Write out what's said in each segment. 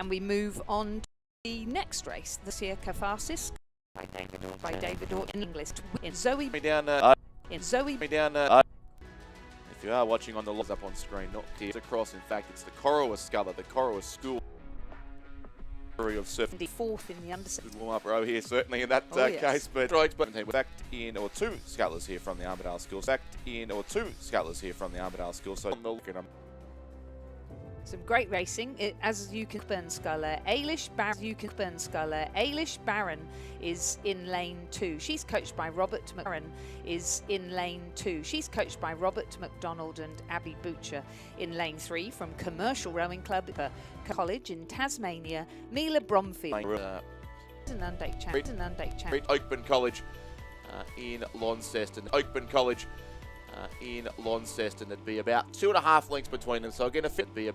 And we move on to the next race, the Sia Catharsis by David Orton in English. In Zoe If you are watching on the logs up on screen, not here across, in fact, it's the Corowa Sculler, the Corowa School of surfing. The fourth in the under. Good warm-up row here, certainly in that yes. case, but right, but fact in or two scuttlers here from the Armadale School. Fact in or two scuttlers here from the Armadale School. So some great racing. As you can burn Sculler, Ailish Barron is in lane 2. She's coached by Robert McDonald and Abby Butcher. In lane 3 from Commercial Rowing Club College in Tasmania, Mila Bromfield. Oakburn College in Launceston. Oakburn College in Launceston. It'd be about 2.5 lengths between them, so again a fairly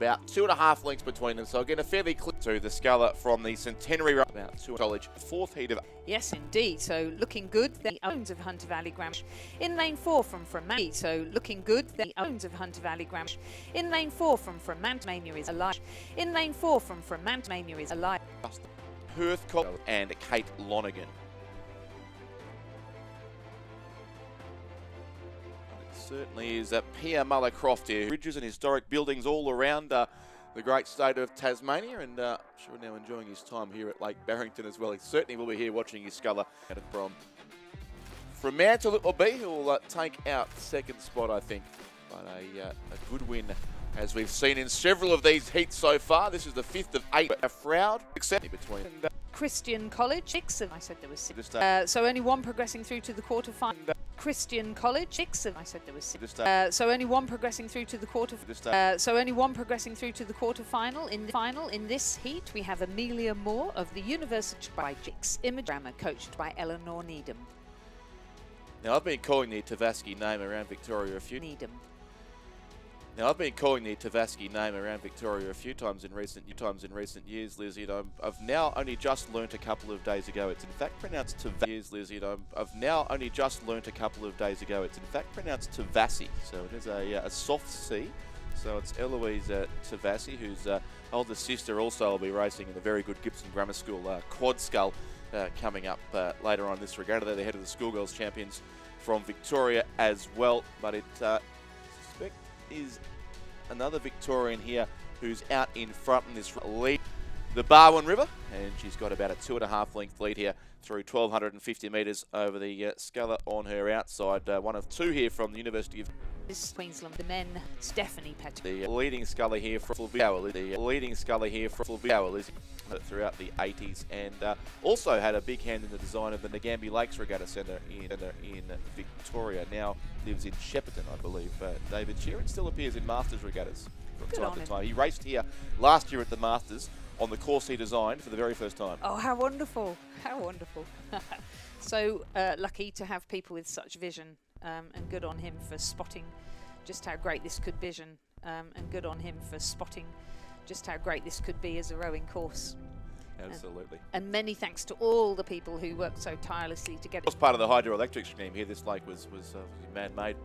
clear to the Sculler from the Centenary Row. About 2 College, 4th heat of. Yes, indeed. So looking good. The owns of Hunter Valley Grammar in lane 4 from Fremantle. So looking good. The owns of Hunter Valley Grammar in lane 4 from Fremantle is alive. In lane 4 from Fremantle is alive. Perth College and Kate Lonergan. Certainly is Pierre Muller-Croft here. Bridges and historic buildings all around the great state of Tasmania, and I'm sure now enjoying his time here at Lake Barrington as well. He certainly will be here watching his Sculler from Fremantle. It will be, who will take out second spot, I think. But a good win, as we've seen in several of these heats so far. This is the 5th of 8. A Froud, except between. Christian College, 6 of, I said there was 6. So only one progressing through to the quarterfinal. Christian College, 6 of, I said there was 6. So only one progressing through to the quarterfinal. In this heat, we have Amelia Moore of the University by Jix Imagrammer, coached by Eleanor Needham. Now I've been calling the Tavaski name around Victoria a few times in recent years, Lizzie. I've now only just learnt a couple of days ago. It's in fact pronounced Tavassi. So it is a soft C. So it's Eloise Tavassi, whose older sister also will be racing in the very good Gibson Grammar School Quad Scull coming up later on in this regatta. They're the head of the schoolgirls champions from Victoria as well. But it suspect is another Victorian here who's out in front in this lead, the Barwon River, and she's got about a 2.5 length lead here through 1,250 metres over the Sculler on her outside. One of 2 here from the University of Queensland. The men, Stephanie Patrick. The leading Sculler here for throughout the 80s, and also had a big hand in the design of the Nagambie Lakes Regatta Centre in Victoria. Now lives in Shepparton, I believe. David Sheeran still appears in Masters regattas from time to time. He raced here last year at the Masters on the course he designed for the very first time. Oh, how wonderful! How wonderful! So lucky to have people with such vision, and good on him for spotting just how great this could vision, and good on him for spotting just how great this could be as a rowing course. Absolutely. And many thanks to all the people who worked so tirelessly to get it. As part of the hydroelectric scheme here, this lake was man-made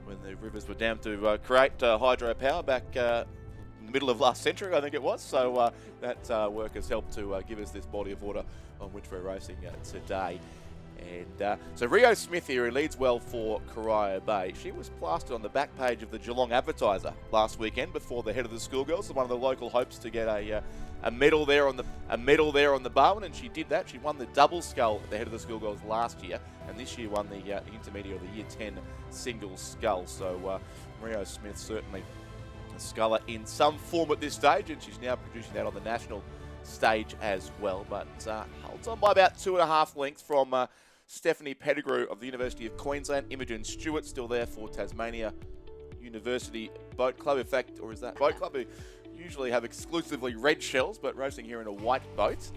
when the rivers were dammed to create hydropower back in the middle of last century, I think it was. So that work has helped to give us this body of water on which we're racing today. And so Rio Smith here, who leads well for Corio Bay. She was plastered on the back page of the Geelong Advertiser last weekend before the head of the schoolgirls, one of the local hopes to get a medal there on the Barwon, and she did that. She won the double scull at the head of the schoolgirls last year, and this year won the intermediate or the Year 10 single scull. So Rio Smith certainly a sculler in some form at this stage, and she's now producing that on the national stage as well. But holds on by about 2.5 lengths from Stephanie Pettigrew of the University of Queensland. Imogen Stewart still there for Tasmania University Boat Club. In fact, or is that Boat Club, who usually have exclusively red shells, but racing here in a white boat.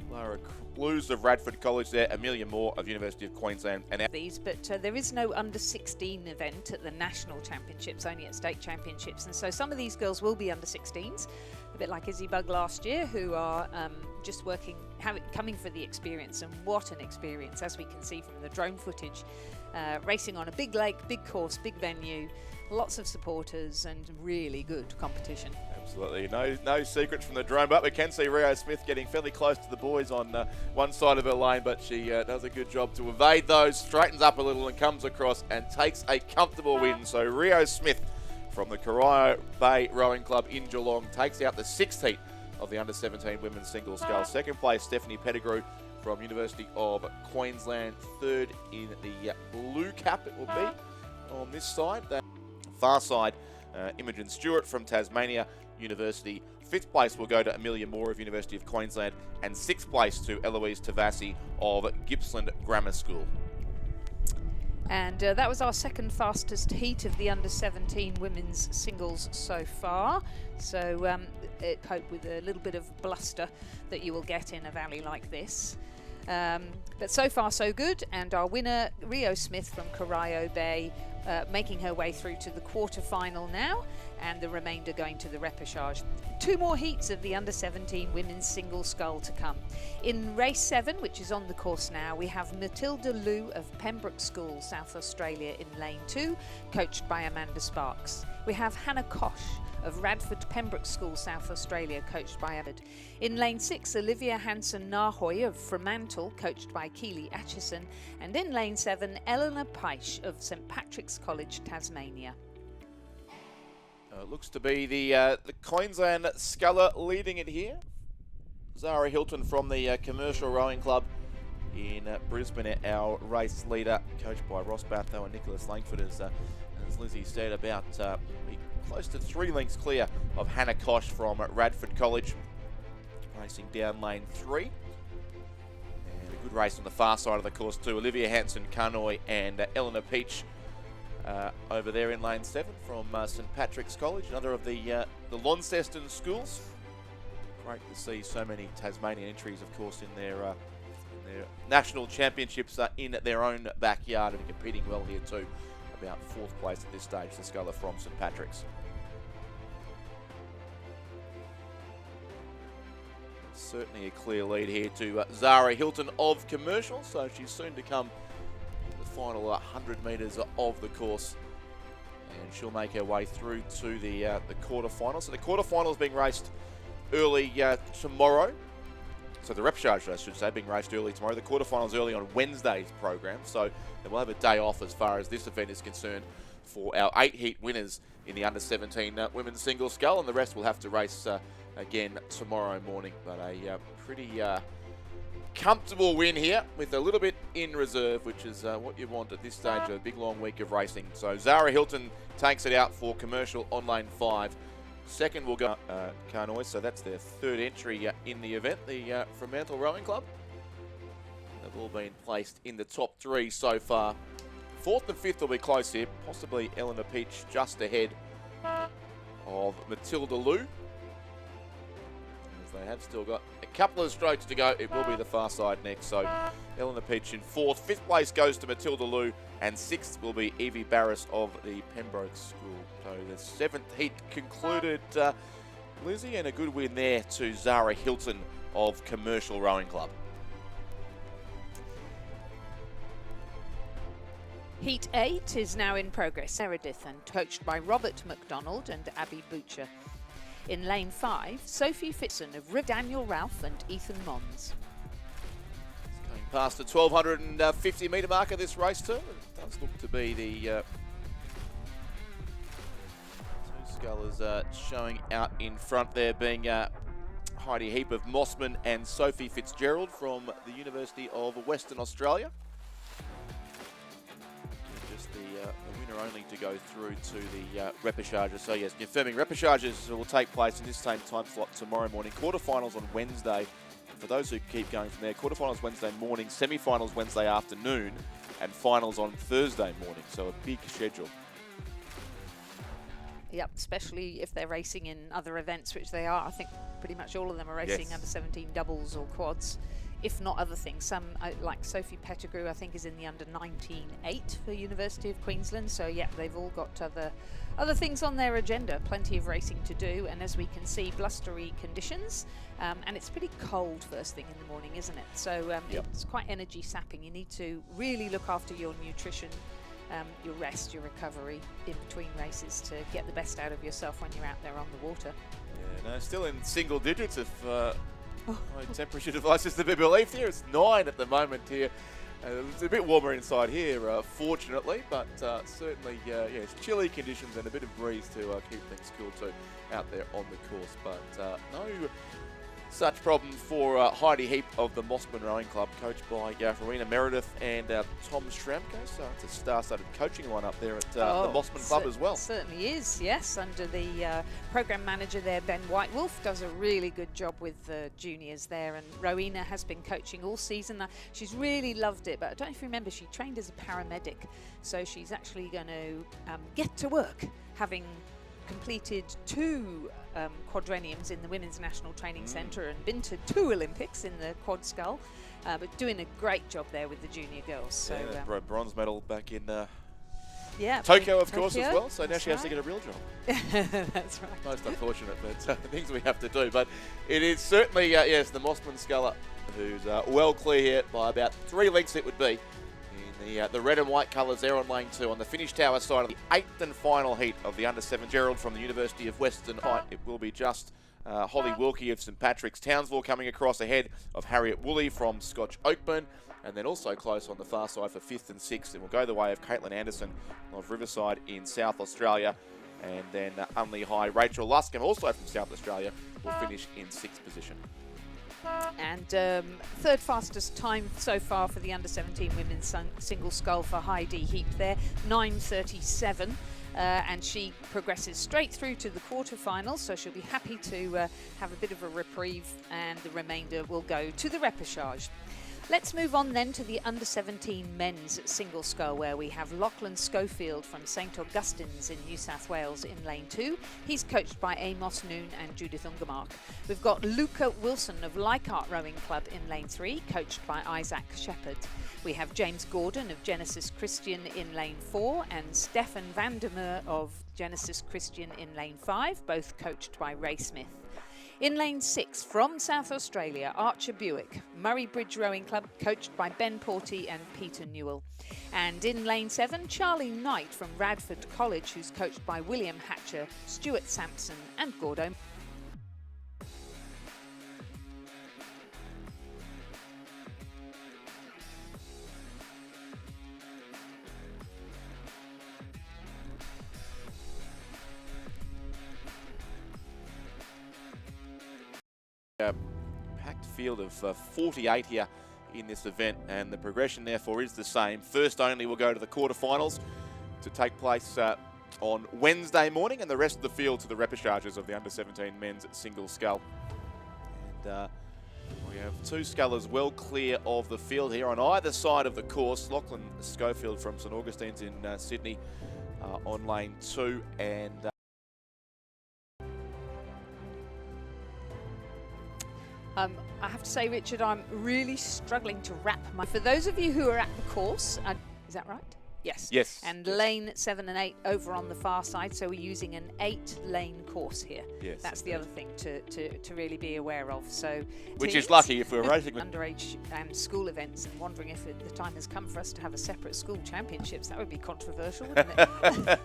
Laura Blues of Radford College there, Amelia Moore of University of Queensland. And these, but there is no under 16 event at the national championships, only at state championships, and so some of these girls will be under 16s, a bit like Izzy Bug last year, who are just coming for the experience. And what an experience, as we can see from the drone footage. Racing on a big lake, big course, big venue, lots of supporters, and really good competition. Absolutely. No secrets from the drone, but we can see Rio Smith getting fairly close to the boys on one side of her lane, but she does a good job to evade those, straightens up a little and comes across and takes a comfortable win. So Rio Smith from the Corio Bay Rowing Club in Geelong takes out the 6th heat of the under-17 women's single scull. Second place, Stephanie Pettigrew from University of Queensland. Third in the blue cap it will be on this side. The far side, Imogen Stewart from Tasmania University. 5th place will go to Amelia Moore of University of Queensland, and 6th place to Eloise Tavassi of Gippsland Grammar School. And that was our second fastest heat of the under-17 women's singles so far. So hope with a little bit of bluster that you will get in a valley like this. But so far so good, and our winner Rio Smith from Corio Bay making her way through to the quarter-final now, and the remainder going to the repechage. 2 more heats of the under-17 women's single scull to come. In race 7, which is on the course now, we have Matilda Liu of Pembroke School, South Australia, in lane 2, coached by Amanda Sparks. We have Hannah Kosh of Radford Pembroke School, South Australia, coached by Ahmed. In lane 6, Olivia Hansen-Nahoy of Fremantle, coached by Keely Atchison. And in lane 7, Eleanor Peisch of St Patrick's College, Tasmania. Looks to be the Queensland sculler leading it here. Zara Hilton from the Commercial Rowing Club in Brisbane, our race leader, coached by Ross Batho and Nicholas Langford, as Lizzie said, about close to 3 lengths clear of Hannah Kosh from Radford College, racing down lane 3. And a good race on the far side of the course too. Olivia Hansen-Nahoy and Eleanor Peisch over there in lane 7 from St Patrick's College, another of the Launceston schools. Great to see so many Tasmanian entries, of course, in their national championships in their own backyard, and competing well here too. About 4th place at this stage, the sculler from St Patrick's. Certainly a clear lead here to Zara Hilton of Commercial, so she's soon to come to the final 100 metres of the course, and she'll make her way through to the quarterfinals. So the quarterfinal is being raced early tomorrow. So the repechage, I should say, being raced early tomorrow. The quarterfinals early on Wednesday's program, so we'll have a day off as far as this event is concerned for our 8 heat winners in the under-17 women's single scull, and the rest will have to race again tomorrow morning. But a pretty comfortable win here with a little bit in reserve, which is what you want at this stage of a big long week of racing. So Zara Hilton takes it out for Commercial on lane 5. Second will go Carnoy, so that's their 3rd entry in the event, the Fremantle Rowing Club. They've all been placed in the top 3 so far. 4th and 5th will be close here, possibly Eleanor Peisch just ahead of Matilda Liu. As they have still got a couple of strokes to go, it will be the far side next. So Eleanor Peisch in 4th. 5th place goes to Matilda Liu, and 6th will be Evie Barris of the Pembroke School. So the 7th heat concluded, Lizzie, and a good win there to Zara Hilton of Commercial Rowing Club. Heat 8 is now in progress. Meredith, and coached by Robert McDonald and Abby Butcher. In lane 5, Sophie Fitzson of Daniel Ralph and Ethan Mons. Going past the 1250 metre mark of this race too. It does look to be the two scullers showing out in front there, being Heidi Heap of Mossman and Sophie Fitzgerald from the University of Western Australia. Just the winner only to go through to the repechages. So yes, confirming repechages will take place in this same time slot tomorrow morning. Quarterfinals on Wednesday. For those who keep going from there, quarterfinals Wednesday morning, semi-finals Wednesday afternoon, and finals on Thursday morning. So a big schedule. Yep, especially if they're racing in other events, which they are. I think pretty much all of them are racing under 17 doubles or quads, if not other things. Some, like Sophie Pettigrew, I think is in the under 19-8 for University of Queensland. So yeah, they've all got other things on their agenda. Plenty of racing to do, and as we can see, blustery conditions, and it's pretty cold first thing in the morning, isn't it? So it's quite energy sapping. You need to really look after your nutrition, your rest, your recovery in between races to get the best out of yourself when you're out there on the water. Yeah, no, still in single digits if my temperature device is to be believed here. It's 9 at the moment here. It's a bit warmer inside here, fortunately, but certainly, it's chilly conditions and a bit of breeze to keep things cool too out there on the course. But no such problem for Heidi Heap of the Mossman Rowing Club, coached by Rowena Meredith and Tom Schramko. So it's a star-studded coaching line up there at the Mossman Club as well. Certainly is, yes. Under the program manager there, Ben Whitewolf, does a really good job with the juniors there. And Rowena has been coaching all season. She's really loved it, but I don't know if you remember, she trained as a paramedic. So she's actually going to get to work, having completed 2 quadrenniums in the Women's National Training Centre and been to 2 Olympics in the quad scull, but doing a great job there with the junior girls. So bronze medal back in yeah, Tokyo, of course, as well. So now she has to right. get a real job. That's right. Most unfortunate, but things we have to do. But it is certainly, yes, the Mossman sculler, who's well clear here by about 3 lengths it would be. The red and white colours there on lane 2 on the finish tower side of the 8th and final heat of the under-7 Gerald from the University of Western Height. It will be just Holly Wilkie of St Patrick's Townsville coming across ahead of Harriet Woolley from Scotch Oakburn, and then also close on the far side for 5th and 6th. It will go the way of Caitlin Anderson of Riverside in South Australia, and then Unley High Rachel Luscombe, also from South Australia, will finish in 6th position. And 3rd fastest time so far for the under-17 women's single scull for Heidi Heap there, 9:37. And she progresses straight through to the quarterfinals, so she'll be happy to have a bit of a reprieve, and the remainder will go to the repechage. Let's move on then to the under-17 men's single scull, where we have Lachlan Schofield from St Augustine's in New South Wales in lane 2. He's coached by Amos Noon and Judith Ungermark. We've got Luca Wilson of Leichhardt Rowing Club in lane 3, coached by Isaac Shepherd. We have James Gordon of Genesis Christian in lane 4 and Stefan Vandermeer of Genesis Christian in lane 5, both coached by Ray Smith. In lane 6, from South Australia, Archer Buick, Murray Bridge Rowing Club, coached by Ben Porty and Peter Newell. And in lane 7, Charlie Knight from Radford College, who's coached by William Hatcher, Stuart Sampson and Gordo. Packed field of 48 here in this event, and the progression therefore is the same. First only will go to the quarterfinals to take place on Wednesday morning, and the rest of the field to the repechages of the under-17 men's single scull. And we have 2 scullers well clear of the field here on either side of the course. Lachlan Schofield from St Augustine's in Sydney on lane 2, and I have to say, Richard, I'm really struggling to wrap my... For those of you who are at the course, is that right? Yes. Yes. And lane 7 and 8 over on the far side, so we're using an 8-lane course here. Yes. That's the other thing to really be aware of. So, which is lucky if we're racing with underage and school events, and wondering if the time has come for us to have a separate school championships. That would be controversial, wouldn't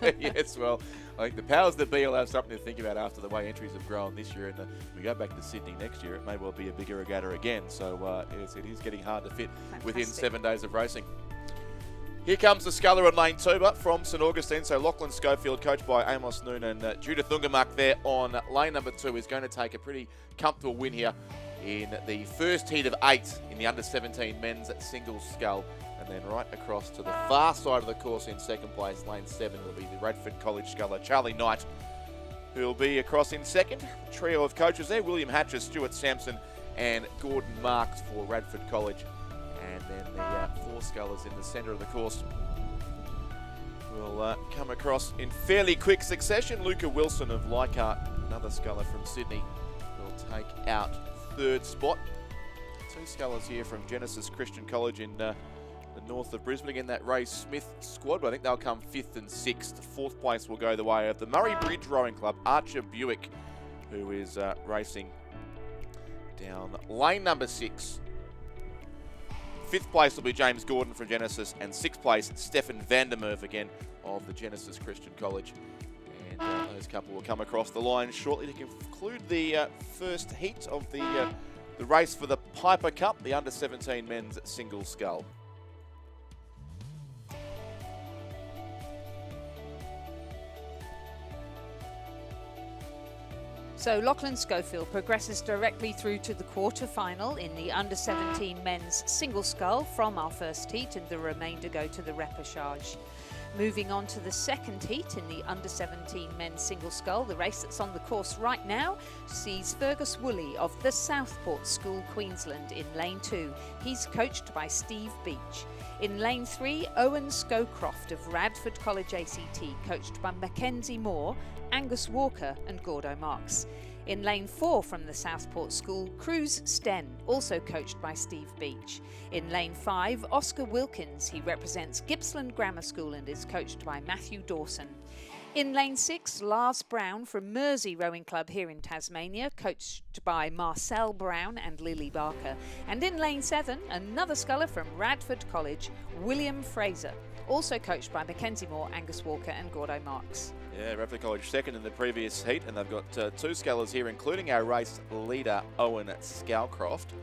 it? Yes, well, I think the powers that be will have something to think about after the way entries have grown this year, and we go back to Sydney next year, it may well be a bigger regatta again. So yes, it is getting hard to fit within 7 days of racing. Here comes the sculler in lane 2, but from St Augustine. So Lachlan Schofield, coached by Amos Noon and Judith Ungermark there on lane number 2, is going to take a pretty comfortable win here in the first heat of 8 in the under-17 men's single scull. And then right across to the far side of the course in second place, lane 7, will be the Radford College sculler Charlie Knight, who will be across in second. The trio of coaches there, William Hatcher, Stuart Sampson and Gordon Marks for Radford College. And then the 4 scullers in the centre of the course will come across in fairly quick succession. Luca Wilson of Leichhardt, another sculler from Sydney, will take out 3rd spot. 2 scullers here from Genesis Christian College in the north of Brisbane. Again, that Ray Smith squad, but I think they'll come 5th and 6th. 4th place will go the way of the Murray Bridge Rowing Club, Archer Buick, who is racing down lane number 6. 5th place will be James Gordon from Genesis, and 6th place Stefan Vandermeer again of the Genesis Christian College. And those couple will come across the line shortly to conclude the first heat of the race for the Piper Cup, the under-17 men's single scull. So Lachlan Schofield progresses directly through to the quarter-final in the under-17 men's single scull from our first heat, and the remainder go to the repechage. Moving on to the second heat in the under-17 men's single scull, the race that's on the course right now sees Fergus Woolley of the Southport School, Queensland, in lane 2. He's coached by Steve Beach. In lane 3, Owen Scowcroft of Radford College ACT, coached by Mackenzie Moore, Angus Walker and Gordo Marks. In lane 4 from the Southport School, Cruz Sten, also coached by Steve Beach. In lane 5, Oscar Wilkins, he represents Gippsland Grammar School and is coached by Matthew Dawson. In lane 6, Lars Brown from Mersey Rowing Club here in Tasmania, coached by Marcel Brown and Lily Barker. And in lane 7, another sculler from Radford College, William Fraser, also coached by Mackenzie Moore, Angus Walker and Gordo Marks. Yeah, Radford College second in the previous heat, and they've got two scullers here, including our race leader, Owen Scowcroft.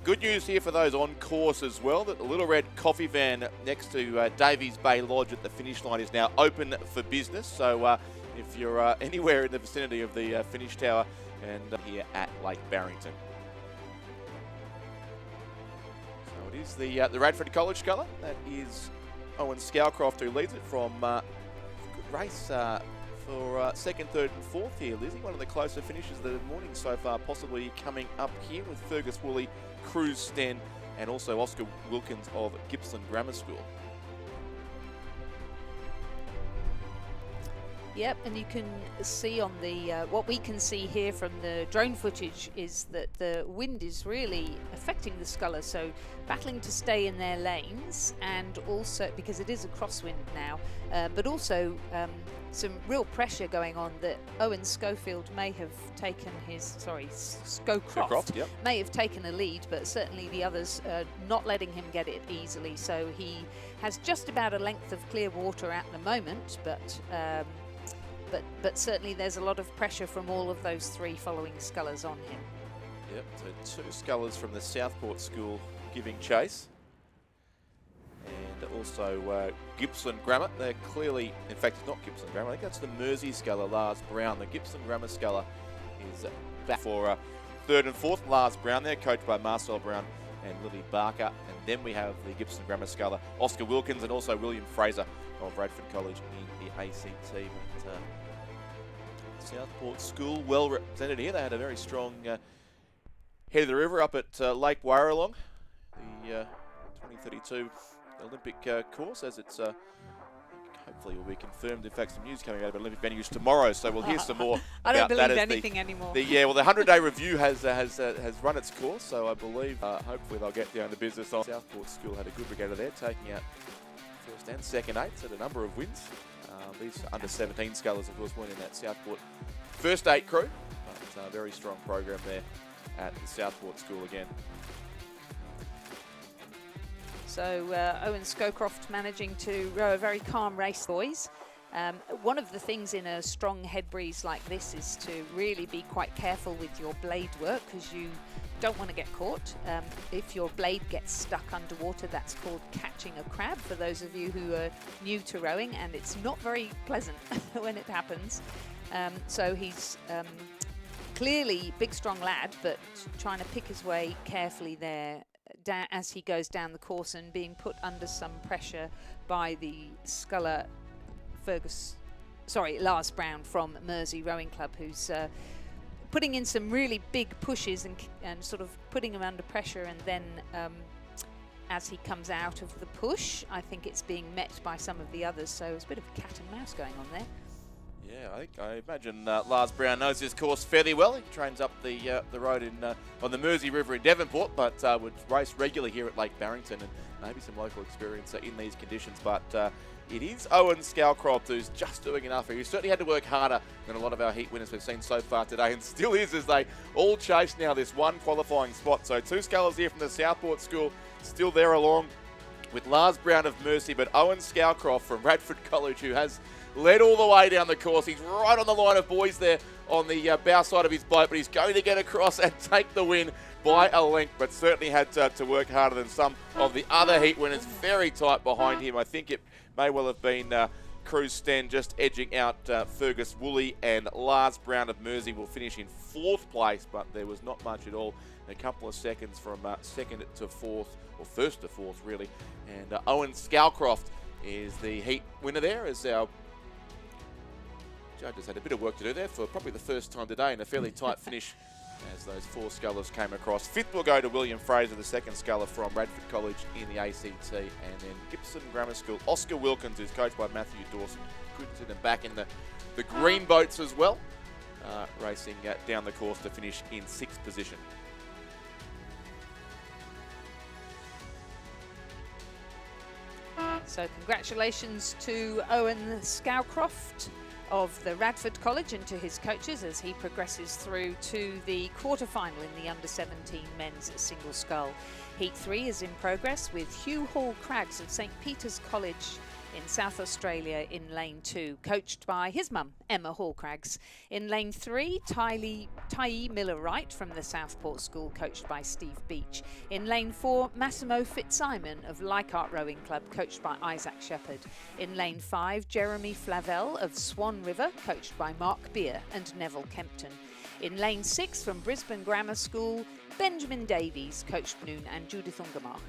Good news here for those on course as well, that the little red coffee van next to Davies Bay Lodge at the finish line is now open for business. So if you're anywhere in the vicinity of the finish tower and here at Lake Barrington. So it is the Radford College sculler. That is Owen Scowcroft who leads it from good race for second, third and fourth here, Lizzie. One of the closer finishes of the morning so far, possibly coming up here with Fergus Woolley, Cruz Sten and also Oscar Wilkins of Gippsland Grammar School. Yep, and you can see on the what we can see here from the drone footage is that the wind is really affecting the sculler, so battling to stay in their lanes, and also because it is a crosswind now, but also some real pressure going on that Owen Schofield may have taken Scowcroft Yep. may have taken a lead, but certainly the others not letting him get it easily. So he has just about a length of clear water at the moment, but certainly there's a lot of pressure from all of those three following scullers on him. Yep, so two scullers from the Southport School giving chase. And also Gippsland Grammar. They're clearly, in fact, it's not Gippsland Grammar. I think that's the Mersey sculler, Lars Brown. The Gippsland Grammar sculler is back for third and fourth. Lars Brown there, coached by Marcel Brown and Lily Barker. And then we have the Gippsland Grammar sculler, Oscar Wilkins, and also William Fraser of Radford College in the ACT. But Southport School well represented here. They had a very strong head of the river up at Lake Warralong, the 2032 Olympic course, as it's hopefully will be confirmed. In fact, some news coming out of Olympic venues tomorrow, so we'll hear some more. I don't about believe that anything anymore. the 100-day review has run its course, so I believe hopefully they'll get down to business. Southport School had a good regatta there, taking out first and second eights at a number of wins. These under-17 scullers, of course, weren't in that Southport first eight crew, but a very strong program there at the Southport School again. So Owen Scowcroft managing to row a very calm race, boys. One of the things in a strong head breeze like this is to really be quite careful with your blade work, because you don't want to get caught. If your blade gets stuck underwater, that's called catching a crab, for those of you who are new to rowing, and it's not very pleasant when it happens. So he's clearly big, strong lad, but trying to pick his way carefully there as he goes down the course and being put under some pressure by the sculler Lars Brown from Mersey Rowing Club, who's putting in some really big pushes and sort of putting him under pressure, and then as he comes out of the push, I think it's being met by some of the others, so it's a bit of a cat and mouse going on there. Yeah, I imagine Lars Brown knows his course fairly well. He trains up the road on the Mersey River in Devonport, but would race regularly here at Lake Barrington, and maybe some local experience in these conditions. But it is Owen Scowcroft who's just doing enough. He certainly had to work harder than a lot of our heat winners we've seen so far today, and still is, as they all chase now this one qualifying spot. So two scullers here from the Southport School still there along with Lars Brown of Mersey, but Owen Scowcroft from Radford College, who has led all the way down the course. He's right on the line of boys there on the bow side of his boat, but he's going to get across and take the win by a length, but certainly had to work harder than some of the other heat winners. Very tight behind him. I think it may well have been Cruz Sten just edging out Fergus Woolley, and Lars Brown of Mersey will finish in 4th place, but there was not much at all. A couple of seconds from 2nd to 4th, or 1st to 4th really. And Owen Scowcroft is the heat winner there, as our judges had a bit of work to do there for probably the first time today, in a fairly tight finish as those 4 scullers came across. 5th will go to William Fraser, the 2nd sculler from Radford College in the ACT. And then Gibson Grammar School, Oscar Wilkins, who's coached by Matthew Dawson. Good to see them back in the green boats as well, racing down the course to finish in 6th position. So congratulations to Owen Scowcroft of the Radford College and to his coaches as he progresses through to the quarter-final in the under-17 men's single scull. Heat 3 is in progress with Hugh Hall Craggs of St Peter's College in South Australia in lane 2, coached by his mum, Emma Hall Craggs. In lane 3, Tyee Miller-Wright from the Southport School, coached by Steve Beach. In lane 4, Massimo Fitzsimon of Leichhardt Rowing Club, coached by Isaac Shepherd. In lane 5, Jeremy Flavel of Swan River, coached by Mark Beer and Neville Kempton. In lane 6, from Brisbane Grammar School, Benjamin Davies, coached by Noon and Judith Ungermark.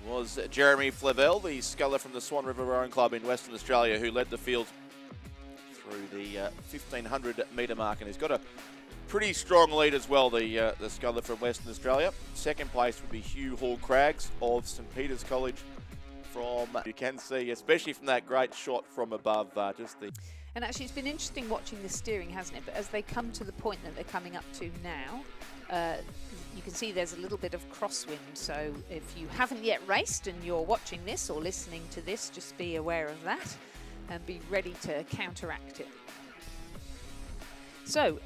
Was Jeremy Flavel, the sculler from the Swan River Rowing Club in Western Australia, who led the field through the 1500 metre mark, and he's got a pretty strong lead as well, the sculler from Western Australia. 2nd place would be Hugh Hall Craggs of St Peter's College. You can see, especially from that great shot from above, And actually, it's been interesting watching the steering, hasn't it? But as they come to the point that they're coming up to now, you can see there's a little bit of crosswind. So if you haven't yet raced and you're watching this or listening to this, just be aware of that and be ready to counteract it. So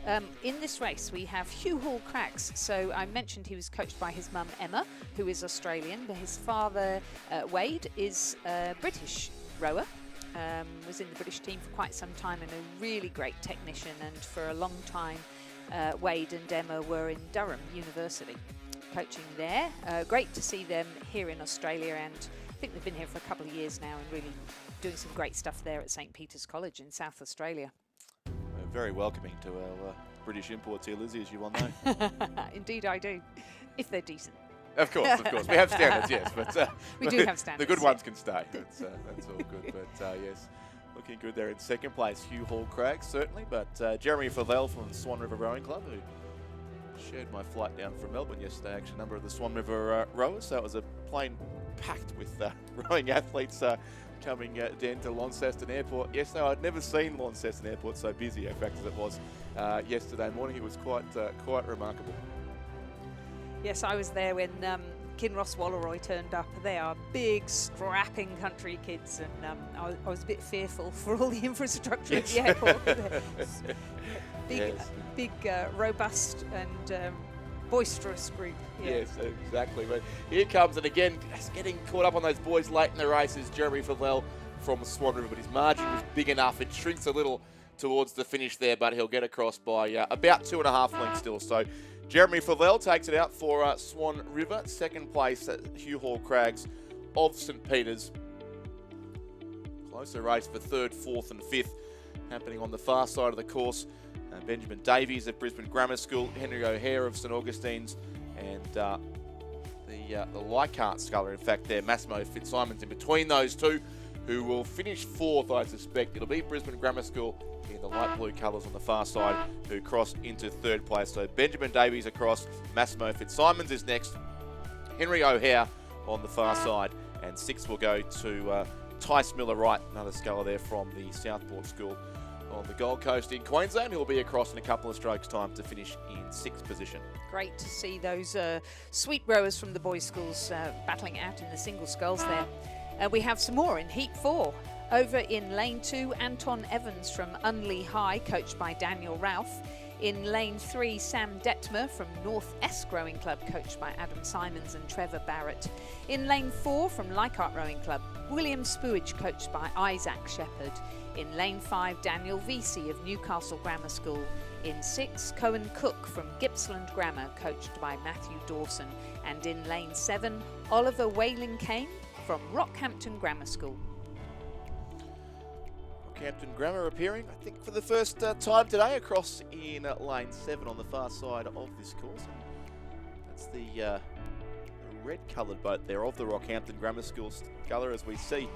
in this race, we have Hugh Hall Craggs. So I mentioned he was coached by his mum, Emma, who is Australian, but his father, Wade, is a British rower. Was in the British team for quite some time and a really great technician, and for a long time Wade and Emma were in Durham University coaching there. Great to see them here in Australia, and I think they've been here for a couple of years now and really doing some great stuff there at St Peter's College in South Australia. We're very welcoming to our British imports here, Lizzie, as you well know. Indeed I do, if they're decent. Of course. We have standards, yes. But we do have standards. The good ones can stay. That's all good. But yes, looking good there in 2nd place, Hugh Hall Craggs, certainly. But Jeremy Flavel from Swan River Rowing Club, who shared my flight down from Melbourne yesterday, actually, a number of the Swan River rowers. So it was a plane packed with rowing athletes coming down to Launceston Airport yesterday. I'd never seen Launceston Airport so busy, in fact, as it was yesterday morning. It was quite remarkable. Yes, I was there when Kinross Walleroy turned up. They are big, strapping country kids, and I was a bit fearful for all the infrastructure at the airport. Big, robust and boisterous group. Yeah. Yes, exactly. But here comes, and again, getting caught up on those boys late in the race is Jeremy Flavel from Swan River, but his margin was big enough. It shrinks a little towards the finish there, but he'll get across by about 2.5 lengths still. So Jeremy Flavel takes it out for Swan River. 2nd place, Hugh Hall Craggs of St Peter's. Closer race for 3rd, 4th and 5th happening on the far side of the course. Benjamin Davies at Brisbane Grammar School, Henry O'Hare of St Augustine's, and the Leichhardt sculler, in fact, there, Massimo Fitzsimon's in between those two, who will finish 4th, I suspect. It'll be Brisbane Grammar School in the light blue colours on the far side, who cross into 3rd place. So Benjamin Davies across, Massimo Fitzsimons is next, Henry O'Hare on the far side, and 6th will go to Tyee Miller-Wright, another sculler there from the Southport School on the Gold Coast in Queensland. He'll be across in a couple of strokes' time to finish in 6th position. Great to see those sweet rowers from the boys' schools battling out in the single sculls there. We have some more in Heat 4. Over in lane 2, Anton Evans from Unley High, coached by Daniel Ralph. In lane 3, Sam Detmer from North Esk Rowing Club, coached by Adam Simons and Trevor Barrett. In lane 4, from Leichhardt Rowing Club, William Spewage, coached by Isaac Shepherd. In lane 5, Daniel Vesey of Newcastle Grammar School. In 6, Cohen Cook from Gippsland Grammar, coached by Matthew Dawson. And in lane 7, Oliver Whaling Kane from Rockhampton Grammar School. Rockhampton Grammar appearing, I think, for the first time today across in lane 7 on the far side of this course. That's the red coloured boat there of the Rockhampton Grammar School colour as we see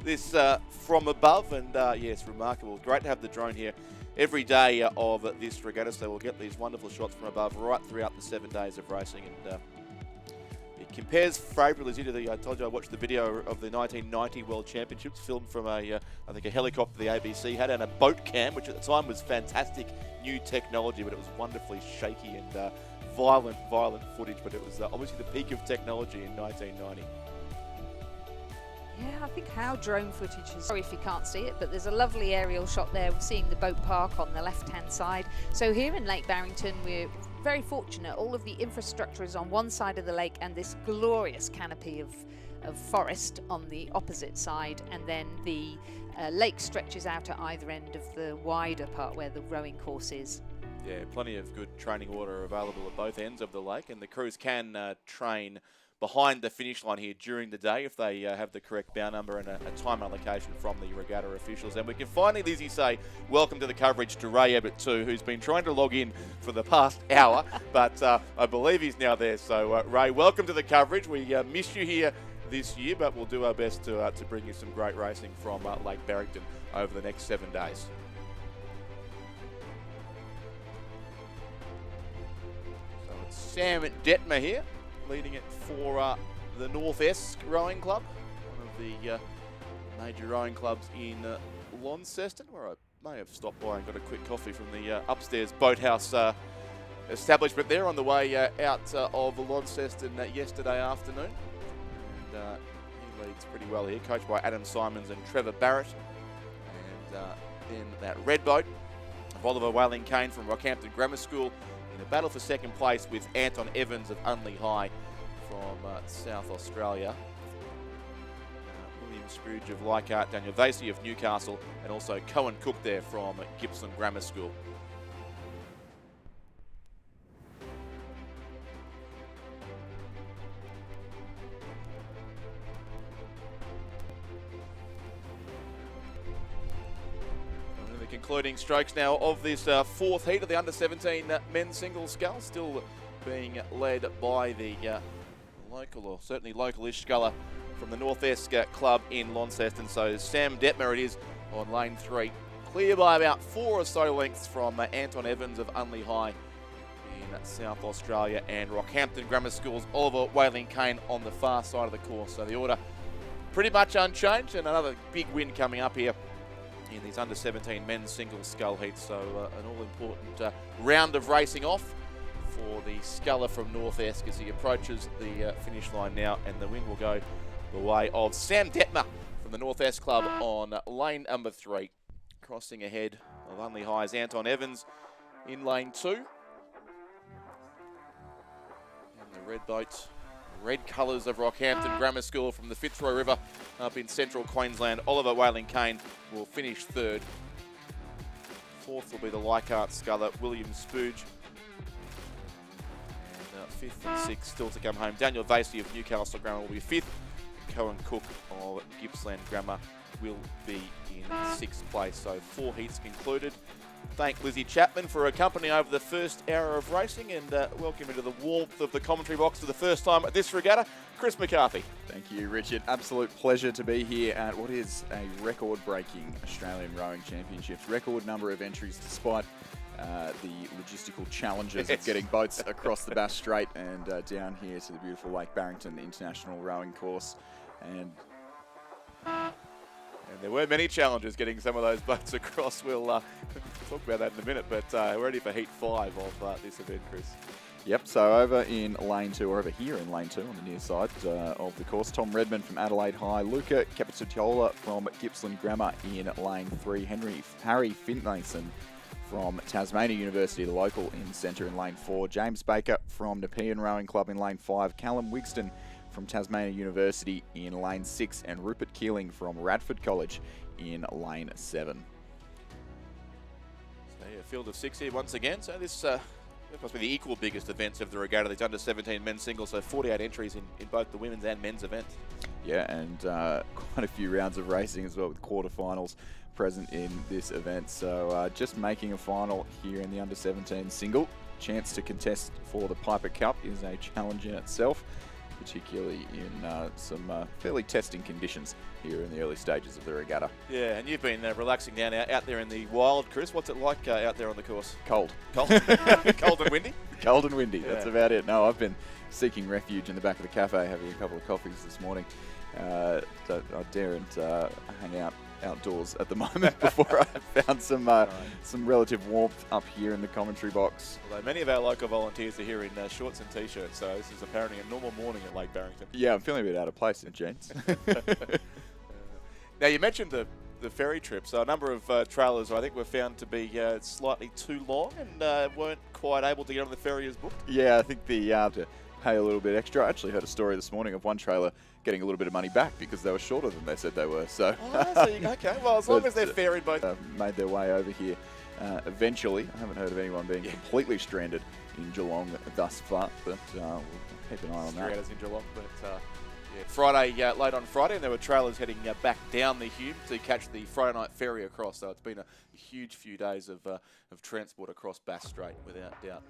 this from above. And yes, remarkable. Great to have the drone here every day of this regatta, so we'll get these wonderful shots from above right throughout the 7 days of racing. And it compares favourably to the, I told you I watched the video of the 1990 World Championships filmed from a, I think a helicopter the ABC had, and a boat cam, which at the time was fantastic new technology, but it was wonderfully shaky and violent footage, but it was obviously the peak of technology in 1990. Yeah, I think how drone footage is, sorry if you can't see it, but there's a lovely aerial shot there seeing the boat park on the left-hand side. So here in Lake Barrington, we're very fortunate. All of the infrastructure is on one side of the lake and this glorious canopy of forest on the opposite side, and then the lake stretches out at either end of the wider part where the rowing course is. Yeah, plenty of good training water available at both ends of the lake, and the crews can train behind the finish line here during the day if they have the correct bow number and a time allocation from the regatta officials. And we can finally, Lizzie, say welcome to the coverage to Ray Abbott too, who's been trying to log in for the past hour, but I believe he's now there. So Ray, welcome to the coverage. We missed you here this year, but we'll do our best to bring you some great racing from Lake Barrington over the next 7 days. So it's Sam Detmer here, leading it for the North Esk Rowing Club, one of the major rowing clubs in Launceston, where I may have stopped by and got a quick coffee from the upstairs boathouse establishment there on the way out of Launceston yesterday afternoon. And he leads pretty well here, coached by Adam Simons and Trevor Barrett. And then that red boat of Oliver Whaling Kane from Rockhampton Grammar School in a battle for second place with Anton Evans of Unley High from South Australia. William Spewage of Leichhardt, Daniel Vesey of Newcastle, and also Cohen Cook there from Gippsland Grammar School. Concluding strokes now of this fourth heat of the under-17 men's singles scull, still being led by the local, or certainly localish sculler from the North Esk Club in Launceston. So Sam Detmer it is on lane 3, clear by about 4 or so lengths from Anton Evans of Unley High in South Australia, and Rockhampton Grammar School's Oliver Whaling Kane on the far side of the course. So the order pretty much unchanged, and another big win coming up here in these under-17 men's single scull heats. So an all-important round of racing off for the sculler from North Esk as he approaches the finish line now, and the win will go the way of Sam Detmer from the North Esk Club on lane number 3. Crossing ahead of Unley High's Anton Evans in lane 2. And the red boat, red colours of Rockhampton Grammar School from the Fitzroy River up in central Queensland. Oliver Whaling Kane will finish 3rd. 4th will be the Leichhardt sculler, William Spewage. And 5th and 6th still to come home. Daniel Vesey of Newcastle Grammar will be 5th. Cohen Cook of Gippsland Grammar will be in 6th place. So 4 heats concluded. Thank Lizzie Chapman for accompanying over the first hour of racing, and welcome into the warmth of the commentary box for the first time at this regatta, Chris McCarthy. Thank you, Richard. Absolute pleasure to be here at what is a record-breaking Australian Rowing Championships. Record number of entries despite the logistical challenges of getting boats across the Bass Strait and down here to the beautiful Lake Barrington International Rowing Course. And there were many challenges getting some of those boats across. We'll talk about that in a minute, but we're ready for Heat 5 of this event, Chris. Yep, so over in lane 2, or over here in lane 2 on the near side of the course, Tom Redmond from Adelaide High, Luca Capiciola from Gippsland Grammar in lane 3, Harry Finlayson from Tasmania University, the local in centre in lane 4. James Baker from Nepean Rowing Club in lane 5. Callum Wigston from Tasmania University in lane 6. And Rupert Keeling from Radford College in lane 7. So a field of 6 here once again. So this must be the equal biggest events of the regatta. These under-17 men's singles, so 48 entries in both the women's and men's events. Yeah, and quite a few rounds of racing as well, with quarterfinals present in this event. So just making a final here in the under-17 single. Chance to contest for the Piper Cup is a challenge in itself, particularly in some fairly testing conditions here in the early stages of the regatta. Yeah, and you've been relaxing down out there in the wild, Chris. What's it like out there on the course? Cold. Cold? Cold and windy? Cold and windy, that's Yeah. about it. No, I've been seeking refuge in the back of the cafe, having a couple of coffees this morning. I daren't hang out outdoors at the moment before I found some relative warmth up here in the commentary box. Although many of our local volunteers are here in shorts and t-shirts, so this is apparently a normal morning at Lake Barrington. Yeah, I'm feeling a bit out of place in jeans. Now, you mentioned the ferry trip, so a number of trailers I think were found to be slightly too long and weren't quite able to get on the ferry as booked. Yeah, I think to pay a little bit extra. I actually heard a story this morning of one trailer getting a little bit of money back because they were shorter than they said they were. So, Okay, well, as long as they're ferried both. Made their way over here eventually. I haven't heard of anyone being completely stranded in Geelong thus far, but we'll keep an eye on that. In Geelong, but Friday, late on Friday, and there were trailers heading back down the Hume to catch the Friday night ferry across. So it's been a huge few days of transport across Bass Strait, without doubt.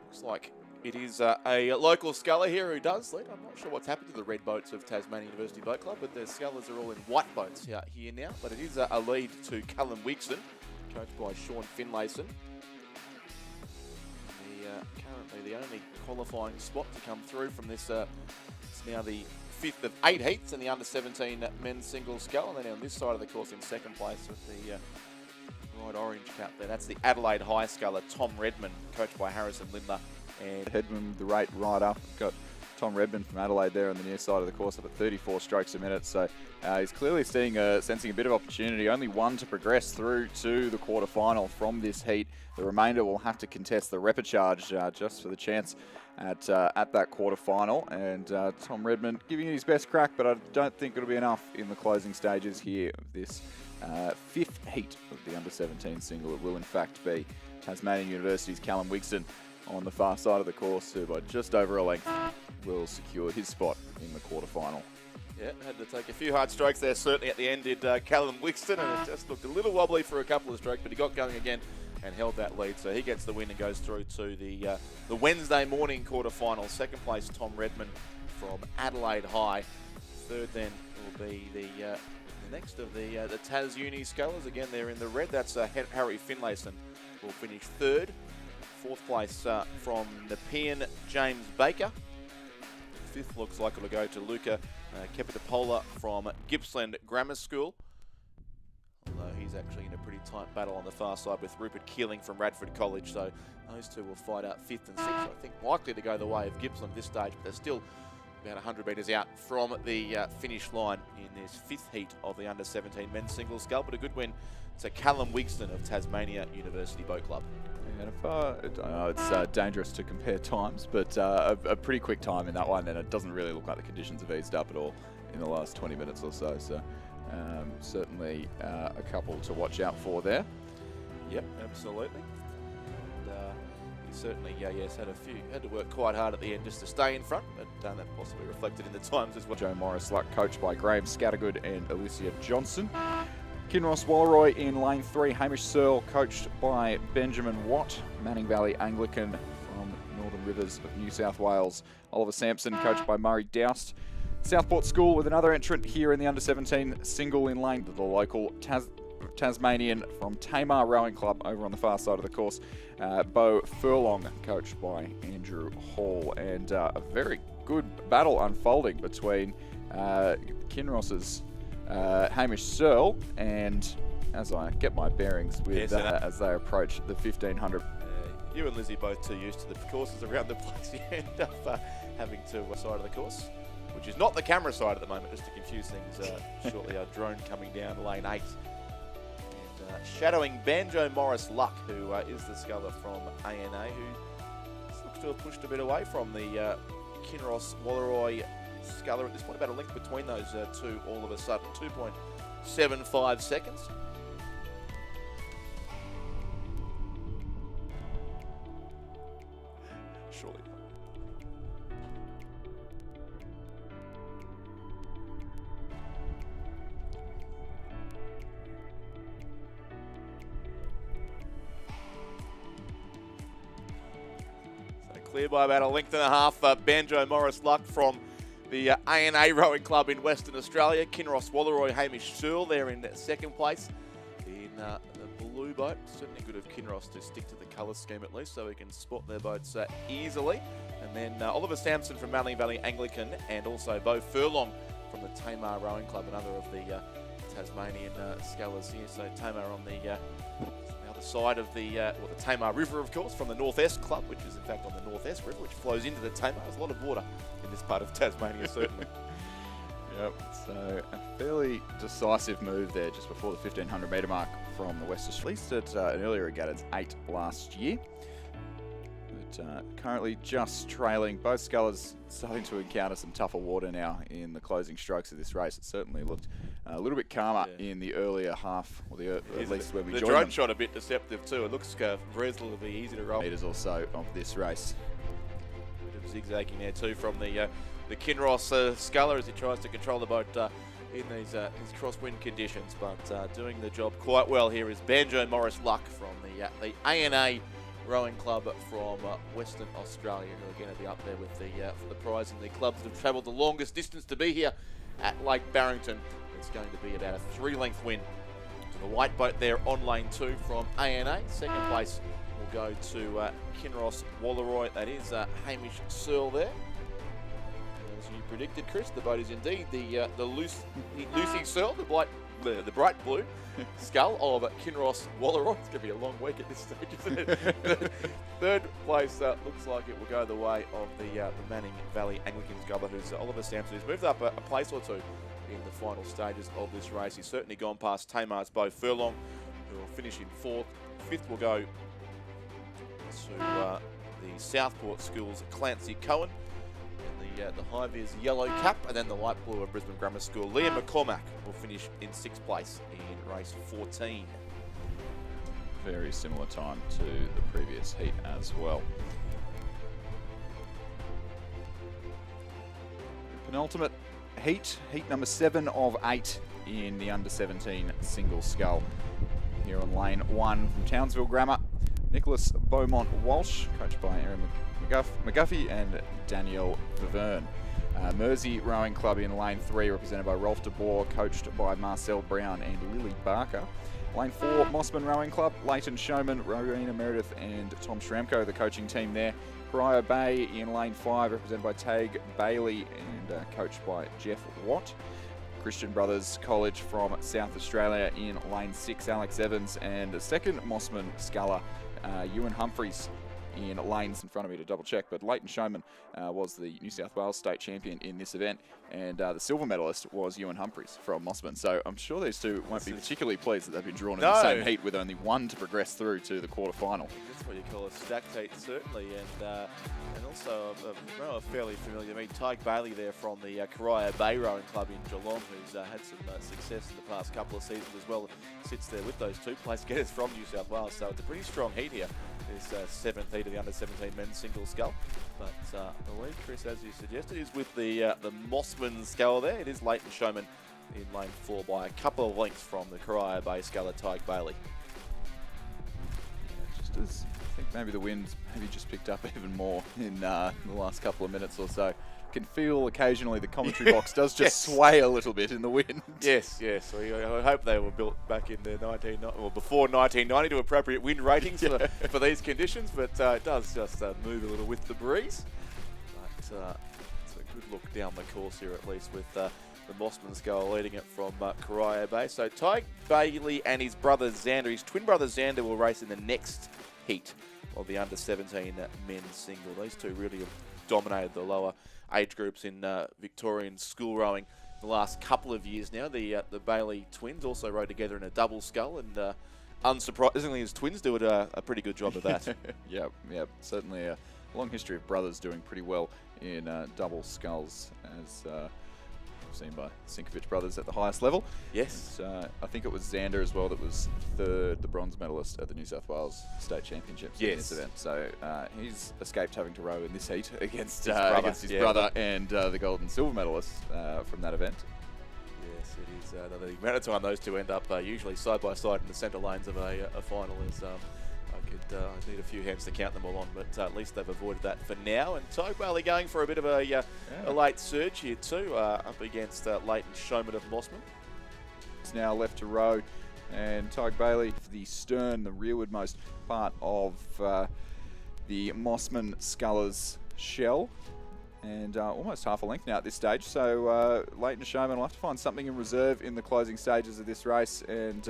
Looks like it is a local sculler here who does lead. I'm not sure what's happened to the red boats of Tasmania University Boat Club, but the scullers are all in white boats here now. But it is a lead to Callum Wigston, coached by Sean Finlayson. Currently the only qualifying spot to come through from this. It's now the 5th of 8 heats in the under-17 men's singles scull. And then on this side of the course in second place with the bright orange cap there. That's the Adelaide High sculler, Tom Redmond, coached by Harrison Lindler. And Headman, the rate right up. Got Tom Redmond from Adelaide there on the near side of the course up at 34 strokes a minute. So he's clearly sensing a bit of opportunity. Only one to progress through to the quarterfinal from this heat. The remainder will have to contest the repechage just for the chance at that quarterfinal. And Tom Redmond giving it his best crack, but I don't think it'll be enough in the closing stages here of this 5th heat of the under-17 single. It will in fact be Tasmanian University's Callum Wigston on the far side of the course, who by just over a length will secure his spot in the quarterfinal. yeah, had to take a few hard strokes there, certainly at the end did Callum Wigston, and it just looked a little wobbly for a couple of strokes, but he got going again and held that lead, so he gets the win and goes through to the Wednesday morning quarterfinal. Second place, Tom Redmond from Adelaide High. Third then will be the next of the Tas Uni scullers. Again, they're in the red. That's Harry Finlayson will finish third. Fourth place from Nepean, James Baker. Fifth looks like it'll go to Luca Kepitapola from Gippsland Grammar School. Although he's actually in a pretty tight battle on the far side with Rupert Keeling from Radford College. So those two will fight out 5th and 6th. I think likely to go the way of Gippsland at this stage, but they're still about 100 metres out from the finish line in this 5th heat of the under-17 men's singles scull. But a good win to Callum Wigston of Tasmania University Boat Club. And if, I know it's dangerous to compare times, but a pretty quick time in that one, and it doesn't really look like the conditions have eased up at all in the last 20 minutes or so. So certainly a couple to watch out for there. Yep, absolutely. And he certainly, had to work quite hard at the end just to stay in front, but that possibly reflected in the times as well. Joe Morris Luck, coached by Graham Scattergood and Alicia Johnson. Kinross Wallaroy in lane 3. Hamish Searle, coached by Benjamin Watt. Manning Valley Anglican from Northern Rivers of New South Wales. Oliver Sampson, coached by Murray Doust. Southport School with another entrant here in the under-17 single in lane. The local Tasmanian from Tamar Rowing Club over on the far side of the course. Bo Furlong, coached by Andrew Hall. And a very good battle unfolding between Kinross's Hamish Searle and, as I get my bearings with as they approach the 1500. You and Lizzie both too used to the courses around the place. You end up having to side of the course, which is not the camera side at the moment, just to confuse things. Shortly a drone coming down lane 8. And shadowing Banjo Morris Luck, who is the sculler from ANA, who looks to have pushed a bit away from the Kinross Walleroy sculler at this point. About a length between those two all of a sudden, 2.75 seconds. Surely. Clear by about a length and a half. Banjo Morris Luck from the ANA Rowing Club in Western Australia. Kinross Walleroy, Hamish Searle there in second place in the blue boat. Certainly good of Kinross to stick to the colour scheme at least so we can spot their boats easily. And then Oliver Sampson from Manly Valley Anglican, and also Beau Furlong from the Tamar Rowing Club, another of the Tasmanian scullers here. So Tamar on the side of the Tamar River, of course, from the North-Est Club, which is in fact on the North-Est River, which flows into the Tamar. There's a lot of water in this part of Tasmania, certainly. Yep, so a fairly decisive move there just before the 1500 metre mark from the West Australia. At least at an earlier regatta, it's 8 last year. But currently just trailing. Both scullers starting to encounter some tougher water now in the closing strokes of this race. It certainly looked a little bit calmer in the earlier half, or at least when we joined them. The drone shot a bit deceptive too. It looks reasonably easy to roll. Meters also of this race. A bit of zigzagging there too from the Kinross sculler as he tries to control the boat in these crosswind conditions, but doing the job quite well here is Banjo Morris Luck from the ANA Rowing Club from Western Australia, who again will be up there with for the prize in the clubs that have travelled the longest distance to be here at Lake Barrington. It's going to be about a 3-length win to the white boat there on lane 2 from ANA. Second place will go to Kinross Walleroy. That is Hamish Searle there. And as you predicted, Chris, the boat is indeed the Lucy Searle, the bright blue scull of Kinross Walleroy. It's going to be a long week at this stage, isn't it? Third place looks like it will go the way of the Manning Valley Anglican sculler, who's Oliver Sampson, who's moved up a place or two in the final stages of this race. He's certainly gone past Tamar's Beau Furlong, who will finish in 4th. 5th will go to the Southport School's Clancy Cohen, and the high vis yellow cap, and then the light blue of Brisbane Grammar School. Liam McCormack will finish in 6th place in race 14. Very similar time to the previous heat as well. Penultimate heat number 7 of 8 in the under-17 single scull. Here on lane 1 from Townsville Grammar, Nicholas Beaumont Walsh, coached by Aaron McGuffey and Danielle Viverne. Mersey Rowing Club in lane 3, represented by Rolf de Boer, coached by Marcel Brown and Lily Barker. Lane 4, Mossman Rowing Club, Leighton Showman, Rowena Meredith and Tom Schramko, the coaching team there. Corio Bay in lane 5, represented by Tag Bailey and coached by Jeff Watt. Christian Brothers College from South Australia in lane 6, Alex Evans, and the second Mossman sculler, Ewan Humphreys, in lanes in front of me to double check, but Leighton Showman was the New South Wales state champion in this event, and the silver medalist was Ewan Humphreys from Mossman. So I'm sure these two won't be particularly pleased that they've been drawn in the same heat with only one to progress through to the quarterfinal. That's what you call a stacked heat, certainly, and also a fairly familiar me, Tyke Bailey there from the Corio Bay Rowing Club in Geelong, who's had some success in the past couple of seasons as well, sits there with those 2 place getters from New South Wales. So it's a pretty strong heat here. This 7th heat of the under-17 men's single scull. But the lead, Chris, as you suggested, is with the Mossman scull there. It is Leighton Showman in lane 4 by a couple of lengths from the Corio Bay sculler, Tyke Bailey. Yeah, just as I think maybe the wind's maybe just picked up even more in the last couple of minutes or so. Can feel occasionally the commentary box does just sway a little bit in the wind. Yes. I hope they were built back in the before 1990 to appropriate wind ratings for these conditions, but it does just move a little with the breeze. But it's a good look down the course here, at least with the Mossman scull leading it from Corio Bay. So Tyke Bailey and his brother Xander, his twin brother Xander, will race in the next heat of the under-17 men's single. These two really have dominated the lower age groups in Victorian school rowing the last couple of years now. The Bailey twins also rowed together in a double scull, and unsurprisingly, his twins do a pretty good job of that. Yep. Certainly a long history of brothers doing pretty well in double sculls, as seen by Sinkovic brothers at the highest level. Yes. And, I think it was Xander as well that was the bronze medalist at the New South Wales State Championships in this event. So he's escaped having to row in this heat against his brother and the gold and silver medalist from that event. Yes, it is. The amount of time those two end up usually side by side in the centre lanes of a final is... I need a few hands to count them all on, but at least they've avoided that for now. And Tyke Bailey going for a bit of a late surge here too, up against Leighton Showman of Mossman. It's now left to row, and Tyke Bailey for the stern, the rearwardmost part of the Mossman sculler's shell, and almost half a length now at this stage. So Leighton Showman will have to find something in reserve in the closing stages of this race, and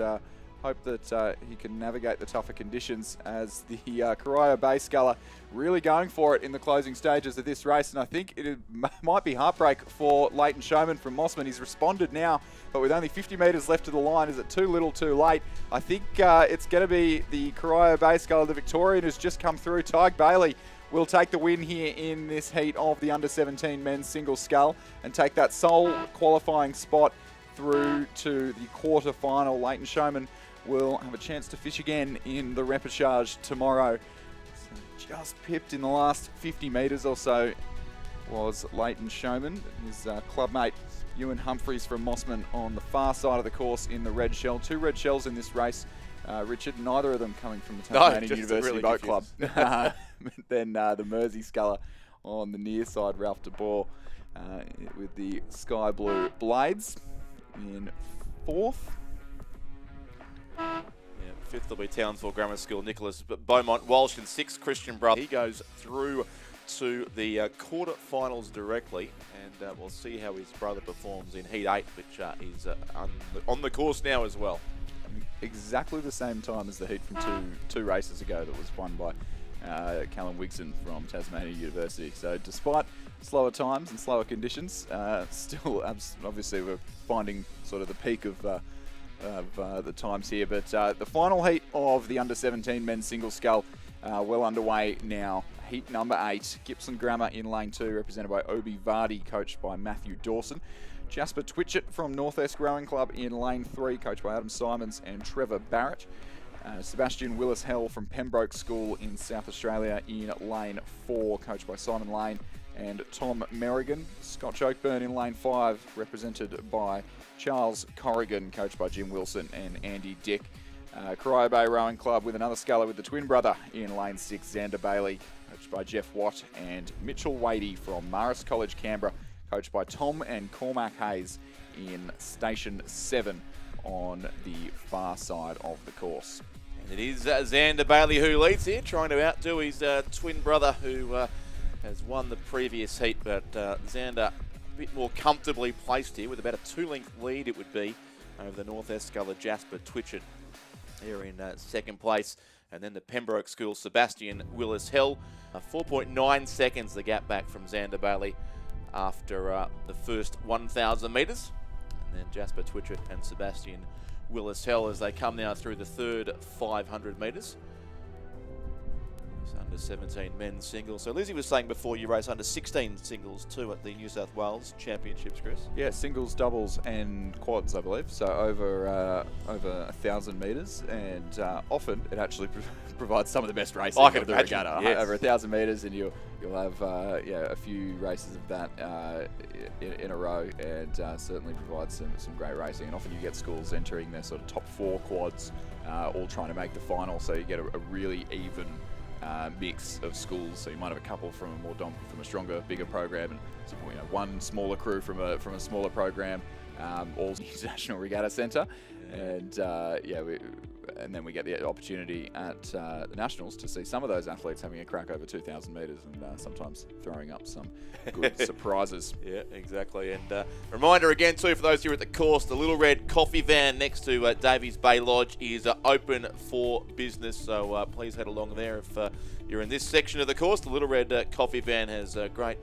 hope that he can navigate the tougher conditions, as the Corio Bay sculler really going for it in the closing stages of this race. And I think it might be heartbreak for Leighton Showman from Mossman. He's responded now, but with only 50 metres left to the line, is it too little too late? I think it's going to be the Corio Bay sculler, the Victorian, who's just come through. Tyke Bailey will take the win here in this heat of the under-17 men's single scull and take that sole qualifying spot through to the quarter-final. Leighton Showman will have a chance to fish again in the repechage tomorrow. So just pipped in the last 50 metres or so was Leighton Showman. His clubmate Ewan Humphreys from Mossman on the far side of the course in the red shell. 2 red shells in this race, Richard, neither of them coming from the Tasmanian University really Boat Club. Then the Mersey sculler on the near side, Ralph de Boer, with the sky blue blades in 4th. Yeah, 5th will be Townsville Grammar School, Nicholas Beaumont Walsh, and 6th, Christian Brother. He goes through to the quarter-finals directly, and we'll see how his brother performs in Heat 8, which is on the course now as well. Exactly the same time as the heat from two races ago that was won by Callum Wigson from Tasmania University. So despite slower times and slower conditions, still obviously we're finding sort of the peak of the times here. But the final heat of the under-17 men's single scull well underway now. Heat number 8, Gippsland Grammar in lane 2, represented by Obi Vardy, coached by Matthew Dawson. Jasper Twitchett from Northeast Rowing Club in lane 3, coached by Adam Simons and Trevor Barrett. Sebastian Willis-Hell from Pembroke School in South Australia in lane 4, coached by Simon Lane and Tom Merrigan. Scotch Oakburn in lane 5, represented by Charles Corrigan, coached by Jim Wilson and Andy Dick. Corio Bay Rowing Club with another sculler with the twin brother in lane 6, Xander Bailey, coached by Jeff Watt, and Mitchell Wadey from Marist College, Canberra, coached by Tom and Cormac Hayes in station 7 on the far side of the course. And it is Xander Bailey who leads here, trying to outdo his twin brother who has won the previous heat, but Xander a bit more comfortably placed here with about a 2-length lead it would be over the Northeast sculler Jasper Twitchett here in 2nd place. And then the Pembroke School Sebastian Willis-Hell, 4.9 seconds the gap back from Xander Bailey after the first 1,000 metres. And then Jasper Twitchett and Sebastian Willis-Hell as they come now through the third 500 metres. It's under-17 men's singles. So Lizzie was saying before you race under-16 singles too at the New South Wales Championships, Chris. Yeah, singles, doubles and quads, I believe. So over 1,000 metres, and often it actually provides some of the best racing of the regatta. Yes. Over 1,000 metres, and you'll have a few races of that in a row, and certainly provides some great racing. And often you get schools entering their sort of top 4 quads, all trying to make the final, so you get a really even mix of schools. So you might have a couple from a stronger, bigger program, and one smaller crew from a smaller program, all International Regatta Centre, and and then we get the opportunity at the Nationals to see some of those athletes having a crack over 2,000 metres, and sometimes throwing up some good surprises. Yeah, exactly. And reminder again too for those here at the course, the Little Red Coffee Van next to Davies Bay Lodge is open for business, so please head along there if you're in this section of the course. The Little Red Coffee Van has great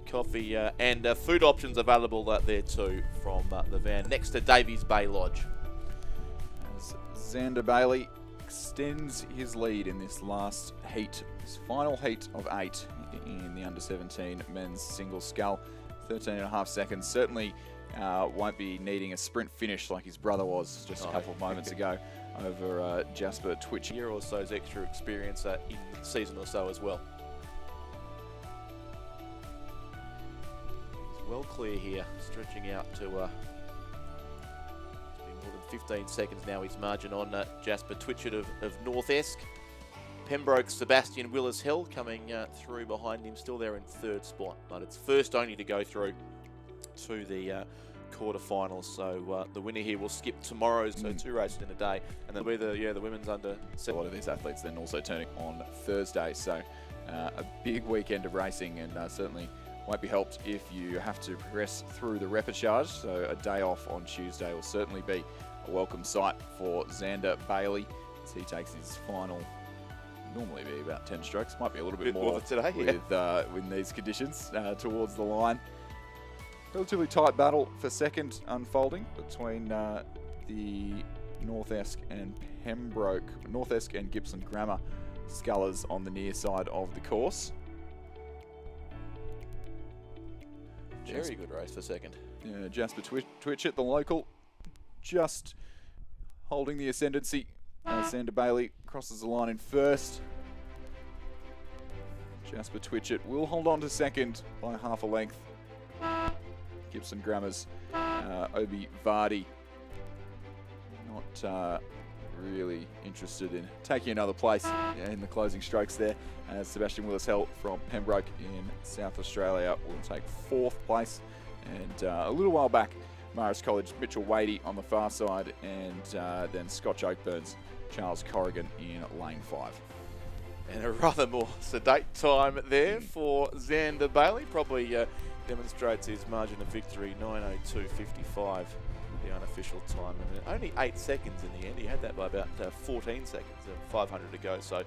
coffee and food options available there too from the van next to Davies Bay Lodge. Xander Bailey extends his lead in this last heat, this final heat of 8 in the under-17 men's single scull. 13.5 seconds. Certainly won't be needing a sprint finish like his brother was just a couple of moments ago over Jasper Twitch. A year or so's extra experience in the season or so as well. He's well clear here, stretching out to more than 15 seconds now. His margin on Jasper Twitchett of North Esk. Pembroke Sebastian Willis-Hill coming through behind him, still there in 3rd spot, but it's first only to go through to the quarterfinals. So the winner here will skip tomorrow's, so 2 races in a day, and then be the women's under. A lot of these athletes then also turning on Thursday, so a big weekend of racing, and certainly won't be helped if you have to progress through the repechage. So a day off on Tuesday will certainly be a welcome sight for Xander Bailey as he takes his final. Normally be about 10 strokes, might be a little bit more today with these conditions towards the line. Relatively tight battle for second unfolding between the North Esk and Gibson Grammar scullers on the near side of the course. Very good race for second. Yeah, Jasper Twitchett, the local, just holding the ascendancy. Xander Bailey crosses the line in first. Jasper Twitchett will hold on to second by half a length. Gibson Grammar's Obi Vardy not really interested in taking another place in the closing strokes there. Sebastian Willis-Hill from Pembroke in South Australia will take 4th place. And a little while back, Marist College Mitchell Wadey on the far side, and then Scotch Oakburn's Charles Corrigan in lane 5. And a rather more sedate time there for Xander Bailey. Probably demonstrates his margin of victory, 9:02.55, the unofficial time. And only 8 seconds in the end. He had that by about 14 seconds, 500 to go. So I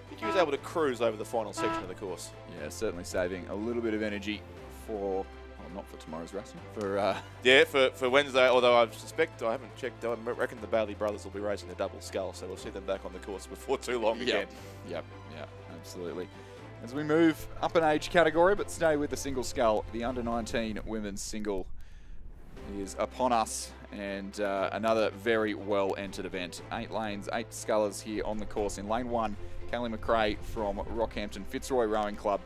think he was able to cruise over the final section of the course. Yeah, certainly saving a little bit of energy for, well, not for tomorrow's racing, for yeah, for Wednesday, although I haven't checked, I reckon the Bailey brothers will be racing a double scull, so we'll see them back on the course before too long again. Yep, absolutely. As we move up an age category, but stay with the single scull, the under-19 women's single is upon us, and another very well-entered event. 8 lanes, 8 scullers here on the course. In lane 1, Kelly McRae from Rockhampton Fitzroy Rowing Club,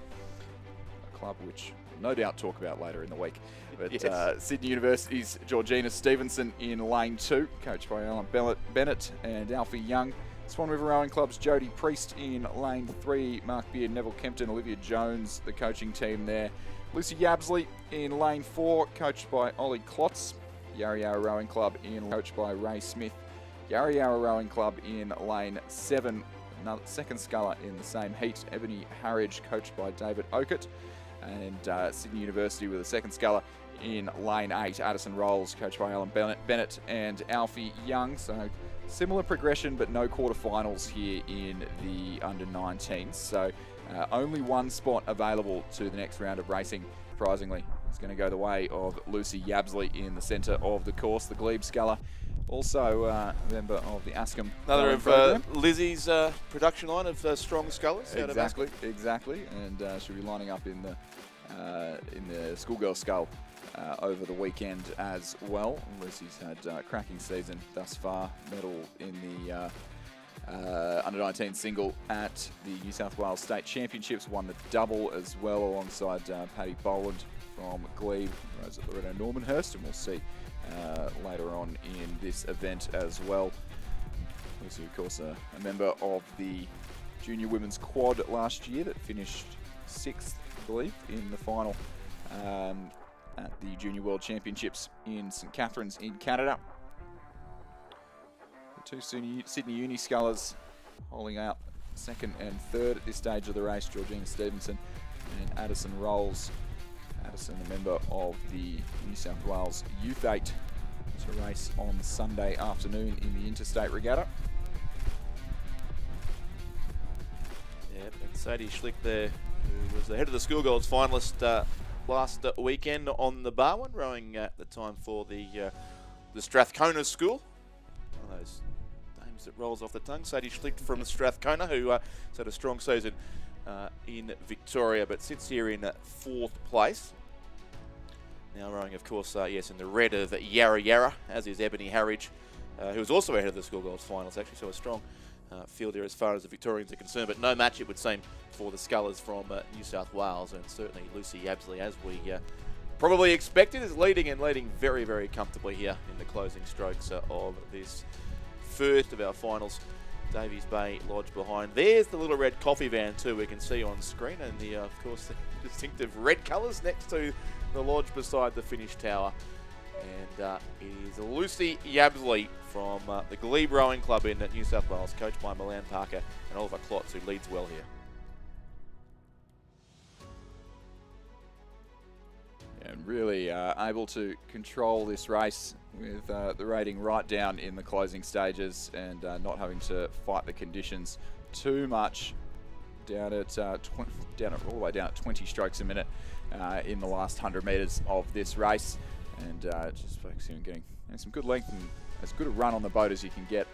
a club which we'll no doubt talk about later in the week. But yes. Sydney University's Georgina Stevenson in lane 2, coached by Alan Bennett and Alfie Young. Swan River Rowing Club's Jodie Priest in lane 3, Mark Beard, Neville Kempton, Olivia Jones, the coaching team there. Lucy Yabsley in lane 4, coached by Ollie Klotz. Yarra Yarra Rowing Club coached by Ray Smith. Yarra Yarra Rowing Club in lane 7, another second sculler in the same heat, Ebony Harridge, coached by David Okert. And Sydney University with a second sculler in lane 8, Addison Rolls, coached by Alan Bennett and Alfie Young. So similar progression, but no quarterfinals here in the under-19s. So only one spot available to the next round of racing. Surprisingly, it's going to go the way of Lucy Yabsley in the centre of the course, the Glebe sculler. Also a member of the Ascom. Another of Lizzie's production line of strong scullers. Exactly. And she'll be lining up in the schoolgirl scull over the weekend as well. Lucy's had a cracking season thus far. Medal in the under-19 single at the New South Wales State Championships. Won the double as well alongside Paddy Boland from Glebe, Rose at Loretta Normanhurst, and we'll see later on in this event as well. Lucy, of course, a member of the junior women's quad last year that finished 6th, I believe, in the final at the Junior World Championships in St Catharines in Canada. The 2 Sydney Uni scullers holding out 2nd and 3rd at this stage of the race, Georgina Stevenson and Addison Rolls. Addison, a member of the New South Wales Youth 8, to race on Sunday afternoon in the Interstate Regatta. Yep, and Sadie Schlick there, who was the head of the schoolgirls finalist last weekend on the Barwon, rowing at the time for the Strathcona School. One of those names that rolls off the tongue. Sadie Schlicht from Strathcona, who has had a strong season in Victoria, but sits here in 4th place. Now rowing, of course, yes, in the red of Yarra Yarra, as is Ebony Harridge, who was also ahead of the schoolgirls finals, actually, so a strong field here as far as the Victorians are concerned, but no match, it would seem, for the scullers from New South Wales, and certainly Lucy Yabsley, as we probably expected, is leading very, very comfortably here in the closing strokes of this first of our finals. Davies Bay Lodge behind. There's the little red coffee van too, we can see on screen, and the of course the distinctive red colours next to the lodge beside the finish tower. And it is Lucy Yabsley from the Glebe Rowing Club in New South Wales, coached by Milan Parker and Oliver Klotz, who leads well here. And really able to control this race with the rating right down in the closing stages, and not having to fight the conditions too much. Down at all the way down at 20 strokes a minute in the last 100 metres of this race, and just focusing on getting some good length and as good a run on the boat as you can get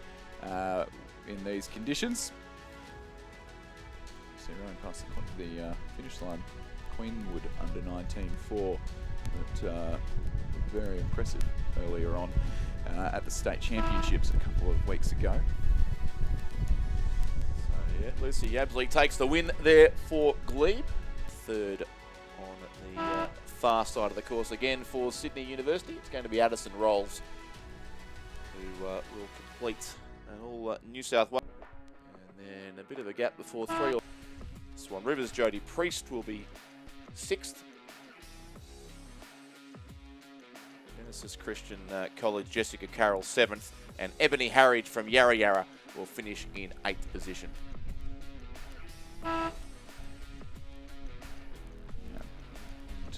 in these conditions. So running past the finish line, Queenwood under 19.4, but very impressive earlier on at the state championships a couple of weeks ago. So yeah, Lucy Yabsley takes the win there for Glebe. Third on the far side of the course again for Sydney University. It's going to be Addison Rolls who will complete all New South Wales. And then a bit of a gap before 3. Swan Rivers, Jodie Priest will be 6th. Genesis Christian College, Jessica Carroll 7th. And Ebony Harridge from Yarra Yarra will finish in 8th position.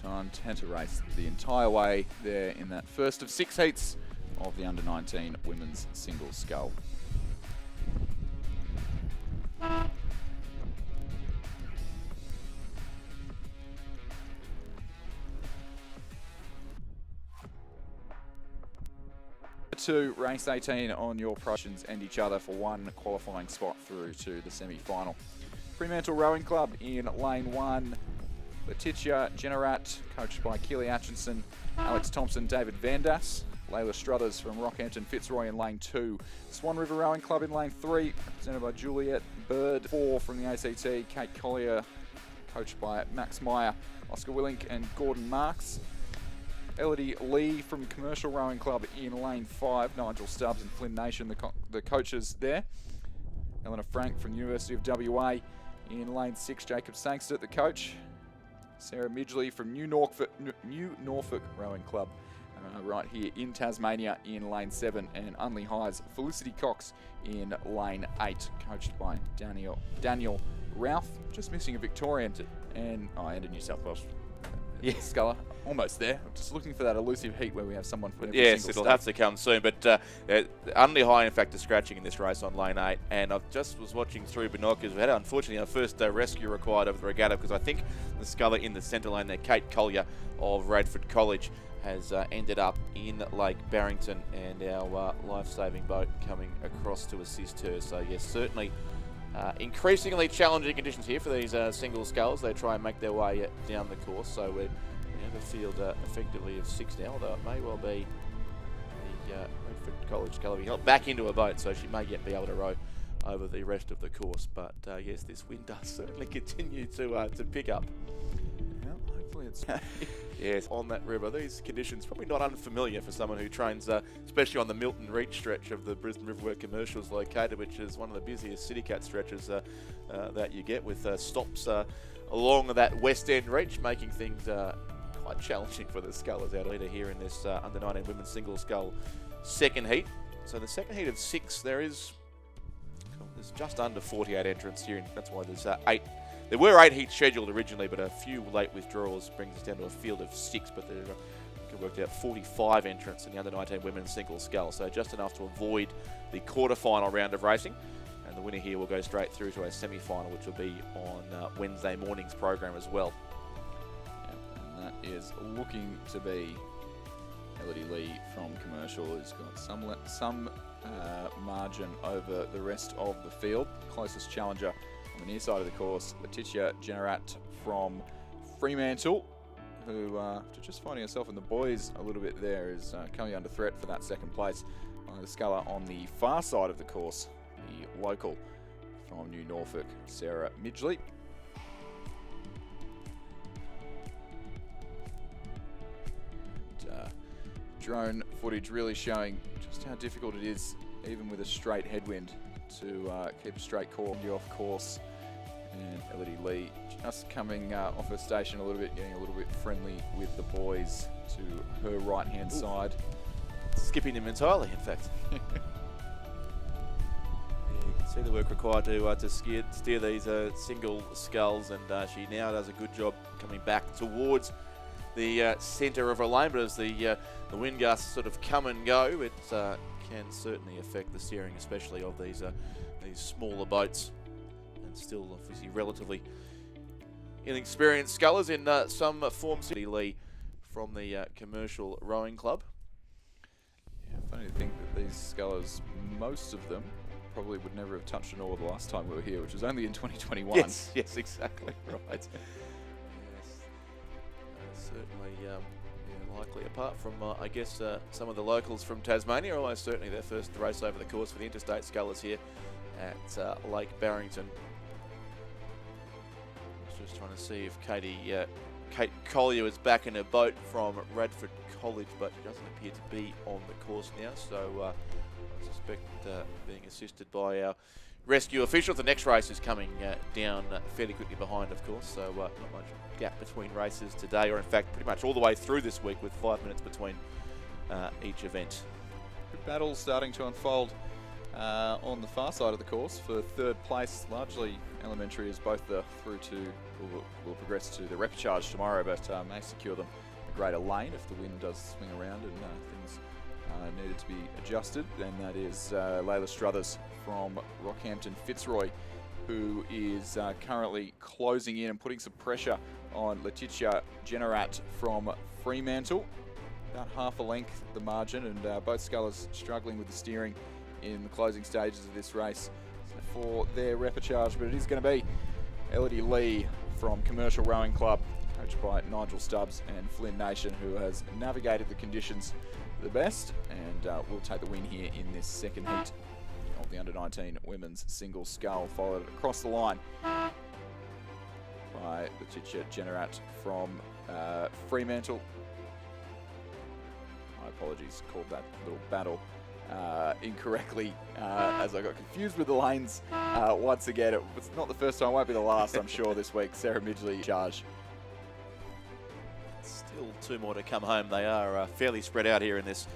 Time to race the entire way there in that first of 6 heats of the under-19 women's single scull. To race 18 on your promotions and each other for one qualifying spot through to the semi-final. Fremantle Rowing Club in lane 1. Letitia Generat, coached by Keely Atchison, Alex Thompson, David Vandas. Layla Struthers from Rockhampton Fitzroy in lane 2. Swan River Rowing Club in lane 3, represented by Juliet Bird. 4 from the ACT, Kate Collier, coached by Max Meyer, Oscar Willink and Gordon Marks. Elodie Lee from Commercial Rowing Club in lane 5, Nigel Stubbs and Flynn Nation, the coaches there. Eleanor Frank from the University of WA in lane 6, Jacob Sangster, the coach. Sarah Midgley from New Norfolk Rowing Club right here in Tasmania in lane 7, and Unley High's Felicity Cox in lane 8, coached by Daniel Ralph. Just missing a Victorian and a New South Wales sculler. Almost there. I'm just looking for that elusive heat where we have someone for every yes, single it'll have to come soon. But Unley High, in fact, is scratching in this race on lane 8. And I just was watching through binoculars. We had, unfortunately, our first rescue required over the regatta, because I think the sculler in the centre lane there, Kate Collier of Radford College, has ended up in Lake Barrington, and our life-saving boat coming across to assist her. So, yes, certainly increasingly challenging conditions here for these single sculls. They try and make their way down the course. So we're the field effectively of 6 now, although it may well be the Redford College sculler being held back into a boat, so she may yet be able to row over the rest of the course. But yes, this wind does certainly continue to pick up. Well, hopefully it's yes, on that river. These conditions probably not unfamiliar for someone who trains, especially on the Milton Reach stretch of the Brisbane River where Commercial is located, which is one of the busiest City Cat stretches that you get, with stops along that West End reach, making things quite challenging for the scullers out leader here in this under-19 women's single scull second heat. So the second heat of 6, there's just under 48 entrants here, and that's why there's 8. There were 8 heats scheduled originally, but a few late withdrawals brings us down to a field of 6, but there worked out 45 entrants in the under-19 women's single scull, so just enough to avoid the quarter-final round of racing. And the winner here will go straight through to a semi-final, which will be on Wednesday morning's program as well. That is looking to be Elodie Lee from Commercial, who's got some margin over the rest of the field. Closest challenger on the near side of the course, Letitia Generat from Fremantle, who, after just finding herself in the boys a little bit there, is coming under threat for that second place. The sculler on the far side of the course, the local from New Norfolk, Sarah Midgley. And, drone footage really showing just how difficult it is, even with a straight headwind, to keep a straight course off course. And Elodie Lee just coming off her station a little bit, getting a little bit friendly with the boys to her right-hand side. Skipping him entirely, in fact. Yeah, you can see the work required to steer these single sculls, and she now does a good job coming back towards the centre of her lane. But as the wind gusts sort of come and go, it can certainly affect the steering, especially of these smaller boats, and still obviously relatively inexperienced scullers in some form. Lee from the Commercial Rowing Club. Funny to think that these scullers, most of them, probably would never have touched an oar the last time we were here, which was only in 2021. Yes, exactly right. Yes, certainly yeah, likely. Apart from, I guess, some of the locals from Tasmania, almost certainly their first race over the course for the interstate scullers here at Lake Barrington. Just trying to see if Kate Collier is back in her boat from Radford College, but she doesn't appear to be on the course now, so I suspect being assisted by our rescue officials. The next race is coming down fairly quickly behind, of course, so not much gap between races today, or in fact pretty much all the way through this week, with 5 minutes between each event. Good battle starting to unfold on the far side of the course for third place. Largely elementary, as both the through to will progress to the repechage tomorrow, but may secure them a greater lane if the wind does swing around and things needed to be adjusted. And that is Layla Struthers from Rockhampton Fitzroy, who is currently closing in and putting some pressure on Letitia Generat from Fremantle. About half a length the margin, and both scullers struggling with the steering in the closing stages of this race for their repechage. But it is going to be Elodie Lee from Commercial Rowing Club, coached by Nigel Stubbs and Flynn Nation, who has navigated the conditions the best, and will take the win here in this second heat of the under-19 women's single scull, followed across the line by Letitia Generat from Fremantle. My apologies, called that little battle incorrectly as I got confused with the lanes once again. It was not the first time, won't be the last, I'm sure, this week. Sarah Midgley charge. Still 2 more to come home. They are fairly spread out here in this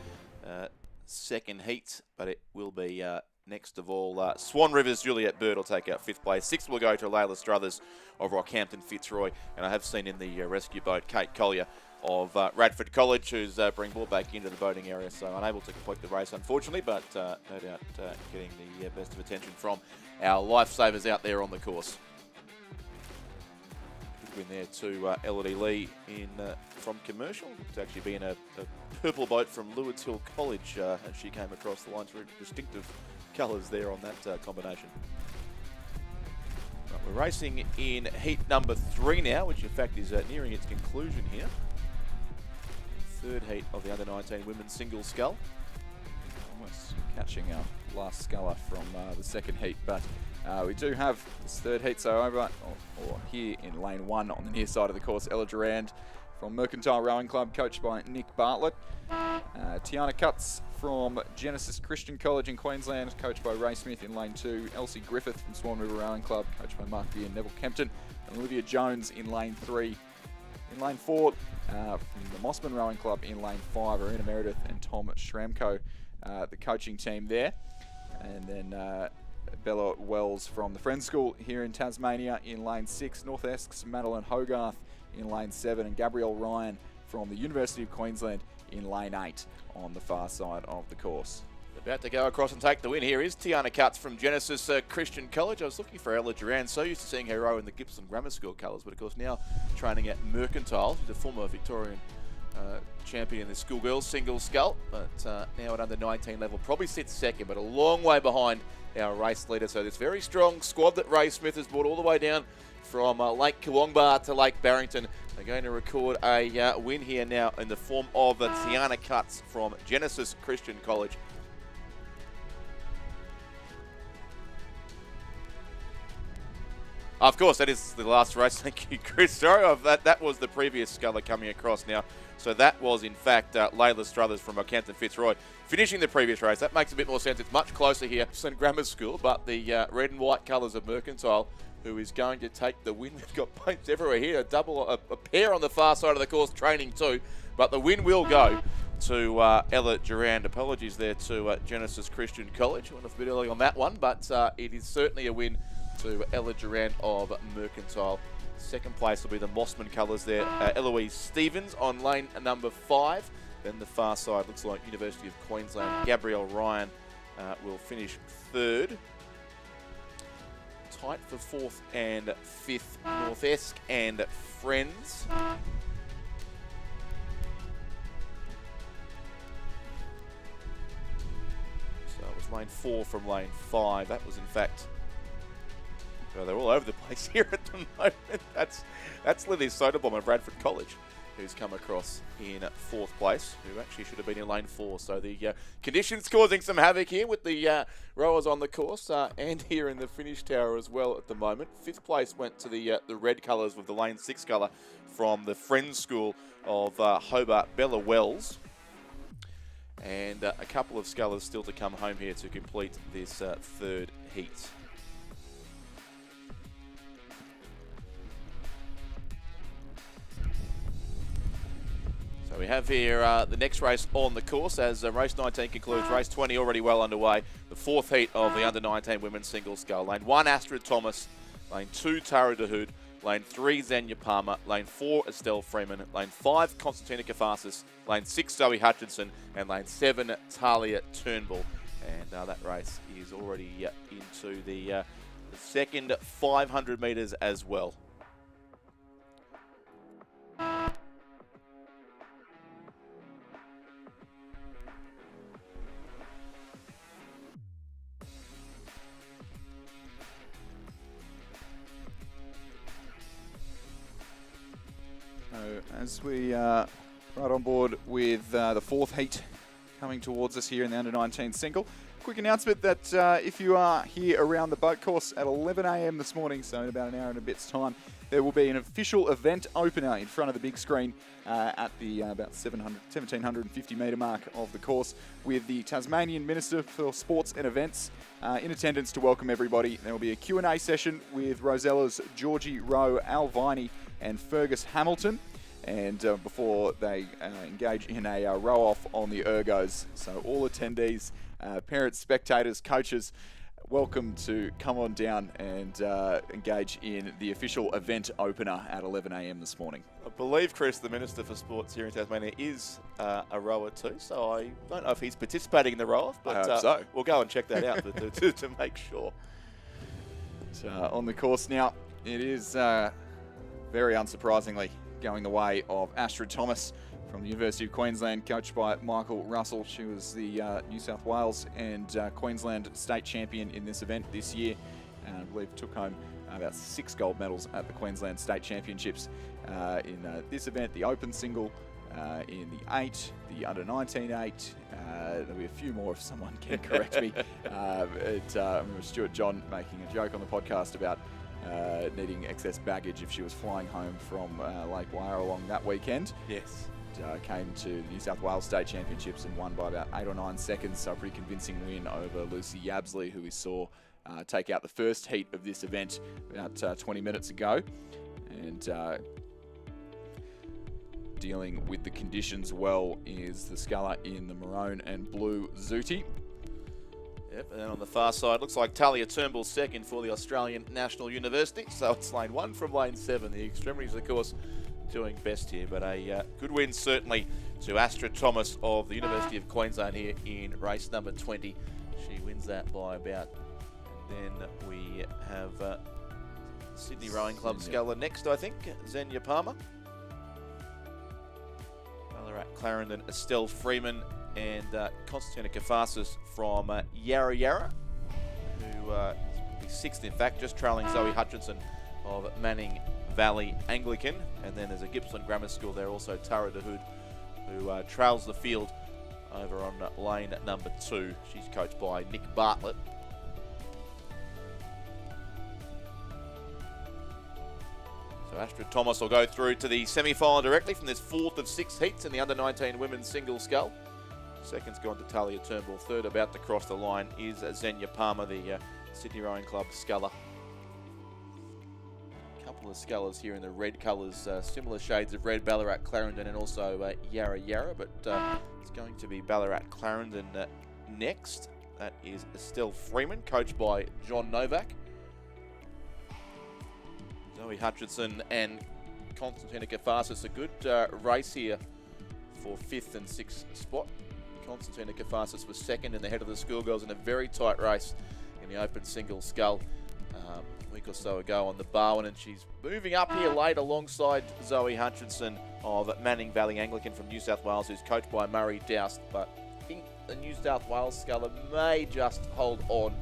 second heat, but it will be next of all Swan River's Juliet Bird will take out 5th place. 6th will go to Layla Struthers of Rockhampton Fitzroy, and I have seen in the rescue boat Kate Collier of Radford College, who's being brought back into the boating area, so unable to complete the race, unfortunately, but no doubt getting the best of attention from our lifesavers out there on the course. Good win there to Elodie Lee from Commercial. It's actually been a purple boat from Lewards Hill College as she came across the line. Very distinctive colours there on that combination. Right, we're racing in heat number 3 now, which in fact is nearing its conclusion here. Third heat of the under-19 women's single scull. Almost catching our last sculler from the second heat, but we do have this third heat, so over or here in lane 1 on the near side of the course, Ella Durand from Mercantile Rowing Club, coached by Nick Bartlett. Tiana Cutts from Genesis Christian College in Queensland, coached by Ray Smith in lane 2. Elsie Griffith from Swan River Rowing Club, coached by Mark Beer and Neville Kempton. And Olivia Jones in lane 3. In lane 4, from the Mossman Rowing Club in lane 5, Arena Meredith and Tom Shramko, the coaching team there. And then Bella Wells from the Friends School here in Tasmania in lane 6. North Essex Madeline Hogarth in lane 7, and Gabrielle Ryan from the University of Queensland in lane 8 on the far side of the course. About to go across and take the win here is Tiana Cutts from Genesis Christian College. I was looking for Ella Durand, so used to seeing her row in the Gippsland Grammar School colours, but of course now training at Mercantile. She's a former Victorian champion in the schoolgirls single scull, but now at under 19 level probably sits second, but a long way behind our race leader. So this very strong squad that Ray Smith has brought all the way down from Lake Kawongbar to Lake Barrington. They're going to record a win here now in the form of Tiana Cutts from Genesis Christian College. Of course, that is the last race. Thank you, Chris. Sorry, that was the previous sculler coming across now. So that was, in fact, Layla Struthers from Ockhampton Fitzroy finishing the previous race. That makes a bit more sense. It's much closer here, St Grammar School, but the red and white colours of Mercantile, who is going to take the win. We've got points everywhere here. A pair on the far side of the course, training too. But the win will go to Ella Durand. Apologies there to Genesis Christian College. Went off a bit early on that one, but it is certainly a win to Ella Durand of Mercantile. Second place will be the Mossman colours there. Eloise Stevens on lane number 5. Then the far side looks like University of Queensland. Gabrielle Ryan will finish third. Tight for 4th and 5th, North Esk and Friends. So it was lane 4 from lane 5. That was in fact... Well, they're all over the place here at the moment. That's Lily Soderblom at Bradford College, who's come across in 4th place, who actually should have been in lane 4. So the conditions causing some havoc here with the rowers on the course and here in the finish tower as well at the moment. 5th place went to the red colours with the lane 6 colour from the Friends School of Hobart, Bella Wells. And a couple of scullers still to come home here to complete this third heat. So we have here the next race on the course as race 19 concludes. Race 20 already well underway. The 4th heat of the under 19 women's single scull. Lane 1, Astrid Thomas. Lane 2, Tara DeHood. Lane 3, Xenia Palmer. Lane 4, Estelle Freeman. Lane 5, Constantina Kafasis. Lane 6, Zoe Hutchinson. And lane 7, Talia Turnbull. And that race is already into the second 500 metres as well. As we right on board with the 4th heat coming towards us here in the under-19 single. Quick announcement that if you are here around the boat course at 11 a.m. this morning, so in about an hour and a bit's time, there will be an official event opener in front of the big screen at the about 1750 metre mark of the course with the Tasmanian Minister for Sports and Events in attendance to welcome everybody. There will be a Q&A session with Rosella's Georgie Rowe, Al Viney and Fergus Hamilton. And before they engage in a row-off on the ergos. So all attendees, parents, spectators, coaches, welcome to come on down and engage in the official event opener at 11 a.m. this morning. I believe, Chris, the Minister for Sports here in Tasmania is a rower too, so I don't know if he's participating in the row-off, but I hope so. We'll go and check that out to make sure. So, on the course now, it is very unsurprisingly going the way of Astrid Thomas from the University of Queensland, coached by Michael Russell. She was the New South Wales and Queensland state champion in this event this year, and I believe took home about 6 gold medals at the Queensland State Championships in this event, the Open Single, in the 8, the Under-19 8. There'll be a few more if someone can correct me. I remember Stuart John making a joke on the podcast about needing excess baggage if she was flying home from Lake Wyre that weekend. Yes. Came to the New South Wales State Championships and won by about 8 or 9 seconds, so a pretty convincing win over Lucy Yabsley, who we saw take out the first heat of this event about 20 minutes ago. And dealing with the conditions well is the sculler in the maroon and blue Zooty. Yep, and then on the far side, looks like Talia Turnbull second for the Australian National University. So it's lane 1 from lane 7. The extremities, of course, doing best here. But a good win, certainly, to Astrid Thomas of the University of Queensland here in race number 20. She wins that by about... And then we have Sydney Rowing Club sculler next, I think. Xenia Palmer. Ballarat Clarendon, Estelle Freeman, and Constantina Kafasis from Yarra Yarra, who is 6th in fact, just trailing Zoe Hutchinson of Manning Valley Anglican. And then there's a Gippsland Grammar School there, also Tara de Hood, who trails the field over on lane number 2. She's coached by Nick Bartlett. So Astrid Thomas will go through to the semi-final directly from this 4th of 6 heats in the under-19 women's single scull. Second's gone to Talia Turnbull. Third about to cross the line is Xenia Palmer, the Sydney Rowing Club sculler. A couple of scullers here in the red colours, similar shades of red, Ballarat Clarendon and also Yarra Yarra, but it's going to be Ballarat Clarendon next. That is Estelle Freeman, coached by John Novak. Zoe Hutchinson and Constantina Kafasis, a good race here for 5th and 6th spot. Constantina Kafasis was 2nd in the head of the schoolgirls in a very tight race in the open single scull a week or so ago on the Barwon, and she's moving up here late alongside Zoe Hutchinson of Manning Valley Anglican from New South Wales, who's coached by Murray Doust, but I think the New South Wales sculler may just hold on,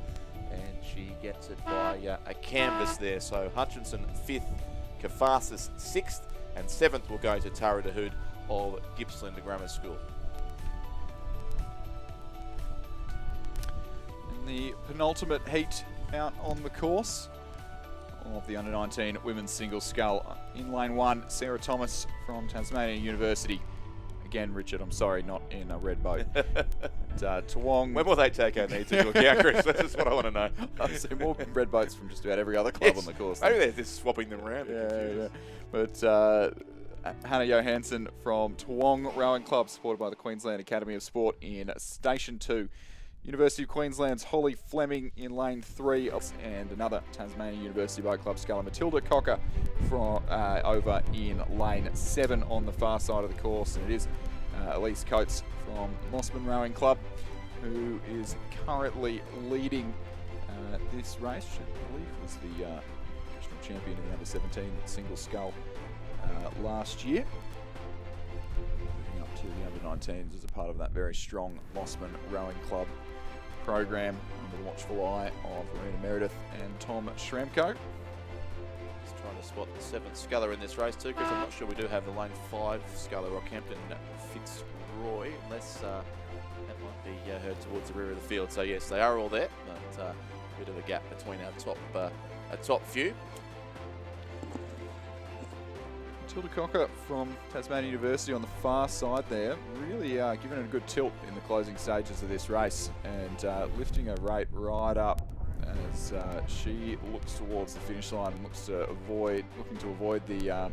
and she gets it by a canvas there. So Hutchinson 5th, Kafasis 6th, and 7th will go to Tara de Hood of Gippsland Grammar School. In the penultimate heat out on the course of the under-19 women's single scull, in lane 1, Sarah Thomas from Tasmania University. Again, Richard, I'm sorry, not in a red boat. Toowong. When will they take our needs into account, Chris? That's just what I want to know. I see more red boats from just about every other club on the course. Maybe they're just swapping them around. Yeah. But Hannah Johansson from Toowong Rowing Club, supported by the Queensland Academy of Sport in Station 2. University of Queensland's Holly Fleming in lane 3, and another Tasmania University Boat Club sculler, Matilda Cocker, from over in lane 7 on the far side of the course. And it is Elise Coates from Mossman Rowing Club, who is currently leading this race. She, I believe, was the national champion in the under-17 single scull last year. Moving up to the under-19s as a part of that very strong Mossman Rowing Club program under the watchful eye of Rena Meredith and Tom Shremko. Just trying to spot the 7th sculler in this race too, because I'm not sure we do have the lane 5 sculler, Rockhampton Fitzroy, unless that might be heard towards the rear of the field. So yes, they are all there, but a bit of a gap between our top few. Matilda Cocker from Tasmania University on the far side there, really giving it a good tilt in the closing stages of this race, and lifting her rate right up as she looks towards the finish line and looking to avoid the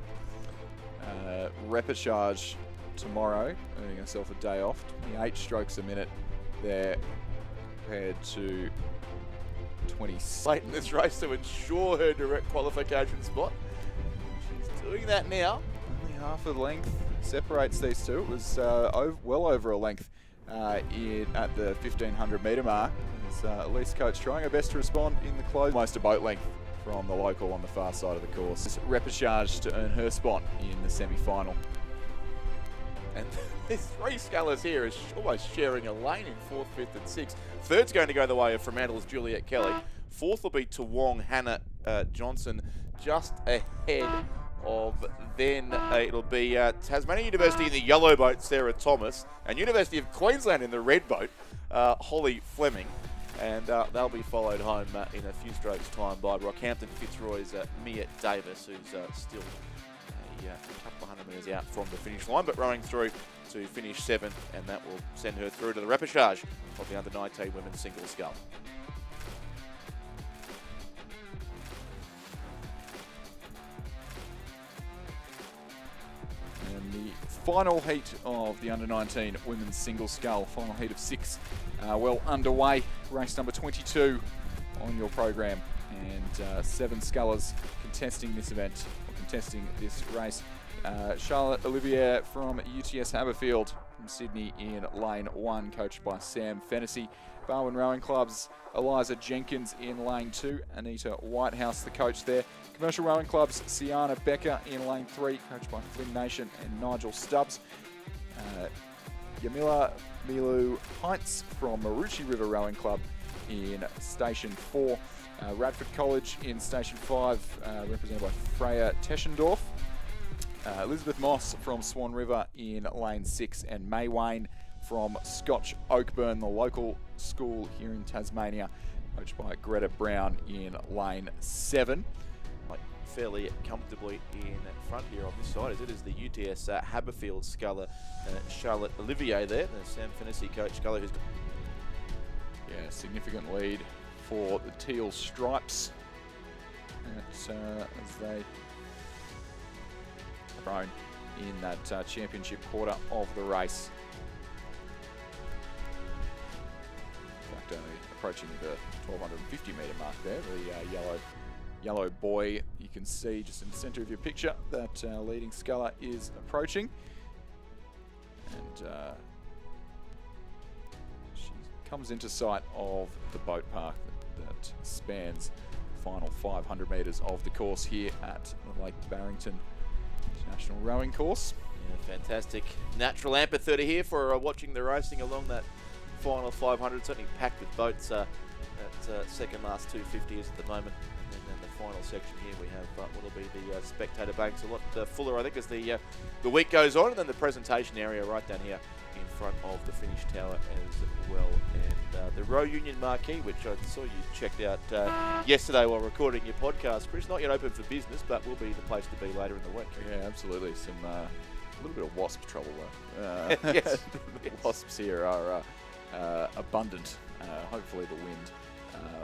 repechage tomorrow, earning herself a day off. 28 strokes a minute there compared to 20 late in this race to ensure her direct qualification spot. Doing that now. Only half a length separates these two. It was well over a length at the 1500 metre mark. As Elise Coates trying her best to respond in the close. Almost a boat length from the local on the far side of the course. It's repechage to earn her spot in the semi-final. And there's 3 scullers here is almost sharing a lane in 4th, 5th and 6th. Third's going to go the way of Fremantle's Juliet Kelly. 4th will be Toowong Hannah Johnson, just ahead of then it'll be Tasmania University in the yellow boat, Sarah Thomas, and University of Queensland in the red boat, Holly Fleming. And they'll be followed home in a few strokes' time by Rockhampton Fitzroy's Mia Davis, who's still a couple of hundred metres out from the finish line, but rowing through to finish 7th, and that will send her through to the repechage of the under-19 women's single scull. And the final heat of the under-19 women's single scull, final heat of 6, well underway. Race number 22 on your program, and 7 scullers contesting this event, or contesting this race. Charlotte Olivier from UTS Haberfield from Sydney in lane 1, coached by Sam Fennessy. Barwon Rowing Club's Eliza Jenkins in lane 2, Anita Whitehouse the coach there. Commercial Rowing Club's Sienna Becker in lane 3, coached by Flynn Nation and Nigel Stubbs. Yamila Milu Heinz from Maruchi River Rowing Club in Station 4. Radford College in Station 5, represented by Freya Teschendorf. Elizabeth Moss from Swan River in Lane 6, and May Wayne from Scotch Oakburn, the local school here in Tasmania, coached by Greta Brown in Lane 7. Fairly comfortably in front here on this side, as it is the UTS Haberfield sculler, Charlotte Olivier there, the Sam Finnessy coach sculler, who's significant lead for the Teal Stripes as they thrown in that championship quarter of the race. In fact, approaching the 1250 metre mark there, the yellow buoy you can see just in the centre of your picture that leading sculler is approaching, and she comes into sight of the boat park that spans the final 500 metres of the course here at the Lake Barrington International Rowing Course. Yeah, fantastic natural amphitheatre here for watching the racing along that final 500. Certainly packed with boats. That second last 250 is at the moment. And then the final section here we have what will be the spectator banks a lot fuller, I think, as the week goes on, and then the presentation area right down here in front of the finish tower as well. And the Row Union Marquee, which I saw you checked out yesterday while recording your podcast, Chris, not yet open for business, but will be the place to be later in the week. Yeah, absolutely. Some a little bit of wasp trouble though. Yes. The wasps here are abundant. Hopefully the wind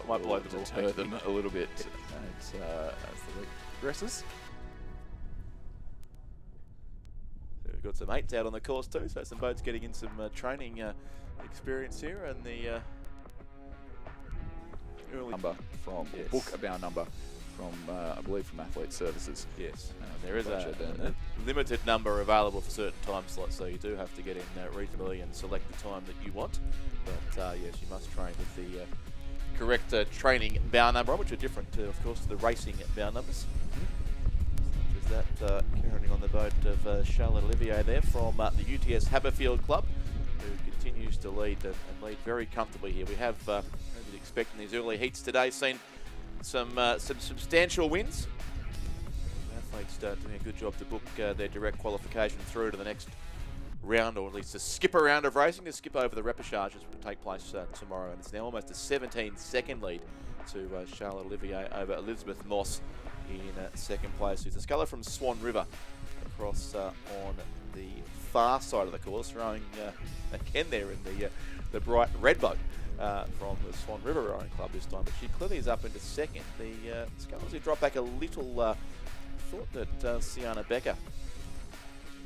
might blow will them deter them a little bit as the week progresses. So we've got some 8s out on the course too, so some boats getting in some training experience here, and the early number from book about number from I believe from Athlete Services. Yes, there is a there. limited number available for certain time slots, so you do have to get in reasonably and select the time that you want. But yes, you must train with the correct training bow number, which are different, of course, to the racing bow numbers. Such as that carrying on the boat of Charlotte Olivier there from the UTS Haberfield Club, who continues to lead and lead very comfortably here. We have, as you'd expect in these early heats today, seen some substantial wins. Athletes doing a good job to book their direct qualification through to the next round, or at least to skip a round of racing, to skip over the repêchages, which will take place tomorrow. And it's now almost a 17-second lead to Charlotte Olivier over Elizabeth Moss in second place, who's a sculler from Swan River across on the far side of the course, rowing again there in the bright red boat from the Swan River Rowing Club this time. But she clearly is up into second. The scullers who dropped back a little, thought that Sienna Becker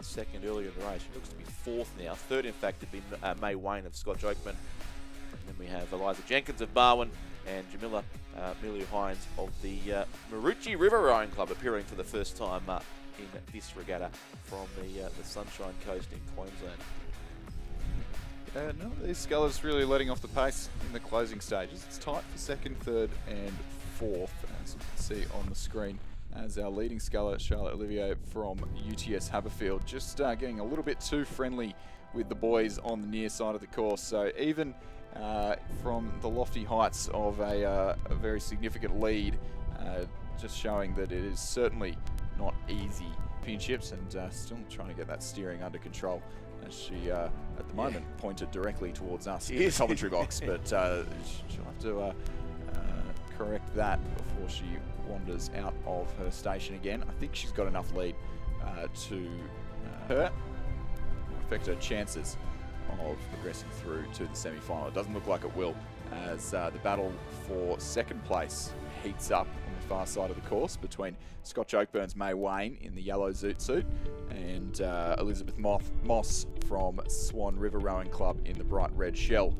second earlier in the race. She looks to be fourth now. Third, in fact, would be May Wayne of Scotch Oakman. And then we have Eliza Jenkins of Barwon and Jamila Milu Hines of the Maruchi River Rowing Club, appearing for the first time in this regatta from the Sunshine Coast in Queensland. None of these scullers really letting off the pace in the closing stages. It's tight for second, third and fourth, as you can see on the screen, as our leading sculler, Charlotte Olivier from UTS Haberfield, just getting a little bit too friendly with the boys on the near side of the course. So even from the lofty heights of a very significant lead, just showing that it is certainly not easy championships, and still trying to get that steering under control, as she at the moment pointed directly towards us in the commentary box, but she'll have to correct that before she wanders out of her station again. I think she's got enough lead to affect her chances of progressing through to the semi-final. It doesn't look like it will, as the battle for second place heats up on the far side of the course between Scotch Oakburn's May Wayne in the yellow zoot suit and Elizabeth Moss from Swan River Rowing Club in the bright red shell.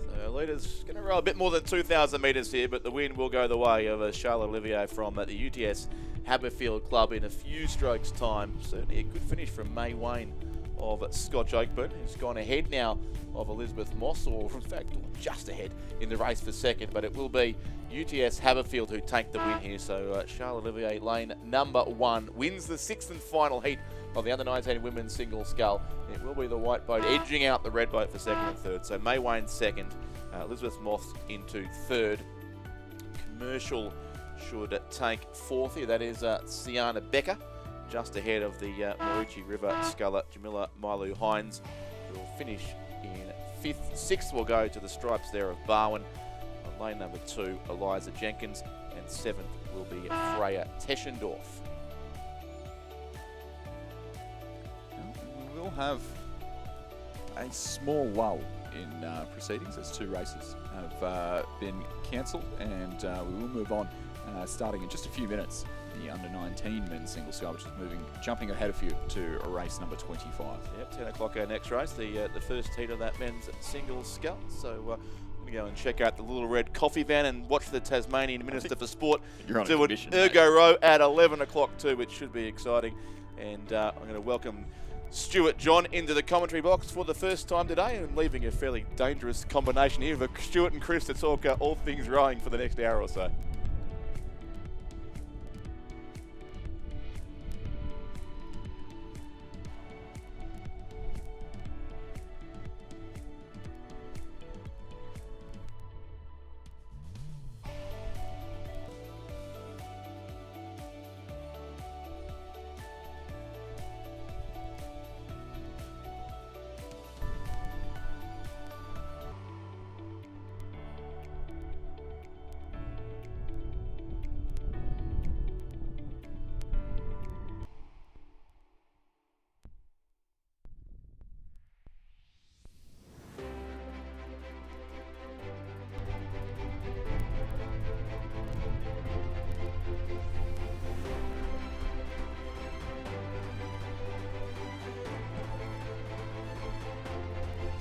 So leader's going to row a bit more than 2,000 metres here, but the win will go the way of Charlotte Olivier from the UTS Haberfield Club in a few strokes' time. Certainly a good finish from May Wayne of Scotch Oakburn, who's gone ahead now of Elizabeth Moss, or in fact just ahead in the race for second, but it will be UTS Haberfield who take the win here. So Charlotte Olivier, lane number 1, wins the 6th and final heat of the under-19 women's single scull. It will be the white boat edging out the red boat for second and third. So May Wayne second, Elizabeth Moss into third. Commercial should take fourth here. That is Sienna Becker, just ahead of the Marucci River sculler Jamila Mailu Hines, who will finish in fifth. Sixth will go to the stripes there of Barwon. On lane number 2, Eliza Jenkins, and seventh will be Freya Teschendorf. We will have a small lull in proceedings as 2 races have been cancelled, and we will move on starting in just a few minutes. The under-19 men's single scull, which is jumping ahead of you to race number 25. Yep, 10 o'clock our next race, the first heat of that men's single scull. So I'm going to go and check out the little red coffee van and watch the Tasmanian Minister for Sport do an ergo row at 11 o'clock too, which should be exciting. And I'm going to welcome Stuart John into the commentary box for the first time today, and leaving a fairly dangerous combination here of Stuart and Chris to talk all things rowing for the next hour or so.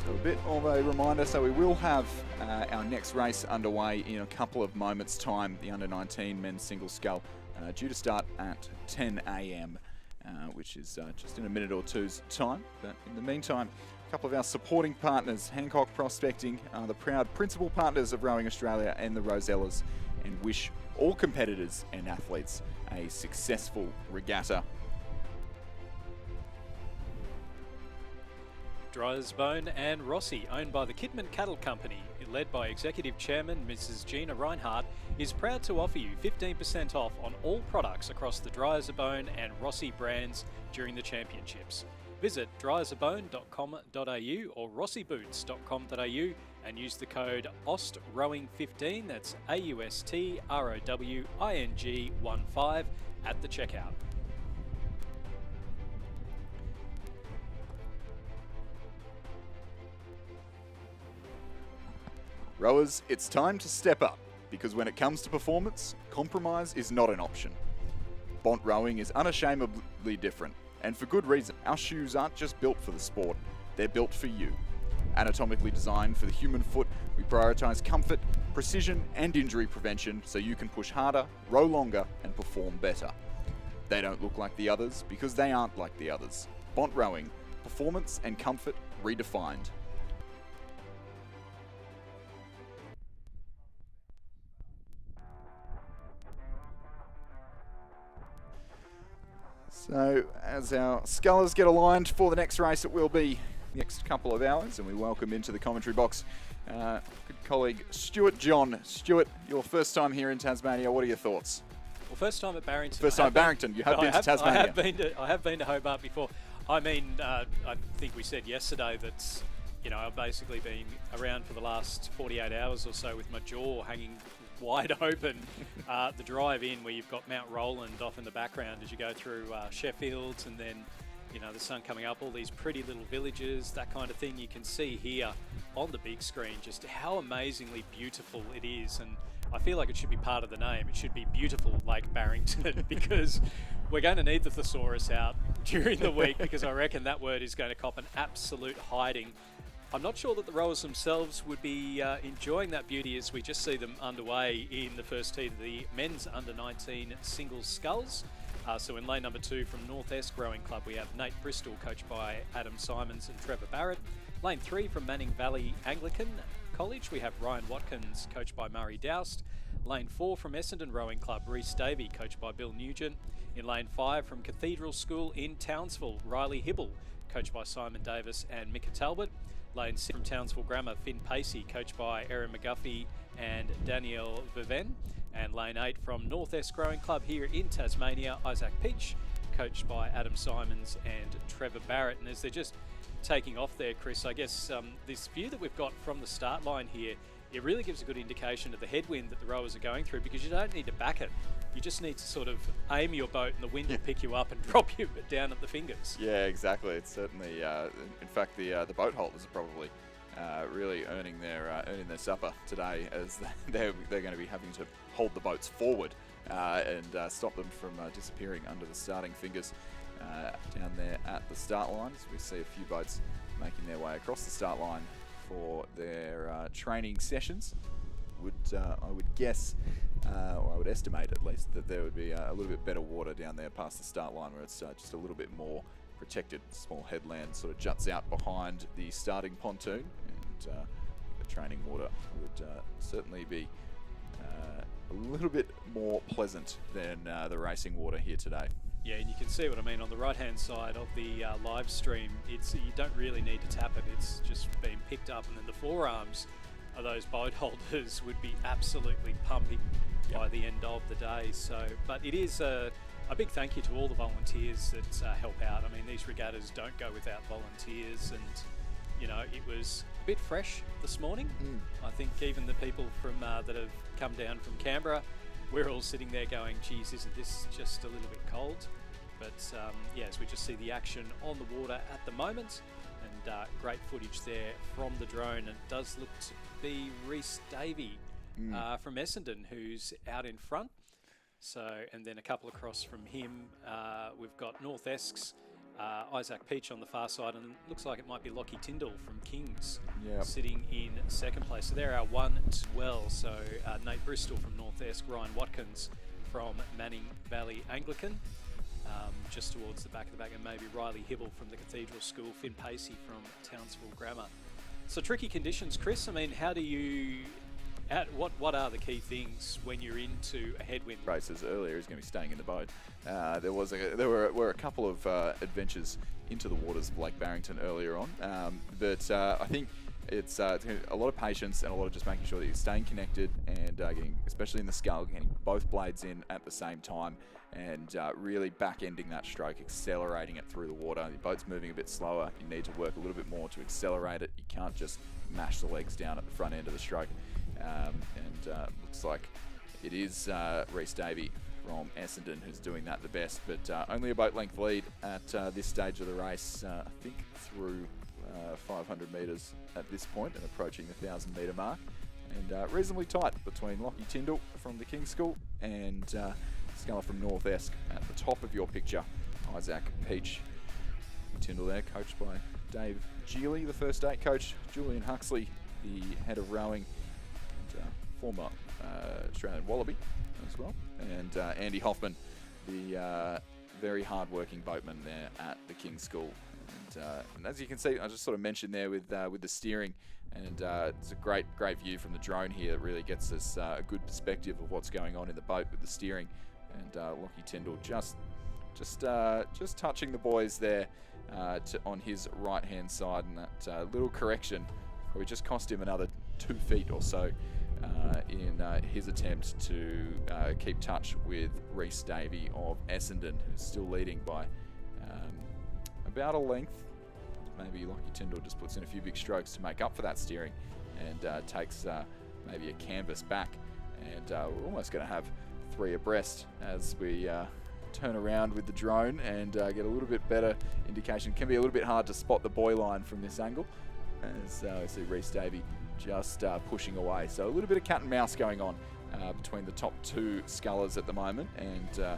A bit of a reminder, so we will have our next race underway in a couple of moments' time. The under-19 men's single scull due to start at 10 a.m, which is just in a minute or two's time. But in the meantime, a couple of our supporting partners, Hancock Prospecting, are the proud principal partners of Rowing Australia and the Rosellas, and wish all competitors and athletes a successful regatta. Dryersbone and Rossi, owned by the Kidman Cattle Company, led by Executive Chairman Mrs. Gina Reinhardt, is proud to offer you 15% off on all products across the Dryersbone and Rossi brands during the championships. Visit dryersbone.com.au or rossiboots.com.au and use the code AUSTROWING15, that's AUSTROWING15 at the checkout. Rowers, it's time to step up, because when it comes to performance, compromise is not an option. Bont Rowing is unashamedly different, and for good reason. Our shoes aren't just built for the sport, they're built for you. Anatomically designed for the human foot, we prioritise comfort, precision and injury prevention so you can push harder, row longer and perform better. They don't look like the others because they aren't like the others. Bont Rowing, performance and comfort redefined. So, as our scullers get aligned for the next race, it will be the next couple of hours, and we welcome into the commentary box good colleague Stuart John. Stuart, your first time here in Tasmania, what are your thoughts? Well, first time at Barrington. First time at Barrington, you have been to Tasmania. I have been to Hobart before. I mean, I think we said yesterday that, you know, I've basically been around for the last 48 hours or so with my jaw hanging wide open. The drive in where you've got Mount Roland off in the background as you go through Sheffield, and then, you know, the sun coming up, all these pretty little villages, that kind of thing. You can see here on the big screen just how amazingly beautiful it is, and I feel like it should be part of the name. It should be Beautiful Lake Barrington because we're going to need the thesaurus out during the week, because I reckon that word is going to cop an absolute hiding. I'm not sure that the rowers themselves would be enjoying that beauty as we just see them underway in the first heat of the men's under-19 singles sculls. So in lane number 2 from North Esk Rowing Club, we have Nate Bristol, coached by Adam Simons and Trevor Barrett. Lane 3 from Manning Valley Anglican, College, we have Ryan Watkins, coached by Murray Doust. Lane 4 from Essendon Rowing Club, Rhys Davey, coached by Bill Nugent. In Lane 5 from Cathedral School in Townsville, Riley Hibble, coached by Simon Davis and Micah Talbot. Lane 6 from Townsville Grammar, Finn Pacey, coached by Erin McGuffey and Danielle Viven. And Lane 8 from North Esk Rowing Club here in Tasmania, Isaac Peach, coached by Adam Simons and Trevor Barrett. And as they're just taking off there, Chris, I guess this view that we've got from the start line here, it really gives a good indication of the headwind that the rowers are going through, because you don't need to back it. You just need to sort of aim your boat and the wind will pick you up and drop you down at the fingers. Yeah, exactly. It's certainly, in fact, the boat holders are probably really earning their supper today, as they're going to be having to hold the boats forward and stop them from disappearing under the starting fingers down there at the start line. So we see a few boats making their way across the start line for their training sessions. I would guess, or I would estimate at least, that there would be a little bit better water down there past the start line, where it's just a little bit more protected. Small headland sort of juts out behind the starting pontoon, and the training water would certainly be a little bit more pleasant than the racing water here today. Yeah, and you can see what I mean on the right-hand side of the live stream. You don't really need to tap it. It's just being picked up, and then the forearms of those boat holders would be absolutely pumping by the end of the day. So, but it is a big thank you to all the volunteers that help out. I mean, these regattas don't go without volunteers, and you know, it was a bit fresh this morning. I think even the people from that have come down from Canberra, we're all sitting there going, geez, isn't this just a little bit cold? But yeah, as we just see the action on the water at the moment, and great footage there from the drone. And it does look to be Rhys Davey from Essendon who's out in front. So, and then a couple across from him, we've got North Esk's Isaac Peach on the far side, and it looks like it might be Lockie Tyndall from Kings sitting in second place. So they're our 1-12. So Nate Bristol from North Esk, Ryan Watkins from Manning Valley Anglican, just towards the back of the bag, and maybe Riley Hibble from the Cathedral School, Finn Pacey from Townsville Grammar. So tricky conditions, Chris. I mean, how do you... What are the key things when you're into a headwind? Races earlier, he's going to be staying in the boat. There were a couple of adventures into the waters of Lake Barrington earlier on, but I think it's a lot of patience and a lot of just making sure that you're staying connected and getting, especially in the scull, getting both blades in at the same time, and really back-ending that stroke, accelerating it through the water. Your boat's moving a bit slower. You need to work a little bit more to accelerate it. You can't just mash the legs down at the front end of the stroke. Looks like it is Rhys Davey from Essendon who's doing that the best, but only a boat length lead at this stage of the race, I think through 500 metres at this point and approaching the 1,000 metre mark, and reasonably tight between Lockie Tyndall from the King's School and Sculler from North Esk at the top of your picture, Isaac Peach. Tyndall there, coached by Dave Geely, the first 8 coach, Julian Huxley, the head of rowing, former Australian Wallaby as well, and Andy Hoffman, the very hard-working boatman there at the King's School. And as you can see, I just sort of mentioned there with the steering, and it's a great view from the drone here that really gets us a good perspective of what's going on in the boat with the steering. And Lockie Tyndall just touching the boys there on his right-hand side, and that little correction probably just cost him another 2 feet or so in his attempt to keep touch with Rhys Davey of Essendon, who's still leading by about a length. Maybe Lockie Tyndall just puts in a few big strokes to make up for that steering, and takes maybe a canvas back, and we're almost going to have 3 abreast as we turn around with the drone and get a little bit better indication. It can be a little bit hard to spot the buoy line from this angle, as we see Rhys Davey just pushing away. So a little bit of cat and mouse going on between the top 2 scullers at the moment, and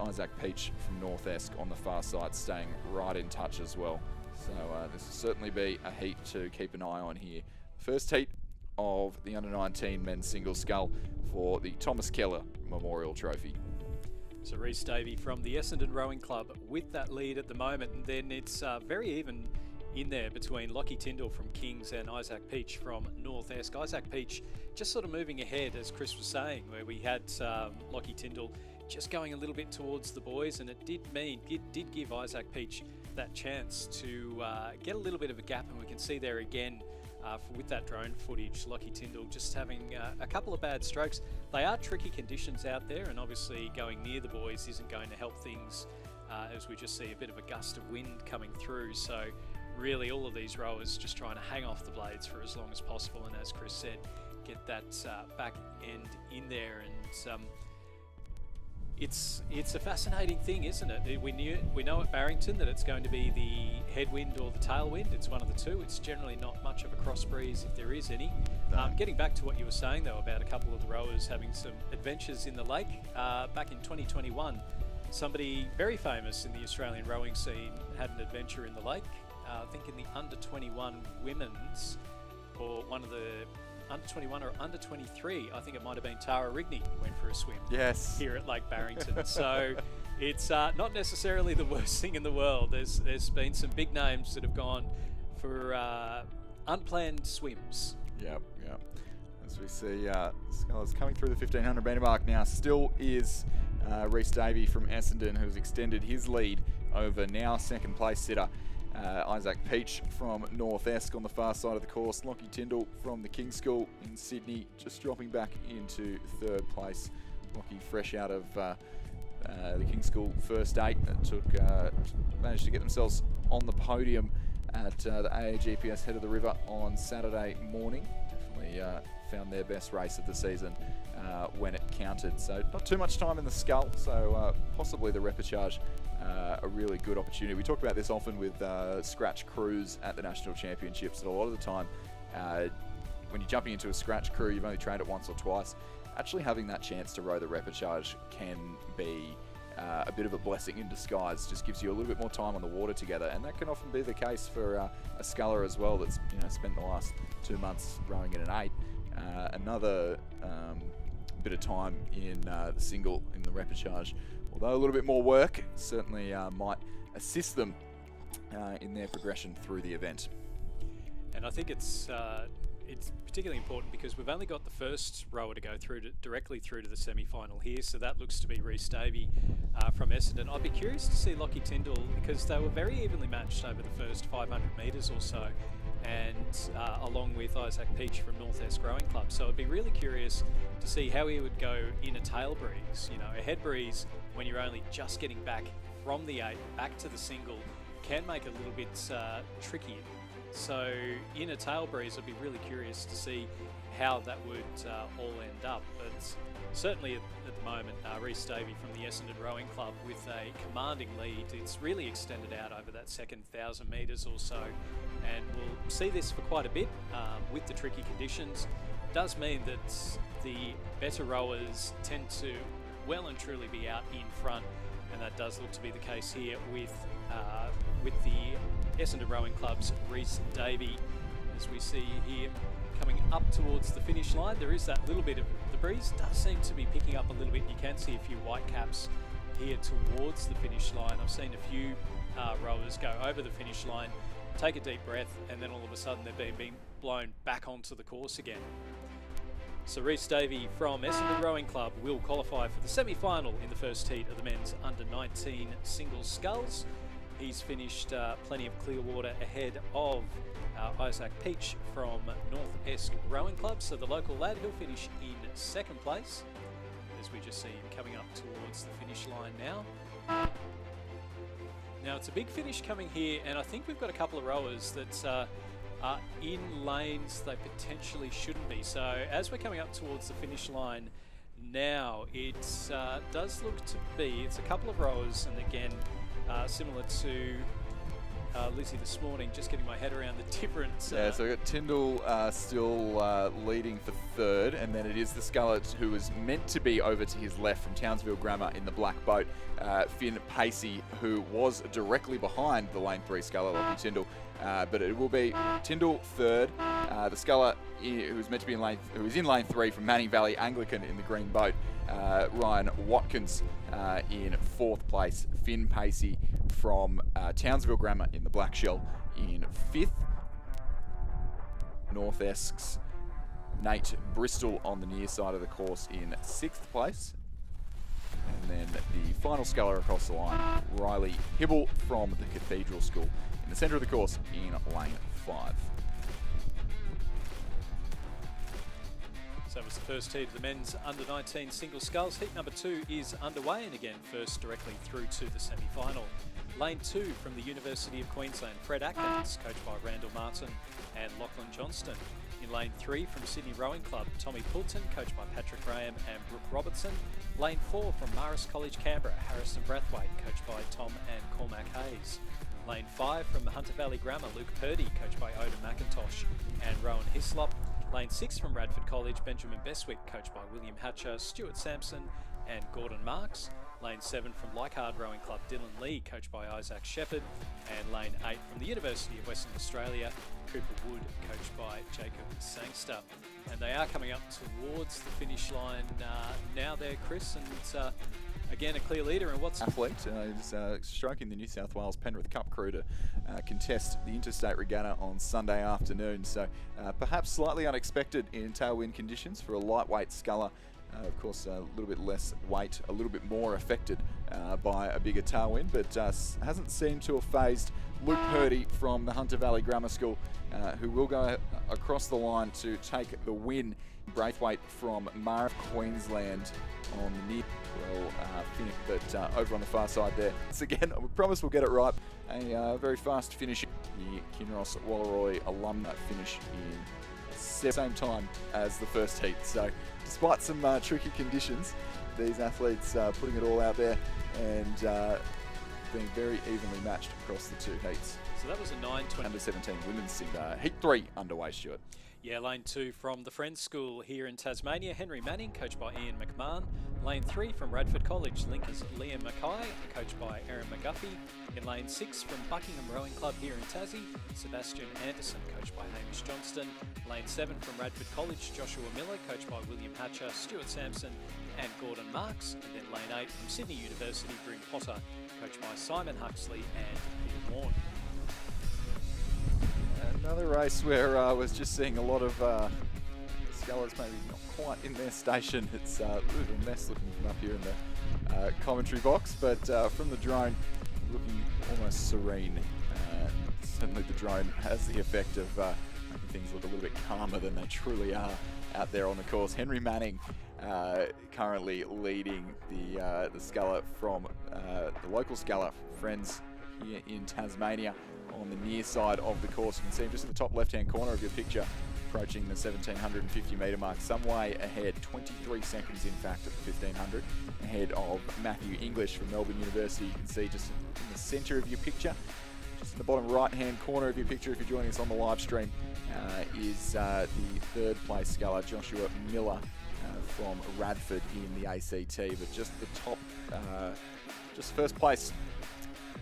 Isaac Peach from North Esk on the far side staying right in touch as well. So this will certainly be a heat to keep an eye on here. First heat of the under-19 men's single scull for the Thomas Keller Memorial Trophy. So Rhys Davey from the Essendon Rowing Club with that lead at the moment, and then it's very even in there between Lockie Tyndall from Kings and Isaac Peach from North Esk. Isaac Peach just sort of moving ahead, as Chris was saying, where we had Lockie Tyndall just going a little bit towards the boys, and it did give Isaac Peach that chance to get a little bit of a gap, and we can see there again with that drone footage, Lockie Tyndall just having a couple of bad strokes. They are tricky conditions out there, and obviously going near the boys isn't going to help things as we just see a bit of a gust of wind coming through. So really all of these rowers just trying to hang off the blades for as long as possible, and as Chris said, get that back end in there. And it's a fascinating thing, isn't it? We know at Barrington that it's going to be the headwind or the tailwind. It's one of the two. It's generally not much of a cross breeze if there is any. Getting back to what you were saying though about a couple of the rowers having some adventures in the lake, back in 2021, somebody very famous in the Australian rowing scene had an adventure in the lake. I think in the under 21 women's, or one of the under 21 or under 23, I think it might have been Tara Rigney, went for a swim. Yes. Here at Lake Barrington. So it's not necessarily the worst thing in the world. There's been some big names that have gone for unplanned swims. Yep. As we see, Scullers coming through the 1500 metre mark now. Still is Rhys Davey from Essendon, who's extended his lead over now second place sitter Isaac Peach from North Esk on the far side of the course. Lockie Tyndall from the King's School in Sydney just dropping back into third place. Lockie fresh out of the King's School first 8 that managed to get themselves on the podium at the AAGPS Head of the River on Saturday morning. Definitely found their best race of the season when it counted. So not too much time in the scull, so possibly the repechage a really good opportunity. We talk about this often with scratch crews at the National Championships, that a lot of the time when you're jumping into a scratch crew, you've only trained it once or twice. Actually having that chance to row the repechage can be a bit of a blessing in disguise. Just gives you a little bit more time on the water together, and that can often be the case for a sculler as well that's spent the last 2 months rowing in an 8. Another bit of time in the single in the repechage, although a little bit more work, certainly might assist them in their progression through the event. And I think it's particularly important because we've only got the first rower to go through directly through to the semi-final here, so that looks to be Rhys Davey from Essendon. I'd be curious to see Lockie Tyndall, because they were very evenly matched over the first 500 metres or so, and along with Isaac Peach from North Esk Rowing Club. So I'd be really curious to see how he would go in a tail breeze. A head breeze when you're only just getting back from the 8 back to the single can make it a little bit tricky. So in a tail breeze, I'd be really curious to see how that would all end up. But certainly at the moment, Rhys Davey from the Essendon Rowing Club with a commanding lead. It's really extended out over that second 1,000 metres or so, and we'll see this for quite a bit with the tricky conditions. It does mean that the better rowers tend to well and truly be out in front, and that does look to be the case here with the Essendon Rowing Club's Rhys Davey. As we see here coming up towards the finish line, there is that little bit of the breeze does seem to be picking up a little bit. You can see a few white caps here towards the finish line. I've seen a few rowers go over the finish line, take a deep breath, and then all of a sudden they're being blown back onto the course again. So Rhys Davey from Essendon Rowing Club will qualify for the semi-final in the first heat of the men's under-19 single sculls. He's finished plenty of clear water ahead of Isaac Peach from North Esk Rowing Club. So the local lad, he'll finish in second place, as we just see him coming up towards the finish line now. Now it's a big finish coming here, and I think we've got a couple of rowers that are in lanes they potentially shouldn't be. So as we're coming up towards the finish line now, it does look to be, it's a couple of rowers, and again, similar to Lizzie this morning, just getting my head around the different... Yeah, so we've got Tyndall still leading for third, and then it is the sculler who was meant to be over to his left from Townsville Grammar in the black boat, Finn Pacey, who was directly behind the lane 3 sculler, Lockie Tyndall. But it will be Tyndall third, the sculler who was meant to be in lane, who was in lane 3 from Manning Valley Anglican in the green boat, Ryan Watkins in 4th place. Finn Pacey from Townsville Grammar in the Black Shell in 5th. North Essex Nate Bristol on the near side of the course in 6th place. And then the final sculler across the line, Riley Hibble from the Cathedral School in the centre of the course in lane 5. So that was the first heat of the men's under-19 single sculls. Heat number 2 is underway, and again, first directly through to the semi-final. Lane 2 from the University of Queensland, Fred Atkins, coached by Randall Martin and Lachlan Johnston. In lane 3 from Sydney Rowing Club, Tommy Poulton, coached by Patrick Graham and Brooke Robertson. Lane 4 from Marist College, Canberra, Harrison Brathwaite, coached by Tom and Cormac Hayes. Lane 5 from the Hunter Valley Grammar, Luke Purdy, coached by Odin McIntosh and Rowan Hislop. Lane 6 from Radford College, Benjamin Beswick, coached by William Hatcher, Stuart Sampson and Gordon Marks. Lane 7 from Leichhardt Rowing Club, Dylan Lee, coached by Isaac Shepherd. And lane 8 from the University of Western Australia, Cooper Wood, coached by Jacob Sangster. And they are coming up towards the finish line now there, Chris, and again a clear leader. And what's athlete is stroking the New South Wales Penrith Cup crew to contest the Interstate Regatta on Sunday afternoon. So perhaps slightly unexpected in tailwind conditions for a lightweight sculler. Of course, a little bit less weight, a little bit more affected by a bigger tailwind, but hasn't seemed to have phased Luke Purdy from the Hunter Valley Grammar School, who will go across the line to take the win. Braithwaite from Marist, Queensland on the near finish, but over on the far side there. Once again, I promise we'll get it right. A very fast finish. The Kinross Wallaroi alumni finish in same time as the first heat. So despite some tricky conditions, these athletes putting it all out there and being very evenly matched across the 2 heats. So that was a 9:20. Under 17 women's heat 3 underway, Stuart. Yeah, lane 2 from the Friends School here in Tasmania, Henry Manning, coached by Ian McMahon. Lane 3 from Radford College, Linkers Liam Mackay, coached by Aaron McGuffey. In lane 6 from Buckingham Rowing Club here in Tassie, Sebastian Anderson, coached by Hamish Johnston. Lane 7 from Radford College, Joshua Miller, coached by William Hatcher, Stuart Sampson and Gordon Marks. And then lane 8 from Sydney University, Bryn Potter, coached by Simon Huxley and Peter Warne. Another race where I was just seeing a lot of scullers maybe not quite in their station. It's a little mess looking from up here in the commentary box, but from the drone, looking almost serene. Certainly the drone has the effect of making things look a little bit calmer than they truly are out there on the course. Henry Manning currently leading the sculler from the local sculler Friends here in Tasmania on the near side of the course. You can see him just in the top left-hand corner of your picture, approaching the 1750 metre mark, some way ahead, 23 seconds in fact at the 1500, ahead of Matthew English from Melbourne University. You can see just in the centre of your picture, just in the bottom right-hand corner of your picture if you're joining us on the live stream, is the 3rd place sculler, Joshua Miller from Radford in the ACT, but just the top, just first place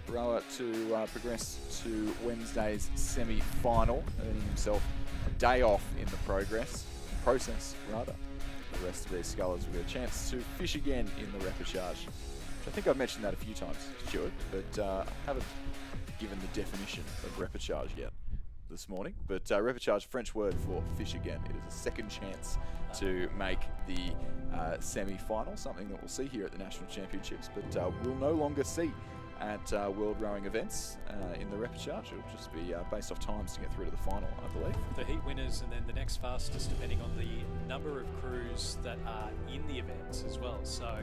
rower to progress to Wednesday's semi-final, earning himself a day off in the process. The rest of these scullers will get a chance to fish again in the repechage. I think I've mentioned that a few times, Stuart, but I haven't given the definition of repechage yet this morning. But repechage, French word for fish again. It is a second chance to make the semi-final, something that we'll see here at the National Championships, but we'll no longer see at World Rowing events in the repechage. It'll just be based off times to get through to the final, I believe. The heat winners and then the next fastest, depending on the number of crews that are in the events as well. So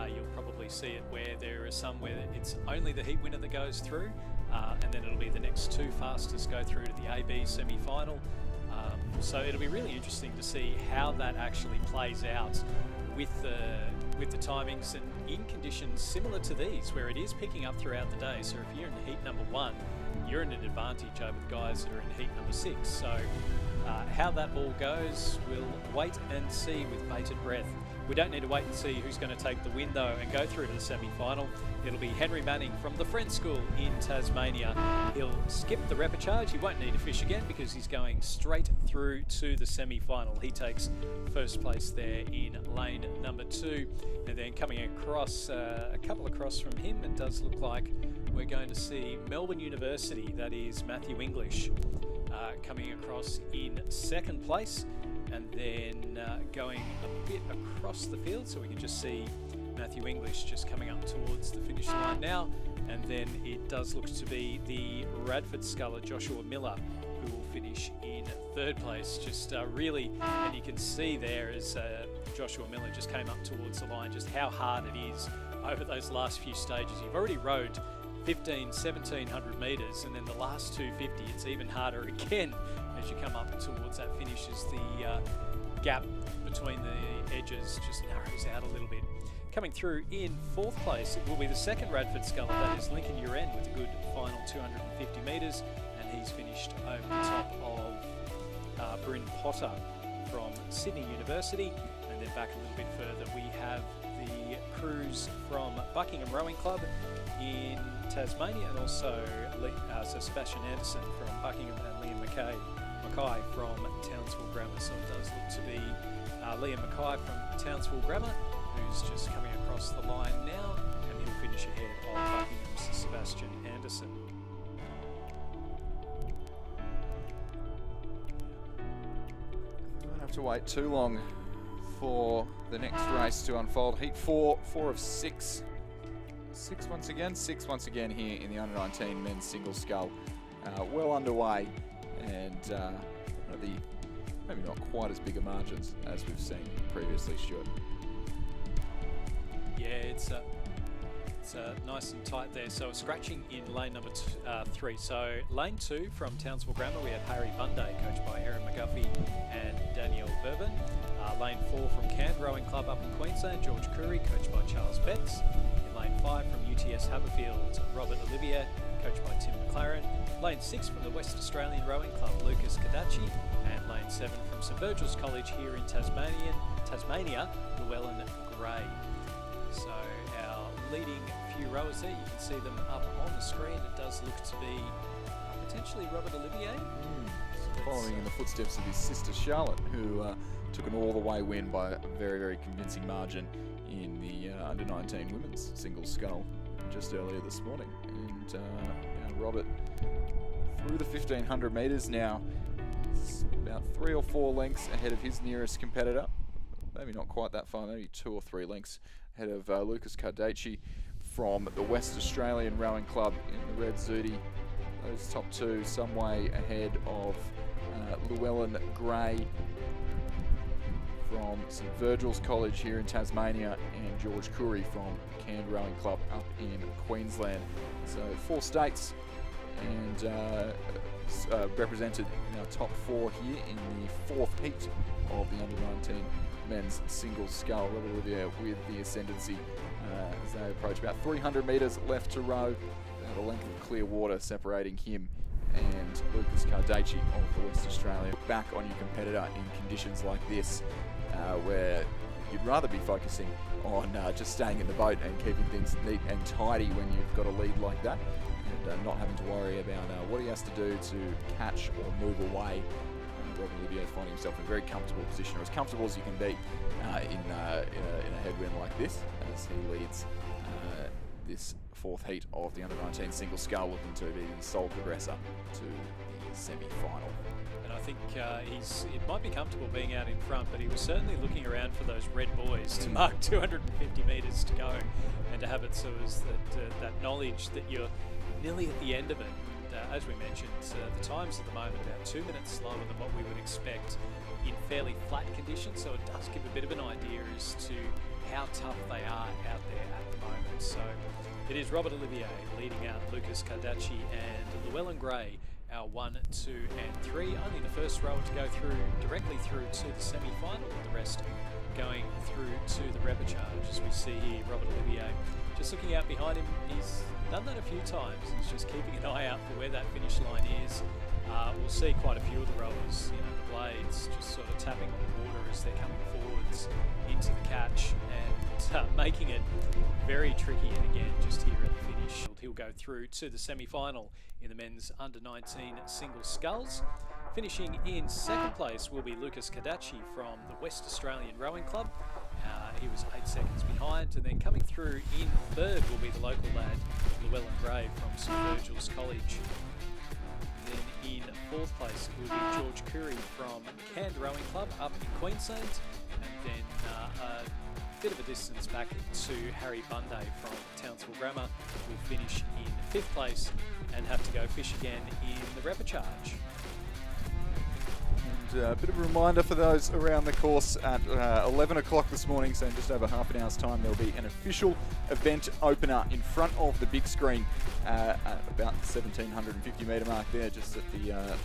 you'll probably see it where there are some where it's only the heat winner that goes through, and then it'll be the next 2 fastest go through to the AB semi-final. So it'll be really interesting to see how that actually plays out with the timings and in conditions similar to these, where it is picking up throughout the day. So if you're in heat number 1, you're in an advantage over the guys that are in heat number 6. So how that all goes, we'll wait and see with bated breath. We don't need to wait and see who's going to take the win though and go through to the semi-final. It'll be Henry Manning from the Friends School in Tasmania. He'll skip the repechage. He won't need to fish again because he's going straight through to the semi-final. He takes first place there in lane number 2. And then coming across, a couple across from him, it does look like we're going to see Melbourne University, that is Matthew English, coming across in second place. And then going a bit across the field, so we can just see Matthew English just coming up towards the finish line now. And then it does look to be the Radford sculler Joshua Miller who will finish in third place. Just really, and you can see there as Joshua Miller just came up towards the line, just how hard it is over those last few stages. You've already rode 1700 metres, and then the last 250, it's even harder again as you come up towards that finish, as the gap between the edges just narrows out a little bit. Coming through in fourth place, it will be the second Radford sculler, that is Lincoln Uren, with a good final 250 metres, and he's finished over the top of Bryn Potter from Sydney University. And then back a little bit further, we have the crews from Buckingham Rowing Club in Tasmania, and also so Sebastian Anderson from Buckingham and Liam Mackay from Townsville Grammar. So it does look to be Liam Mackay from Townsville Grammar who's just coming across the line now, and he'll finish ahead of Buckingham's Sebastian Anderson. We won't have to wait too long for the next race to unfold. Heat 4 of 6. Six once again here in the under-19 men's single scull. Well underway, and maybe not quite as big a margins as we've seen previously, Stuart. Yeah, it's nice and tight there. So scratching in lane number 3. So lane 2 from Townsville Grammar, we have Harry Bunday, coached by Erin McGuffey and Danielle Bourbon. Lane 4 from Cant Rowing Club up in Queensland, George Curry, coached by Charles Betts. In lane 5 from UTS Haberfield, Robert Olivier, coached by Tim McLaren. Lane 6 from the West Australian Rowing Club, Lucas Kadachi. And lane 7 from St Virgil's College here in Tasmania, Llewellyn Gray. So our leading few rowers there, you can see them up on the screen. It does look to be potentially Robert Olivier. Following in the footsteps of his sister Charlotte, who took an all-the-way win by a very, very convincing margin in the under-19 women's single scull just earlier this morning. And Robert, through the 1500 metres now, is about 3 or 4 lengths ahead of his nearest competitor. Maybe not quite that far, maybe 2 or 3 lengths ahead of Lucas Cardaci from the West Australian Rowing Club in the Red Zudi. Those top 2 some way ahead of Llewellyn Gray from St Virgil's College here in Tasmania, and George Curry from Cant Rowing Club up in Queensland. So 4 states, and represented in our top 4 here in the 4th heat of the under-19 men's single scull. Robert Olivier with the ascendancy as they approach about 300 metres left to row. About a length of clear water separating him and Lucas Cardaci of the West Australia. Look back on your competitor in conditions like this, where you'd rather be focusing on just staying in the boat and keeping things neat and tidy when you've got a lead like that, and not having to worry about what he has to do to catch or move away. Robert Olivier finding himself in a very comfortable position, or as comfortable as you can be in a headwind like this, as he leads this 4th heat of the under-19 single scull, looking to be the sole progressor to the semi-final. And I think it might be comfortable being out in front, but he was certainly looking around for those red boys to mark 250 metres to go, and to have it so as that knowledge that you're nearly at the end of it. And, as we mentioned, the times at the moment about 2 minutes slower than what we would expect in fairly flat conditions, so it does give a bit of an idea as to how tough they are out there at the moment. So it is Robert Olivier leading out Lucas Cardaci and Llewellyn Gray, our 1, 2 and 3. Only the first rower to go directly through to the semi-final, the rest going through to the repechage. As we see here, Robert Olivier just looking out behind him. He's done that a few times. He's just keeping an eye out for where that finish line is. We'll see quite a few of the rowers, the blades just sort of tapping on the water as they're coming forwards into the catch and making it very tricky. And again, just here at the finish, he'll go through to the semi-final in the men's under-19 single sculls. Finishing in second place will be Lucas Kadachi from the West Australian Rowing Club. He was 8 seconds behind, and then coming through in third will be the local lad Llewellyn Gray from St Virgil's College. Then in fourth place will be George Curry from Cant Rowing Club up in Queensland, and then a bit of a distance back to Harry Bunday from Townsville Grammar will finish in fifth place and have to go fish again in the repechage. A bit of a reminder for those around the course at 11 o'clock this morning, so in just over half an hour's time, there'll be an official event opener in front of the big screen at about the 1750 metre mark there, just at the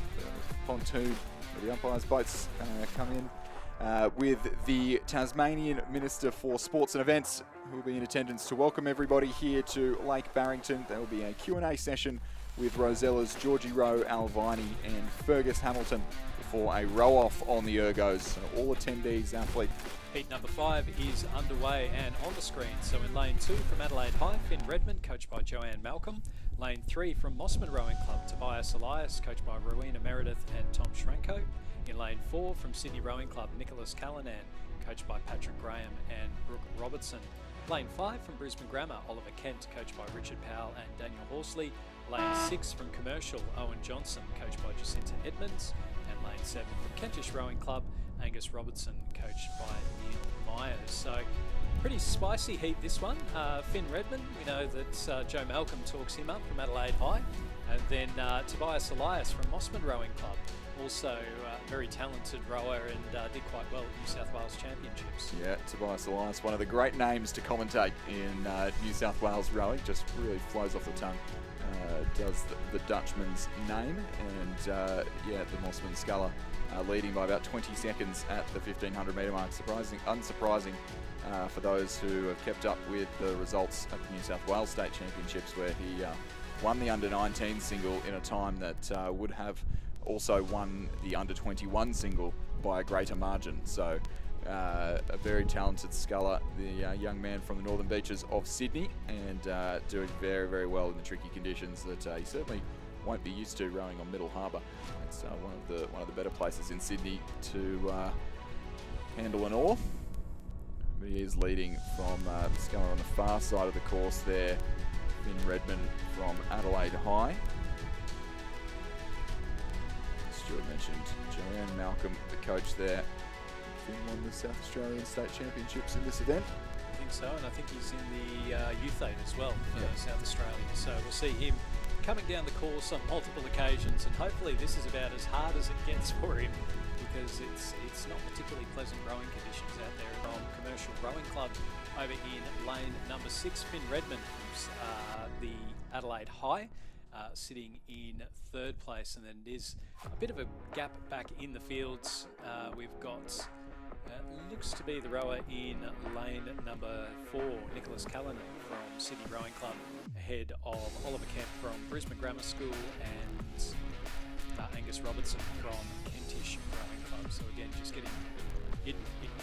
pontoon where the umpires' boats come in, with the Tasmanian Minister for Sports and Events, who will be in attendance to welcome everybody here to Lake Barrington. There will be a Q&A session with Rosella's Georgie Rowe, Alvini and Fergus Hamilton for a row-off on the ergos. So all attendees, athlete. Heat number 5 is underway and on the screen. So in lane 2 from Adelaide High, Finn Redmond, coached by Joanne Malcolm. Lane 3 from Mossman Rowing Club, Tobias Elias, coached by Rowena Meredith and Tom Schranko. In lane 4 from Sydney Rowing Club, Nicholas Callanan, coached by Patrick Graham and Brooke Robertson. Lane 5 from Brisbane Grammar, Oliver Kent, coached by Richard Powell and Daniel Horsley. Lane 6 from Commercial, Owen Johnson, coached by Jacinta Edmonds. And lane 7 from Kentish Rowing Club, Angus Robertson, coached by Neil Myers. So pretty spicy heat this one. Finn Redmond, we know that Joe Malcolm talks him up from Adelaide High. And then Tobias Elias from Mossman Rowing Club, also very talented rower and did quite well at New South Wales Championships. Yeah, Tobias Elias, one of the great names to commentate in New South Wales rowing, just really flows off the tongue. Does the Dutchman's name, and yeah, the Mossman sculler leading by about 20 seconds at the 1500 metre mark. Unsurprising for those who have kept up with the results at the New South Wales State Championships, where he won the under-19 single in a time that would have also won the under-21 single by a greater margin. So a very talented sculler, the young man from the Northern Beaches of Sydney, and doing very, very well in the tricky conditions that he certainly won't be used to rowing on Middle Harbour. It's one of the better places in Sydney to handle an oar. But he is leading from the sculler on the far side of the course there, Finn Redmond from Adelaide High. Stuart mentioned Joanne Malcolm, the coach there. Finn won the South Australian State Championships in this event. I think so, and I think he's in the Youth 8 as well for South Australia. So we'll see him coming down the course on multiple occasions, and hopefully this is about as hard as it gets for him, because it's not particularly pleasant rowing conditions out there. From Commercial Rowing Club over in lane number 6, Finn Redmond from the Adelaide High, sitting in third place, and then there's a bit of a gap back in the fields. We've got looks to be the rower in lane number 4, Nicholas Callanan from Sydney Rowing Club, ahead of Oliver Kemp from Brisbane Grammar School and Angus Robertson from Kentish Rowing Club. So again, just getting it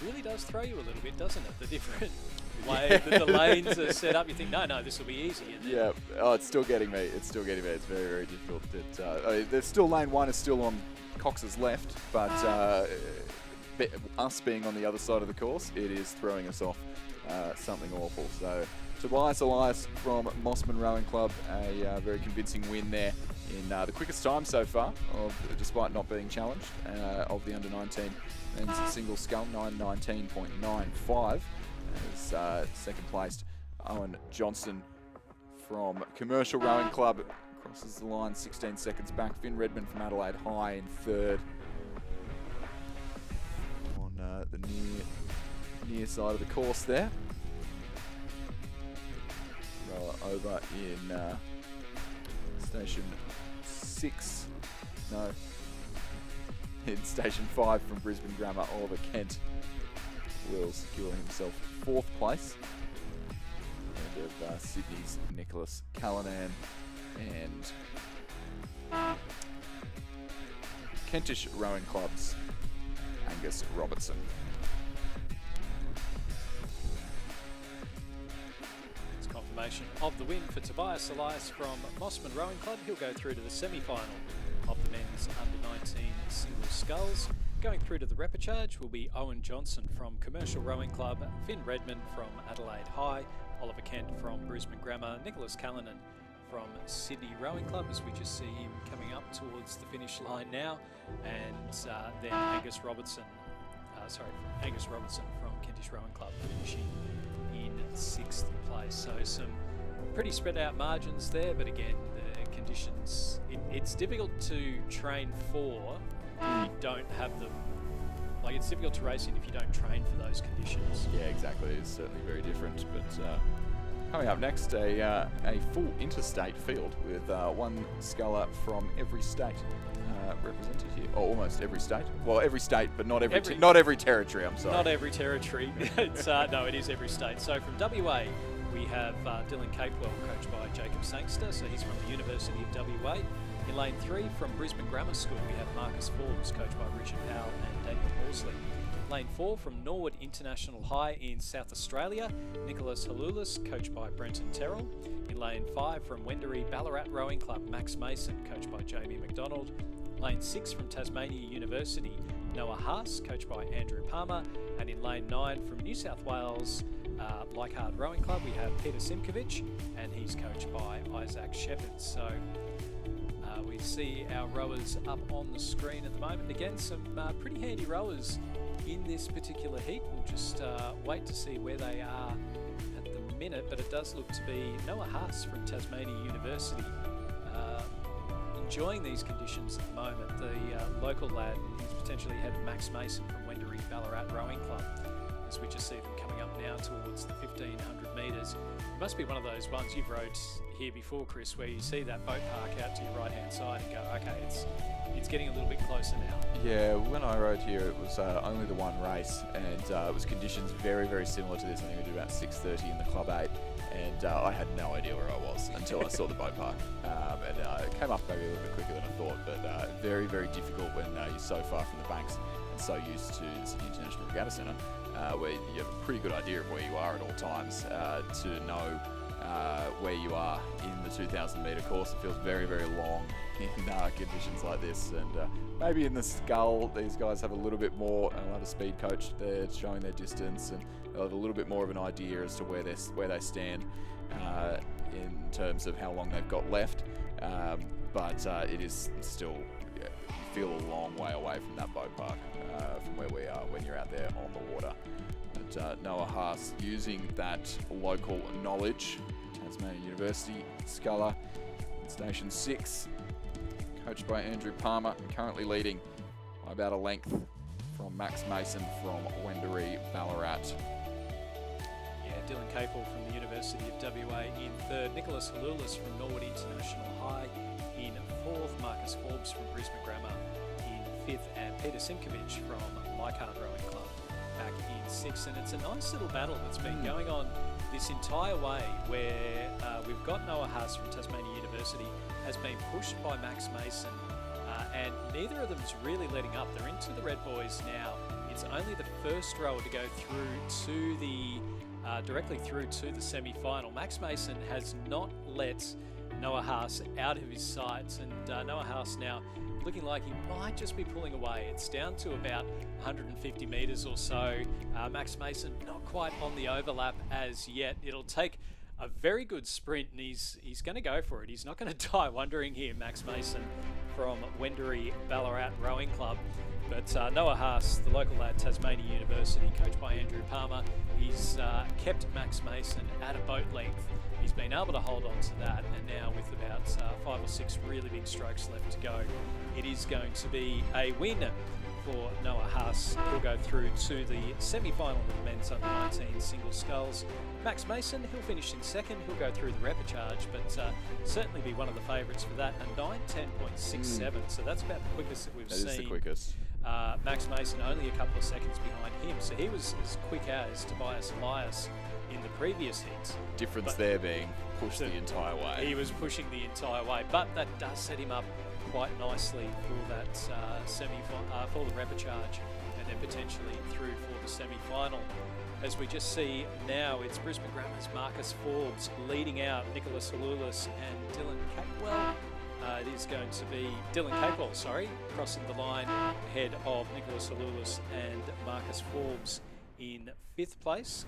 really does throw you a little bit, doesn't it? The different way that the lanes are set up. You think, no, this will be easy. Yeah, oh, it's still getting me. It's very, very difficult. There's still lane 1 is still on Cox's left, but us being on the other side of the course, it is throwing us off something awful. So Tobias Elias from Mossman Rowing Club, a very convincing win there in the quickest time so far, despite not being challenged, of the under-19 men's single scull, 9:19.95. As second placed Owen Johnson from Commercial Rowing Club crosses the line 16 seconds back. Finn Redmond from Adelaide High in third. On the near side of the course there. Rower over in station 6. No. In station 5 from Brisbane Grammar, Oliver Kent. will secure himself 4th place. Ahead of Sydney's Nicholas Callanan and Kentish Rowing Club's Angus Robertson. It's confirmation of the win for Tobias Elias from Mossman Rowing Club. He'll go through to the semi-final of the men's under-19 single sculls. Going through to the repechage will be Owen Johnson from Commercial Rowing Club, Finn Redmond from Adelaide High, Oliver Kent from Brisbane Grammar, Nicholas Callanan from Sydney Rowing Club, as we just see him coming up towards the finish line now, and then Angus Robertson from Kentish Rowing Club finishing in 6th place. So some pretty spread out margins there, but again, the conditions, it's difficult to train for if you don't have them. Like, it's difficult to race in if you don't train for those conditions. Yeah, exactly. It's certainly very different. But coming up next, a full interstate field with one sculler from every state represented here. Or almost every state. Well, every state, but not every territory. I'm sorry. Not every territory. It's no, it is every state. So from WA, we have Dylan Capewell, coached by Jacob Sangster. So he's from the University of WA. In lane 3, from Brisbane Grammar School, we have Marcus Forbes, coached by Richard Powell and Daniel Horsley. Lane 4, from Norwood International High in South Australia, Nicholas Halulis, coached by Brenton Terrell. In lane 5, from Wendouree Ballarat Rowing Club, Max Mason, coached by Jamie McDonald. Lane 6, from Tasmania University, Noah Haas, coached by Andrew Palmer. And in lane 9, from New South Wales, Leichhardt Rowing Club, we have Peter Simkovic, and he's coached by Isaac Shepherd. So we see our rowers up on the screen at the moment. Again, some pretty handy rowers in this particular heat. We'll just wait to see where they are at the minute, but it does look to be Noah Haas from Tasmania University enjoying these conditions at the moment. The local lad is potentially ahead of Max Mason from Wendouree Ballarat Rowing Club, as we just see them coming up now towards the 1500 metres. It must be one of those ones you've rowed here before, Chris, where you see that boat park out to your right hand side and go, okay, it's getting a little bit closer now. Yeah, when I rode here, it was only the one race, and it was conditions very, very similar to this. I think we did about 6:30 in the Club 8, and I had no idea where I was until I saw the boat park. And it came up maybe a little bit quicker than I thought, but very, very difficult when you're so far from the banks and so used to the Sydney International Regatta Centre, where you have a pretty good idea of where you are at all times to know where you are in the 2,000 metre course. It feels very, very long in conditions like this, and maybe in the scull these guys have a little bit more. They'll have a speed coach there showing their distance, and they'll have a little bit more of an idea as to where they stand in terms of how long they've got left. But it is still, you feel a long way away from that boat park from where we are when you're out there on the water. But Noah Haas using that local knowledge, Tasmania University sculler in Station 6, coached by Andrew Palmer, currently leading by about a length from Max Mason from Wendouree Ballarat. Yeah, Dylan Capel from the University of WA in 3rd, Nicholas Halulis from Norwood International High in 4th, Marcus Forbes from Brisbane Grammar in 5th, and Peter Simkovic from Leichhardt Rowing Club back in 6th. And it's a nice little battle that's been going on this entire way, where we've got Noah Haas from Tasmania University has been pushed by Max Mason, and neither of them is really letting up. They're into the Red Boys now. It's only the first rower to go through to the directly through to the semi-final. Max Mason has not let Noah Haas out of his sights, and Noah Haas now looking like he might just be pulling away. It's down to about 150 metres or so. Max Mason not quite on the overlap as yet. It'll take a very good sprint, and he's going to go for it. He's not going to die wondering here, Max Mason from Wendouree Ballarat Rowing Club. But Noah Haas, the local lad, Tasmania University, coached by Andrew Palmer, he's kept Max Mason at a boat length. He's been able to hold on to that, and now with about 5 or 6 really big strokes left to go, it is going to be a win for Noah Haas. He'll go through to the semi-final of the men's under-19 single sculls. Max Mason, he'll finish in 2nd. He'll go through the repechage, but certainly be one of the favourites for that. A 9:10.67, so that's about the quickest that we've seen. That is the quickest. Max Mason only a couple of seconds behind him, so he was as quick as Tobias Elias in the previous heats. Difference there being pushed the entire way. He was pushing the entire way, but that does set him up quite nicely for that for the repechage, and then potentially through for the semi-final. As we just see now, it's Brisbane Grammar's Marcus Forbes leading out Nicholas Halulis and Dylan Capewell. It is going to be Dylan Capewell, crossing the line ahead of Nicholas Halulis and Marcus Forbes in 5th place.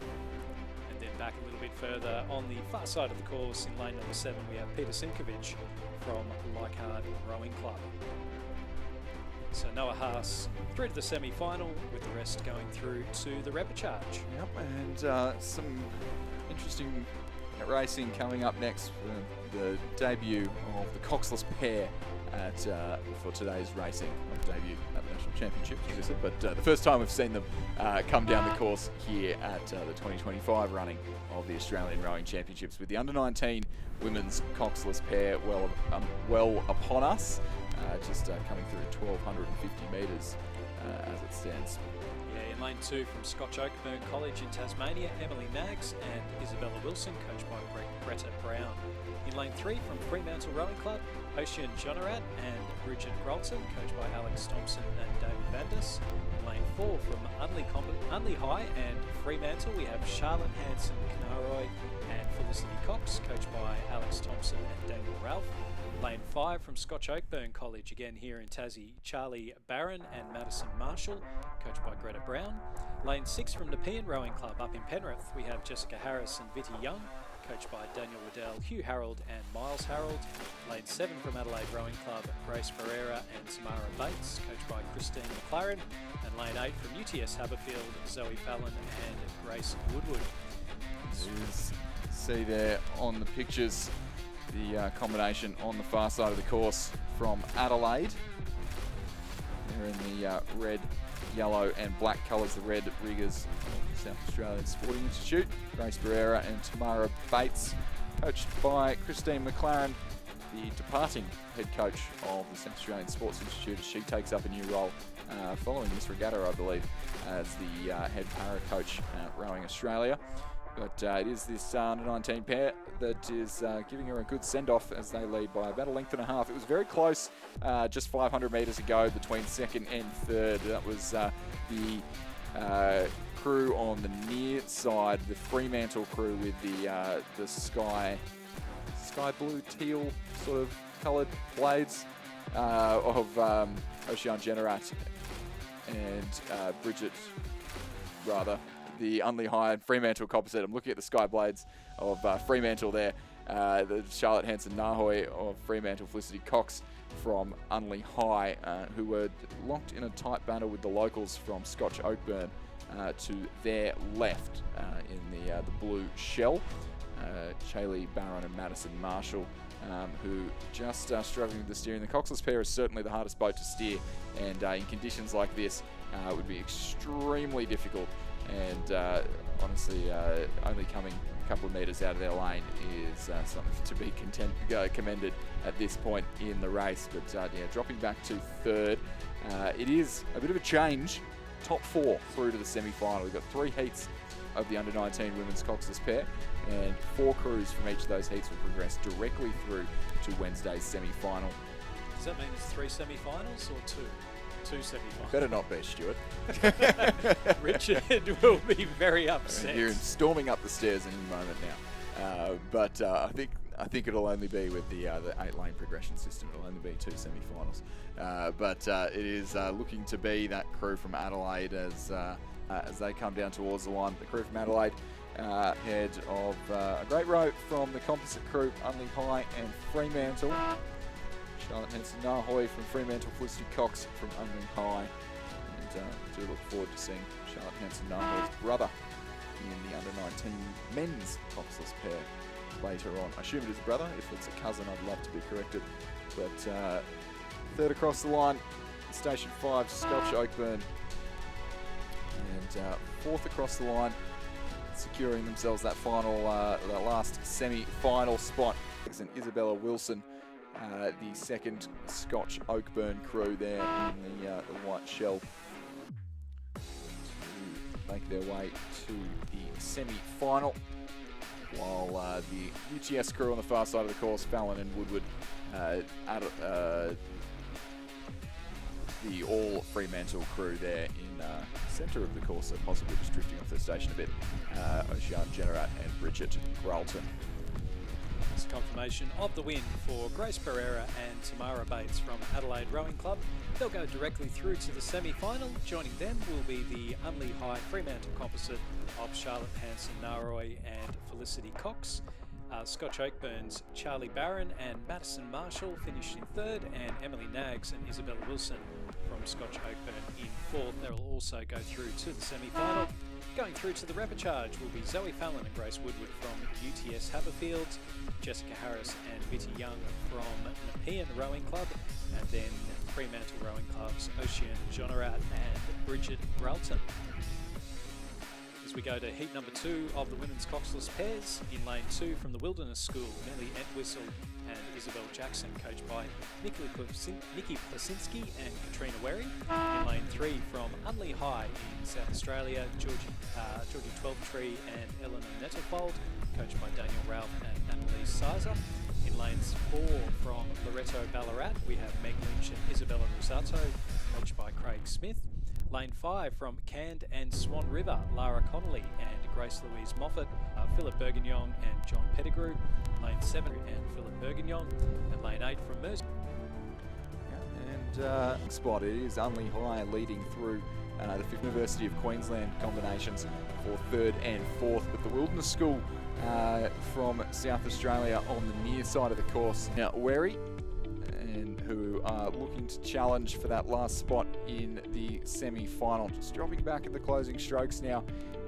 And then back a little bit further on the far side of the course in lane number 7, we have Peter Simkovic from Leichhardt Rowing Club. So Noah Haas through to the semi-final, with the rest going through to the repechage. Yep, and some interesting racing coming up next for the debut of the Coxless pair at for today's racing. Not debut at the National Championships, as I said, but the first time we've seen them come down the course here at the 2025 running of the Australian Rowing Championships, with the under-19 women's Coxless pair well upon us. Just coming through 1,250 metres as it stands. Yeah, in lane 2 from Scotch Oakburn College in Tasmania, Emily Nags and Isabella Wilson, coached by Greta Brown. In lane 3 from Fremantle Rowing Club, Ocean Jonarat and Bridget Grolton, coached by Alex Thompson and David Vandis. In lane 4 from Unley High and Fremantle, we have Charlotte Hanson-Knaroy and Felicity Cox, coached by Alex Thompson and Daniel Ralph. Lane 5 from Scotch Oakburn College, again here in Tassie, Charlie Barron and Madison Marshall, coached by Greta Brown. Lane 6 from Nepean Rowing Club up in Penrith, we have Jessica Harris and Vitty Young, coached by Daniel Waddell, Hugh Harold and Miles Harold. Lane 7 from Adelaide Rowing Club, Grace Pereira and Tamara Bates, coached by Christine McLaren. And lane 8 from UTS Haberfield, Zoe Fallon and Grace Woodward. See there on the pictures the combination on the far side of the course from Adelaide. They're in the red, yellow and black colours, the red riggers of the South Australian Sporting Institute. Grace Pereira and Tamara Bates, coached by Christine McLaren, the departing head coach of the South Australian Sports Institute, as she takes up a new role following this regatta, I believe, as the head para coach at Rowing Australia. But it is this under-19 pair that is giving her a good send-off as they lead by about a length and a half. It was very close just 500 metres ago between second and third. That was the crew on the near side, the Fremantle crew with the sky blue, teal sort of coloured blades of Ocean Generat and Bridget, rather. The Unley High and Fremantle composite. I'm looking at the sky blades of Fremantle there. The Charlotte Hanson-Nahoy of Fremantle, Felicity Cox from Unley High, who were locked in a tight battle with the locals from Scotch Oakburn to their left in the blue shell. Chaley Barron and Madison Marshall, who just struggling with the steering. The Coxless pair is certainly the hardest boat to steer, and in conditions like this it would be extremely difficult. And honestly, only coming a couple of metres out of their lane is something to be commended at this point in the race. But yeah, dropping back to third, it is a bit of a change. Top 4 through to the semi-final. We've got 3 heats of the under-19 women's Coxless pair, and 4 crews from each of those heats will progress directly through to Wednesday's semi-final. Does that mean it's 3 semi-finals or 2? 2 semi-finals. Better not be, Stuart. Richard will be very upset. You're storming up the stairs any moment now. But I think it'll only be with the 8-lane progression system. It'll only be 2 semi-finals. But it is looking to be that crew from Adelaide as they come down towards the line. The crew from Adelaide, head of a great row from the composite crew, Unley High and Fremantle. Charlotte Hanson-Nahoy from Fremantle, Felicity Cox from Unley High. And do look forward to seeing Charlotte Hanson-Nahoy's brother in the under-19 men's Coxless pair later on. I assume it is a brother. If it's a cousin, I'd love to be corrected. But third across the line, Station 5, Scotch Oakburn. And fourth across the line, securing themselves that final, that last semi-final spot. And Isabella Wilson the second Scotch Oakburn crew there in the white shell to make their way to the semi-final, while the UTS crew on the far side of the course, Fallon and Woodward, the all Fremantle crew there in centre of the course, so possibly just drifting off the station a bit, Ocean Generat and Bridget Gralton. It's a confirmation of the win for Grace Pereira and Tamara Bates from Adelaide Rowing Club. They'll go directly through to the semi-final. Joining them will be the Unley High Fremantle composite of Charlotte Hanson-Naroy and Felicity Cox. Scotch Oakburn's Charlie Barron and Madison Marshall finished in third, and Emily Knaggs and Isabella Wilson from Scotch Oakburn in fourth. They will also go through to the semi-final. Going through to the repechage will be Zoe Fallon and Grace Woodward from UTS Haberfields, Jessica Harris and Bitty Young from Nepean Rowing Club, and then Fremantle Rowing Club's Ocean Jonarat and Bridget Gralton. As we go to heat number 2 of the women's coxless pairs, in lane 2 from the Wilderness School, Millie Entwistle and Isabel Jackson, coached by Nikki Plasinski and Katrina Werry. In lane 3 from Unley High in South Australia, Georgie Twelvetree and Eleanor Nettlefold, coached by Daniel Ralph and Annalise Sizer. In lanes 4 from Loreto Ballarat, we have Meg Lynch and Isabella Rosato, coached by Craig Smith. Lane 5 from Cand and Swan River, Lara Connolly and Grace Louise Moffat, Philip Bergignon and John Pettigrew. Lane 7 and Philip Bergignon, and lane 8 from Mersey. And spot, it is Unley High leading through the University of Queensland combinations for third and fourth, but the Wilderness School from South Australia on the near side of the course. Now, Werry, and who are looking to challenge for that last spot in the semi-final. Just dropping back at the closing strokes now,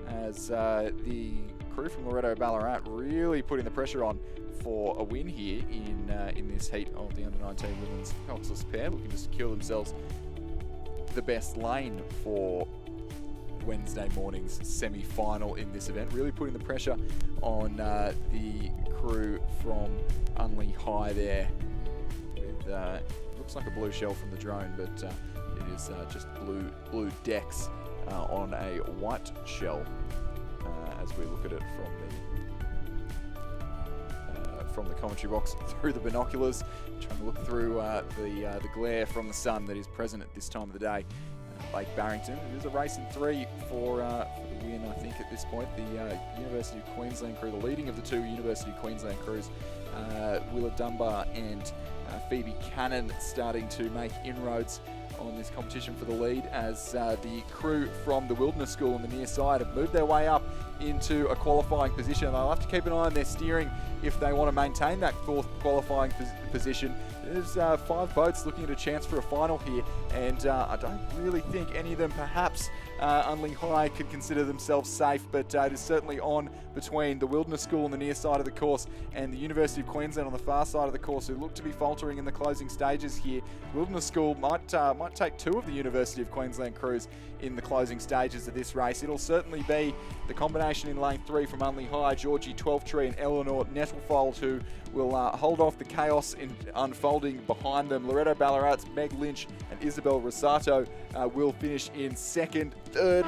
as the crew from Loreto Ballarat really putting the pressure on for a win here in this heat of the under-19 women's coxless pair, looking to secure themselves the best lane for Wednesday morning's semi-final in this event. Really putting the pressure on the crew from Unley High there. Looks like a blue shell from the drone, but it is just blue decks on a white shell as we look at it from the commentary box through the binoculars, trying to look through the glare from the sun that is present at this time of the day. Lake Barrington. It is a race in 3 for the win, I think, at this point. The University of Queensland crew, the leading of the 2 University of Queensland crews, Willa Dunbar and Phoebe Cannon, starting to make inroads on this competition for the lead, as the crew from the Wilderness School on the near side have moved their way up into a qualifying position. They'll have to keep an eye on their steering if they want to maintain that 4th qualifying position. There's 5 boats looking at a chance for a final here, and I don't really think any of them, perhaps Unley High, could consider themselves safe, but it is certainly on between the Wilderness School on the near side of the course and the University of Queensland on the far side of the course, who look to be faltering in the closing stages here. Wilderness School might take 2 of the University of Queensland crews in the closing stages of this race. It'll certainly be the combination in lane 3 from Unley High, Georgie Twelvetree and Eleanor Nettlefold, who will hold off the chaos in unfolding behind them. Loreto Ballarat's Meg Lynch and Isabel Rosato will finish in second. Third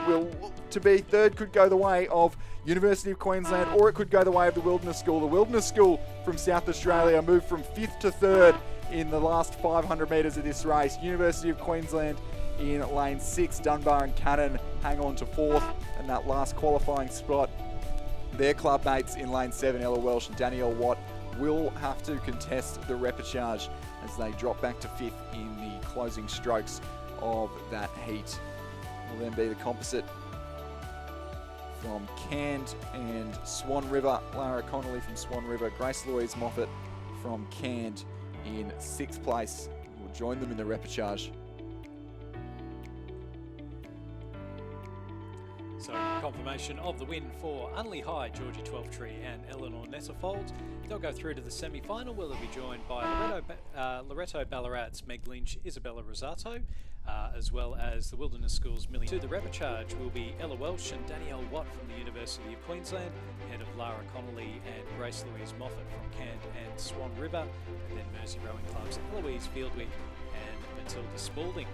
could go the way of University of Queensland, or it could go the way of the Wilderness School. The Wilderness School from South Australia moved from 5th to 3rd in the last 500 metres of this race. University of Queensland in lane 6, Dunbar and Cannon hang on to 4th, and that last qualifying spot, their club mates in lane 7, Ella Welsh and Danielle Watt, will have to contest the repechage as they drop back to 5th in the closing strokes of that heat. Will then be the composite from Cand and Swan River, Lara Connolly from Swan River, Grace Louise Moffat from Cand in 6th place. We'll join them in the repechage. So confirmation of the win for Unley High, Georgie Twelftree and Eleanor Netterfold. They'll go through to the semi-final where they'll be joined by Loreto Ballarat's Meg Lynch, Isabella Rosato, as well as the Wilderness Schools Millie. To the repechage will be Ella Welsh and Danielle Watt from the University of Queensland, ahead of Lara Connolly and Grace Louise Moffat from Cant and Swan River, and then Mersey Rowing Club's Eloise Fieldwick and Matilda Spalding.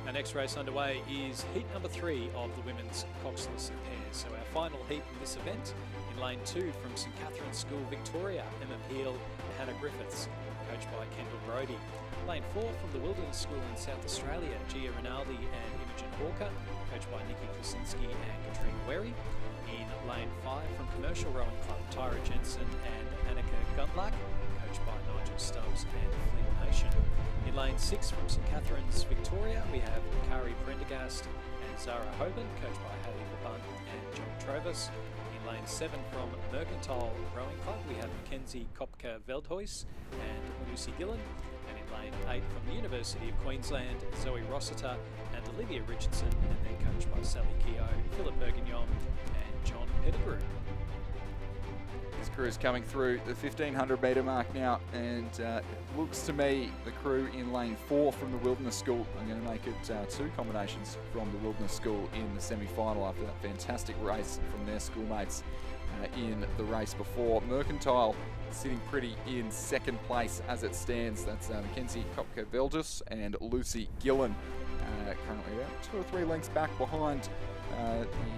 Our next race underway is heat number 3 of the women's coxless pairs. So our final heat in this event, in lane 2 from St Catherine's School, Victoria, Emma Peel and Hannah Griffiths, coached by Kendall Brodie. Lane 4 from the Wilderness School in South Australia, Gia Rinaldi and Imogen Hawker, coached by Nikki Krasinski and Katrina Werry. In lane 5 from Commercial Rowing Club, Tyra Jensen and Annika Gundlach, coached by Nigel Stubbs and Flynn Nation. In lane 6 from St Catherine's, Victoria, we have Kari Prendergast and Zara Hoban, coached by Hayley Labunt and John Travis. In lane 7 from Mercantile Rowing Club, we have Mackenzie Kopka-Veldhuis and Lucy Gillen. And in lane 8 from the University of Queensland, Zoe Rossiter and Olivia Richardson, and then coached by Sally Keogh, Philip Bergignon and John Pettigrew. This crew is coming through the 1500 metre mark now, and it looks to me the crew in lane 4 from the Wilderness School are going to make it 2 combinations from the Wilderness School in the semi-final after that fantastic race from their schoolmates in the race before. Mercantile sitting pretty in second place as it stands. That's Mackenzie Kopka-Veldhuis and Lucy Gillen, currently about 2 or 3 lengths back behind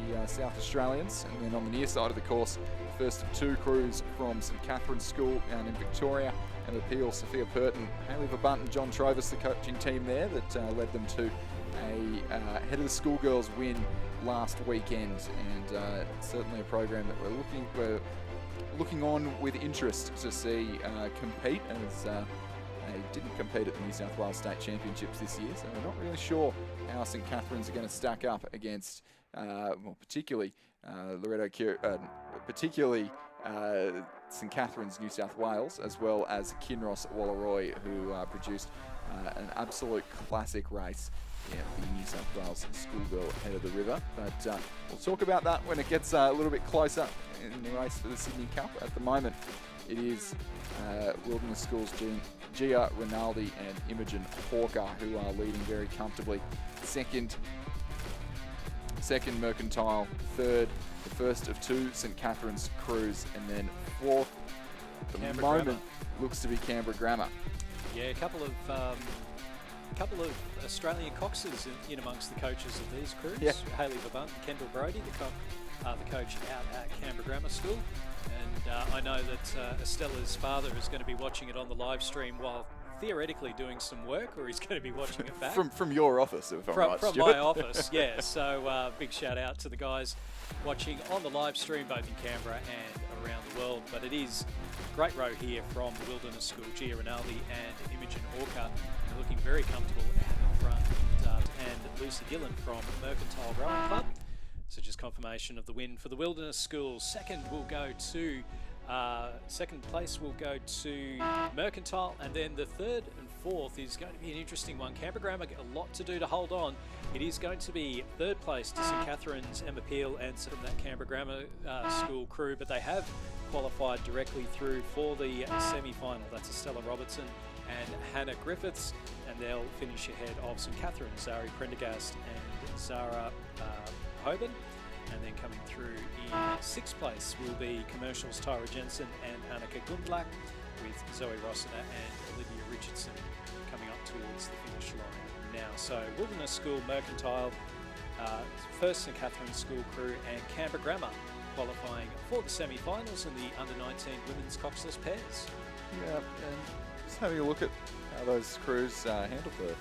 the South Australians. And then on the near side of the course, first of 2 crews from St Catherine's School down in Victoria, Emma Peel, Sophia Purton, Hayley Labunt and John Travis, the coaching team there that led them to a head of the schoolgirls win last weekend, and certainly a program that we're looking on with interest to see compete, as they didn't compete at the New South Wales State Championships this year, so we're not really sure how St Catherine's are going to stack up against, particularly St Catherine's New South Wales, as well as Kinross Wallaroi, who produced an absolute classic race in the New South Wales Schoolgirl Head of the River. But we'll talk about that when it gets a little bit closer in the race for the Sydney Cup. At the moment, it is Wilderness Schools Gia Rinaldi and Imogen Hawker who are leading very comfortably. Second Mercantile, third, the first of 2 St Catherine's crews, and then 4th at the moment looks to be Canberra Grammar. Yeah, a couple of Australian coxers in amongst the coaches of these crews. Yeah. Hayley Labunt and Kendall Brodie, the coach out at Canberra Grammar School. And I know that Estella's father is going to be watching it on the live stream while theoretically doing some work, or he's going to be watching it back. from your office, if I'm right, From Stuart. my office, yeah. So big shout out to the guys watching on the live stream, both in Canberra and around the world. But it is a great row here from the Wilderness School, Gia Rinaldi and Imogen Hawker, looking very comfortable out in front, and Lucy Gillen from Mercantile Rowing Club. So just confirmation of the win for the Wilderness School. Second place will go to Mercantile, and then the 3rd and 4th is going to be an interesting one. Canberra Grammar get a lot to do to hold on. It is going to be 3rd place to St Catherine's, Emma Peel, and some of that Canberra Grammar School crew, but they have qualified directly through for the semi-final. That's Estella Robertson and Hannah Griffiths, and they'll finish ahead of St Catherine's, Zari Prendergast and Zara Hoban. And then coming through in 6th place will be Commercial's Tyra Jensen and Annika Gundlach, with Zoe Rossiter and Olivia Richardson coming up towards the finish line now. So Wilderness School, Mercantile, first St Catherine's School crew, and Canberra Grammar qualifying for the semi-finals in the under-19 women's coxless pairs. Yeah, and just having a look at how those crews handled the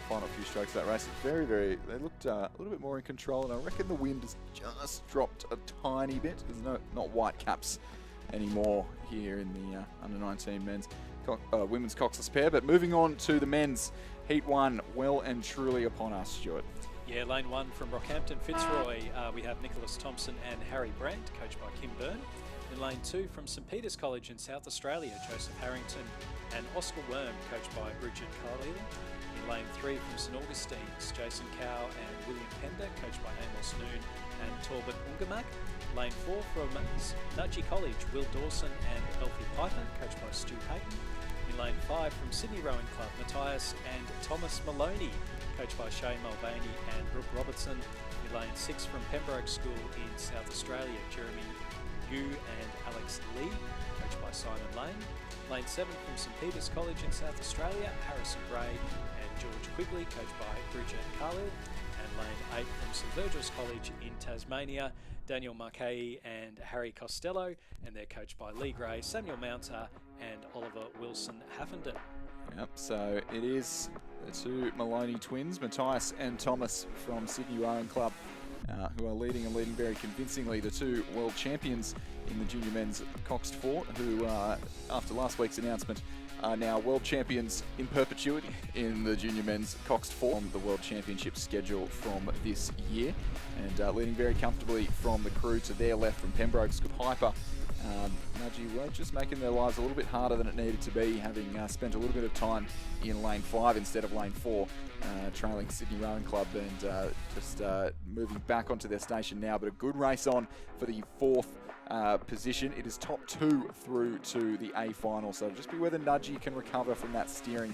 final few strokes of that race. They looked a little bit more in control, and I reckon the wind has just dropped a tiny bit. There's not white caps anymore here in the under-19 men's women's coxless pair. But moving on to the men's Heat 1, well and truly upon us, Stuart. Yeah, lane 1 from Rockhampton Fitzroy, we have Nicholas Thompson and Harry Brandt, coached by Kim Byrne. In lane 2 from St Peter's College in South Australia, Joseph Harrington and Oscar Worm, coached by Bridget Carlile. In lane 3 from St Augustine's, Jason Cow and William Pender, coached by Amos Noon and Torbert Ungamak. Lane 4 from Nudgee College, Will Dawson and Elfie Piper, coached by Stu Payton. In lane 5 from Sydney Rowing Club, Matthias and Thomas Maloney, coached by Shay Mulvaney and Brooke Robertson. In lane 6 from Pembroke School in South Australia, Jeremy Yu and Alex Lee, coached by Simon Lane. Lane 7 from St Peter's College in South Australia, Harrison Gray and George Quigley, coached by Bridget Carlile. And lane 8 from St Virgil's College in Tasmania, Daniel Marquet and Harry Costello, and they're coached by Lee Gray, Samuel Mounter and Oliver Wilson Haffenden. Yep, so it is the two Maloney twins, Matthias and Thomas from Sydney Rowing Club, who are leading very convincingly. The two world champions in the junior men's Coxed Fort, who after last week's announcement are now world champions in perpetuity in the junior men's Coxed Fort on the world championship schedule from this year, and leading very comfortably from the crew to their left from Pembroke's Piper. Nudgee were just making their lives a little bit harder than it needed to be, having spent a little bit of time in lane 5 instead of lane 4, trailing Sydney Rowing Club, and just moving back onto their station now. But a good race on for the 4th position. It is top 2 through to the A final, so just be whether Nudgee can recover from that steering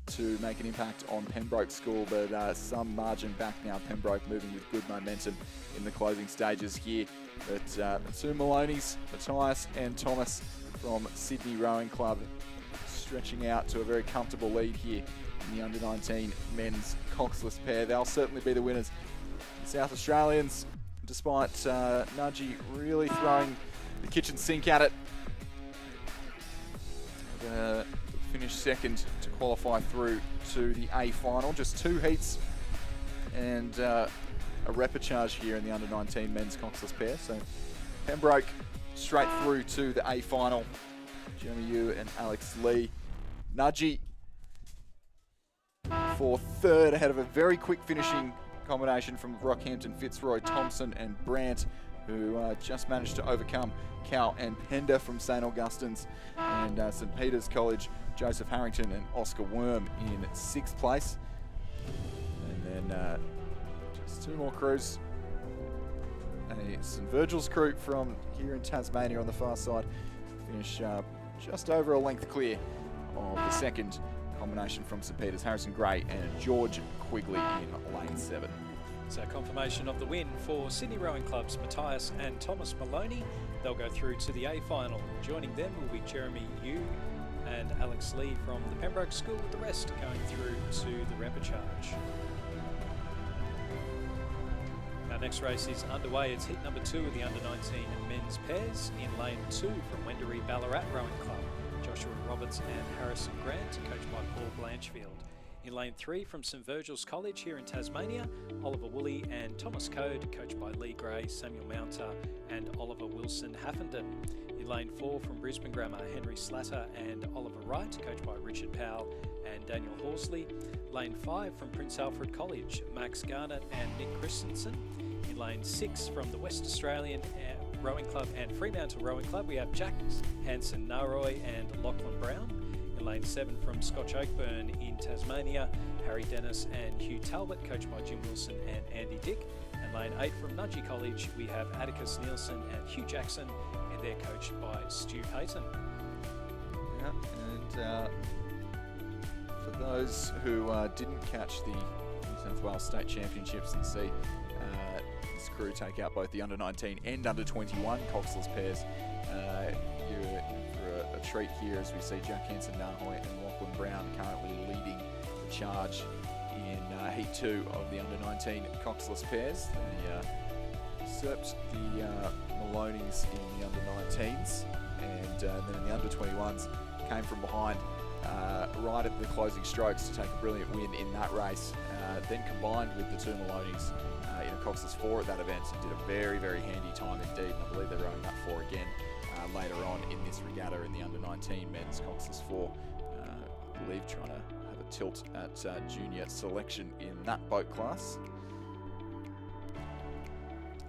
to make an impact on Pembroke School, but some margin back now. Pembroke moving with good momentum in the closing stages here. But two Maloneys, Matthias and Thomas from Sydney Rowing Club, stretching out to a very comfortable lead here in the under-19 men's coxless pair. They'll certainly be the winners. South Australians, despite Nudgee really throwing the kitchen sink at it, finished second to qualify through to the A final. Just 2 heats and a repechage here in the under-19 men's coxless pair. So Pembroke straight through to the A final. Jeremy Yu and Alex Lee. Nudgee for 3rd, ahead of a very quick finishing combination from Rockhampton, Fitzroy, Thompson and Brandt, who just managed to overcome Cow and Pender from St Augustine's, and St Peter's College, Joseph Harrington and Oscar Worm in 6th place. And then just 2 more crews. A St Virgil's crew from here in Tasmania on the far side finish just over a length clear of the 2nd combination from St Peter's, Harrison Gray and George Quigley in lane 7. So confirmation of the win for Sydney Rowing Club's Matthias and Thomas Maloney. They'll go through to the A final. Joining them will be Jeremy Yu and Alex Lee from the Pembroke School, with the rest going through to the repechage. Our next race is underway. It's heat number 2 of the under-19 men's pairs. In lane 2 from Wendouree Ballarat Rowing Club, Joshua Roberts and Harrison Grant, coached by Paul Blanchfield. In lane 3 from St Virgil's College here in Tasmania, Oliver Woolley and Thomas Code, coached by Lee Gray, Samuel Mounter and Oliver Wilson Haffenden. In lane 4 from Brisbane Grammar, Henry Slatter and Oliver Wright, coached by Richard Powell and Daniel Horsley. Lane 5 from Prince Alfred College, Max Garnett and Nick Christensen. In lane 6 from the West Australian Rowing Club and Fremantle Rowing Club, we have Jack Hansen-Naroy and Lachlan Brown. In lane 7 from Scotch Oakburn in Tasmania, Harry Dennis and Hugh Talbot, coached by Jim Wilson and Andy Dick. And lane 8 from Nudgee College, we have Atticus Nielsen and Hugh Jackson, and they're coached by Stu Payton. Yeah, and for those who didn't catch the New South Wales State Championships and see this crew take out both the under-19 and under-21 coxless pairs, you're in for a treat here as we see Jack Hansen-Naroy and Lachlan Brown currently leading the charge in Heat 2 of the under-19 coxless pairs. They usurped the Maloneys in the under-19s, and then in the under-21s came from behind right at the closing strokes to take a brilliant win in that race, then combined with the 2 Maloneys in a coxless 4 at that event, and did a very, very handy time indeed. And I believe they're rowing that 4 again later on in this regatta in the under-19 men's coxless 4. I believe trying to have a tilt at junior selection in that boat class.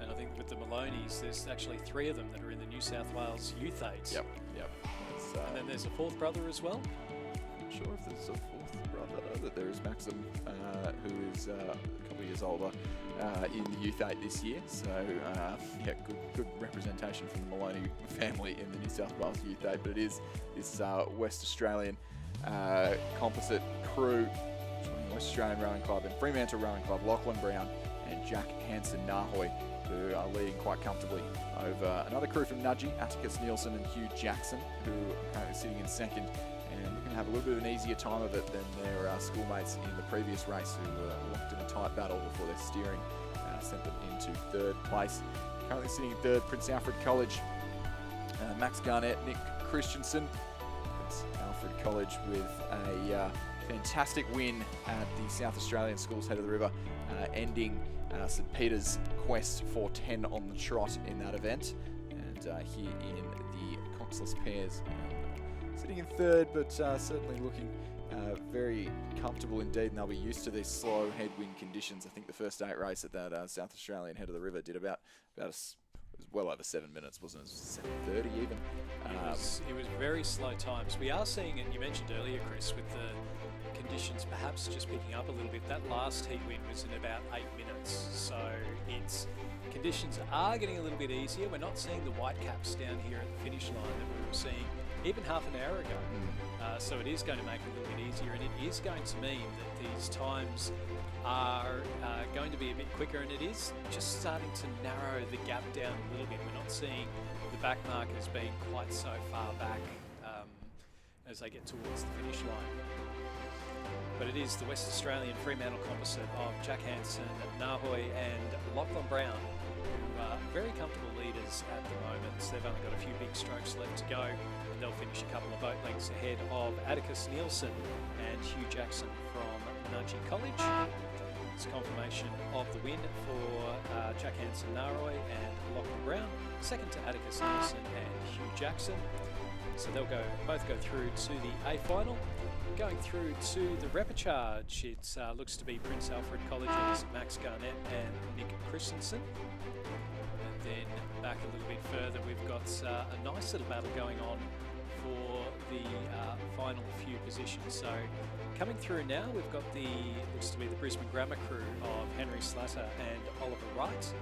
And I think with the Maloney's, there's actually 3 of them that are in the New South Wales Youth Eights. Yep. And then there's a 4th brother as well. Not sure if there's a 4th brother, that there is Maxim, who is a couple of years older in the Youth 8 this year. So, yeah, good representation from the Maloney family in the New South Wales Youth 8. But it is this West Australian composite crew from West Australian Rowing Club and Fremantle Rowing Club, Lachlan Brown and Jack Hansen-Nahoy, who are leading quite comfortably over another crew from Nudgee, Atticus Nielsen and Hugh Jackson, who are currently sitting in second and looking to have a little bit of an easier time of it than their schoolmates in the previous race, who were locked in a tight battle before their steering sent them into 3rd place. Currently sitting in 3rd, Prince Alfred College, Max Garnett, Nick Christensen. Prince Alfred College with a fantastic win at the South Australian Schools Head of the River, ending St Peter's quest for 10 on the trot in that event. And here in the Coxless pairs, sitting in 3rd, but certainly looking very comfortable indeed, and they'll be used to these slow headwind conditions. I think the first 8 race at that South Australian Head of the River did about it was well over 7 minutes, wasn't it? 7:30 even. It was very slow times. We are seeing, and you mentioned earlier, Chris, with the conditions perhaps just picking up a little bit. That last heat win was in about 8 minutes, so conditions are getting a little bit easier. We're not seeing the white caps down here at the finish line that we were seeing even half an hour ago. So it is going to make it a little bit easier, and it is going to mean that these times are going to be a bit quicker, and it is just starting to narrow the gap down a little bit. We're not seeing the back markers being quite so far back as they get towards the finish line. But it is the West Australian Fremantle composite of Jack Hansen, Nahoy and Lachlan Brown, who are very comfortable leaders at the moment. So they've only got a few big strokes left to go, and they'll finish a couple of boat lengths ahead of Atticus Nielsen and Hugh Jackson from Nudgee College. It's confirmation of the win for Jack Hansen-Nahoy and Lachlan Brown, second to Atticus Nielsen and Hugh Jackson. So they'll both go through to the A final. Going through to the repechage, it looks to be Prince Alfred College's Max Garnett and Nick Christensen. And then back a little bit further, we've got a nice little battle going on for the final few positions. So coming through now, we've got looks to be the Brisbane Grammar crew of Henry Slatter and Oliver Wright.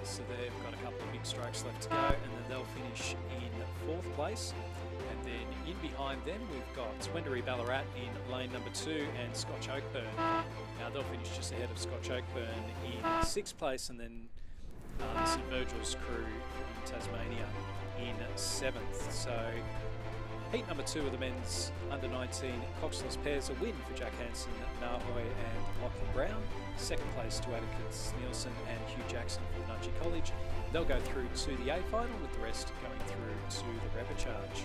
So they've got a couple of big strokes left to go, and then they'll finish in 4th place. And then in behind them, we've got Swendery Ballarat in lane number 2 and Scotch Oakburn. Now they'll finish just ahead of Scotch Oakburn in 6th place, and then the St Virgil's crew from Tasmania in 7th. So heat number 2 of the men's under-19 Coxless pairs, a win for Jack Hansen, Nahoy and Lachlan Brown. 2nd place to Atticus Nielsen and Hugh Jackson from Nudgee College. They'll go through to the A final, with the rest going through to the repechage.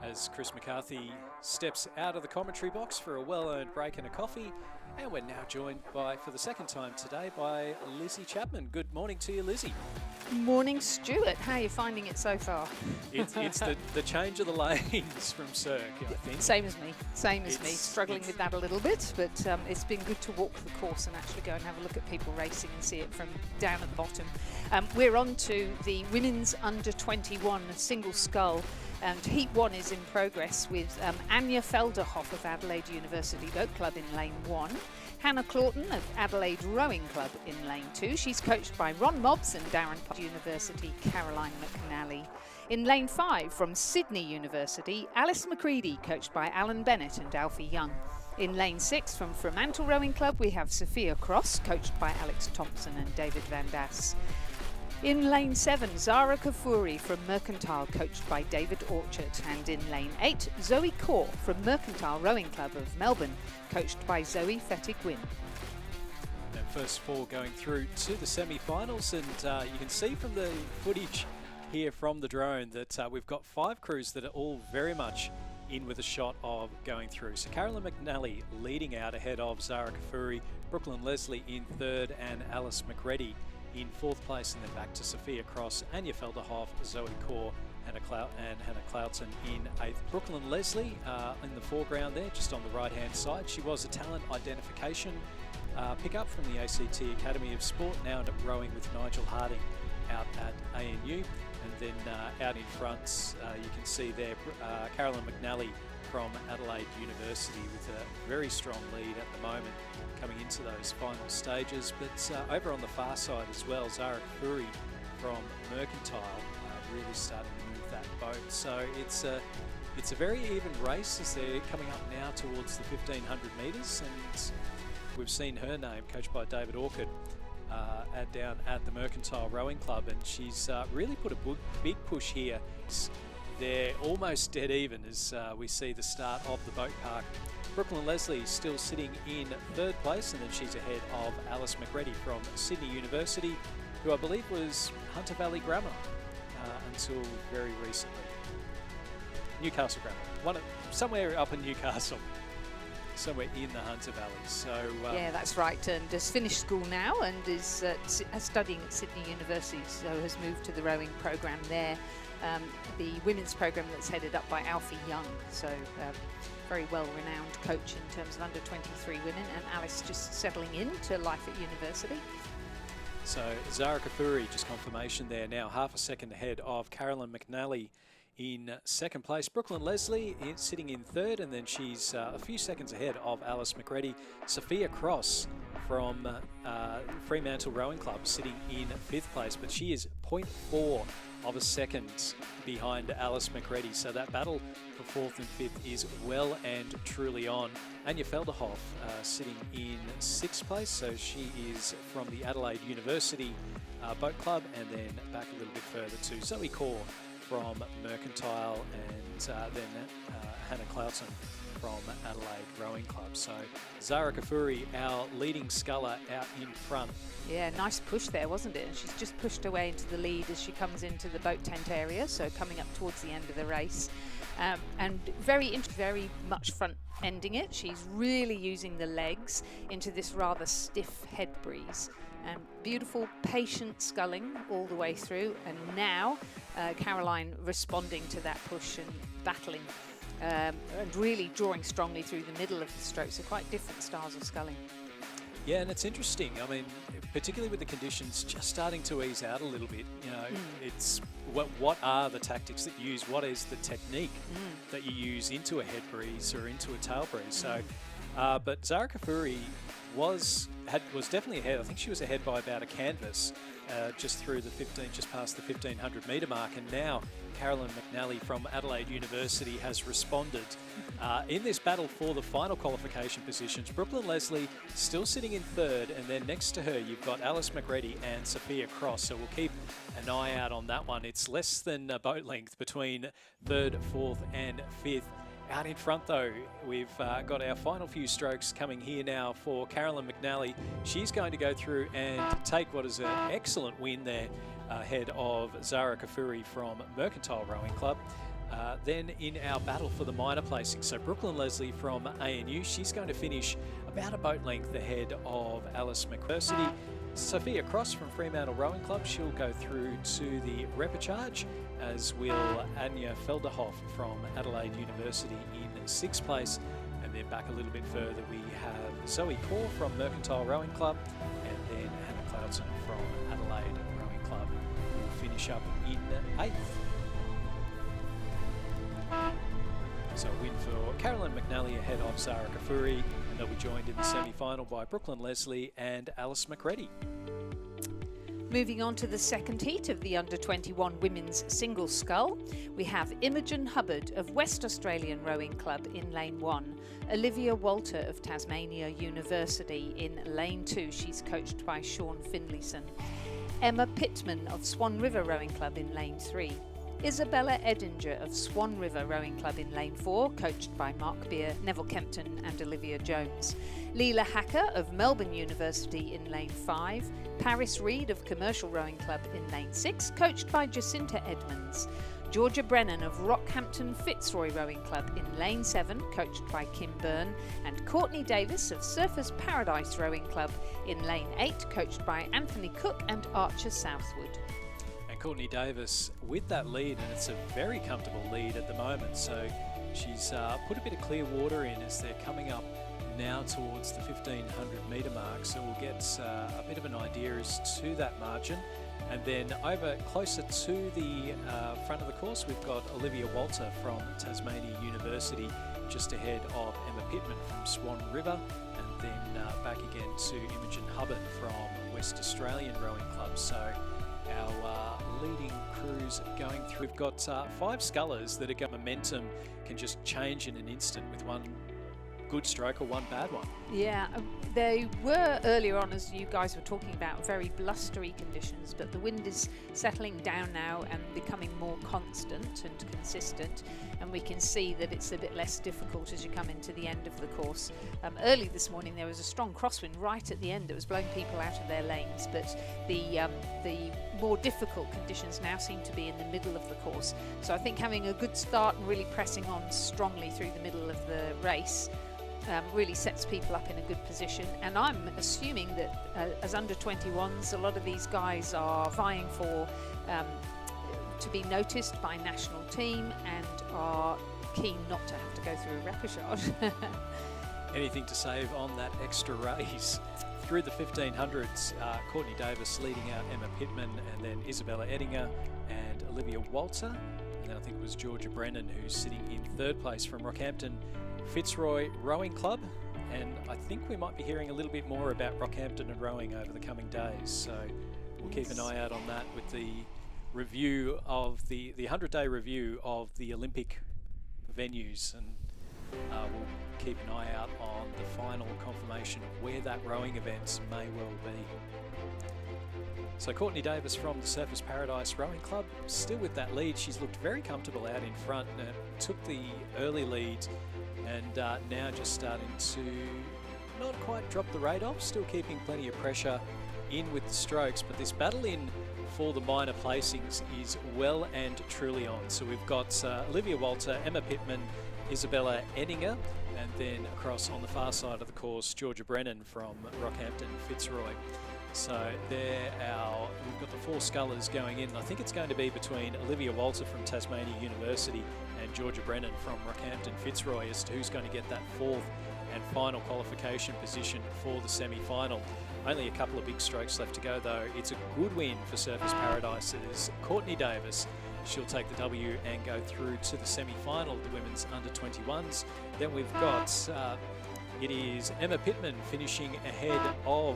As Chris McCarthy steps out of the commentary box for a well-earned break and a coffee. And we're now joined for the second time today by Lizzie Chapman. Good morning to you, Lizzie. Morning, Stuart. How are you finding it so far? It's the change of the lanes from Cirque, I think. Same as me. Struggling with that a little bit, but it's been good to walk the course and actually go and have a look at people racing and see it from down at the bottom. We're on to the women's under-21 single scull. And Heat 1 is in progress with Anya Felderhoff of Adelaide University Boat Club in lane 1. Hannah Claughton of Adelaide Rowing Club in lane 2. She's coached by Ron Mobbs and Darren University, Caroline McNally. In lane 5 from Sydney University, Alice McCready, coached by Alan Bennett and Alfie Young. In lane 6 from Fremantle Rowing Club, we have Sophia Cross, coached by Alex Thompson and David Van Das. In lane 7, Zara Kafuri from Mercantile, coached by David Orchard. And in lane 8, Zoe Kaur from Mercantile Rowing Club of Melbourne, coached by Zoe Fettig-Wynn. And first 4 going through to the semi-finals, and you can see from the footage here from the drone that we've got 5 crews that are all very much in with a shot of going through. So Caroline McNally leading out ahead of Zara Kafuri, Brooklyn Leslie in 3rd, and Alice McReady in 4th place, and then back to Sophia Cross, Anya Felderhoff, Zoe Kaur, and Hannah Cloughton in 8th. Brooklyn Leslie in the foreground there, just on the right-hand side. She was a talent identification pickup from the ACT Academy of Sport, now rowing with Nigel Harding out at ANU. And then out in front, you can see there Carolyn McNally from Adelaide University with a very strong lead at the moment coming into those final stages. But over on the far side as well, Zara Kafuri from Mercantile really starting to move that boat. So it's a very even race as they're coming up now towards the 1500 metres, and we've seen her name, coached by David Orchard, down at the Mercantile Rowing Club, and she's really put a big push here. They're almost dead even as we see the start of the boat park. Brooklyn Leslie still sitting in 3rd place, and then she's ahead of Alice McReady from Sydney University, who I believe was Hunter Valley Grammar until very recently. Newcastle Grammar, somewhere up in Newcastle, somewhere in the Hunter Valley. So yeah, that's right, and has finished school now and is studying at Sydney University, so has moved to the rowing program there, the women's program that's headed up by Alfie Young, so very well-renowned coach in terms of under 23 women, and Alice just settling into life at university. So Zara Kafuri, just confirmation there now, half a second ahead of Carolyn McNally in 2nd place. Brooklyn Leslie sitting in 3rd, and then she's a few seconds ahead of Alice McReady. Sophia Cross from Fremantle Rowing Club sitting in 5th place, but she is 0.4 of a second behind Alice McReady. So that battle for 4th and 5th is well and truly on. Anya Felderhoff sitting in 6th place, so she is from the Adelaide University Boat Club, and then back a little bit further to Zoe Kaur from Mercantile, and then Hannah Cloughton from Adelaide Rowing Club. So Zara Kafuri, our leading sculler, out in front. Yeah, nice push there, wasn't it? And she's just pushed away into the lead as she comes into the boat tent area, so coming up towards the end of the race. And very much front ending it. She's really using the legs into this rather stiff head breeze. And beautiful, patient sculling all the way through. And now Caroline responding to that push and battling and really drawing strongly through the middle of the stroke. So quite different styles of sculling. Yeah, and it's interesting. I mean, particularly with the conditions just starting to ease out a little bit, you know, it's what are the tactics that you use? What is the technique that you use into a head breeze or into a tail breeze? So, but Zara Kafuri was definitely ahead. I think she was ahead by about a canvas just through the just past the 1500 metre mark, and now Carolyn McNally from Adelaide University has responded in this battle for the final qualification positions. Brooklyn Leslie still sitting in 3rd, and then next to her you've got Alice McReady and Sophia Cross, so we'll keep an eye out on that one. It's less than a boat length between 3rd, 4th and 5th. Out in front though, we've got our final few strokes coming here now for Carolyn McNally. She's going to go through and take what is an excellent win there ahead of Zara Kafuri from Mercantile Rowing Club. Then in our battle for the minor placing, so Brooklyn Leslie from ANU, she's going to finish about a boat length ahead of Alice McPhersity. Sophia Cross from Fremantle Rowing Club, she'll go through to the repechage, as will Anya Felderhoff from Adelaide University in 6th place. And then back a little bit further we have Zoe Kaur from Mercantile Rowing Club, and then Hannah Cloughton from Adelaide Rowing Club will finish up in 8th. So a win for Carolyn McNally ahead of Zara Kafuri, and they'll be joined in the semi-final by Brooklyn Leslie and Alice McReady. Moving on to the second heat of the under-21 women's single scull, we have Imogen Hubbard of West Australian Rowing Club in Lane 1, Olivia Walter of Tasmania University in Lane 2, she's coached by Sean Finlayson, Emma Pittman of Swan River Rowing Club in Lane 3, Isabella Edinger of Swan River Rowing Club in Lane 4, coached by Mark Beer, Neville Kempton and Olivia Jones. Leela Hacker of Melbourne University in Lane 5, Paris Reed of Commercial Rowing Club in Lane 6, coached by Jacinta Edmonds. Georgia Brennan of Rockhampton Fitzroy Rowing Club in lane 7, coached by Kim Byrne, and Courtney Davis of Surfers Paradise Rowing Club in lane 8, coached by Anthony Cook and Archer Southwood. And Courtney Davis with that lead, and it's a very comfortable lead at the moment. So she's put a bit of clear water in as they're coming up now towards the 1500 metre mark. So we'll get a bit of an idea as to that margin. And then over closer to the front of the course, we've got Olivia Walter from Tasmania University, just ahead of Emma Pittman from Swan River, and then back again to Imogen Hubbard from West Australian Rowing Club. So our leading crews going through. We've got 5 scullers that are got momentum, can just change in an instant with one good stroke or one bad one. Yeah, they were earlier on, as you guys were talking about, very blustery conditions, but the wind is settling down now and becoming more constant and consistent, and we can see that it's a bit less difficult as you come into the end of the course. Early this morning there was a strong crosswind right at the end that was blowing people out of their lanes, but the more difficult conditions now seem to be in the middle of the course. So I think having a good start and really pressing on strongly through the middle of the race really sets people up in a good position. And I'm assuming that as under 21s, a lot of these guys are vying for to be noticed by national team and are keen not to have to go through a repechage. Anything to save on that extra race. Through the 1500s, Courtney Davis leading out Emma Pittman, and then Isabella Edinger and Olivia Walter. And then I think it was Georgia Brennan who's sitting in 3rd place from Rockhampton Fitzroy Rowing Club. And I think we might be hearing a little bit more about Rockhampton and rowing over the coming days. So we'll keep an eye out on that with the review of the 100-day review of the Olympic venues. And we'll keep an eye out on the final confirmation of where that rowing event may well be. So Courtney Davis from the Surfers Paradise Rowing Club, still with that lead. She's looked very comfortable out in front, took the early lead, and now just starting to not quite drop the rate off, still keeping plenty of pressure in with the strokes, but this battle in for the minor placings is well and truly on. So we've got Olivia Walter, Emma Pittman, Isabella Edinger, and then across on the far side of the course, Georgia Brennan from Rockhampton Fitzroy. So we've got the 4 scullers going in. I think it's going to be between Olivia Walter from Tasmania University and Georgia Brennan from Rockhampton Fitzroy as to who's going to get that 4th and final qualification position for the semi-final. Only a couple of big strokes left to go though. It's a good win for Surfers Paradise's Courtney Davis. She'll take the W and go through to the semi-final of the women's under-21s. Then we've got it is Emma Pittman finishing ahead of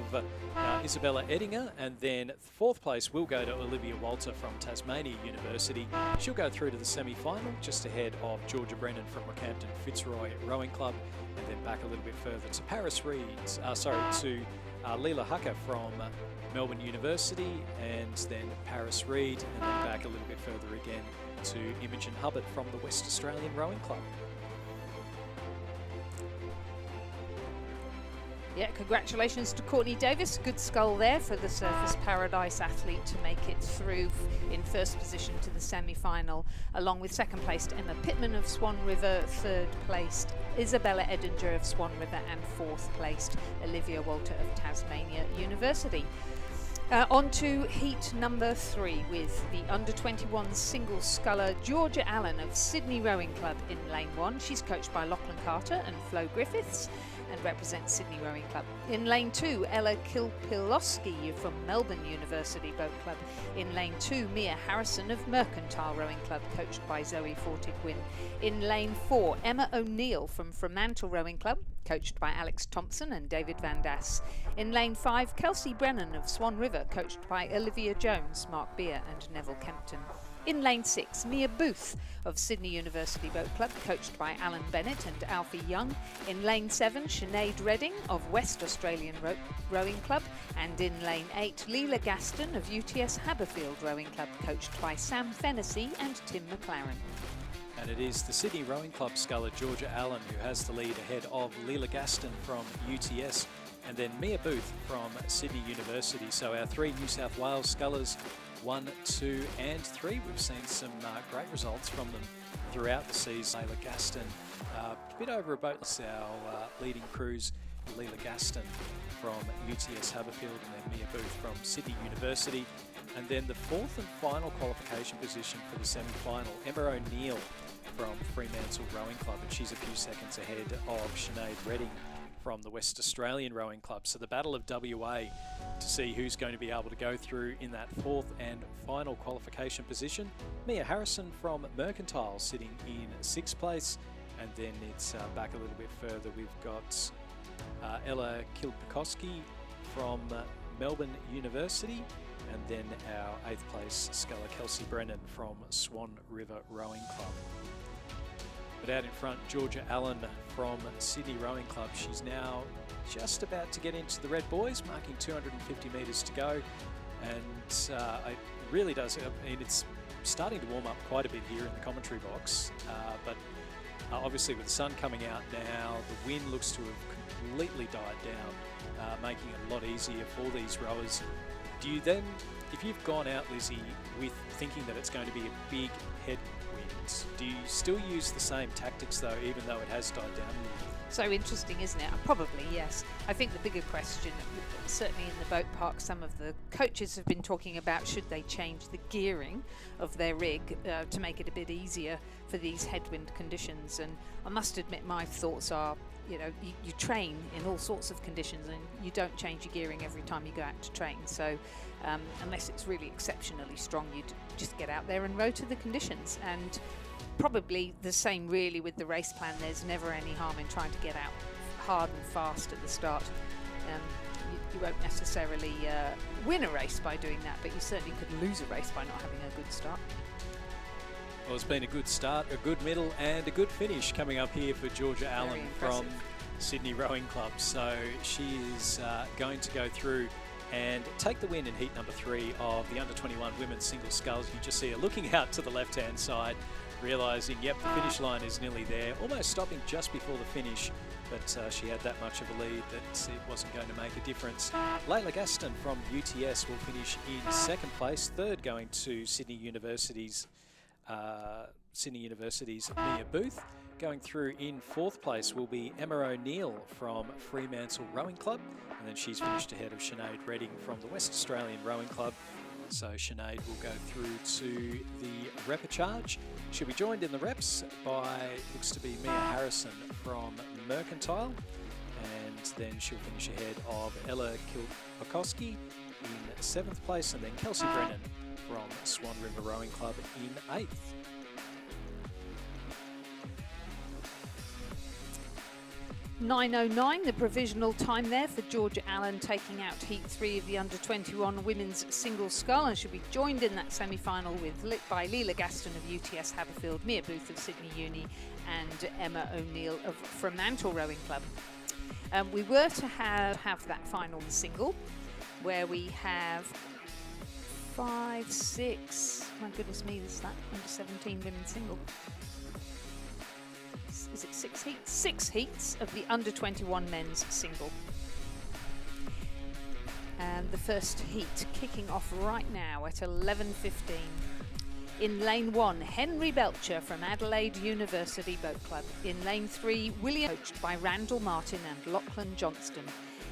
Isabella Edinger, and then 4th place will go to Olivia Walter from Tasmania University. She'll go through to the semi-final just ahead of Georgia Brennan from Rockhampton Fitzroy Rowing Club, and then back a little bit further to Leela Hucker from Melbourne University, and then Paris Reed, and then back a little bit further again to Imogen Hubbard from the West Australian Rowing Club. Yeah, congratulations to Courtney Davis. Good scull there for the Surfers Paradise athlete to make it through in 1st position to the semi-final, along with 2nd placed Emma Pittman of Swan River, 3rd placed Isabella Edinger of Swan River, and 4th placed Olivia Walter of Tasmania University. On to heat number 3 with the under-21 single sculler Georgia Allen of Sydney Rowing Club in lane 1. She's coached by Lachlan Carter and Flo Griffiths and represents Sydney Rowing Club. In lane 2, Ella Kilpilowski from Melbourne University Boat Club. In lane 2, Mia Harrison of Mercantile Rowing Club, coached by Zoe Fortigwin. In lane 4, Emma O'Neill from Fremantle Rowing Club, coached by Alex Thompson and David Van Das. In lane 5, Kelsey Brennan of Swan River, coached by Olivia Jones, Mark Beer and Neville Kempton. In lane 6, Mia Booth of Sydney University Boat Club, coached by Alan Bennett and Alfie Young. In lane 7, Sinead Redding of West Australian Rowing Club. And in lane 8, Leela Gaston of UTS Haberfield Rowing Club, coached by Sam Fennessy and Tim McLaren. And it is the Sydney Rowing Club sculler Georgia Allen who has the lead ahead of Leela Gaston from UTS. and then Mia Booth from Sydney University. So our 3 New South Wales scullers, 1, 2 and 3. We've seen some great results from them throughout the season. Leila Gaston, a bit over a boat. Our leading crews, Leila Gaston from UTS Haberfield, and then Mia Booth from Sydney University. And then the 4th and final qualification position for the semi-final, Emma O'Neill from Fremantle Rowing Club, and she's a few seconds ahead of Sinead Redding from the West Australian Rowing Club. So the battle of WA to see who's going to be able to go through in that 4th and final qualification position. Mia Harrison from Mercantile sitting in 6th place, and then it's back a little bit further. We've got Ella Kilpikoski from Melbourne University, and then our 8th place sculler Kelsey Brennan from Swan River Rowing Club. But out in front, Georgia Allen from Sydney Rowing Club. She's now just about to get into the Red Boys, marking 250 metres to go. And it really does, I mean, it's starting to warm up quite a bit here in the commentary box. But obviously with the sun coming out now, the wind looks to have completely died down, making it a lot easier for these rowers. Do you then, if you've gone out, Lizzie, with thinking that it's going to be a big headwind, do you still use the same tactics though, even though it has died down? So interesting, isn't it? Probably, yes. I think the bigger question, certainly in the boat park, some of the coaches have been talking about should they change the gearing of their rig to make it a bit easier for these headwind conditions. And I must admit, my thoughts are, you know, you train in all sorts of conditions and you don't change your gearing every time you go out to train. So unless it's really exceptionally strong, you'd just get out there and row to the conditions. And probably the same really with the race plan. There's never any harm in trying to get out hard and fast at the start. You won't necessarily win a race by doing that, but you certainly could lose a race by not having a good start. Well, it's been a good start, a good middle and a good finish coming up here for Georgia Allen from Sydney Rowing Club. So she is going to go through and take the win in heat number 3 of the under-21 women's single sculls. You just see her looking out to the left-hand side, realising, yep, the finish line is nearly there, almost stopping just before the finish, but she had that much of a lead that it wasn't going to make a difference. Leila Gaston from UTS will finish in 2nd place, 3rd going to Sydney University's Mia Booth. Going through in 4th place will be Emma O'Neill from Fremantle Rowing Club, and then she's finished ahead of Sinead Redding from the West Australian Rowing Club. So Sinead will go through to the repechage. She'll be joined in the reps by, looks to be Mia Harrison from Mercantile, and then she'll finish ahead of Ella Kilpikoski in 7th place, and then Kelsey Brennan from Swan River Rowing Club in 8th. .909, the provisional time there for Georgia Allen, taking out heat 3 of the under-21 women's single scull, and she'll be joined in that semi-final by Leila Gaston of UTS Haberfield, Mia Booth of Sydney Uni, and Emma O'Neill of Fremantle Rowing Club. We were to have that final single, where we have 5, 6, my goodness me, this is that under-17 women's single. Is it 6 heats? 6 heats of the under-21 men's single. And the first heat kicking off right now at 11:15. In lane 1, Henry Belcher from Adelaide University Boat Club. In lane 3, William, coached by Randall Martin and Lachlan Johnston.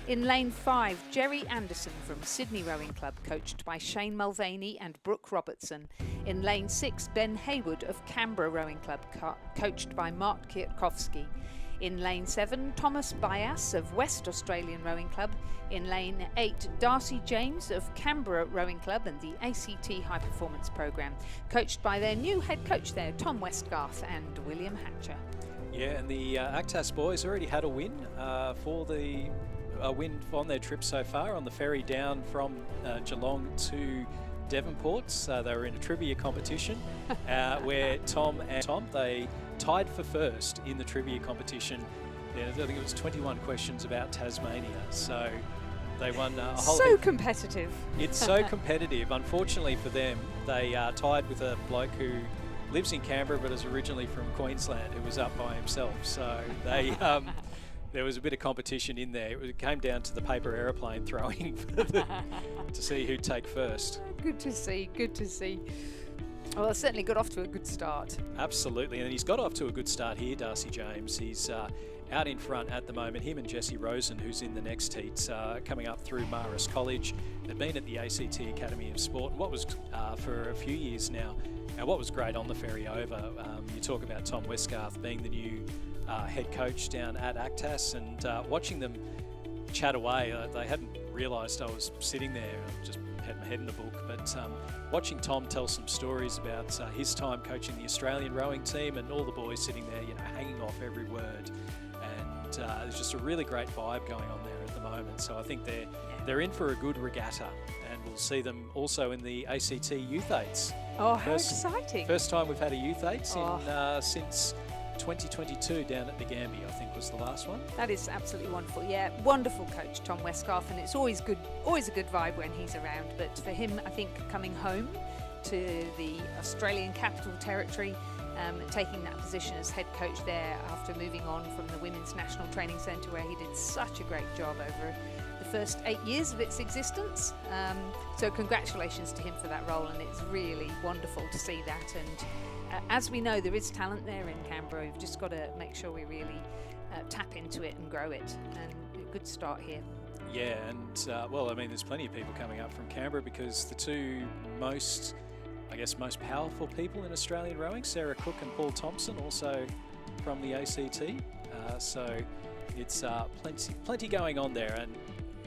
In lane 5, Jerry Anderson from Sydney Rowing Club, coached by Shane Mulvaney and Brooke Robertson. In lane 6, Ben Haywood of Canberra Rowing Club, coached by Mark Kierkowski. In lane 7, Thomas Bias of West Australian Rowing Club. In lane 8, Darcy James of Canberra Rowing Club and the ACT High Performance Programme, coached by their new head coach there, Tom Westgarth and William Hatcher. Yeah, and the Actas boys already had a win for the win on their trip so far on the ferry down from Geelong to Devonport. So they were in a trivia competition where Tom they tied for first in the trivia competition. Yeah, I think it was 21 questions about Tasmania. So they won a whole So competitive. It's so competitive. Unfortunately for them, they tied with a bloke who lives in Canberra but is originally from Queensland, who was up by himself. So they there was a bit of competition in there. It came down to the paper aeroplane throwing to see who'd take first. Good to see, good to see. Well, it certainly got off to a good start. Absolutely, and he's got off to a good start here, Darcy James. He's out in front at the moment. Him and Jesse Rosen, who's in the next heat, coming up through Marist College. They've been at the ACT Academy of Sport, what was for a few years now. And what was great on the ferry over, you talk about Tom Westgarth being the new head coach down at ACTAS, and watching them chat away. They hadn't realised I was sitting there. I just had my head in the book, but watching Tom tell some stories about his time coaching the Australian rowing team, and all the boys sitting there, hanging off every word. And there's just a really great vibe going on there at the moment. So I think they're in for a good regatta, and we'll see them also in the ACT Youth Eights. Oh, how exciting! First time we've had a Youth Eights since 2022 down at the Gambie, I think was the last one. That is absolutely wonderful. Yeah, wonderful coach Tom Westgarth, and it's always a good vibe when he's around. But for him, I think coming home to the Australian Capital Territory, taking that position as head coach there after moving on from the Women's National Training Centre, where he did such a great job over the first 8 years of its existence. So congratulations to him for that role, and it's really wonderful to see that. And as we know, there is talent there in Canberra. We've just got to make sure we really tap into it and grow it. And a good start here. Yeah, and well, I mean, there's plenty of people coming up from Canberra, because the two most powerful people in Australian rowing, Sarah Cook and Paul Thompson, also from the ACT. So it's plenty going on there. And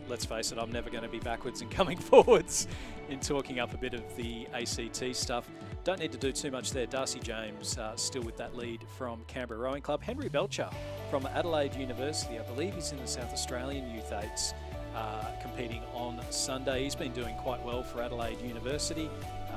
let's face it, I'm never going to be backwards in coming forwards in talking up a bit of the ACT stuff. Don't need to do too much there. Darcy James still with that lead from Canberra Rowing Club. Henry Belcher from Adelaide University, I believe he's in the South Australian Youth Eights, competing on Sunday. He's been doing quite well for Adelaide University.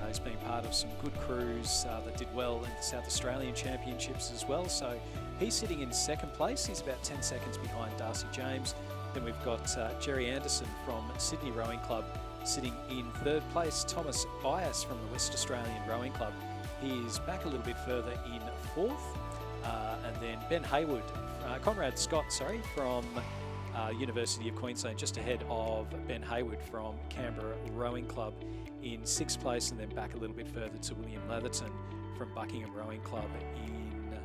He's been part of some good crews that did well in the South Australian Championships as well. So he's sitting in second place. He's about 10 seconds behind Darcy James. Then we've got Jerry Anderson from Sydney Rowing Club sitting in third place. Thomas Bias from the West Australian Rowing Club, he is back a little bit further in fourth. And then Ben Hayward, Conrad Scott, from University of Queensland, just ahead of Ben Hayward from Canberra Rowing Club in sixth place, and then back a little bit further to William Leatherton from Buckingham Rowing Club in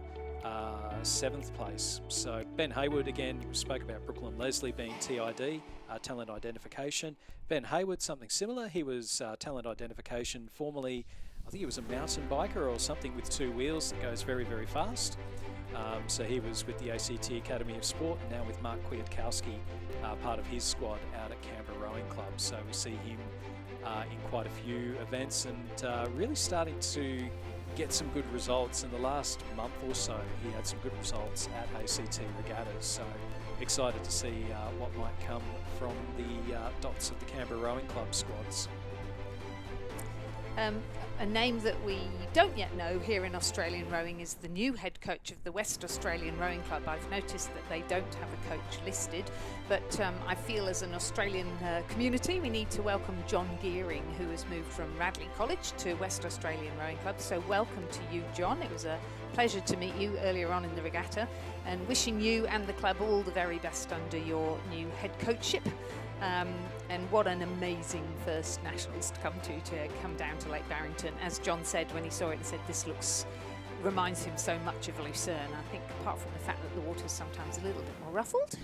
seventh place. So Ben Hayward, again, we spoke about Brooklyn Leslie being TID, talent identification. Ben Hayward, something similar. He was talent identification formerly. I think he was a mountain biker or something with two wheels that goes very, very fast. So he was with the ACT Academy of Sport, and now with Mark Kwiatkowski, part of his squad out at Canberra Rowing Club. So we see him in quite a few events, and really starting to get some good results in the last month or so. He had some good results at ACT regattas, so excited to see what might come from the dots of the Canberra Rowing Club squads. A name that we don't yet know here in Australian rowing is the new head coach of the West Australian Rowing Club. I've noticed that they don't have a coach listed, but I feel as an Australian community we need to welcome John Gearing, who has moved from Radley College to West Australian Rowing Club. So welcome to you, John. It was a pleasure to meet you earlier on in the regatta, and wishing you and the club all the very best under your new head coachship. And what an amazing first nationals to come down to Lake Barrington. As John said when he saw it, he said this reminds him so much of Lucerne. I think apart from the fact that the water's sometimes a little bit more ruffled,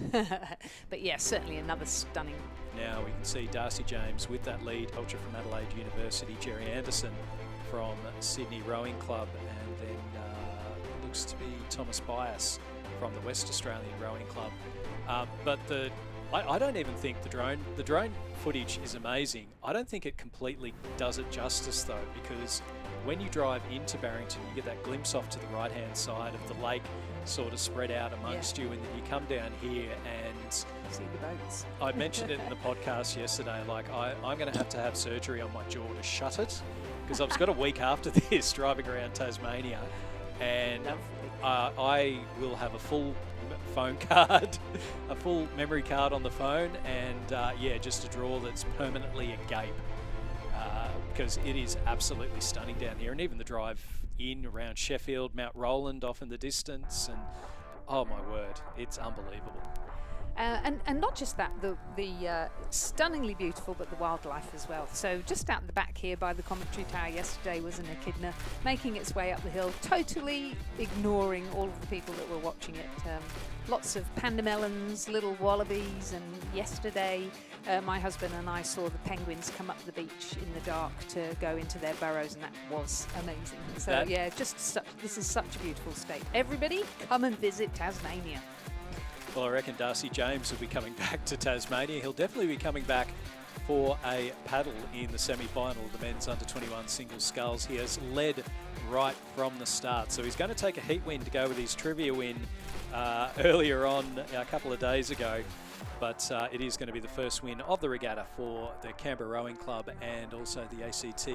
but yeah, certainly another stunning. Now we can see Darcy James with that lead, Belcher from Adelaide University, Jerry Anderson from Sydney Rowing Club, and then looks to be Thomas Bias from the West Australian Rowing Club. But I don't even think the drone footage is amazing. I don't think it completely does it justice though, because when you drive into Barrington, you get that glimpse off to the right-hand side of the lake sort of spread out amongst you, and then you come down here and see the boats. I mentioned it in the podcast yesterday, like I'm going to have surgery on my jaw to shut it, because I've got a week after this driving around Tasmania, and I will have a full phone card, a full memory card on the phone, and just a drawer that's permanently agape, because it is absolutely stunning down here. And even the drive in around Sheffield, Mount Roland off in the distance, and oh my word, it's unbelievable. And not just that, the stunningly beautiful, but the wildlife as well. So just out the back here by the commentary tower yesterday was an echidna making its way up the hill, totally ignoring all of the people that were watching it. Lots of panda melons, little wallabies, and yesterday my husband and I saw the penguins come up the beach in the dark to go into their burrows, and that was amazing. So yeah, this is such a beautiful state. Everybody, come and visit Tasmania. Well, I reckon Darcy James will be coming back to Tasmania. He'll definitely be coming back for a paddle in the semi-final of the men's under-21 singles sculls. He has led right from the start, so he's going to take a heat win to go with his trivia win earlier on a couple of days ago. But it is going to be the first win of the regatta for the Canberra Rowing Club and also the ACT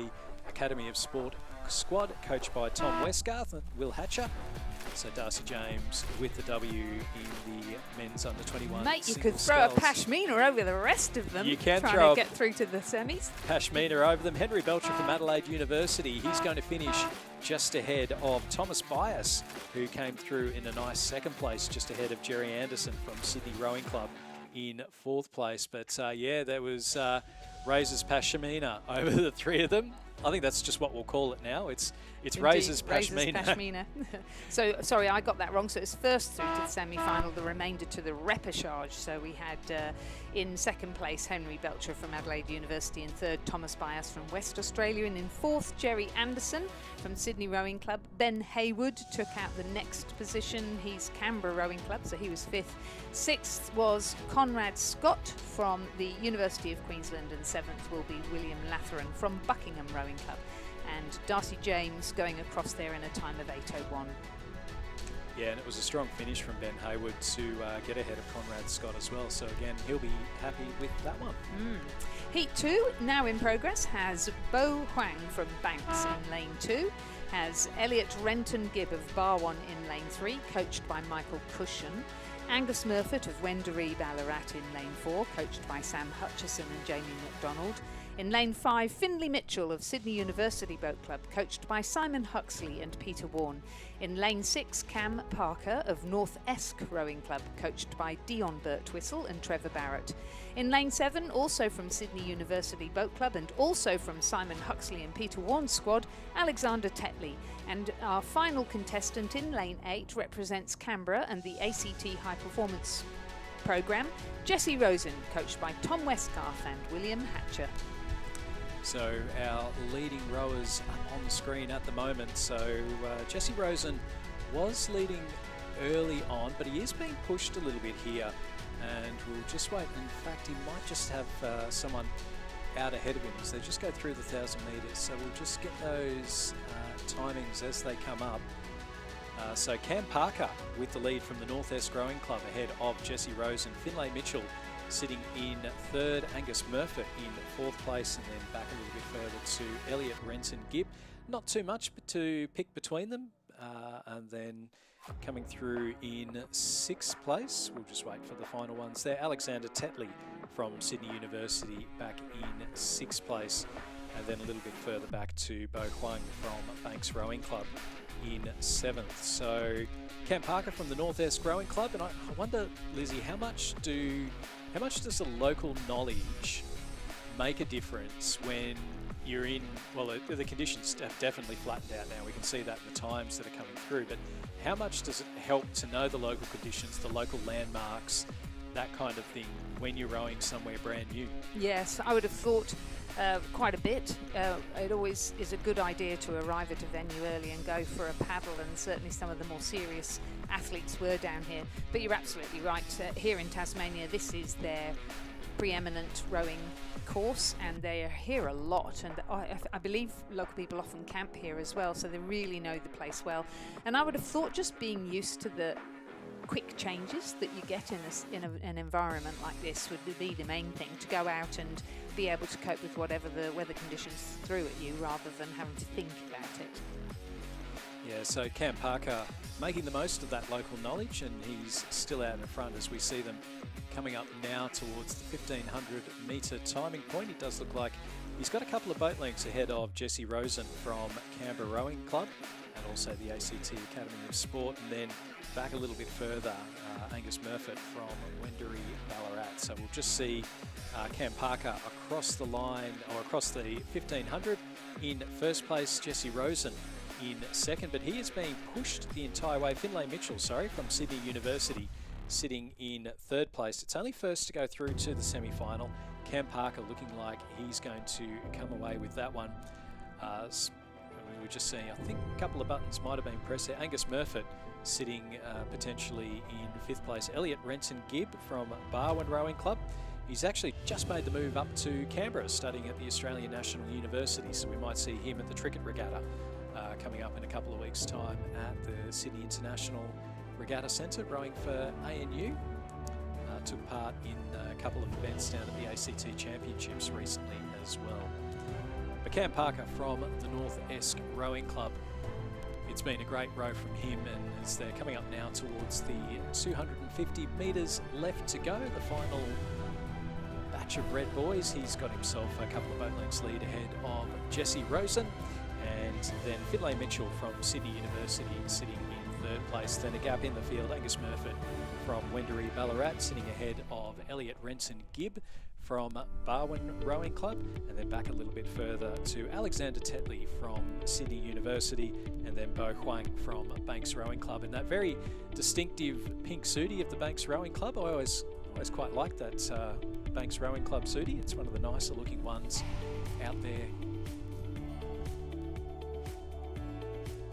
Academy of Sport squad, coached by Tom Westgarth and Will Hatcher. So Darcy James with the W in the men's under-21. Mate, you could throw a Pashmina over the rest of them. You can trying to get through to the semis. Pashmina over them. Henry Belcher from Adelaide University. He's going to finish just ahead of Thomas Bias, who came through in a nice second place, just ahead of Jerry Anderson from Sydney Rowing Club in fourth place. But yeah, there was Razor's Pashmina over the three of them. I think that's just what we'll call it now. It's Razor's Pashmina. So, sorry, I got that wrong. So it's first through to the semi-final, the remainder to the repechage. So we had in second place Henry Belcher from Adelaide University, in third Thomas Bias from West Australia, and in fourth Jerry Anderson from Sydney Rowing Club. Ben Haywood took out the next position. He's Canberra Rowing Club, so he was fifth. Sixth was Conrad Scott from the University of Queensland, and seventh will be William Latheran from Buckingham Rowing Club. And Darcy James going across there in a time of 8:01. Yeah, and it was a strong finish from Ben Haywood to get ahead of Conrad Scott as well. So again, he'll be happy with that one. Heat 2, now in progress, has Bo Huang from Banks in lane 2, has Elliot Renton Gibb of Bar 1 in lane 3, coached by Michael Cushion, Angus Murfitt of Wendouree Ballarat in lane 4, coached by Sam Hutchison and Jamie McDonald. In lane 5, Finlay Mitchell of Sydney University Boat Club, coached by Simon Huxley and Peter Warne. In lane 6, Cam Parker of North Esk Rowing Club, coached by Dion Birtwistle and Trevor Barrett. In lane 7, also from Sydney University Boat Club and also from Simon Huxley and Peter Warne's squad, Alexander Tetley. And our final contestant in lane 8 represents Canberra and the ACT High Performance Programme, Jessie Rosen, coached by Tom Westgarth and William Hatcher. So our leading rowers on the screen at the moment. So Jessie Rosen was leading early on, but he is being pushed a little bit here. And we'll just wait. In fact, he might just have someone out ahead of him as they just go through the 1,000 metres. So we'll just get those timings as they come up. So Cam Parker with the lead from the North Esk Rowing Club ahead of Jessie Rosen. Finlay Mitchell sitting in third, Angus Murfitt in fourth place, and then back a little bit further to Elliot Renton Gibb. Not too much to pick between them. And then coming through in sixth place, we'll just wait for the final ones there, Alexander Tetley from Sydney University back in sixth place, and then a little bit further back to Bo Huang from Banks Rowing Club in seventh. So Cam Parker from the North Esk Rowing Club, and I wonder, Lizzie, how much does the local knowledge make a difference when you're in, well, the conditions have definitely flattened out now. We can see that in the times that are coming through, but how much does it help to know the local conditions, the local landmarks, that kind of thing, when you're rowing somewhere brand new? Yes, I would have thought quite a bit. It always is a good idea to arrive at a venue early and go for a paddle, and certainly some of the more serious athletes were down here. But you're absolutely right. Here in Tasmania, this is their preeminent rowing course, and they are here a lot, and I believe local people often camp here as well, so they really know the place well. And I would have thought just being used to the quick changes that you get in an environment like this would be the main thing, to go out and be able to cope with whatever the weather conditions threw at you, rather than having to think about it. Yeah, so Cam Parker making the most of that local knowledge, and he's still out in front as we see them coming up now towards the 1,500 metre timing point. It does look like He's got a couple of boat lengths ahead of Jesse Rosen from Canberra Rowing Club and also the ACT Academy of Sport, and then back a little bit further, Angus Murfitt from Wendouree Ballarat. So we'll just see Cam Parker across the line, or across the 1500 in first place, Jesse Rosen in second, but he is being pushed the entire way. Finlay Mitchell, from Sydney University, sitting in third place. It's only first to go through to the semi-final. Cam Parker looking like he's going to come away with that one. We were just seeing, I think a couple of buttons might have been pressed there. Angus Murfitt sitting potentially in fifth place. Elliot Renson Gibb from Barwon Rowing Club. He's actually just made the move up to Canberra, studying at the Australian National University, so we might see him at the Cricket Regatta coming up in a couple of weeks' time at the Sydney International Regatta Centre, rowing for ANU. Took part in a couple of events down at the ACT Championships recently as well. But Cam Parker from the North Esk Rowing Club, it's been a great row from him, and as they're coming up now towards the 250 metres left to go, the final batch of red boys, he's got himself a couple of boat lengths lead ahead of Jesse Rosen, and then Finlay Mitchell from Sydney University sitting in third place. Then a gap in the field, Angus Murfitt from Wendouree Ballarat sitting ahead of Elliot Renson Gibb from Barwon Rowing Club, and then back a little bit further to Alexander Tetley from Sydney University, and then Bo Huang from Banks Rowing Club in that very distinctive pink sooty of the Banks Rowing Club. I always quite like that Banks Rowing Club sooty. It's one of the nicer looking ones out there.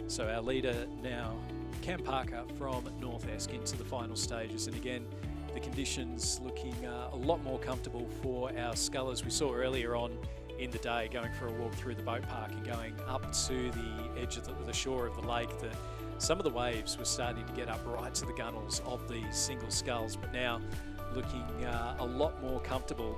So our leader now, Cam Parker from North Esk, into the final stages, and again the conditions looking a lot more comfortable for our scullers. We saw earlier on in the day, going for a walk through the boat park and going up to the edge of the shore of the lake, that some of the waves were starting to get up right to the gunnels of these single sculls, but now looking a lot more comfortable.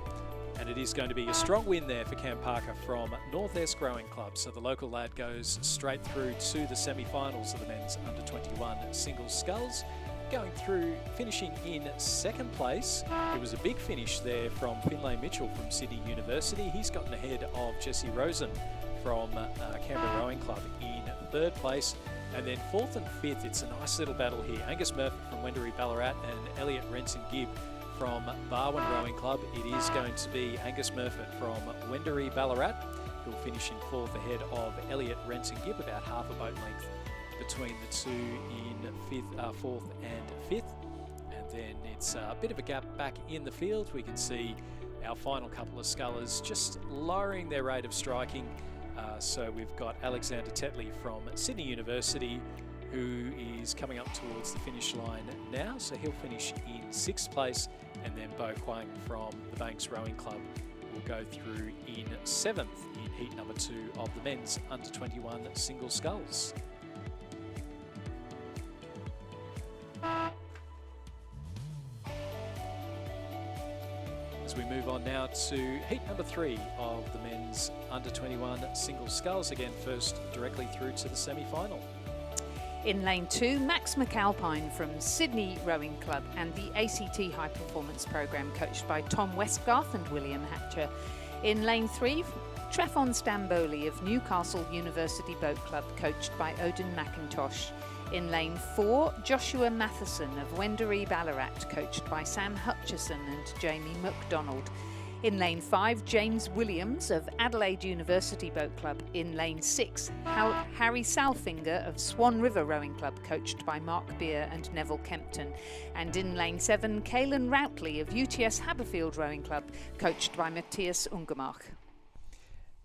And it is going to be a strong win there for Cam Parker from North Esk Rowing Club. So the local lad goes straight through to the semi-finals of the men's under-21 single sculls, going through, finishing in second place. It was a big finish there from Finlay Mitchell from Sydney University. He's gotten ahead of Jesse Rosen from Canberra Rowing Club in third place. And then fourth and fifth, it's a nice little battle here. Angus Murfitt from Wendouree Ballarat and Elliot Renson Gibb from Barwon Rowing Club. It is going to be Angus Murfitt from Wendouree Ballarat who'll finish in fourth ahead of Elliot Renson Gibb, about half a boat length between the two in fourth and fifth. And then it's a bit of a gap back in the field. We can see our final couple of scullers just lowering their rate of striking. So we've got Alexander Tetley from Sydney University, who is coming up towards the finish line now, so he'll finish in sixth place, and then Bo Huang from the Banks Rowing Club will go through in seventh in heat number 2 of the men's under-21 single sculls. As we move on now to heat number 3 of the men's under-21 single sculls, again first directly through to the semi-final. In lane 2, Max McAlpine from Sydney Rowing Club and the ACT High Performance Programme, coached by Tom Westgarth and William Hatcher. In lane 3, Trefon Stamboli of Newcastle University Boat Club, coached by Odin McIntosh. In lane 4, Joshua Matheson of Wendouree Ballarat, coached by Sam Hutchison and Jamie McDonald. In lane 5, James Williams of Adelaide University Boat Club. In lane 6, Harry Salfinger of Swan River Rowing Club, coached by Mark Beer and Neville Kempton. And in lane 7, Caelan Routley of UTS Haberfield Rowing Club, coached by Matthias Ungermark.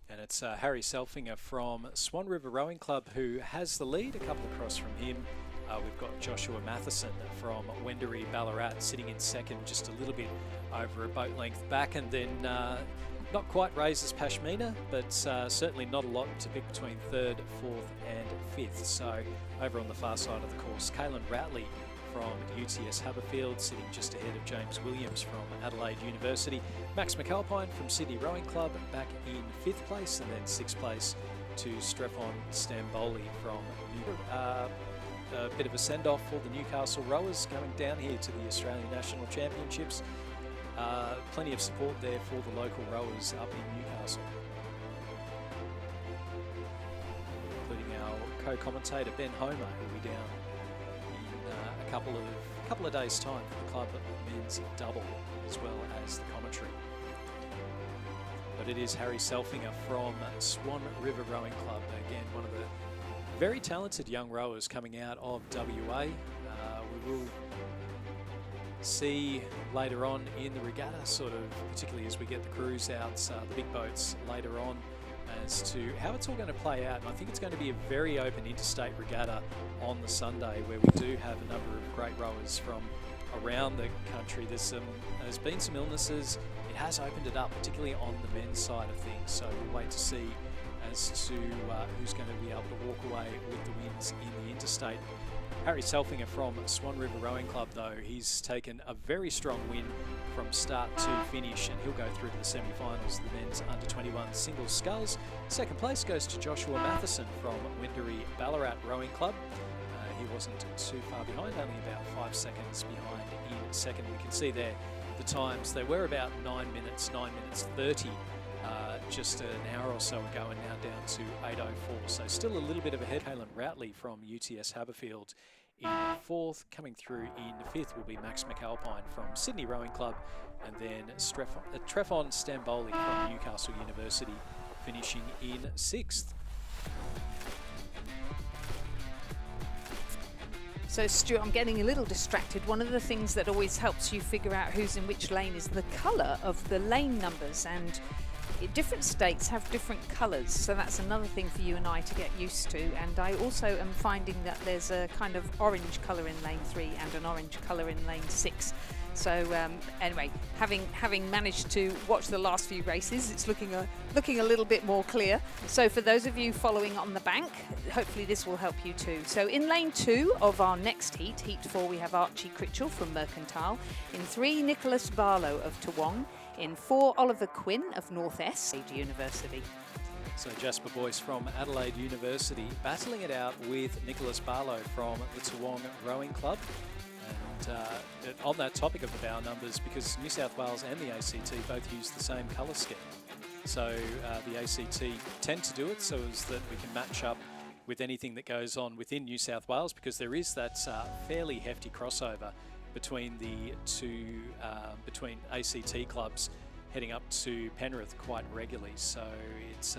And it's Harry Salfinger from Swan River Rowing Club who has the lead. A couple across from him, we've got Joshua Matheson from Wendouree Ballarat sitting in second, just a little bit over a boat length back, and then not quite raises Pashmina, but certainly not a lot to pick between third, fourth and fifth. So over on the far side of the course, Caelan Routley from UTS Haberfield sitting just ahead of James Williams from Adelaide University. Max McAlpine from Sydney Rowing Club back in fifth place, and then sixth place to Trefon Stamboli from a bit of a send-off for the Newcastle rowers going down here to the Australian National Championships. Plenty of support there for the local rowers up in Newcastle. co-commentator Ben Homer, who'll be down in a couple of days' time for the club men's double as well as the commentary. But it is Harry Selfinger from Swan River Rowing Club, again one of the very talented young rowers coming out of WA. We will see later on in the regatta, sort of, particularly as we get the crews out, the big boats later on, as to how it's all going to play out. And I think it's going to be a very open interstate regatta on the Sunday, where we do have a number of great rowers from around the country. There's been some illnesses. It has opened it up, particularly on the men's side of things. So we'll wait to see as to who's going to be able to walk away with the wins in the interstate. Harry Selfinger from Swan River Rowing Club, though, he's taken a very strong win from start to finish, and he'll go through to the semi-finals of the men's under-21 singles sculls. Second place goes to Joshua Matheson from Wendouree Ballarat Rowing Club. He wasn't too far behind, only about 5 seconds behind in second. We can see there the times. They were about 9 minutes 30 just an hour or so ago, and now down to 8:04. So still a little bit of a head. Halen Routley from UTS Haberfield in fourth. Coming through in fifth will be Max McAlpine from Sydney Rowing Club, and then Trefon Stamboli from Newcastle University finishing in sixth. So Stuart, I'm getting a little distracted. One of the things that always helps you figure out who's in which lane is the colour of the lane numbers, and different states have different colours, so that's another thing for you and I to get used to. And I also am finding that there's a kind of orange colour in lane 3 and an orange colour in lane 6. So anyway, having managed to watch the last few races, it's looking a little bit more clear. So for those of you following on the bank, hopefully this will help you too. So in lane 2 of our next heat, heat 4, we have Archie Critchell from Mercantile. In 3, Nicholas Barlow of Toowong. In 4, Oliver Quinn of North Est University. So Jasper Boyce from Adelaide University battling it out with Nicholas Barlow from the Toowong Rowing Club. And on that topic of the bow numbers, because New South Wales and the ACT both use the same colour scheme, so the ACT tend to do it so as that we can match up with anything that goes on within New South Wales, because there is that fairly hefty crossover between the two, between ACT clubs heading up to Penrith quite regularly. So it's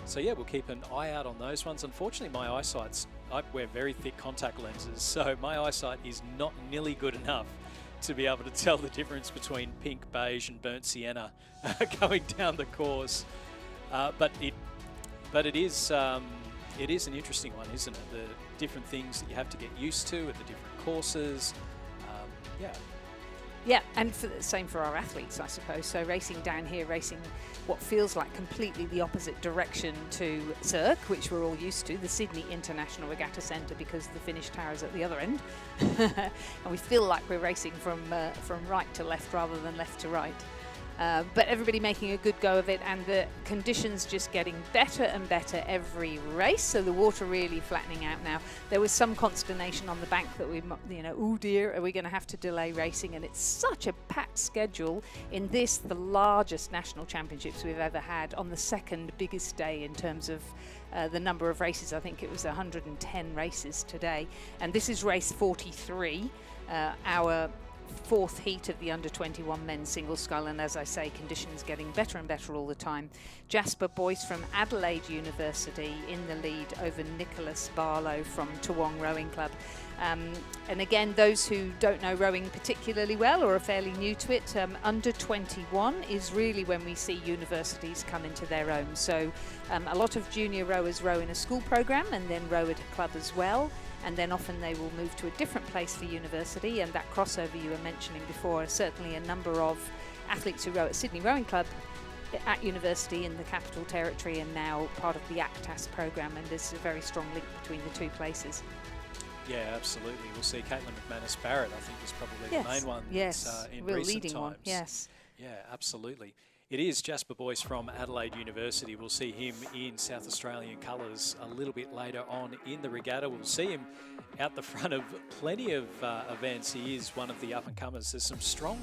so yeah, we'll keep an eye out on those ones. Unfortunately, my eyesight's, I wear very thick contact lenses, so my eyesight is not nearly good enough to be able to tell the difference between pink, beige and burnt sienna going down the course. But it is an interesting one, isn't it? The different things that you have to get used to at the different courses. Yeah, and same for our athletes, I suppose. So racing down here, racing what feels like completely the opposite direction to Zurich, which we're all used to, the Sydney International Regatta Centre, because the finish tower is at the other end. And we feel like we're racing from right to left rather than left to right. But everybody making a good go of it, and the conditions just getting better and better every race. So the water really flattening out now. There was some consternation on the bank that we, oh dear, are we going to have to delay racing? And it's such a packed schedule in this, the largest national championships we've ever had, on the second biggest day in terms of the number of races. I think it was 110 races today. And this is race 43, our fourth heat of the under-21 men's single scull, and as I say, conditions getting better and better all the time. Jasper Boyce from Adelaide University in the lead over Nicholas Barlow from Toowong Rowing Club. And again, those who don't know rowing particularly well or are fairly new to it, under-21 is really when we see universities come into their own. So a lot of junior rowers row in a school program and then row at a club as well. And then often they will move to a different place for university, and that crossover you were mentioning before, certainly a number of athletes who row at Sydney Rowing Club at university in the Capital Territory and now part of the ACTAS program, and there's a very strong link between the two places. Yeah, absolutely. We'll see Caitlin McManus Barrett, I think, is probably the main one in real recent leading times. One. Yes. Yeah, absolutely. It is Jasper Boyce from Adelaide University. We'll see him in South Australian colours a little bit later on in the regatta. We'll see him out the front of plenty of events. He is one of the up-and-comers. There's some strong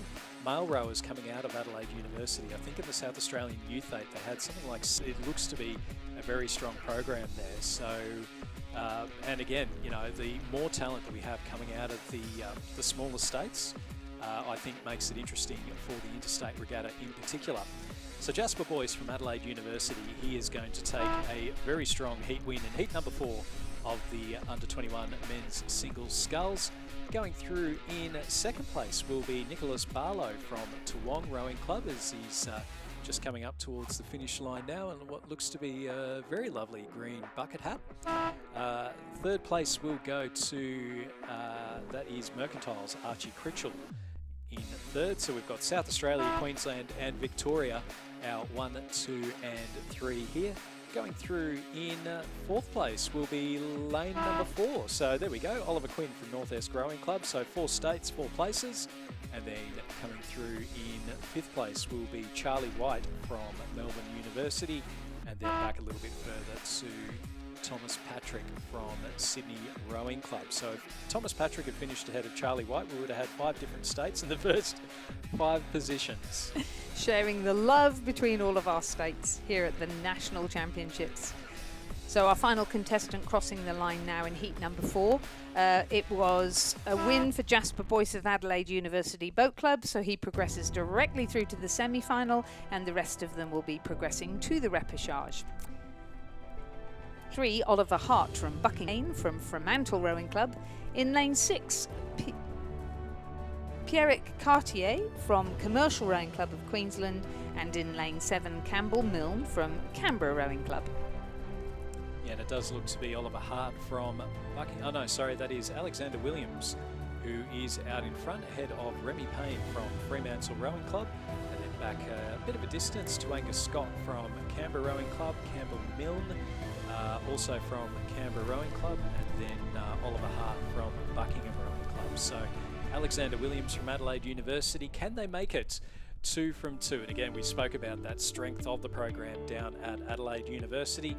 male rowers coming out of Adelaide University. I think in the South Australian Youth 8 they had something like, it looks to be a very strong program there. So And again, you know, the more talent that we have coming out of the smaller states, I think makes it interesting for the interstate regatta in particular. So Jasper Boyce from Adelaide University, he is going to take a very strong heat win in heat number 4 of the under-21 men's singles sculls. Going through in second place will be Nicholas Barlow from Toowong Rowing Club, as he's just coming up towards the finish line now in what looks to be a very lovely green bucket hat. Third place will go to, that is Mercantile's Archie Critchell in third. So we've got South Australia, Queensland and Victoria, our 1, 2 and 3 here. Going through in fourth place will be lane number 4. So there we go, Oliver Quinn from North Esk Rowing Club. So 4 states, 4 places. And then coming through in fifth place will be Charlie White from Melbourne University. And then back a little bit further to Thomas Patrick from Sydney Rowing Club. So if Thomas Patrick had finished ahead of Charlie White, we would have had 5 different states in the first 5 positions. Sharing the love between all of our states here at the National Championships. So our final contestant crossing the line now in heat number 4. It was a win for Jasper Boyce of Adelaide University Boat Club, so he progresses directly through to the semi-final, and the rest of them will be progressing to the repechage. 3, Oliver Hart from Buckingham from Fremantle Rowing Club. In lane 6, Pierrick Cartier from Commercial Rowing Club of Queensland, and in lane 7, Campbell Milne from Canberra Rowing Club. Yeah, and it does look to be Oliver Hart from Buckingham. Oh no, sorry, that is Alexander Williams, who is out in front ahead of Remy Payne from Fremantle Rowing Club, and then back a bit of a distance to Angus Scott from Canberra Rowing Club, Campbell Milne, also from Canberra Rowing Club, and then Oliver Hart from Buckingham Rowing Club. So Alexander Williams from Adelaide University, can they make it 2 from 2? And again, we spoke about that strength of the program down at Adelaide University.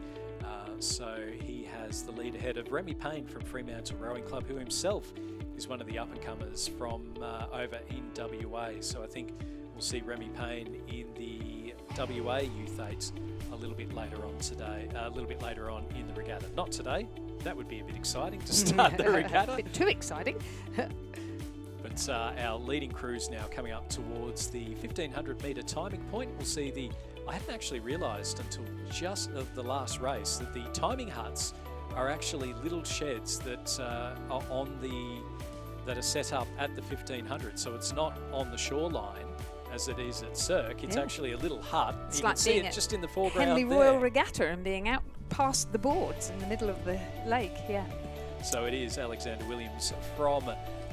So he has the lead ahead of Remy Payne from Fremantle Rowing Club, who himself is one of the up-and-comers from over in WA. So I think we'll see Remy Payne in the WA Youth 8 a little bit later on today, a little bit later on in the regatta. Not today, that would be a bit exciting to start the regatta. A bit too exciting. But our leading crews now coming up towards the 1500 metre timing point. We'll see the, I hadn't actually realised until just the last race that the timing huts are actually little sheds that are that are set up at the 1500. So it's not on the shoreline as it is at Cirque. It's actually a little hut. It's you like can see being it just in the foreground Henley there. Royal Regatta and being out past the boards in the middle of the lake. Yeah. So it is Alexander Williams from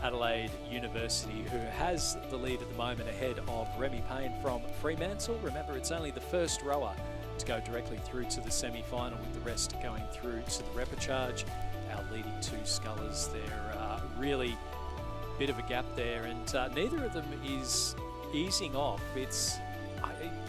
Adelaide University who has the lead at the moment ahead of Remy Payne from Fremantle. Remember, it's only the first rower to go directly through to the semi-final, with the rest going through to the repechage. Our leading 2 scullers, they're really a bit of a gap there, and neither of them is easing off. It's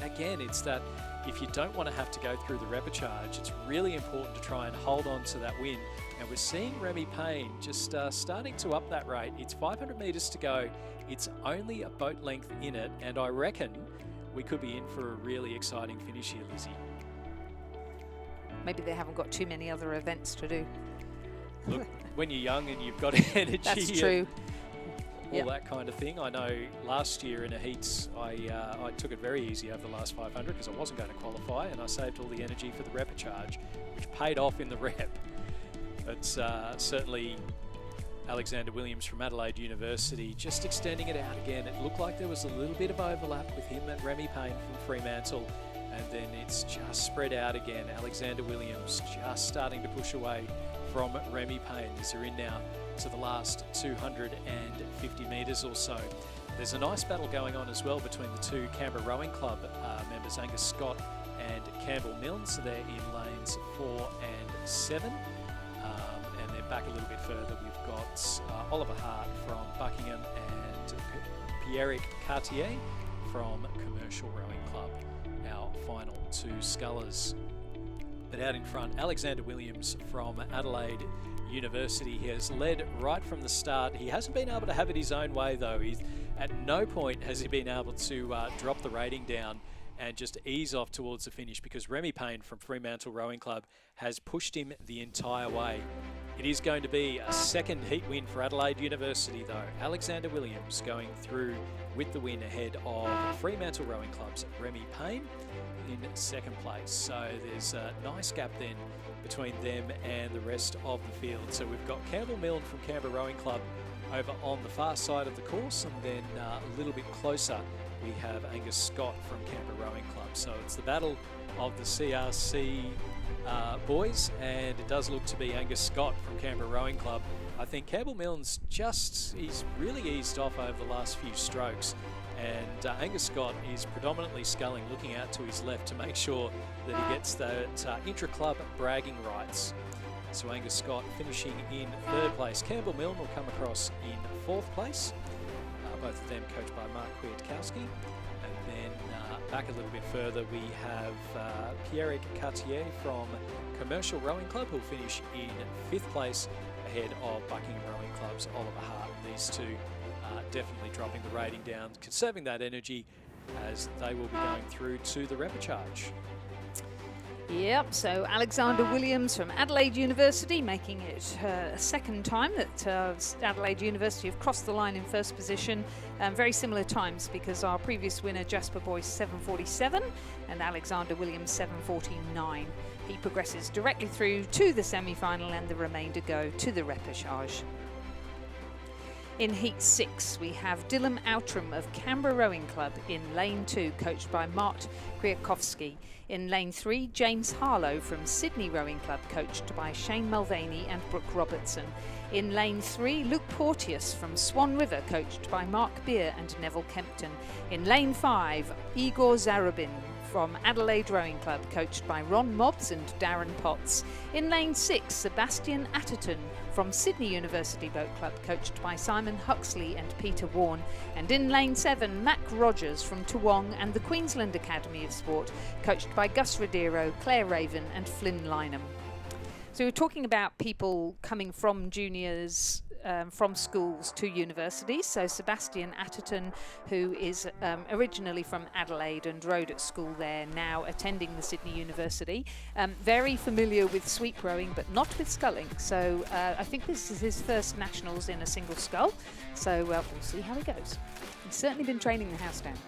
again, it's that if you don't want to have to go through the repechage, it's really important to try and hold on to that win. And we're seeing Remy Payne just starting to up that rate. It's 500 metres to go. It's only a boat length in it, and I reckon we could be in for a really exciting finish here, Lizzie. Maybe they haven't got too many other events to do. Look, when you're young and you've got energy, That's true. All that kind of thing. I know last year in a heats, I took it very easy over the last 500 because I wasn't going to qualify, and I saved all the energy for the repechage, which paid off in the rep. But certainly Alexander Williams from Adelaide University just extending it out again. It looked like there was a little bit of overlap with him and Remy Payne from Fremantle, and then it's just spread out again. Alexander Williams just starting to push away from Remy Payne as they're in now to the last 250 metres or so. There's a nice battle going on as well between the 2 Canberra Rowing Club members, Angus Scott and Campbell Milne. So they're in lanes 4 and 7. And then back a little bit further, we've got Oliver Hart from Buckingham and Pierrick Cartier from Commercial Rowing Club, our final 2 scullers. But out in front, Alexander Williams from Adelaide University. He has led right from the start. He hasn't been able to have it his own way though. At no point has he been able to drop the rating down and just ease off towards the finish, because Remy Payne from Fremantle Rowing Club has pushed him the entire way. It is going to be a second heat win for Adelaide University though. Alexander Williams going through with the win ahead of Fremantle Rowing Club's Remy Payne in second place. So there's a nice gap then between them and the rest of the field. So we've got Campbell Milne from Canberra Rowing Club over on the far side of the course, and then a little bit closer we have Angus Scott from Canberra Rowing Club. So it's the battle of the CRC boys, and it does look to be Angus Scott from Canberra Rowing Club. I think Campbell Milne's he's really eased off over the last few strokes, and Angus Scott is predominantly sculling, looking out to his left to make sure that he gets that intra-club bragging rights. So Angus Scott finishing in third place. Campbell Milne will come across in fourth place. Both of them coached by Mark Kwiatkowski. And then back a little bit further, we have Pierre Cartier from Commercial Rowing Club, who'll finish in fifth place ahead of Buckingham Rowing Club's Oliver Hart. And these two definitely dropping the rating down, conserving that energy as they will be going through to the repechage. Yep, so Alexander Williams from Adelaide University making it a second time that Adelaide University have crossed the line in first position. Very similar times, because our previous winner Jasper Boyce 7:47 and Alexander Williams 7:49. He progresses directly through to the semi-final, and the remainder go to the repechage. In Heat 6, we have Dylan Outram of Canberra Rowing Club in Lane 2, coached by Mark Kwiatkowski. In Lane 3, James Harlow from Sydney Rowing Club, coached by Shane Mulvaney and Brooke Robertson. In Lane 3, Luke Porteous from Swan River, coached by Mark Beer and Neville Kempton. In Lane 5, Igor Zarubin from Adelaide Rowing Club, coached by Ron Mobbs and Darren Potts. In Lane 6, Sebastian Atherton from Sydney University Boat Club, coached by Simon Huxley and Peter Warne. And in Lane 7, Mac Rogers from Toowong and the Queensland Academy of Sport, coached by Gus Rodero, Claire Raven and Flynn Lynham. So we're talking about people coming from juniors, from schools to universities. So Sebastian Atherton, who is originally from Adelaide and rowed at school there, now attending the Sydney University. Very familiar with sweep rowing, but not with sculling. So I think this is his first nationals in a single scull. So we'll see how he goes. He's certainly been training the house down.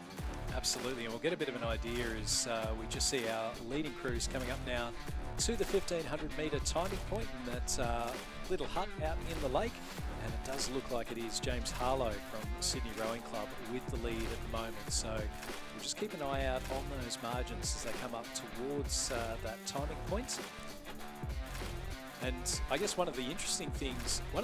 Absolutely, and we'll get a bit of an idea as we just see our leading crews coming up now to the 1500 metre timing point in that little hut out in the lake. And it does look like it is James Harlow from Sydney Rowing Club with the lead at the moment. So we'll just keep an eye out on those margins as they come up towards that timing point. And I guess one of the interesting things I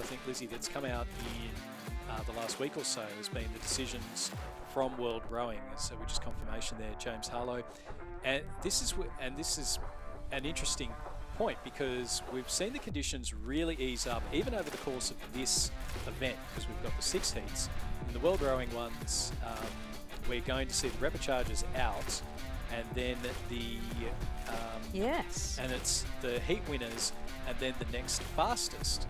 think, Lizzie, that's come out in the last week or so has been the decisions from World Rowing. So we just confirmation there, James Harlow. And this is an interesting point, because we've seen the conditions really ease up even over the course of this event, because we've got the 6 heats. In the World Rowing ones, we're going to see the repechages out, and then the and it's the heat winners and then the next fastest.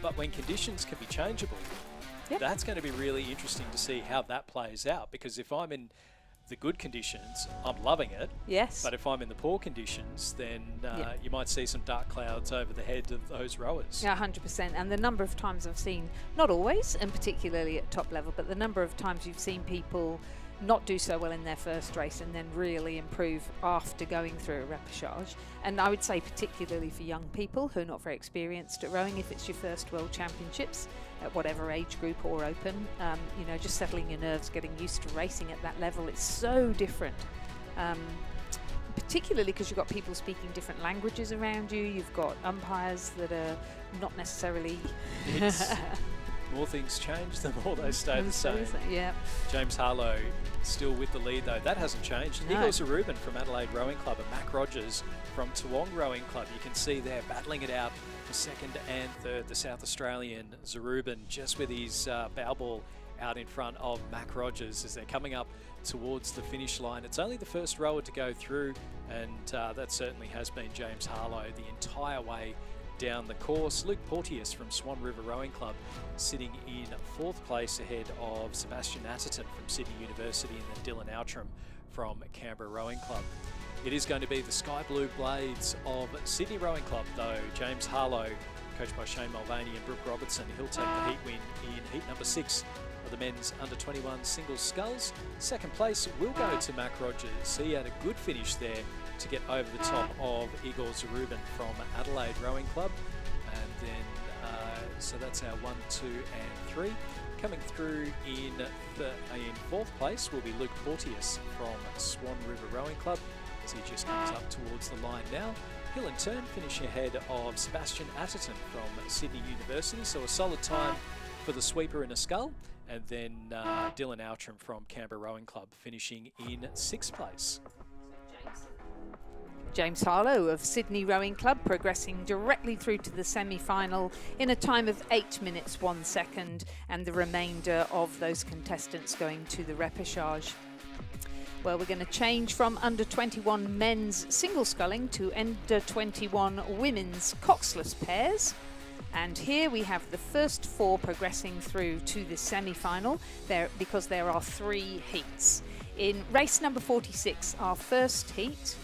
But when conditions can be changeable, that's going to be really interesting to see how that plays out, because if I'm in the good conditions, I'm loving it. Yes. But if I'm in the poor conditions, then you might see some dark clouds over the head of those rowers. Yeah, 100%. And the number of times I've seen, not always, and particularly at top level, but the number of times you've seen people not do so well in their first race and then really improve after going through a repechage. And I would say particularly for young people who are not very experienced at rowing, if it's your first World Championships, at whatever age group or open, you know, just settling your nerves, getting used to racing at that level, it's so different. Particularly because you've got people speaking different languages around you, you've got umpires that are not necessarily... More things change, the more they stay the same. Yeah. James Harlow still with the lead though. That hasn't changed. No. Igor Zarubin from Adelaide Rowing Club and Mac Rogers from Toowong Rowing Club. You can see they're battling it out for second and third. The South Australian Zarubin just with his bow ball out in front of Mac Rogers as they're coming up towards the finish line. It's only the first rower to go through, and that certainly has been James Harlow the entire way down the course. Luke Porteous from Swan River Rowing Club sitting in 4th place ahead of Sebastian Atherton from Sydney University and then Dylan Outram from Canberra Rowing Club. It is going to be the Sky Blue Blades of Sydney Rowing Club though. James Harlow, coached by Shane Mulvaney and Brooke Robertson, he'll take the heat win in heat number 6 of the men's under-21 singles sculls. 2nd place will go to Mac Rogers. He had a good finish there to get over the top of Igor Zarubin from Adelaide Rowing Club. And then, so that's our 1, 2 and 3. Coming through in 4th place will be Luke Porteous from Swan River Rowing Club, as he just comes up towards the line now. He'll in turn finish ahead of Sebastian Atherton from Sydney University, so a solid time for the sweeper in a scull. And then Dylan Outram from Canberra Rowing Club finishing in 6th place. James Harlow of Sydney Rowing Club progressing directly through to the semi-final in a time of 8 minutes 1 second, and the remainder of those contestants going to the repechage. Well, we're going to change from under-21 men's single sculling to under-21 women's coxless pairs. And here we have the first 4 progressing through to the semi-final because there are 3 heats. In race number 46, our first heat,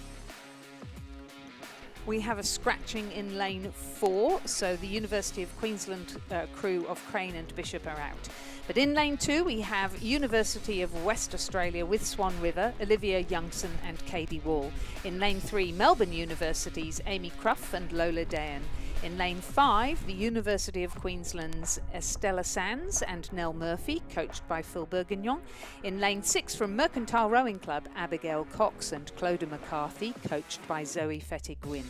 we have a scratching in lane 4, so the University of Queensland crew of Crane and Bishop are out. But in lane 2 we have University of West Australia with Swan River, Olivia Youngson and Katie Wall. In lane 3 Melbourne University's Amy Cruff and Lola Dayan. In lane 5, the University of Queensland's Estella Sands and Nell Murphy, coached by Phil Bourguignon. In lane 6 from Mercantile Rowing Club, Abigail Cox and Clodagh McCarthy, coached by Zoe Fettig-Wynne.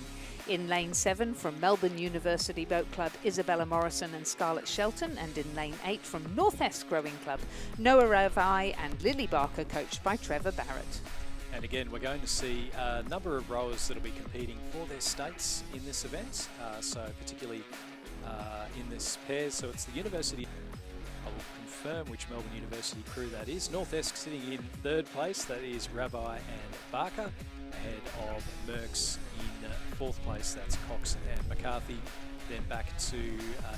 In lane 7 from Melbourne University Boat Club, Isabella Morrison and Scarlett Shelton. And in lane 8 from North Esk Rowing Club, Noah Ravai and Lily Barker, coached by Trevor Barrett. And again, we're going to see a number of rowers that will be competing for their states in this event, so particularly in this pair. So it's the University, I will confirm which Melbourne University crew that is. North Esk sitting in 3rd place, that is Ravai and Barker, ahead of Merckx in 4th place, that's Cox and McCarthy. Then back to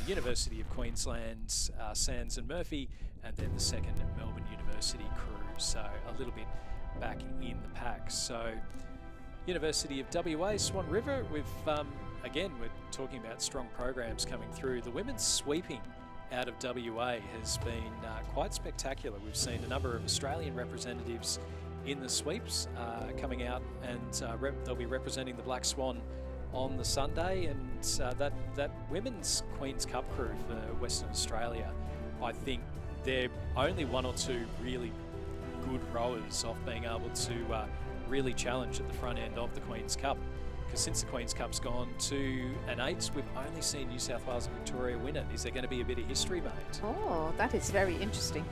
University of Queensland's Sands and Murphy, and then the 2nd Melbourne University crew. So a little bit back in the pack. So University of WA, Swan River, again, we're talking about strong programs coming through. The women's sweeping out of WA has been quite spectacular. We've seen a number of Australian representatives in the sweeps coming out, and they'll be representing the Black Swan on the Sunday, and that women's Queen's Cup crew for Western Australia, I think they're only 1 or 2 really good rowers off being able to really challenge at the front end of the Queen's Cup, because since the Queen's Cup's gone to an 8s, we've only seen New South Wales and Victoria win it. Is there going to be a bit of history made? Oh, that is very interesting.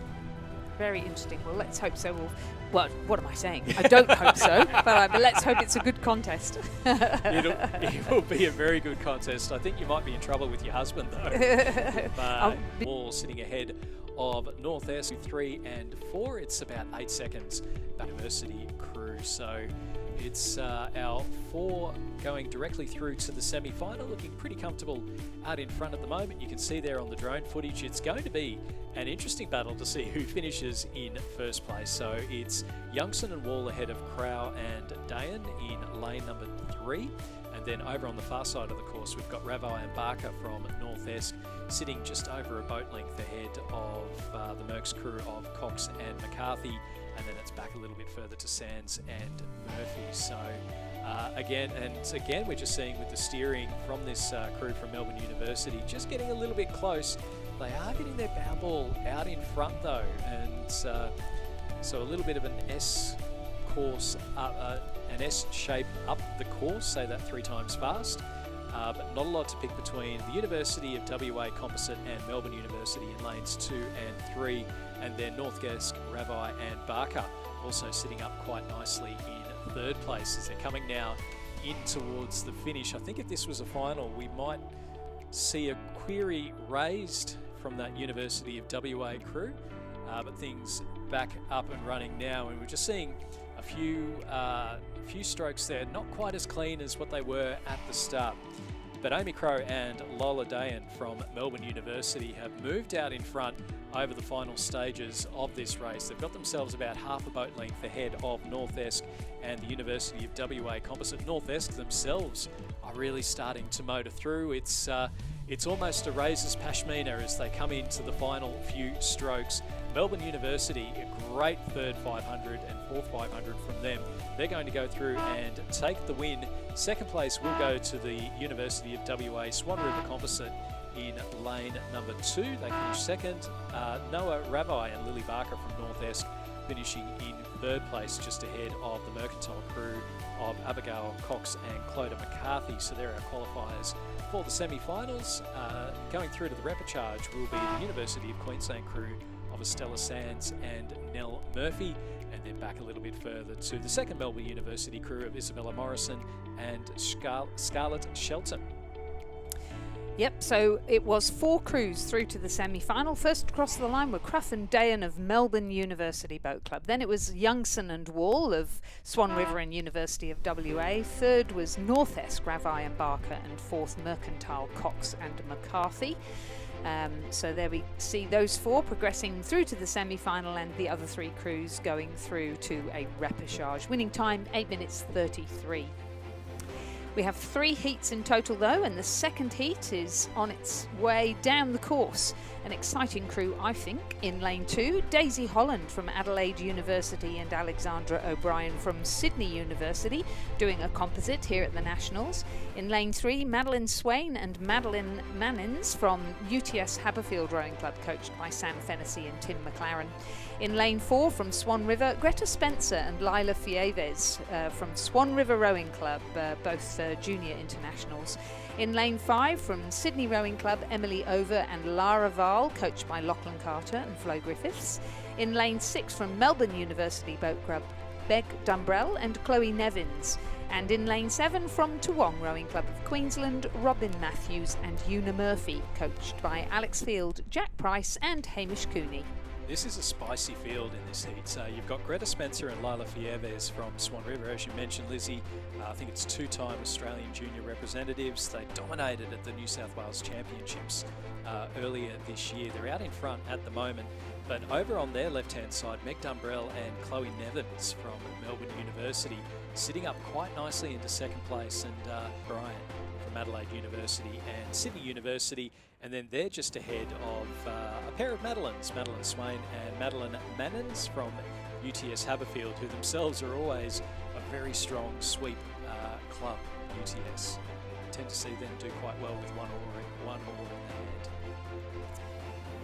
Very interesting. Well, let's hope so. Well, what am I saying? I don't hope so, but let's hope it's a good contest. It will be a very good contest. I think you might be in trouble with your husband, though. Wall sitting ahead of North Esk 3 and 4. It's about 8 seconds back University crew. So it's our 4 going directly through to the semi-final, looking pretty comfortable out in front at the moment. You can see there on the drone footage, it's going to be an interesting battle to see who finishes in 1st place. So it's Youngson and Wall ahead of Crow and Dayan in lane number 3. And then over on the far side of the course, we've got Ravai and Barker from North Esk sitting just over a boat length ahead of the Merckx crew of Cox and McCarthy. And then it's back a little bit further to Sands and Murphy. So again, we're just seeing with the steering from this crew from Melbourne University, just getting a little bit close. They are getting their bow ball out in front though, and so a little bit of an S course, an S shape up the course, say that 3 times fast. But not a lot to pick between the University of WA Composite and Melbourne University in lanes 2 and 3, and then North Esk, Ravai and Barker also sitting up quite nicely in 3rd place as they're coming now in towards the finish. I think if this was a final, we might see a query raised from that University of WA crew, but things back up and running now, and we're just seeing a few strokes there, not quite as clean as what they were at the start. But Amy Crow and Lola Dayan from Melbourne University have moved out in front over the final stages of this race. They've got themselves about half a boat length ahead of North Esk and the University of WA Composite. North Esk themselves are really starting to motor through. It's almost a razor's pashmina as they come into the final few strokes. Melbourne University, a great third 500 and fourth 500 from them. They're going to go through and take the win. Second place will go to the University of WA Swan River Composite in lane number 2. They finish second. Noah Ravi and Lily Barker from North Esk finishing in third place, just ahead of the Mercantile crew of Abigail Cox and Clodagh McCarthy. So there are our qualifiers for the semi-finals. Going through to the repechage will be the University of Queensland crew of Estella Sands and Nell Murphy, and then back a little bit further to the second Melbourne University crew of Isabella Morrison and Scarlett Shelton. Yep, so it was 4 crews through to the semi-final. First across the line were Cruff and Dayan of Melbourne University Boat Club. Then it was Youngson and Wall of Swan River and University of WA. Third was North Esk, Ravi and Barker, and fourth Mercantile, Cox and McCarthy. So there we see those 4 progressing through to the semi-final, and the other 3 crews going through to a repechage. Winning time 8 minutes 33. We have 3 heats in total though, and the second heat is on its way down the course. An exciting crew, I think, in lane 2. Daisy Holland from Adelaide University and Alexandra O'Brien from Sydney University doing a composite here at the Nationals. In lane 3, Madeline Swain and Madeline Mannins from UTS Haberfield Rowing Club, coached by Sam Fennessy and Tim McLaren. In lane 4 from Swan River, Greta Spencer and Lila Fieves from Swan River Rowing Club, both junior internationals. In lane 5 from Sydney Rowing Club, Emily Over and Lara Val, coached by Lachlan Carter and Flo Griffiths. In lane 6 from Melbourne University Boat Club, Meg Dumbrell and Chloe Nevins. And in lane 7 from Toowong Rowing Club of Queensland, Robin Matthews and Una Murphy, coached by Alex Field, Jack Price and Hamish Cooney. This is a spicy field in this heat. So you've got Greta Spencer and Lila Fieves from Swan River, as you mentioned, Lizzie. I think it's 2-time Australian junior representatives. They dominated at the New South Wales Championships earlier this year. They're out in front at the moment. But over on their left-hand side, Meg Dumbrell and Chloe Nevins from Melbourne University sitting up quite nicely into second place, and Brian from Adelaide University and Sydney University. And then they're just ahead of a pair of Madeleines, Madeline Swain and Madeline Mannins from UTS Haberfield, who themselves are always a very strong sweep club, UTS. Tend to see them do quite well with one oar in the hand.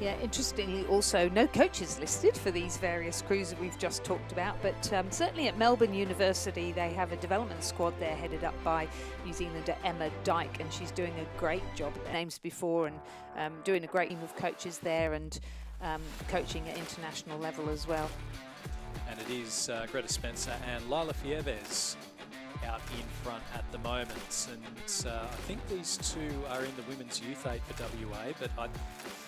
Yeah, interestingly also no coaches listed for these various crews that we've just talked about, but certainly at Melbourne University they have a development squad there headed up by New Zealander Emma Dyke, and she's doing a great job at names before and doing a great team of coaches there and coaching at international level as well. And it is Greta Spencer and Lila Fieves out in front at the moment, and I think these 2 are in the women's youth 8 for WA, but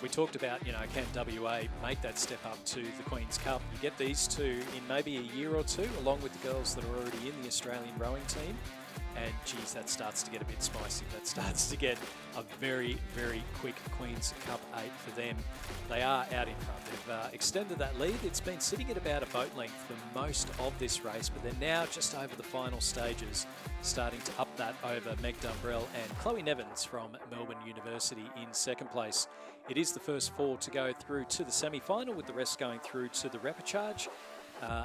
we talked about, you know, can WA make that step up to the Queen's Cup? You get these 2 in maybe a year or 2, along with the girls that are already in the Australian rowing team, and geez, that starts to get a bit spicy. That starts to get a very, very quick Queen's Cup 8 for them. They are out in front. They've extended that lead. It's been sitting at about a boat length for most of this race, but they're now just over the final stages, starting to up that over Meg Dumbrell and Chloe Nevins from Melbourne University in second place. It is the first 4 to go through to the semi-final, with the rest going through to the repechage.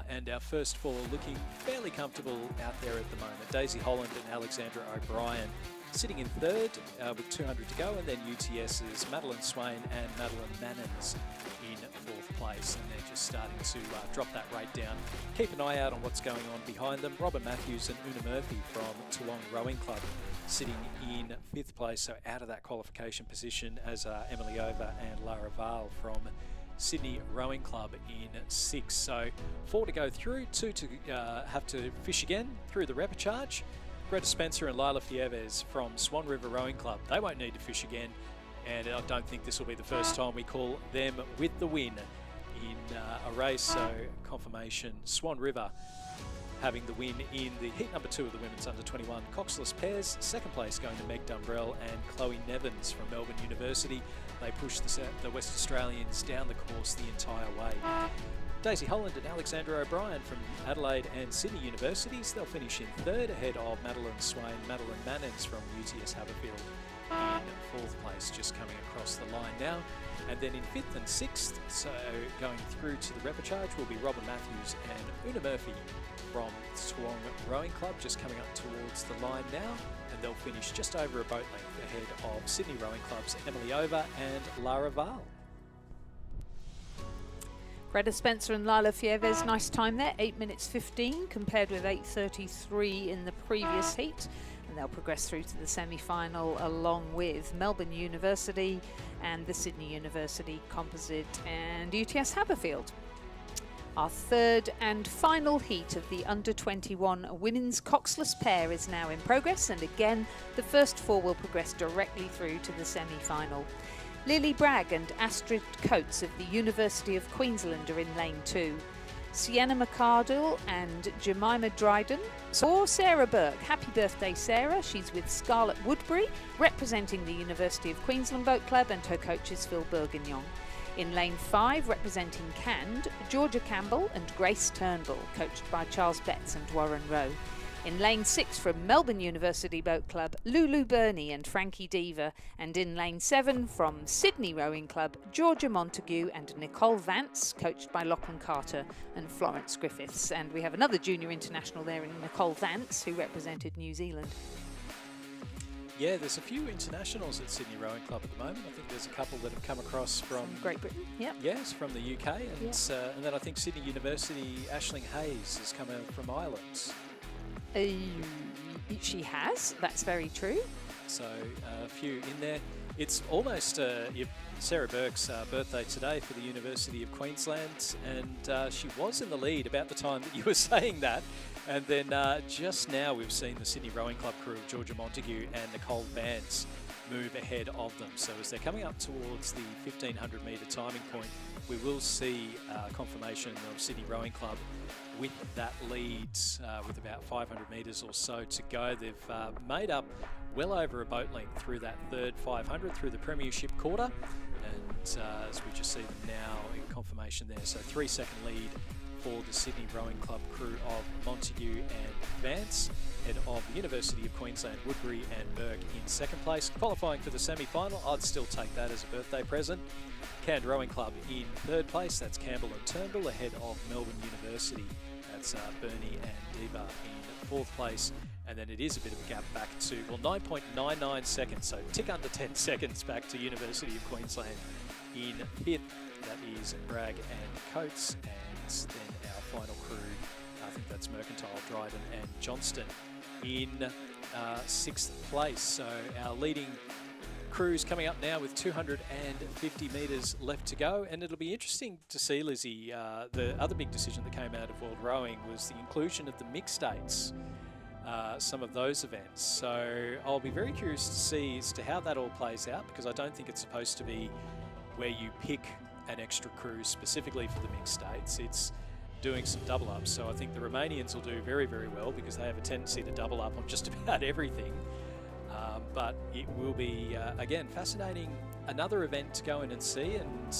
And our first 4 looking fairly comfortable out there at the moment. Daisy Holland and Alexandra O'Brien sitting in third with 200 to go, and then UTS's Madeline Swain and Madeline Mannins in fourth place, and they're just starting to drop that rate down. Keep an eye out on what's going on behind them. Robin Matthews and Una Murphy from Toowong Rowing Club sitting in fifth place, so out of that qualification position, as Emily Over and Lara Val from Sydney Rowing Club in 6. So 4 to go through, 2 to have to fish again through the repechage. Greta Spencer and Lila Fieves from Swan River Rowing Club, they won't need to fish again, and I don't think this will be the first time we call them with the win in a race. So confirmation, Swan River having the win in the heat number 2 of the women's under-21 coxless pairs. Second place going to Meg Dumbrell and Chloe Nevins from Melbourne University. They pushed the West Australians down the course the entire way. Daisy Holland and Alexandra O'Brien from Adelaide and Sydney Universities. They'll finish in third ahead of Madeline Swain, Madeline Mannins from UTS Haberfield in fourth place, just coming across the line now. And then in fifth and sixth, so going through to the repechage, will be Robin Matthews and Una Murphy from Swan Rowing Club, just coming up towards the line now. And they'll finish just over a boat length ahead of Sydney Rowing Club's Emily Over and Lara Val. Greta Spencer and Lila Fieves, nice time there, 8 minutes 15 compared with 8:33 in the previous heat. And they'll progress through to the semi-final along with Melbourne University and the Sydney University Composite and UTS Haberfield. Our third and final heat of the under-21 women's coxless pair is now in progress, and again the first 4 will progress directly through to the semi-final. Lily Bragg and Astrid Coates of the University of Queensland are in lane 2. Sienna McArdle and Jemima Dryden. Or Sarah Burke. Happy birthday, Sarah. She's with Scarlett Woodbury, representing the University of Queensland Boat Club, and her coach is Phil Bourguignon. In lane 5, representing Cand, Georgia Campbell and Grace Turnbull, coached by Charles Betts and Warren Rowe. In lane 6 from Melbourne University Boat Club, Lulu Burney and Frankie Deaver. And in lane 7 from Sydney Rowing Club, Georgia Montague and Nicole Vance, coached by Lachlan Carter and Florence Griffiths. And we have another junior international there in Nicole Vance, who represented New Zealand. Yeah, there's a few internationals at Sydney Rowing Club at the moment. I think there's a couple that have come across from Great Britain. Yep. Yes, from the UK. And then I think Sydney University, Aisling Hayes has come out from Ireland. She has, that's very true. So a few in there. It's almost Sarah Burke's birthday today for the University of Queensland, and she was in the lead about the time that you were saying that. And then just now we've seen the Sydney Rowing Club crew of Georgia Montague and Nicole Vance move ahead of them. So as they're coming up towards the 1500 metre timing point, we will see confirmation of Sydney Rowing Club with that lead with about 500 metres or so to go. They've made up well over a boat length through that third 500 through the Premiership quarter, and as we just see them now in confirmation there. So 3-second lead for the Sydney Rowing Club crew of Montague and Vance, head of the University of Queensland, Woodbury and Burke in second place. Qualifying for the semi-final, I'd still take that as a birthday present. Cand Rowing Club in third place, that's Campbell and Turnbull, ahead of Melbourne University. That's Burney and Diva in fourth place. And then it is a bit of a gap back to, well, 9.99 seconds, so tick under 10 seconds back to University of Queensland in fifth. That is Bragg and Coates. And then our final crew, I think that's Mercantile, Dryden and Johnston in sixth place. So our leading crews coming up now with 250 metres left to go, and it'll be interesting to see, Lizzie, the other big decision that came out of World Rowing was the inclusion of the mixed dates, some of those events. So I'll be very curious to see as to how that all plays out, because I don't think it's supposed to be where you pick an extra crew specifically for the mixed dates. It's doing some double ups. So I think the Romanians will do very, very well because they have a tendency to double up on just about everything. But it will be, again, fascinating, another event to go in and see, and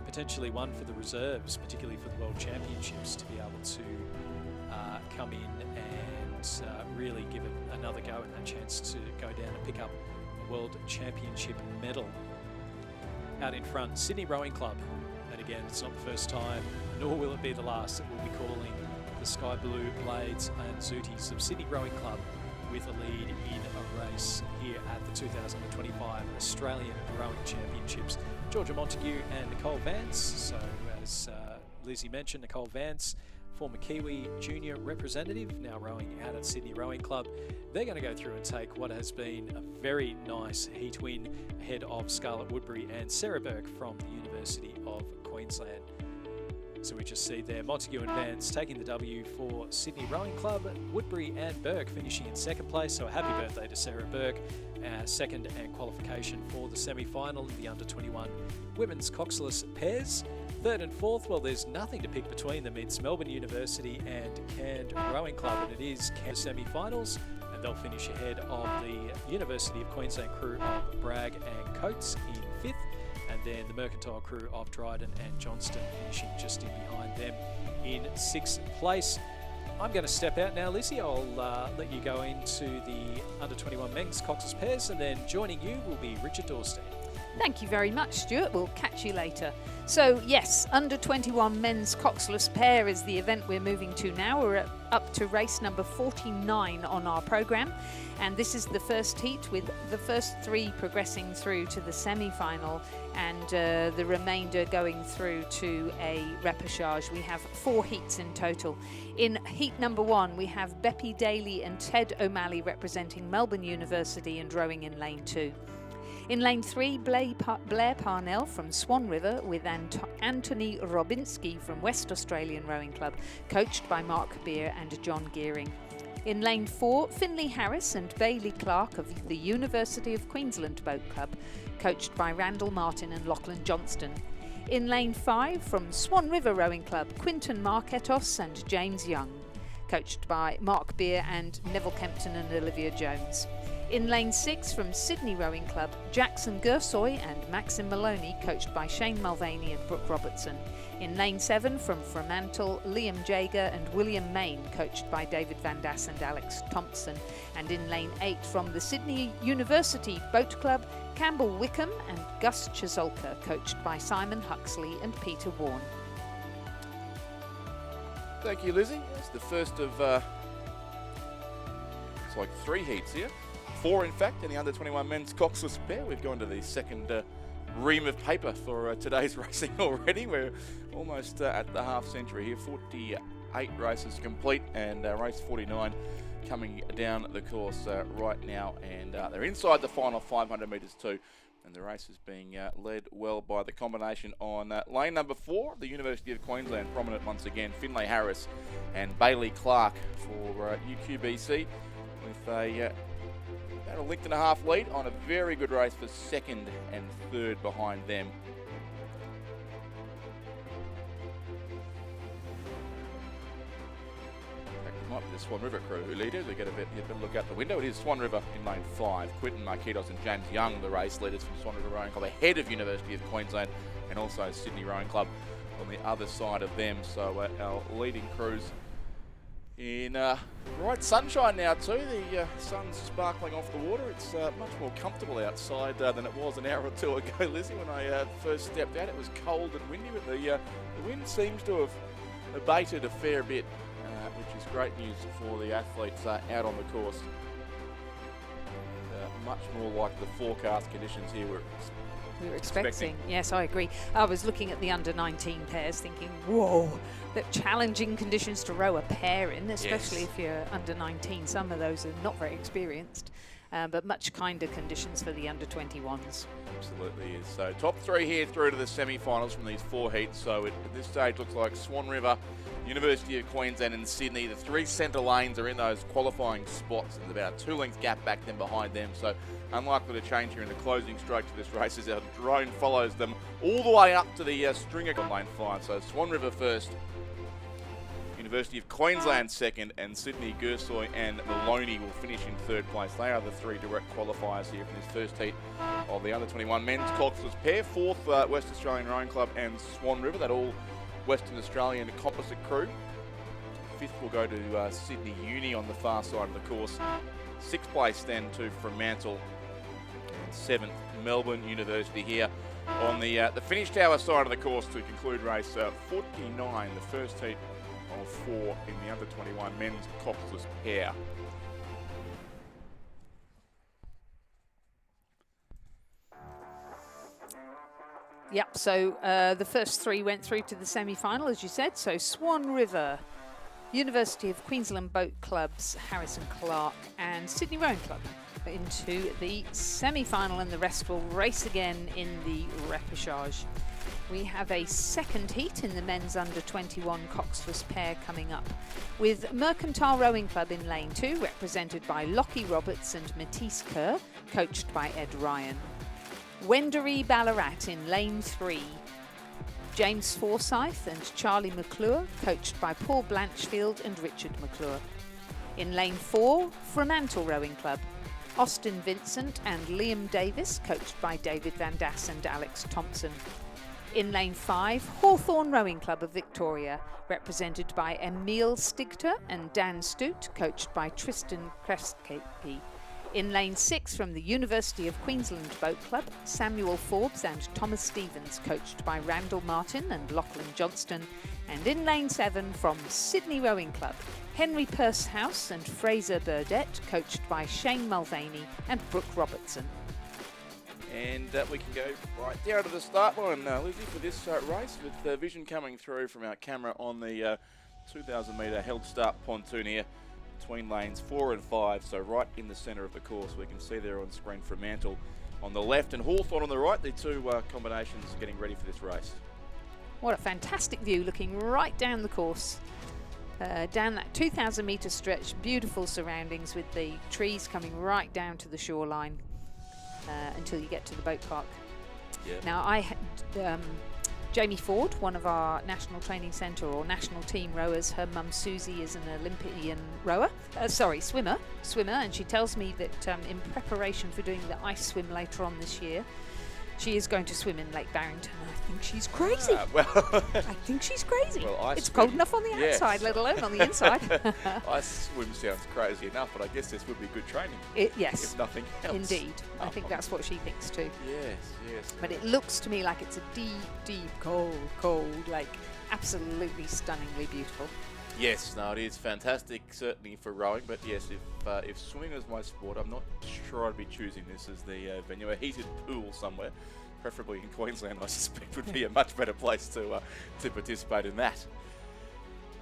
potentially one for the reserves, particularly for the World Championships, to be able to come in and really give it another go and a chance to go down and pick up a World Championship medal. Out in front, Sydney Rowing Club, and again, it's not the first time, nor will it be the last, that we'll be calling the Sky Blue Blades and Zooties of Sydney Rowing Club with a lead in a race here at the 2025 Australian Rowing Championships. Georgia Montague and Nicole Vance. So as Lizzie mentioned, Nicole Vance, former Kiwi junior representative, now rowing out at Sydney Rowing Club. They're going to go through and take what has been a very nice heat win ahead of Scarlett Woodbury and Sarah Burke from the University of Queensland. So we just see there Montague and Vance taking the W for Sydney Rowing Club, Woodbury and Burke finishing in second place. So a happy birthday to Sarah Burke, second and qualification for the semi-final in the under-21 women's coxless pairs. third and fourth, well, there's nothing to pick between them. It's Melbourne University and Cont Rowing Club, and it is Cont semi-finals, and they'll finish ahead of the University of Queensland crew of Bragg and Coates in fifth, and then the Mercantile crew of Dryden and Johnston finishing just in behind them in sixth place. I'm going to step out now, Lizzie. I'll let you go into the under-21 men's coxless pairs, and then joining you will be Richard Dorstein. Thank you very much, Stuart. We'll catch you later. So, yes, under-21 men's coxless pair is the event we're moving to now. We're up to race number 49 on our programme, and this is the first heat, with the first three progressing through to the semi-final and the remainder going through to a repechage. We have 4 heats in total. In heat number 1, we have Beppy Daly and Ted O'Malley representing Melbourne University and rowing in lane 2. In lane 3, Blair Parnell from Swan River with Anthony Robinski from West Australian Rowing Club, coached by Mark Beer and John Gearing. In lane 4, Finlay Harris and Bailey Clark of the University of Queensland Boat Club, coached by Randall Martin and Lachlan Johnston. In lane 5, from Swan River Rowing Club, Quinton Marketos and James Young, coached by Mark Beer and Neville Kempton and Olivia Jones. In lane 6, from Sydney Rowing Club, Jackson Gursoy and Maxim Maloney, coached by Shane Mulvaney and Brooke Robertson. In lane 7, from Fremantle, Liam Jager and William Main, coached by David Van Dass and Alex Thompson. And in lane 8, from the Sydney University Boat Club, Campbell Wickham and Gus Chisolka, coached by Simon Huxley and Peter Warren. Thank you, Lizzie. It's the first of, it's like 3 heats here. 4, in fact, in the under-21 men's coxless pair. We've gone to the second ream of paper for today's racing already. We're almost at the half century here. 48 races complete, and race 49 coming down the course right now. And they're inside the final 500 metres too. And the race is being led well by the combination on lane number 4, the University of Queensland, prominent once again, Finlay Harris and Bailey Clark for UQBC, with about a length and a half lead on a very good race for second and third behind them. In fact, it might be the Swan River crew who lead it. We get a bit of a look out the window. It is Swan River in lane 5. Quinton Marketos and James Young, the race leaders from Swan River Rowing Club, ahead of University of Queensland and also Sydney Rowing Club on the other side of them. So our leading crews in bright sunshine now too. The sun's sparkling off the water. It's much more comfortable outside than it was an hour or 2 ago, Lizzie. When I first stepped out, it was cold and windy, but the wind seems to have abated a fair bit, which is great news for the athletes out on the course. And, much more like the forecast conditions here we were expecting. Yes, I agree. I was looking at the under-19 pairs thinking, whoa, the challenging conditions to row a pair in, especially if you're under-19. Some of those are not very experienced, but much kinder conditions for the under-21s. Absolutely is. So top 3 here through to the semi-finals from these 4 heats. So at this stage looks like Swan River, University of Queensland and Sydney. The 3 centre lanes are in those qualifying spots, and about a 2-length gap back then behind them. So unlikely to change here in the closing stroke to this race as our drone follows them all the way up to the stringer on lane 5. So Swan River first, University of Queensland second, and Sydney, Gursoy and Maloney will finish in 3rd place. They are the 3 direct qualifiers here from this first heat of the under-21 men's coxless pair. 4th, West Australian Rowing Club and Swan River, that all Western Australian composite crew. 5th will go to Sydney Uni on the far side of the course. 6th place then to Fremantle. 7th, Melbourne University here on the finish tower side of the course to conclude race 49, the first heat of 4 in the under-21 men's coxless pair. Yep, so the first 3 went through to the semi-final, as you said. So Swan River, University of Queensland Boat Clubs, Harrison Clark and Sydney Rowing Club into the semi-final, and the rest will race again in the repechage. We have a second heat in the men's under-21 coxless pair coming up, with Mercantile Rowing Club in lane 2, represented by Lockie Roberts and Matisse Kerr, coached by Ed Ryan. Wendouree Ballarat in lane 3, James Forsyth and Charlie McClure, coached by Paul Blanchfield and Richard McClure. In lane 4, Fremantle Rowing Club. Austin Vincent and Liam Davis, coached by David Van Dass and Alex Thompson. In lane 5, Hawthorn Rowing Club of Victoria, represented by Emile Stigter and Dan Stute, coached by Tristan Kreskepi. In lane 6, from the University of Queensland Boat Club, Samuel Forbes and Thomas Stevens, coached by Randall Martin and Lachlan Johnston. And in lane 7, from Sydney Rowing Club, Henry Pursehouse and Fraser Burdett, coached by Shane Mulvaney and Brooke Robertson. And we can go right down to the start line, Lizzie, for this race, with vision coming through from our camera on the 2,000 metre held start pontoon here between lanes 4 and 5, so right in the centre of the course. We can see there on screen Fremantle on the left and Hawthorn on the right, the two combinations getting ready for this race. What a fantastic view, looking right down the course. Down that 2,000 metre stretch, beautiful surroundings with the trees coming right down to the shoreline until you get to the boat park. Yeah. Now I had Jamie Ford, one of our National Training Centre or National Team rowers. Her mum Susie is an Olympian swimmer, and she tells me that in preparation for doing the ice swim later on this year, she is going to swim in Lake Barrington. I think she's crazy. I think she's crazy. Well, it's cold enough on the outside, let alone on the inside. Ice swim sounds crazy enough, but I guess this would be good training. Yes. If nothing else. Indeed. I think that's what she thinks too. Yes. But it looks to me like it's a deep, cold lake. Absolutely stunningly beautiful. Yes, no, it is fantastic, certainly for rowing. But yes, if swimming is my sport, I'm not sure I'd be choosing this as the venue. A heated pool somewhere, preferably in Queensland, I suspect, would be a much better place to participate in that.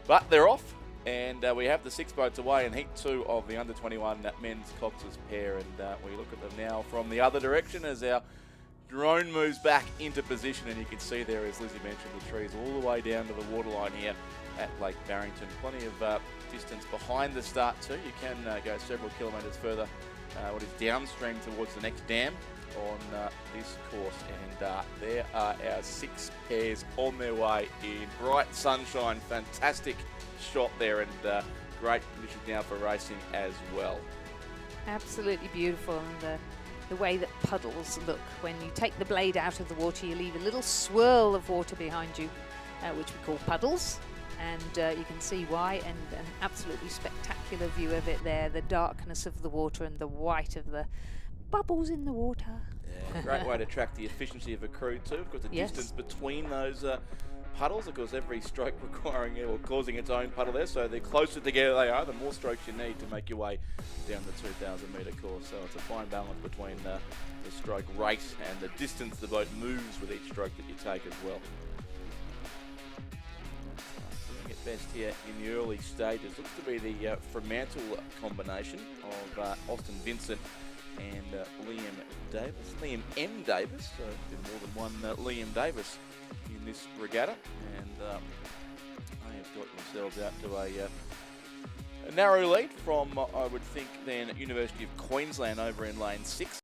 But they're off, and we have the 6 boats away in Heat 2 of the under-21 men's Cox's pair, and we look at them now from the other direction as our drone moves back into position, and you can see there, as Lizzie mentioned, the trees all the way down to the waterline here at Lake Barrington. Plenty of distance behind the start too. You can go several kilometres further what is downstream towards the next dam on this course, and there are our 6 pairs on their way in bright sunshine. Fantastic shot there, and great conditions now for racing as well. Absolutely beautiful, and the way that puddles look when you take the blade out of the water, you leave a little swirl of water behind you, which we call puddles. And you can see why, and an absolutely spectacular view of it there, the darkness of the water and the white of the bubbles in the water. Yeah, great way to track the efficiency of a crew too. Of course, the distance between those puddles, of course, every stroke requiring or causing its own puddle there, so the closer together they are, the more strokes you need to make your way down the 2,000 metre course. So it's a fine balance between the stroke rate and the distance the boat moves with each stroke that you take as well. Best here in the early stages looks to be the Fremantle combination of Austin Vincent and Liam M. Davis. So there's more than one Liam Davis in this regatta, and they have got themselves out to a narrow lead from, I would think, then University of Queensland over in lane 6.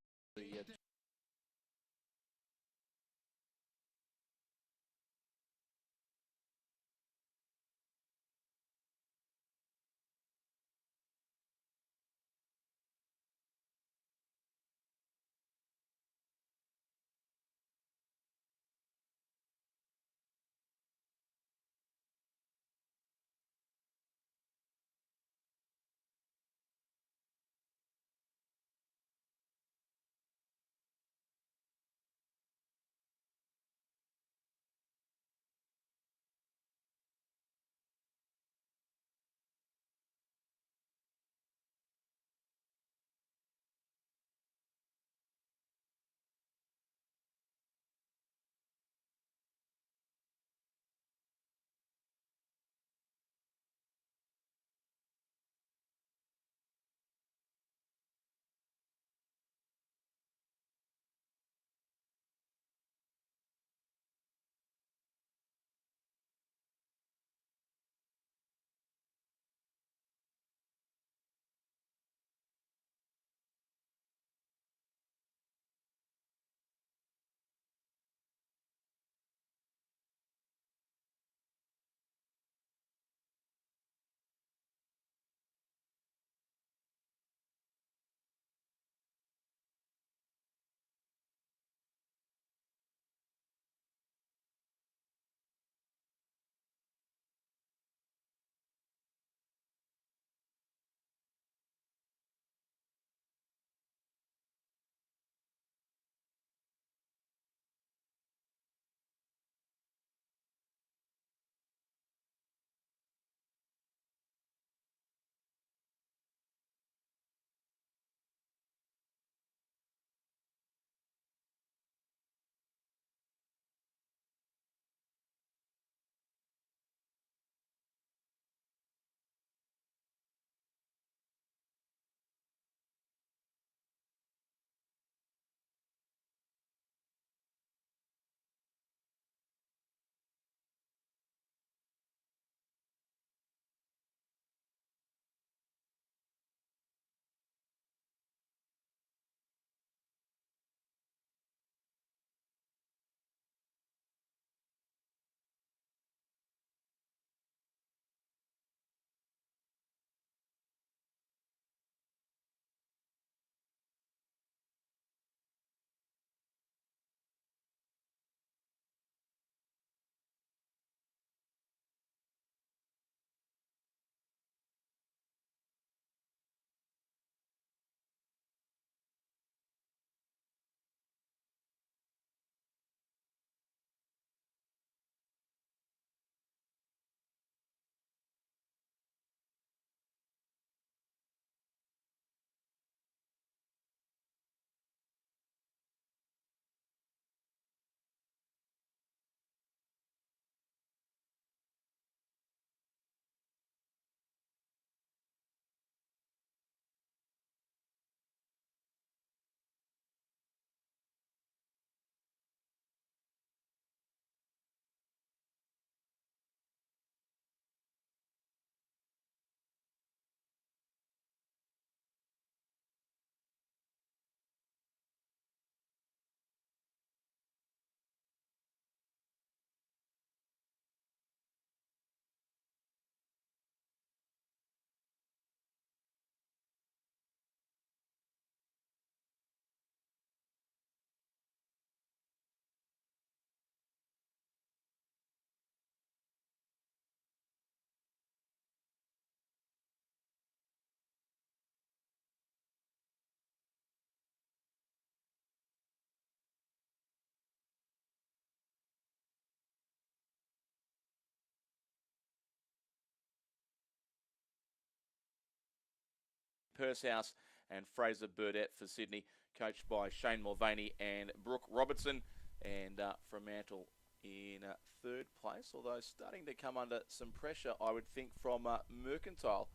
Pursehouse and Fraser Burdett for Sydney, coached by Shane Mulvaney and Brooke Robertson. And Fremantle in third place, although starting to come under some pressure, I would think, from Mercantile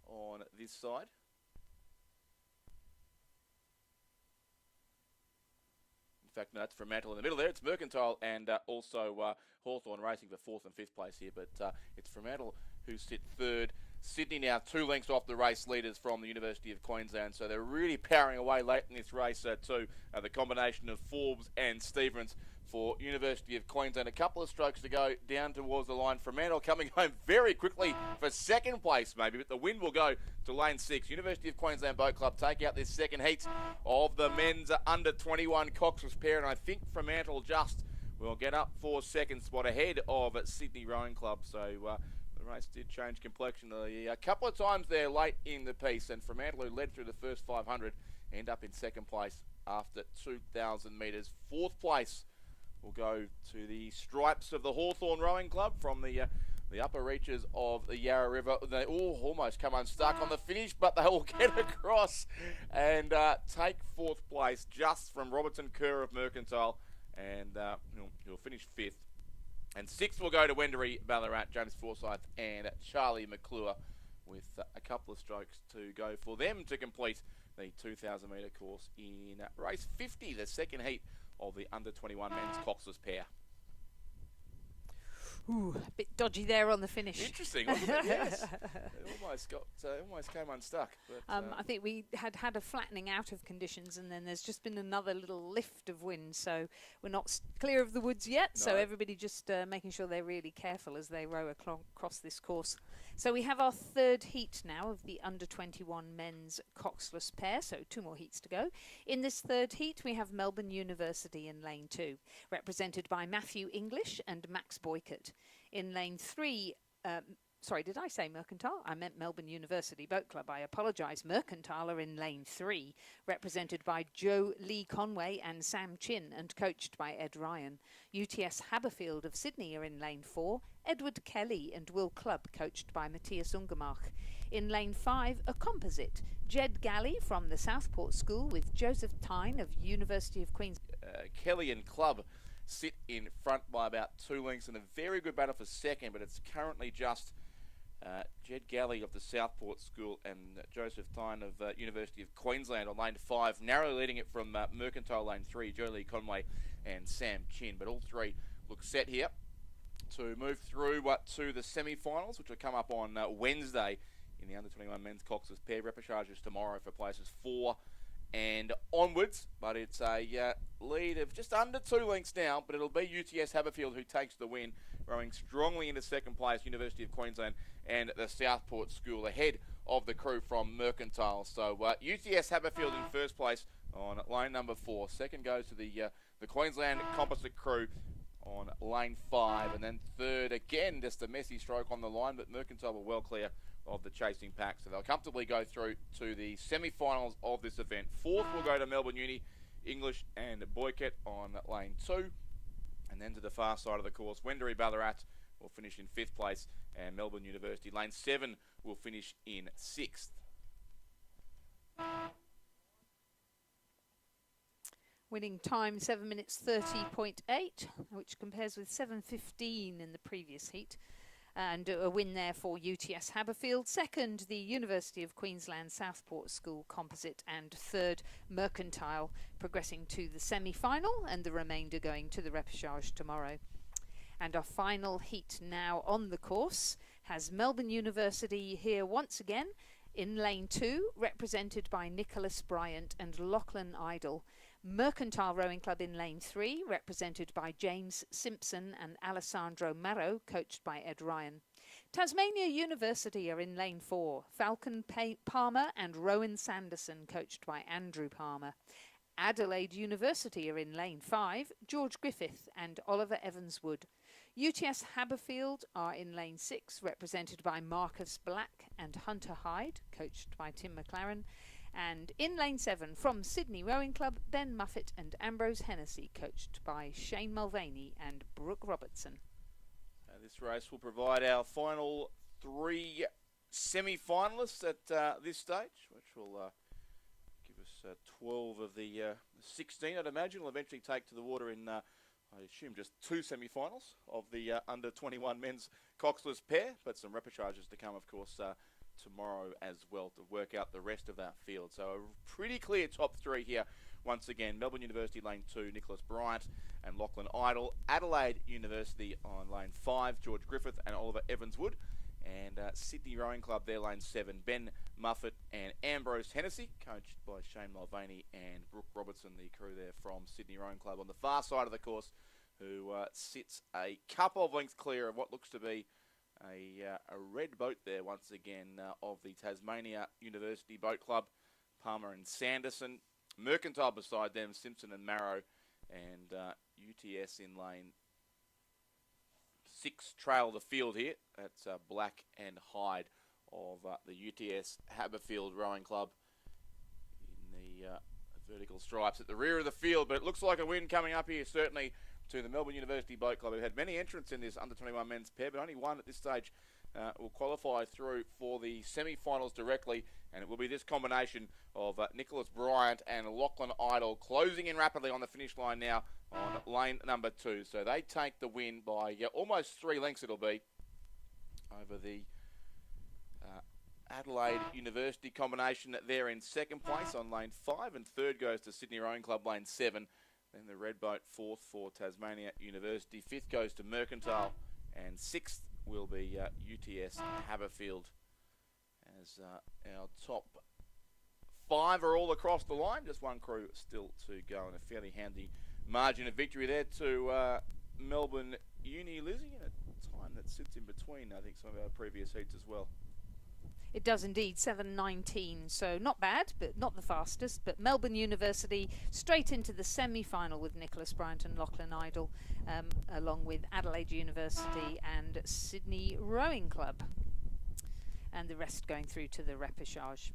on this side. In fact, no, it's Fremantle in the middle there. It's Mercantile and also Hawthorn racing for 4th and 5th place here, but it's Fremantle who sit third. Sydney now 2 lengths off the race leaders from the University of Queensland, so they're really powering away late in this race too. The combination of Forbes and Stephens for University of Queensland. A couple of strokes to go down towards the line. Fremantle coming home very quickly for 2nd place maybe, but the win will go to lane 6. University of Queensland Boat Club take out this 2nd heat of the men's under 21 Cox's pair, and I think Fremantle just will get up for 2nd spot ahead of Sydney Rowing Club. So the race did change complexion a couple of times there late in the piece, and Fremantle, who led through the first 500, end up in 2nd place after 2,000 metres. 4th place will go to the stripes of the Hawthorn Rowing Club from the upper reaches of the Yarra River. They all almost come unstuck on the finish, but they will get across and take 4th place just from Robertson Kerr of Mercantile, and he'll finish 5th. And 6th will go to Wendouree, Ballarat, James Forsyth and Charlie McClure, with a couple of strokes to go for them to complete the 2,000 metre course in race 50, the 2nd heat of the under 21 men's Cox's pair. Ooh, a bit dodgy there on the finish. Interesting, wasn't it? Yes. It almost came unstuck. But, I think we had a flattening out of conditions, and then there's just been another little lift of wind, so we're not clear of the woods yet. No. So everybody just making sure they're really careful as they row across this course. So we have our 3rd heat now of the under 21 men's coxless pair, so 2 more heats to go. In this 3rd heat, we have Melbourne University in lane 2, represented by Matthew English and Max Boycott. In lane 3, sorry, did I say Mercantile? I meant Melbourne University Boat Club. I apologise. Mercantile are in lane 3, represented by Joe Lee Conway and Sam Chin, and coached by Ed Ryan. UTS Haberfield of Sydney are in lane 4, Edward Kelly and Will Clubb, coached by Matthias Ungermark. In lane 5, a composite, Jed Galley from the Southport School with Joseph Tyne of University of Queensland. Kelly and Clubb sit in front by about 2 lengths in a very good battle for 2nd, but it's currently just Jed Galley of the Southport School and Joseph Tyne of University of Queensland on lane 5, narrowly leading it from Mercantile lane 3, Joe Lee Conway and Sam Chin. But all 3 look set here to move through to the semi-finals, which will come up on Wednesday in the under-21 men's Cox's pair. Repechage tomorrow for places 4 and onwards, but it's a lead of just under 2 lengths now, but it'll be UTS Haberfield who takes the win, rowing strongly into 2nd place, University of Queensland and the Southport School ahead of the crew from Mercantile. So UTS Haberfield in 1st place on lane number 4. 2nd goes to the Queensland Composite crew on lane 5, and then 3rd again, just a messy stroke on the line, but Mercantile were well clear of the chasing pack, so they'll comfortably go through to the semi-finals of this event. 4th will go to Melbourne Uni, English and Boycott on lane 2, and then to the far side of the course, Wendouree Ballarat will finish in 5th place, and Melbourne University lane 7 will finish in 6th. Winning time 7 minutes 30.8, which compares with 7:15 in the previous heat. And a win there for UTS Haberfield. 2nd, the University of Queensland Southport School Composite, and 3rd, Mercantile, progressing to the semi-final, and the remainder going to the repechage tomorrow. And our final heat now on the course has Melbourne University here once again in lane 2, represented by Nicholas Bryant and Lachlan Idle. Mercantile Rowing Club in lane 3, represented by James Simpson and Alessandro Marro, coached by Ed Ryan. Tasmania University are in lane 4, Falcon Palmer and Rowan Sanderson, coached by Andrew Palmer. Adelaide University are in lane 5, George Griffith and Oliver Evanswood. UTS Haberfield are in lane 6, represented by Marcus Black and Hunter Hyde, coached by Tim McLaren. And in lane 7, from Sydney Rowing Club, Ben Muffet and Ambrose Hennessy, coached by Shane Mulvaney and Brooke Robertson. This race will provide our final 3 semi-finalists at this stage, which will give us 12 of the 16, I'd imagine. Will eventually take to the water in, I assume, just 2 semi-finals of the under-21 men's coxless pair, but some repêchages to come, of course, tomorrow as well to work out the rest of that field. So a pretty clear top 3 here. Once again, Melbourne University lane 2, Nicholas Bryant and Lachlan Idle. Adelaide University on lane 5, George Griffith and Oliver Evanswood. And Sydney Rowing Club, their lane 7, Ben Muffet and Ambrose Hennessy, coached by Shane Mulvaney and Brooke Robertson, the crew there from Sydney Rowing Club on the far side of the course, who sits a couple of lengths clear of what looks to be a red boat there once again of the Tasmania University Boat Club, Palmer and Sanderson. Mercantile beside them, Simpson and Marrow, and UTS in lane 6 trail the field here. That's Black and Hyde of the UTS Haberfield Rowing Club in the vertical stripes at the rear of the field. But it looks like a win coming up here, certainly, to the Melbourne University Boat Club. We've had many entrants in this under-21 men's pair, but only one at this stage will qualify through for the semi-finals directly, and it will be this combination of Nicholas Bryant and Lachlan Idle closing in rapidly on the finish line now on lane number 2. So they take the win by almost 3 lengths it'll be over the Adelaide University combination there in second place on lane 5, and third goes to Sydney Rowing Club lane 7. Then the red boat 4th for Tasmania University. 5th goes to Mercantile, and 6th will be UTS Haberfield, as our top 5 are all across the line. Just one crew still to go, and a fairly handy margin of victory there to Melbourne Uni, Lizzie, in a time that sits in between, I think, some of our previous heats as well. It does indeed, 7:19, so not bad, but not the fastest. But Melbourne University straight into the semi-final with Nicholas Bryant and Lachlan Idle, along with Adelaide University and Sydney Rowing Club. And the rest going through to the repêchage.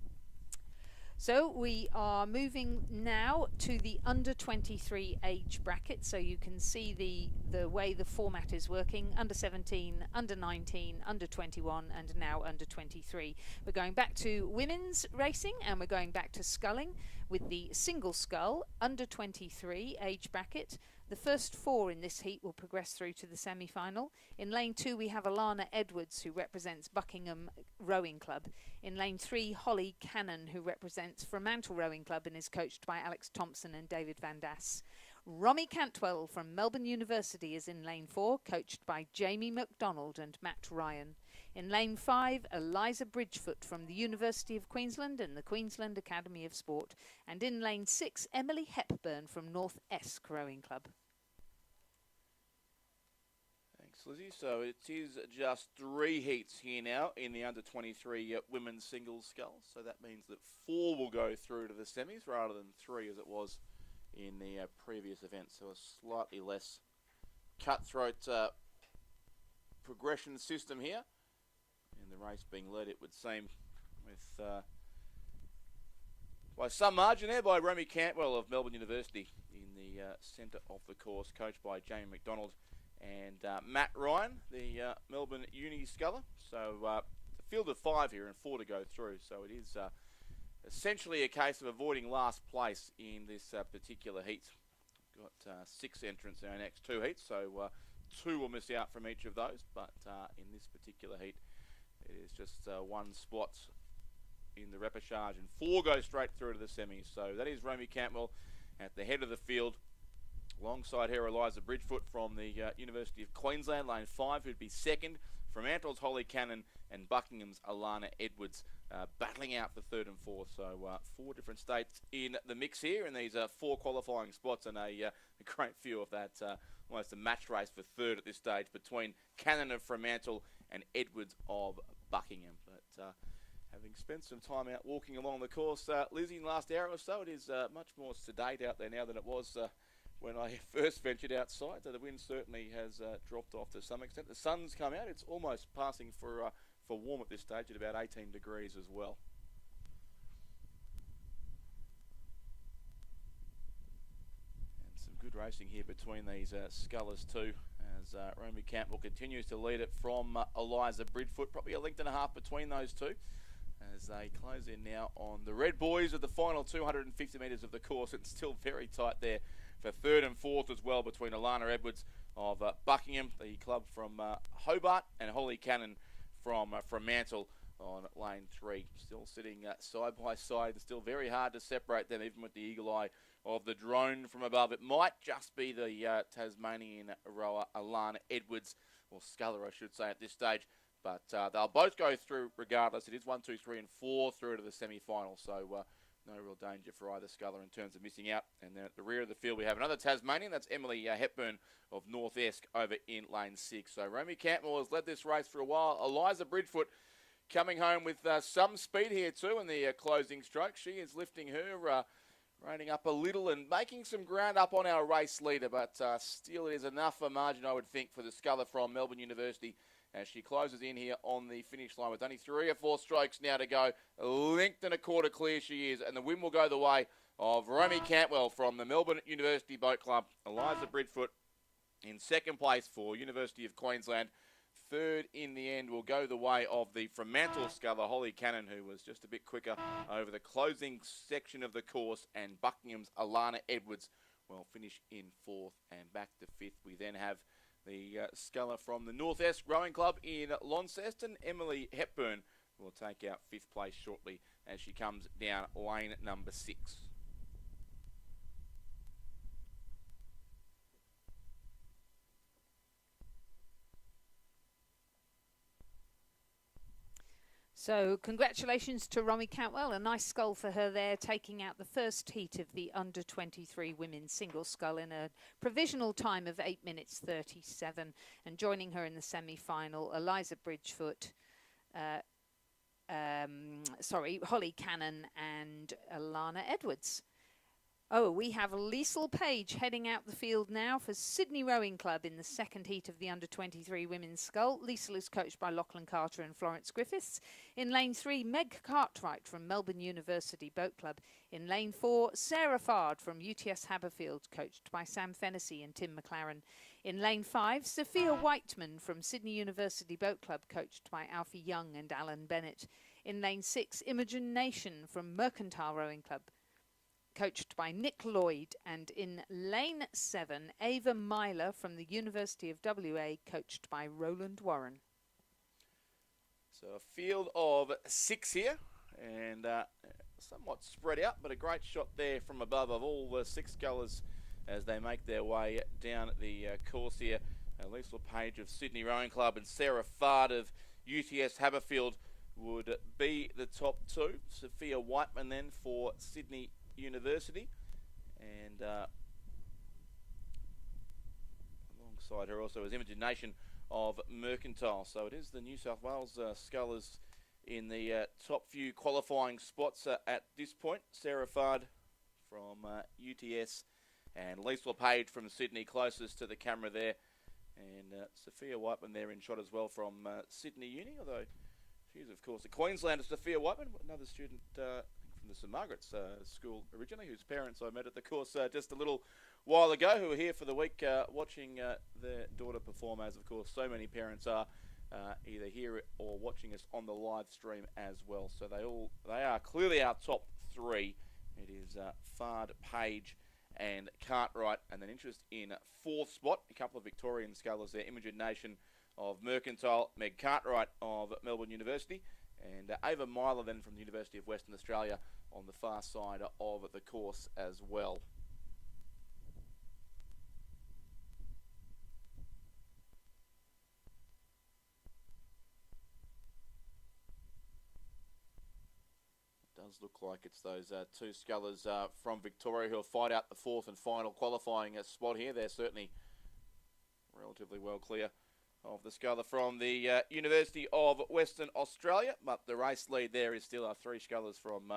So we are moving now to the under-23 age bracket, so you can see the way the format is working. Under-17, under-19, under-21 and now under-23. We're going back to women's racing and we're going back to sculling with the single scull under-23 age bracket. The first 4 in this heat will progress through to the semi-final. In lane 2 we have Alana Edwards, who represents Buckingham Rowing Club. In lane 3, Holly Cannon, who represents Fremantle Rowing Club and is coached by Alex Thompson and David Van Das. Romy Cantwell from Melbourne University is in lane 4, coached by Jamie McDonald and Matt Ryan. In lane 5, Eliza Bridgefoot from the University of Queensland and the Queensland Academy of Sport. And in lane 6, Emily Hepburn from North Esk Rowing Club. Thanks, Lizzie. So it is just 3 heats here now in the under-23 women's singles scull. So that means that 4 will go through to the semis rather than 3 as it was in the previous event. So a slightly less cutthroat progression system here. And the race being led, it would seem, with by some margin there by Romy Cantwell of Melbourne University in the centre of the course, coached by Jamie McDonald and Matt Ryan, the Melbourne Uni sculler. So a field of 5 here and 4 to go through. So it is essentially a case of avoiding last place in this particular heat. Got 6 entrants in our next 2 heats, so 2 will miss out from each of those. But in this particular heat, it is just 1 spot in the repêchage, and 4 go straight through to the semis. So that is Romy Cantwell at the head of the field. Alongside her, Eliza Bridgefoot from the University of Queensland, lane 5, who'd be second. Fremantle's Holly Cannon and Buckingham's Alana Edwards battling out for 3rd and 4th. So 4 different states in the mix here, and these 4 qualifying spots, and a great few of that. Almost a match race for 3rd at this stage between Cannon of Fremantle and Edwards of Buckingham. But having spent some time out walking along the course, Lizzie, in the last hour or so, it is much more sedate out there now than it was when I first ventured outside. So the wind certainly has dropped off to some extent. The sun's come out. It's almost passing for warm at this stage at about 18 degrees as well. And some good racing here between these scullers too, as Romy Campbell continues to lead it from Eliza Bridgefoot. Probably a length and a half between those two. as they close in now on the Red Boys of the final 250 metres of the course. It's still very tight there for third and fourth as well between Alana Edwards of Buckingham, the club from Hobart, and Holly Cannon from Mantle on lane 3. Still sitting side by side, and still very hard to separate them even with the eagle eye of the drone from above. It might just be the Tasmanian rower Alana Edwards, or Sculler I should say at this stage, but they'll both go through regardless. It is 1, 2, 3 and 4 through to the semi-final, so no real danger for either Sculler in terms of missing out. And then at the rear of the field we have another Tasmanian, that's Emily Hepburn of North Esk over in lane 6. So Romy Cantwell has led this race for a while. Eliza Bridgefoot coming home with some speed here too in the closing stroke. She is lifting her reining up a little and making some ground up on our race leader, but still it is enough a margin, I would think, for the Sculler from Melbourne University as she closes in here on the finish line with only 3 or 4 strokes now to go. A length and a quarter clear she is, and the win will go the way of Romy Cantwell from the Melbourne University Boat Club. Eliza Bridgefoot in second place for University of Queensland. Third in the end will go the way of the Fremantle Sculler, Holly Cannon, who was just a bit quicker over the closing section of the course, and Buckingham's Alana Edwards will finish in 4th and back to 5th. We then have the Sculler from the North Esk Rowing Club in Launceston. Emily Hepburn will take out 5th place shortly as she comes down lane number 6. So congratulations to Romy Cantwell. A nice scull for her there, taking out the first heat of the under-23 women's single scull in a provisional time of 8 minutes 37. And joining her in the semi-final, Eliza Bridgefoot, Holly Cannon and Alana Edwards. Oh, we have Liesl Page heading out the field now for Sydney Rowing Club in the second heat of the under-23 women's scull. Liesl is coached by Lachlan Carter and Florence Griffiths. In lane 3, Meg Cartwright from Melbourne University Boat Club. In lane 4, Sarah Fard from UTS Haberfield, coached by Sam Fennessy and Tim McLaren. In lane 5, Sophia Whiteman from Sydney University Boat Club, coached by Alfie Young and Alan Bennett. In lane 6, Imogen Nation from Mercantile Rowing Club, coached by Nick Lloyd. And in lane 7, Ava Myler from the University of WA, coached by Roland Warren. So a field of 6 here, and somewhat spread out, but a great shot there from above of all the 6 scullers as they make their way down the course here. Liesl Page of Sydney Rowing Club and Sarah Fard of UTS Haberfield would be the top 2. Sophia Whiteman then for Sydney University, and alongside her also is Imogen Nation of Mercantile. So it is the New South Wales scullers in the top few qualifying spots at this point. Sarah Fard from UTS and Liesl Page from Sydney closest to the camera there, and Sophia Whiteman there in shot as well from Sydney Uni, although she's of course a Queenslander. Sophia Whiteman, another student from the St Margaret's school originally, whose parents I met at the course just a little while ago, who were here for the week watching their daughter perform, as of course so many parents are either here or watching us on the live stream as well. So they are clearly our top 3. It is Fard, Page and Cartwright, and then interest in 4th spot, a couple of Victorian scullers there, Imogen Nation of Mercantile, Meg Cartwright of Melbourne University, and Ava Myler then from the University of Western Australia on the far side of the course as well. It does look like it's those 2 scullers from Victoria who will fight out the 4th and final qualifying spot here. They're certainly relatively well clear of the sculler from the University of Western Australia, but the race lead there is still our 3 scullers from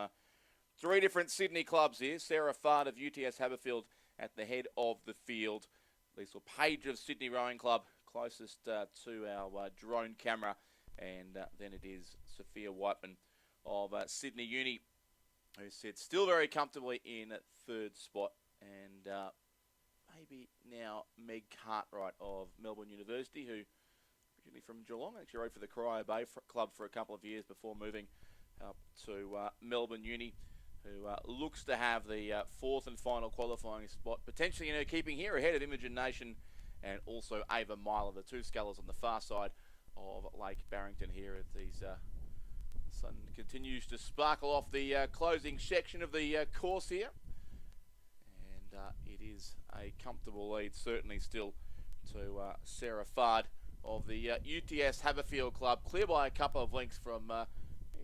3 different Sydney clubs here. Sarah Fard of UTS Haberfield at the head of the field. Liesl Page of Sydney Rowing Club closest to our drone camera, and then it is Sophia Whiteman of Sydney Uni, who sits still very comfortably in 3rd spot, and maybe now Meg Cartwright of Melbourne University, who originally from Geelong, actually rode for the Corio Bay Club for a couple of years before moving up to Melbourne Uni, who looks to have the fourth and final qualifying spot, potentially in her keeping here, ahead of Imogen Nation and also Ava Myler, the two scullers on the far side of Lake Barrington here as these the sun continues to sparkle off the closing section of the course here. And it is a comfortable lead, certainly still, to Sarah Fard of the UTS Haberfield Club, clear by a couple of lengths from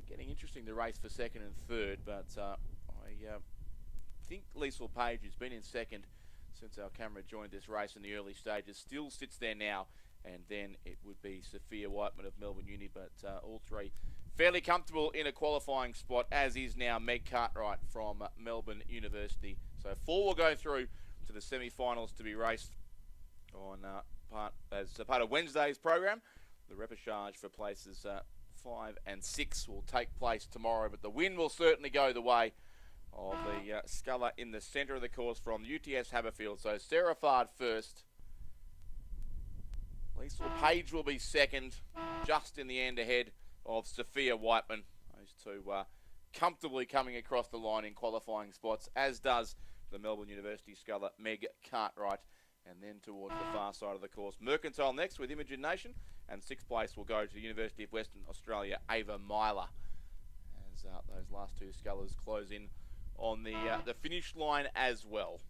getting interesting the race for second and third, but I think Liesl Page, who's been in second since our camera joined this race in the early stages, still sits there now, and then it would be Sophia Whiteman of Melbourne Uni, but all three fairly comfortable in a qualifying spot, as is now Meg Cartwright from Melbourne University. So 4 will go through to the semi-finals to be raced on as part of Wednesday's program. The repechage for places 5 and 6 will take place tomorrow, but the win will certainly go the way of the sculler in the centre of the course from UTS Haberfield. So Sarah Fard first. Liesl Page will be second, just in the end ahead of Sophia Whiteman. Those two comfortably coming across the line in qualifying spots, as does the Melbourne University sculler Meg Cartwright. And then towards the far side of the course, Mercantile next with Imogen Nation, and 6th place will go to the University of Western Australia, Ava Myler, as those last two scullers close in on the finish line as well.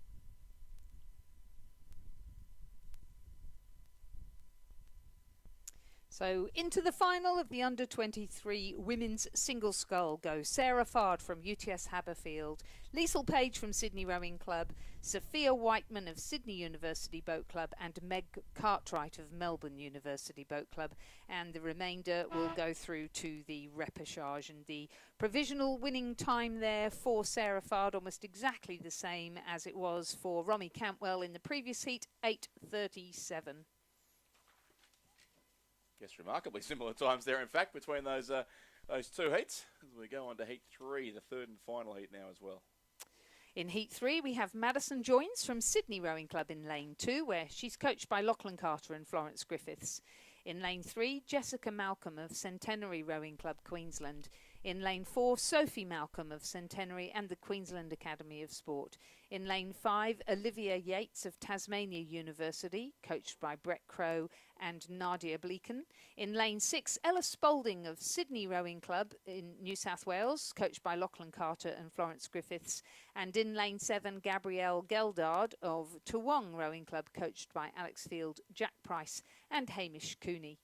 So into the final of the under-23 women's single scull go Sarah Fard from UTS Haberfield, Liesl Page from Sydney Rowing Club, Sophia Whiteman of Sydney University Boat Club, and Meg Cartwright of Melbourne University Boat Club. And the remainder will go through to the repechage. And the provisional winning time there for Sarah Fard, almost exactly the same as it was for Romy Cantwell in the previous heat, 8:37. Guess remarkably similar times there, in fact, between those two heats. As we go on to heat 3, the third and final heat now as well. In Heat 3, we have Madison Joins from Sydney Rowing Club in Lane 2, where she's coached by Lachlan Carter and Florence Griffiths. In Lane 3, Jessica Malcolm of Centenary Rowing Club, Queensland. In Lane 4, Sophie Malcolm of Centenary and the Queensland Academy of Sport. In Lane 5, Olivia Yates of Tasmania University, coached by Brett Crow and Nadia Bleaken. In Lane 6, Ella Spalding of Sydney Rowing Club in New South Wales, coached by Lachlan Carter and Florence Griffiths. And in Lane 7, Gabrielle Geldard of Toowong Rowing Club, coached by Alex Field, Jack Price and Hamish Cooney.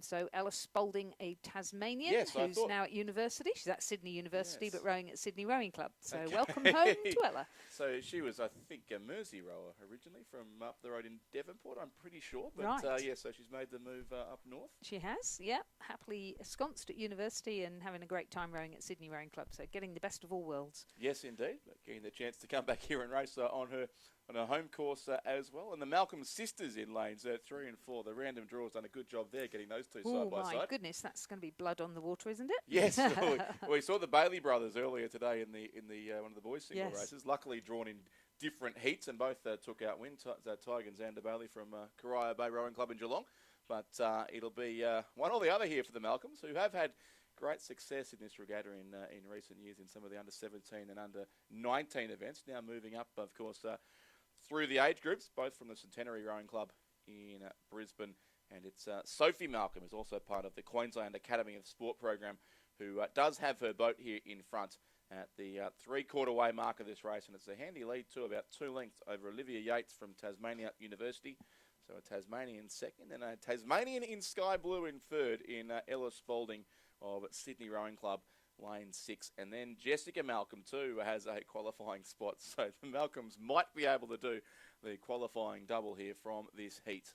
So Ella Spalding, a Tasmanian, who's now at university. She's at Sydney University, but rowing at Sydney Rowing Club. So welcome home to Ella. So she was, I think, a Mersey rower originally from up the road in Devonport, I'm pretty sure. But right. So she's made the move up north. She has, yeah. Happily ensconced at university and having a great time rowing at Sydney Rowing Club. So getting the best of all worlds. Yes, indeed. But getting the chance to come back here and race on her home course as well. And the Malcolm sisters in lanes 3 and 4. The random draw's done a good job there getting those two side by side. Oh my goodness, that's going to be blood on the water, isn't it? Yes. we saw the Bailey brothers earlier today in the one of the boys single races. Luckily drawn in different heats, and both took out win. Tiger and Xander Bailey from Corio Bay Rowing Club in Geelong. But it'll be one or the other here for the Malcolms, who have had great success in this regatta in recent years in some of the under-17 and under-19 events. Now moving up, of course, through the age groups, both from the Centenary Rowing Club in Brisbane. And it's Sophie Malcolm, who's also part of the Queensland Academy of Sport program, who does have her boat here in front at the 3/4 way mark of this race. And it's a handy lead too, about 2 lengths over Olivia Yates from Tasmania University. So a Tasmanian second, and a Tasmanian in sky blue in third in Ella Spalding of Sydney Rowing Club, lane 6. And then Jessica Malcolm too has a qualifying spot. So the Malcolms might be able to do the qualifying double here from this heat.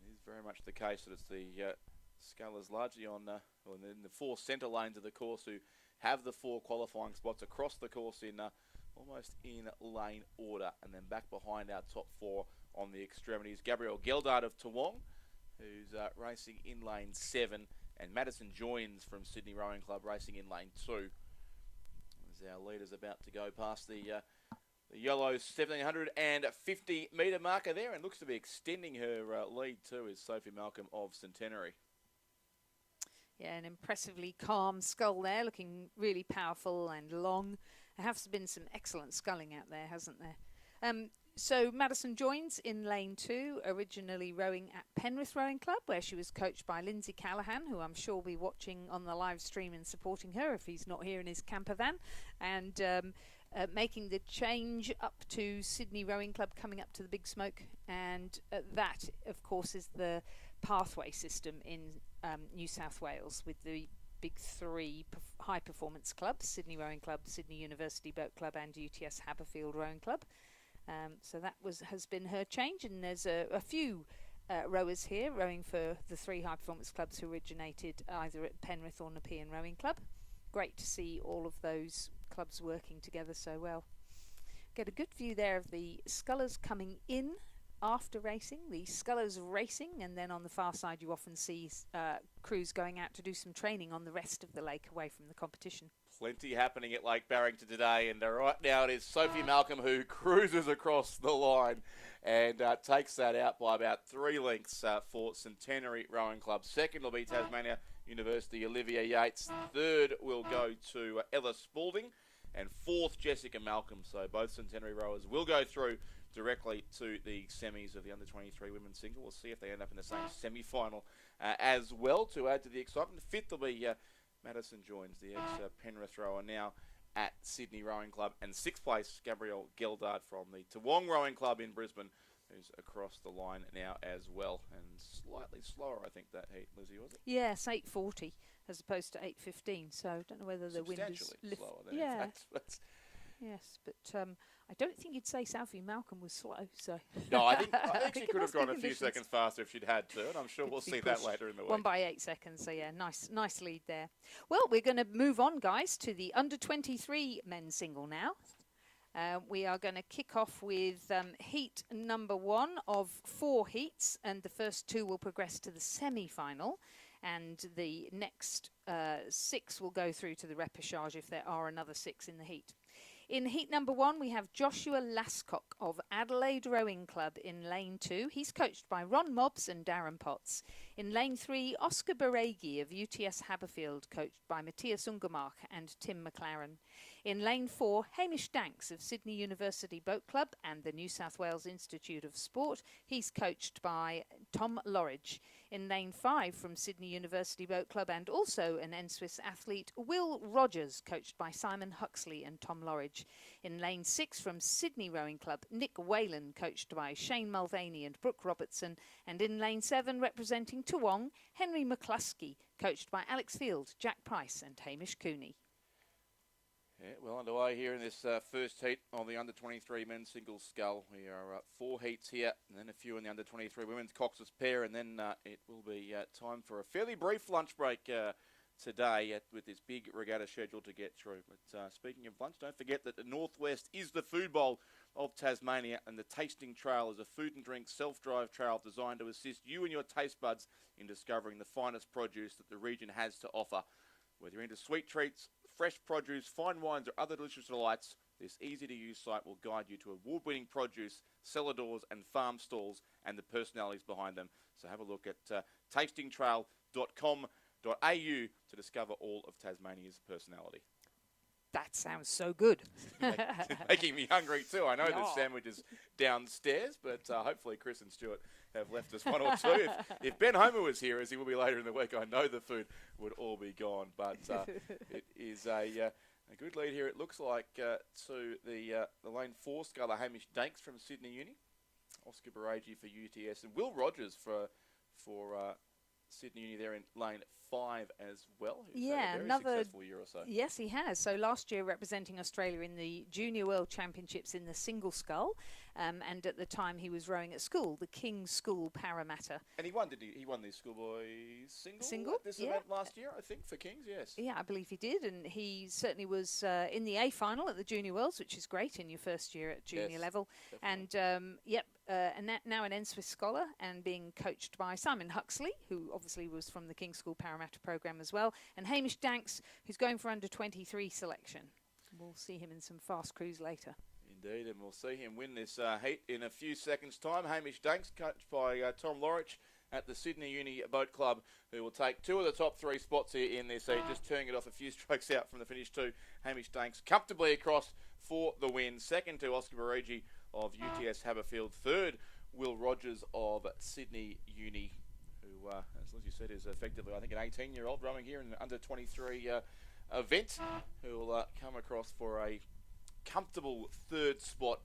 It is very much the case that it's the scullers largely on in the 4 centre lanes of the course who have the 4 qualifying spots across the course in almost in lane order, and then back behind our top 4 on the extremities. Gabrielle Geldard of Toowong, who's racing in lane 7, and Madison Joins from Sydney Rowing Club racing in lane 2. As our leader's about to go past the yellow 1750 metre marker there, and looks to be extending her lead too, is Sophie Malcolm of Centenary. Yeah, an impressively calm scull there, looking really powerful and long. There has been some excellent sculling out there, hasn't there? So Madison joins in lane 2, originally rowing at Penrith Rowing Club, where she was coached by Lindsay Callaghan, who I'm sure will be watching on the live stream and supporting her if he's not here in his camper van, and making the change up to Sydney Rowing Club, coming up to the Big Smoke. And that, of course, is the pathway system in New South Wales, with the big 3 high performance clubs: Sydney Rowing Club, Sydney University Boat Club and UTS Haberfield Rowing Club. So that has been her change, and there's a few rowers here rowing for the 3 high performance clubs who originated either at Penrith or Nepean Rowing Club. Great to see all of those clubs working together so well. Get a good view there of the scullers coming in after racing, the scullers racing, and then on the far side you often see crews going out to do some training on the rest of the lake away from the competition. Plenty happening at Lake Barrington today, and right now it is Sophie Malcolm who cruises across the line and takes that out by about 3 lengths for Centenary Rowing Club. Second will be Tasmania University Olivia Yates. Third will go to Ella Spalding, and fourth Jessica Malcolm. So both Centenary rowers will go through directly to the semis of the under-23 women's single. We'll see if they end up in the same semi-final as well to add to the excitement. Fifth will be Madison joins, the ex-Penrith rower, now at Sydney Rowing Club. And 6th place, Gabrielle Geldard from the Toowong Rowing Club in Brisbane, who's across the line now as well. And slightly slower, I think, that heat, Lizzie, was it? Yes, 8:40 as opposed to 8:15. So I don't know whether the wind is slower than yeah. That's Yes, but I don't think you'd say Sophie Malcolm was slow. So no, I think she could have gone a few seconds faster if she'd had to, and I'm sure we'll see that later in the week. 1 by 8 seconds, so yeah, nice lead there. Well, we're going to move on, guys, to the under-23 men's single now. We are going to kick off with heat number 1 of 4 heats, and the first 2 will progress to the semi-final, and the next 6 will go through to the repechage if there are another 6 in the heat. In heat number 1, we have Joshua Lascock of Adelaide Rowing Club in lane 2. He's coached by Ron Mobbs and Darren Potts. In lane 3, Oscar Baregi of UTS Haberfield, coached by Matthias Ungermark and Tim McLaren. In lane 4, Hamish Danks of Sydney University Boat Club and the New South Wales Institute of Sport. He's coached by Tom Lorridge. In lane 5 from Sydney University Boat Club and also an NSWIS athlete, Will Rogers, coached by Simon Huxley and Tom Lorridge. In lane 6 from Sydney Rowing Club, Nick Whalen, coached by Shane Mulvaney and Brooke Robertson. And in lane 7, representing Toowong, Henry McCluskey, coached by Alex Field, Jack Price and Hamish Cooney. Yeah, well underway here in this first heat of the under-23 men's singles scull. We are 4 heats here, and then a few in the under-23 women's Cox's pair, and then it will be time for a fairly brief lunch break today with this big regatta schedule to get through. But speaking of lunch, don't forget that the Northwest is the food bowl of Tasmania, and the Tasting Trail is a food and drink self-drive trail designed to assist you and your taste buds in discovering the finest produce that the region has to offer. Whether you're into sweet treats, fresh produce, fine wines or other delicious delights, this easy-to-use site will guide you to award-winning produce, cellar doors and farm stalls and the personalities behind them. So have a look at tastingtrail.com.au to discover all of Tasmania's personality. That sounds so good. Making me hungry too. I know the sandwich is downstairs, but hopefully Chris and Stuart have left us 1 or 2. If Ben Homer was here, as he will be later in the week, I know the food would all be gone. But it is a good lead here. It looks like to the lane 4 sculler, Hamish Danks from Sydney Uni, Oscar Baregi for UTS, and Will Rogers for Sydney Uni there in lane 5 as well. He's had a very successful year or so. Yes, he has. So last year representing Australia in the Junior World Championships in the single scull, and at the time he was rowing at school, the King's School Parramatta. And he won, did he? He won the schoolboy single at this event last year, I think, for Kings, yes. Yeah, I believe he did, and he certainly was in the A final at the Junior Worlds, which is great in your first year at junior level. Definitely. And now an NSWIS scholar and being coached by Simon Huxley, who obviously was from the King's School Parramatta program as well, and Hamish Danks, who's going for under-23 selection. We'll see him in some fast crews later. Indeed, and we'll see him win this heat in a few seconds' time. Hamish Danks, coached by Tom Lorridge, at the Sydney Uni Boat Club, who will take 2 of the top 3 spots here in this season, just turning it off a few strokes out from the finish too. Hamish Danks comfortably across for the win. Second to Oscar Barigi of UTS Haberfield. Third, Will Rogers of Sydney Uni, who, as Lizzie said, is effectively, I think, an 18-year-old rowing here in an under-23 event, who will come across for a comfortable 3rd spot.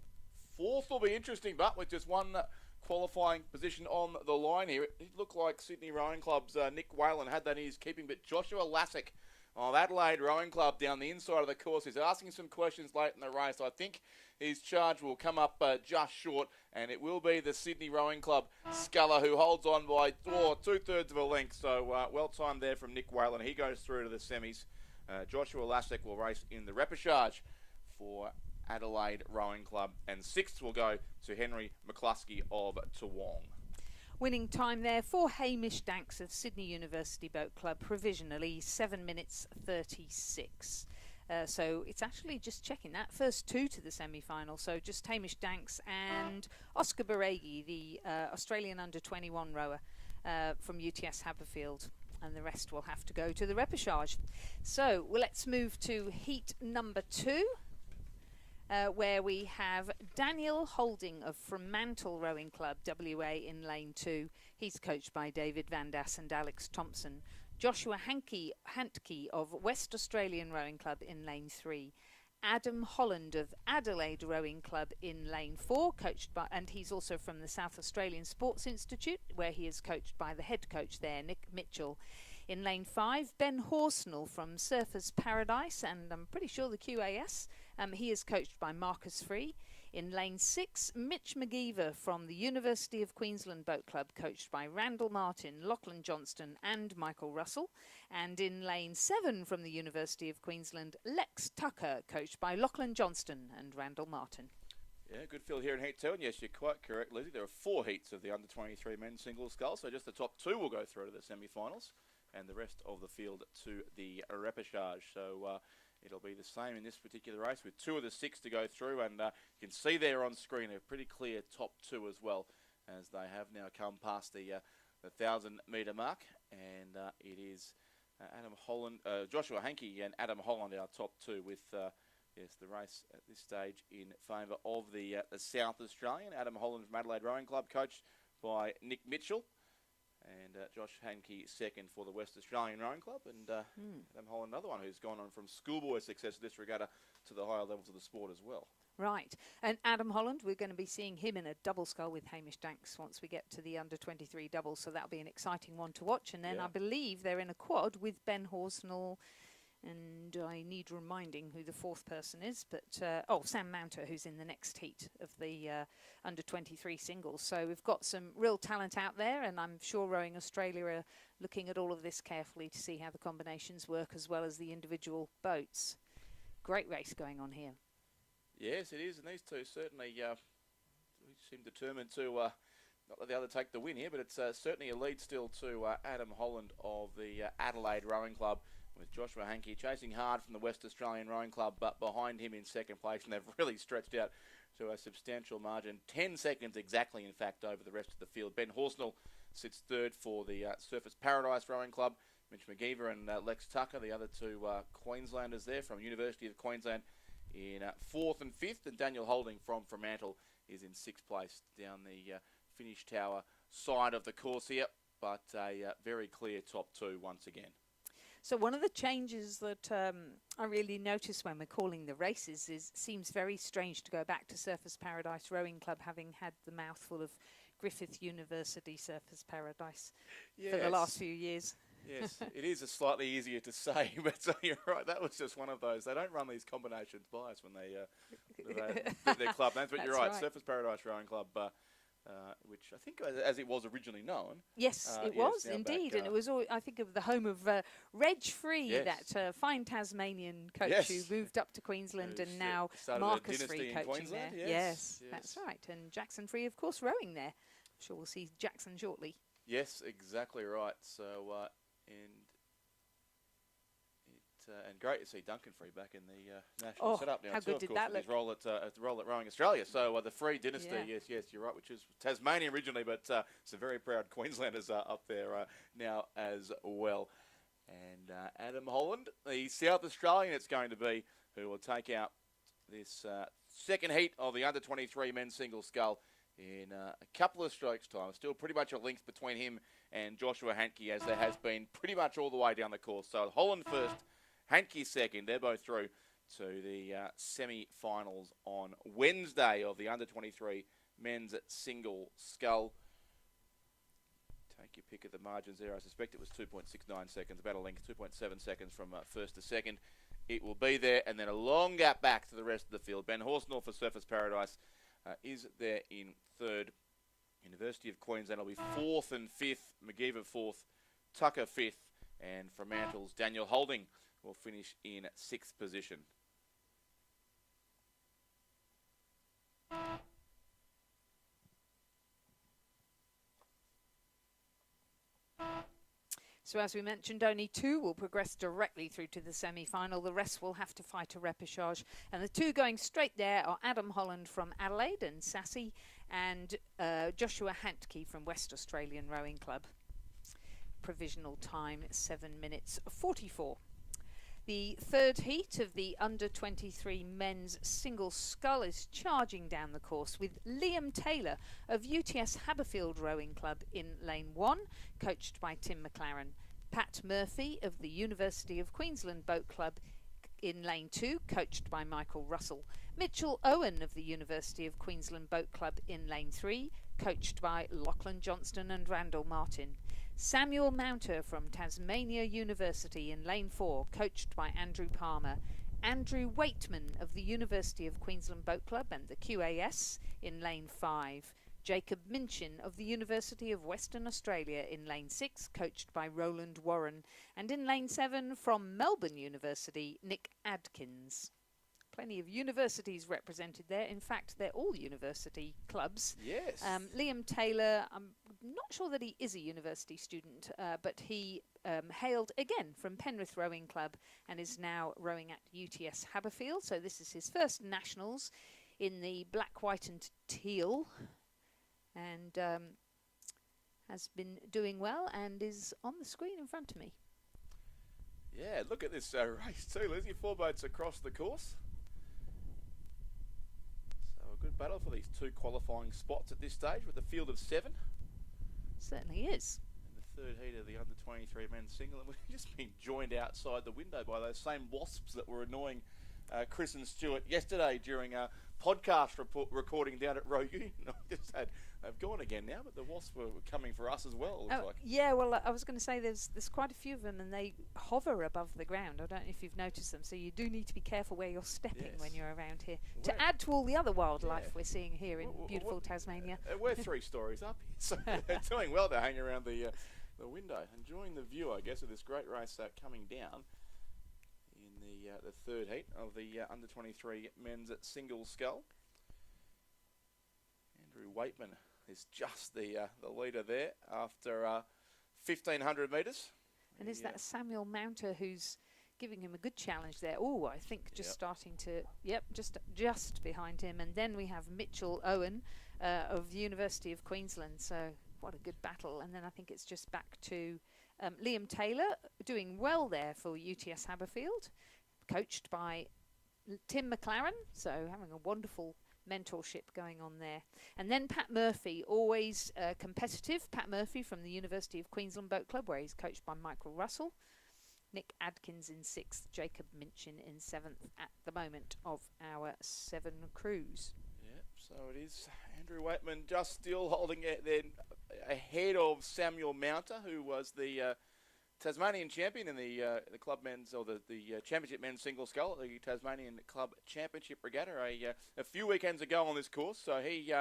4th will be interesting, but with just one qualifying position on the line here. It looked like Sydney Rowing Club's Nick Whalen had that in his keeping, but Joshua Lassick of Adelaide Rowing Club down the inside of the course is asking some questions late in the race. I think his charge will come up just short, and it will be the Sydney Rowing Club sculler who holds on by 2/3 of a length. So well timed there from Nick Whalen. He goes through to the semis. Joshua Lassick will race in the repechage for Adelaide Rowing Club, and 6th will go to Henry McCluskey of Toowong. Winning time there for Hamish Danks of Sydney University Boat Club, provisionally 7 minutes 36. So it's actually just checking that first 2 to the semi-final. So just Hamish Danks and Oscar Baregi, the Australian under-21 rower from UTS Haberfield. And the rest will have to go to the repechage. So let's move to heat number 2. Where we have Daniel Holding of Fremantle Rowing Club, WA, in lane 2. He's coached by David Van Das and Alex Thompson. Joshua Hantke of West Australian Rowing Club in lane 3. Adam Holland of Adelaide Rowing Club in lane 4, coached by, and he's also from the South Australian Sports Institute, where he is coached by the head coach there, Nick Mitchell. In lane 5, Ben Horsnell from Surfers Paradise, and I'm pretty sure the QAS. He is coached by Marcus Free. In lane 6, Mitch McGeever from the University of Queensland Boat Club, coached by Randall Martin, Lachlan Johnston and Michael Russell. And in lane 7 from the University of Queensland, Lex Tucker, coached by Lachlan Johnston and Randall Martin. Yeah, good field here in Heat 2, and yes, you're quite correct, Lizzie. There are 4 heats of the under-23 men's single scull, so just the top 2 will go through to the semi-finals, and the rest of the field to the repechage. So it'll be the same in this particular race with 2 of the 6 to go through, and you can see there on screen a pretty clear top 2 as well, as they have now come past the 1,000-metre mark, and it is Adam Holland, Joshua Hankey and Adam Holland, our top 2, with yes, the race at this stage in favour of the South Australian. Adam Holland from Adelaide Rowing Club, coached by Nick Mitchell. And Josh Hankey 2nd for the West Australian Rowing Club. And Adam Holland, another one who's gone on from schoolboy success in this regatta to the higher levels of the sport as well. Right. And Adam Holland, we're going to be seeing him in a double scull with Hamish Danks once we get to the under-23 double. So that'll be an exciting one to watch. And then I believe they're in a quad with Ben Horsnell. And I need reminding who the 4th person is, but Sam Mounter, who's in the next heat of the under-23 singles. So we've got some real talent out there, and I'm sure Rowing Australia are looking at all of this carefully to see how the combinations work as well as the individual boats. Great race going on here. Yes, it is, and these two certainly seem determined to not let the other take the win here, but it's certainly a lead still to Adam Holland of the Adelaide Rowing Club, with Joshua Hankey chasing hard from the West Australian Rowing Club, but behind him in 2nd place, and they've really stretched out to a substantial margin, 10 seconds exactly, in fact, over the rest of the field. Ben Horsnell sits 3rd for the Surfers Paradise Rowing Club. Mitch McGeever and Lex Tucker, the other 2 Queenslanders there from University of Queensland, in 4th and 5th, and Daniel Holding from Fremantle is in 6th place down the finish tower side of the course here, but a very clear top 2 once again. So one of the changes that I really notice when we're calling the races is it seems very strange to go back to Surfers Paradise Rowing Club, having had the mouthful of Griffith University Surfers Paradise for the last few years. Yes, it is slightly easier to say, but you're right, that was just one of those. They don't run these combinations by us when they their club names, but you're right, Surfers Paradise Rowing Club, which I think, as it was originally known. Yes, it was indeed, and it was, I think, of the home of Reg Free, that fine Tasmanian coach who moved up to Queensland, and now Marcus Free coaching there. Yes, that's right, and Jackson Free, of course, rowing there. I'm sure we'll see Jackson shortly. Yes, exactly right. So, and and great to see Duncan Free back in the national setup now. How too, good of did course, that with his look? role at Rowing Australia. So the Free dynasty, Yeah. yes, you're right, which is Tasmania originally, but some very proud Queenslanders up there now as well. And Adam Holland, the South Australian it's going to be, who will take out this second heat of the under-23 men's single scull in a couple of strokes' time. Still pretty much a length between him and Joshua Hankey, as there has been pretty much all the way down the course. So Holland first, Hankey second. They're both through to the semi-finals on Wednesday of the under-23 men's single scull. Take your pick of the margins there. I suspect it was 2.69 seconds, about a length, 2.7 seconds from first to second. It will be there, and then a long gap back to the rest of the field. Ben Horsnell for Surfers Paradise is there in third. University of Queensland will be fourth and fifth. McGeever fourth, Tucker fifth, and Fremantle's Daniel Holding will finish in sixth position. So as we mentioned, only two will progress directly through to the semi-final. The rest will have to fight a repechage. And the two going straight there are Adam Holland from Adelaide and Sassy, and Joshua Hantke from West Australian Rowing Club. Provisional time 7 minutes 44. The third heat of the under-23 men's single scull is charging down the course with Liam Taylor of UTS Haberfield Rowing Club in lane 1, coached by Tim McLaren. Pat Murphy of the University of Queensland Boat Club in lane 2, coached by Michael Russell. Mitchell Owen of the University of Queensland Boat Club in lane 3, coached by Lachlan Johnston and Randall Martin. Samuel Mounter from Tasmania University in lane 4, coached by Andrew Palmer. Andrew Waitman of the University of Queensland Boat Club and the QAS in lane 5. Jacob Minchin of the University of Western Australia in lane 6, coached by Roland Warren. And in lane 7 from Melbourne University, Nick Adkins. Plenty of universities represented there. In fact, they're all university clubs. Yes. Liam Taylor, I'm not sure that he is a university student, but he hailed again from Penrith Rowing Club and is now rowing at UTS Haberfield. So this is his first nationals in the black, white and teal, and has been doing well and is on the screen in front of me. Yeah, look at this race too, Lizzie. 4 boats across the course. A good battle for these two qualifying spots at this stage with a field of 7. Certainly is. In the third heat of the under-23 men's single, and we've just been joined outside the window by those same wasps that were annoying Chris and Stuart yesterday during a podcast recording down at Row Union. They've gone again now, but the wasps were coming for us as well, it looks like. Yeah, well, I was going to say there's quite a few of them, and they hover above the ground. I don't know if you've noticed them, so you do need to be careful where you're stepping when you're around here. To add to all the other wildlife we're seeing here in beautiful Tasmania. We're 3 stories up here, so they're doing well to hang around the window, enjoying the view, I guess, of this great race coming down in the third heat of the under-23 men's single scull. Andrew Waitman is just the leader there after 1,500 metres. And is that Samuel Mounter who's giving him a good challenge there? Oh, I think just starting to, just behind him. And then we have Mitchell Owen of the University of Queensland. So what a good battle. And then I think it's just back to Liam Taylor doing well there for UTS Haberfield, coached by Tim McLaren. So having a wonderful mentorship going on there. And then Pat Murphy, always competitive. Pat Murphy from the University of Queensland Boat Club, where he's coached by Michael Russell. Nick Adkins in 6th, Jacob Minchin in 7th at the moment of our 7 crews. Yep, so it is Andrew Waitman just still holding it then ahead of Samuel Mounter, who was the Tasmanian champion in the club men's, or the championship men's single scull, the Tasmanian Club Championship Regatta a few weekends ago on this course. So he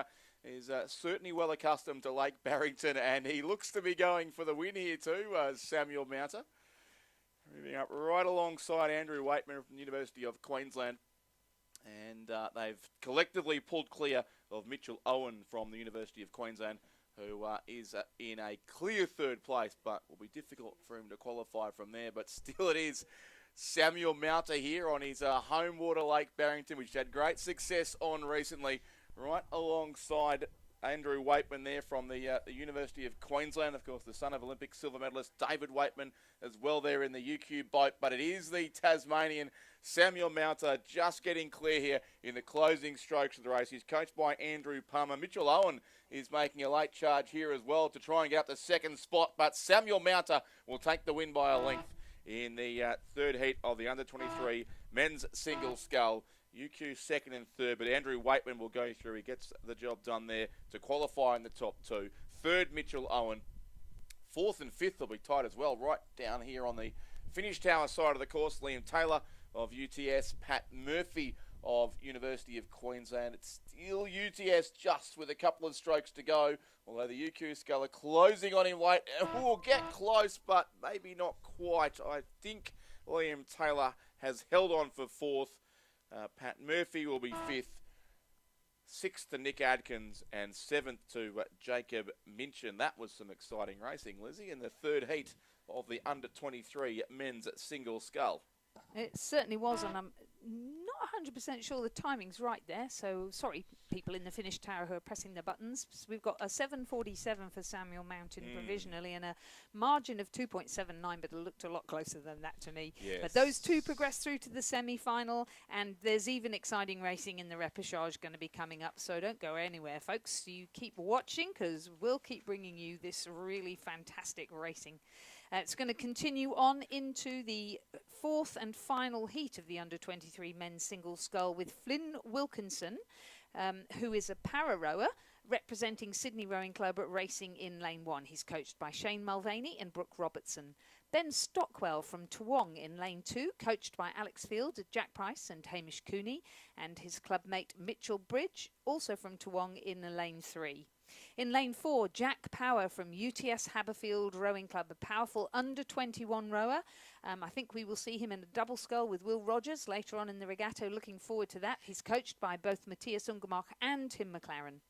is certainly well accustomed to Lake Barrington, and he looks to be going for the win here too, Samuel Mounter. Moving up right alongside Andrew Waitman from the University of Queensland. And they've collectively pulled clear of Mitchell Owen from the University of Queensland, who is in a clear third place, but will be difficult for him to qualify from there. But still it is Samuel Mounter here on his home water, Lake Barrington, which had great success on recently, right alongside Andrew Waitman there from the University of Queensland, of course, the son of Olympic silver medalist David Waitman as well there in the UQ boat. But it is the Tasmanian Samuel Mounter just getting clear here in the closing strokes of the race. He's coached by Andrew Palmer. Mitchell Owen is making a late charge here as well to try and get up to second spot. But Samuel Mounter will take the win by a length in the third heat of the under-23 men's single scull. UQ second and third, but Andrew Waitman will go through. He gets the job done there to qualify in the top two. Third, Mitchell Owen. Fourth and fifth will be tight as well, right down here on the finish tower side of the course. Liam Taylor of UTS, Pat Murphy of University of Queensland. It's still UTS just with a couple of strokes to go, although the UQ sculler closing on him late. Will get close, but maybe not quite. I think Liam Taylor has held on for fourth. Pat Murphy will be fifth, sixth to Nick Adkins, and seventh to Jacob Minchin. That was some exciting racing, Lizzie, in the third heat of the under-23 men's single scull. It certainly was, and I'm not 100% sure the timing's right there, so sorry people in the finish tower who are pressing the buttons. So we've got a 7:47 for Samuel Mountain provisionally and a margin of 2.79, but it looked a lot closer than that to me. Yes. But those two progress through to the semi-final, and there's even exciting racing in the repechage going to be coming up, so don't go anywhere, folks. You keep watching, because we'll keep bringing you this really fantastic racing. It's going to continue on into the fourth and final heat of the under-23 men's single scull with Flynn Wilkinson, who is a para rower representing Sydney Rowing Club racing in lane one. He's coached by Shane Mulvaney and Brooke Robertson. Ben Stockwell from Toowong in lane two, coached by Alex Field, Jack Price and Hamish Cooney, and his club mate Mitchell Bridge, also from Toowong in lane three. In lane four, Jack Power from UTS Haberfield Rowing Club, a powerful under-21 rower. I think we will see him in a double scull with Will Rogers later on in the regatta. Looking forward to that. He's coached by both Matthias Ungermark and Tim McLaren.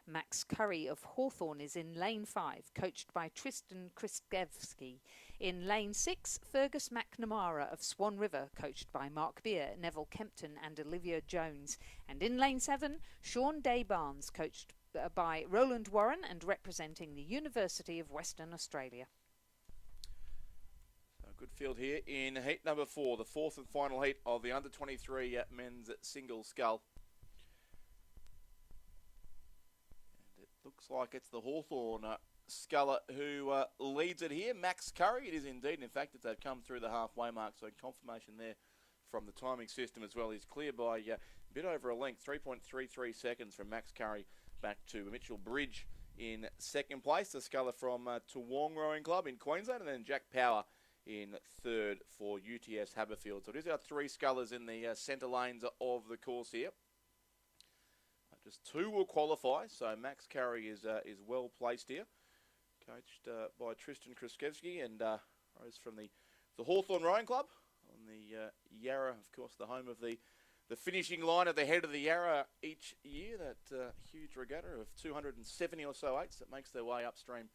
Max Curry of Hawthorn is in lane 5, coached by Tristan Kriskevsky. In lane 6, Fergus McNamara of Swan River, coached by Mark Beer, Neville Kempton and Olivia Jones. And in lane 7, Sean Day Barnes, coached by Roland Warren and representing the University of Western Australia. So good field here in heat number 4, the fourth and final heat of the under-23 men's single scull. And it looks like it's the Hawthorn sculler who leads it here. Max Curry, it is indeed. In fact, they've come through the halfway mark, so confirmation there from the timing system as well. He's clear by a bit over a length, 3.33 seconds from Max Curry back to Mitchell Bridge in second place, the sculler from Toowong Rowing Club in Queensland, and then Jack Power in third for UTS Haberfield. So it is our three scullers in the centre lanes of the course here. Just two will qualify, so Max Curry is well placed here, coached by Tristan Kriskevsky and rose from the Hawthorn Rowing Club on the Yarra, of course, the home of the finishing line at the head of the Yarra each year, that huge regatta of 270 or so eights that makes their way upstream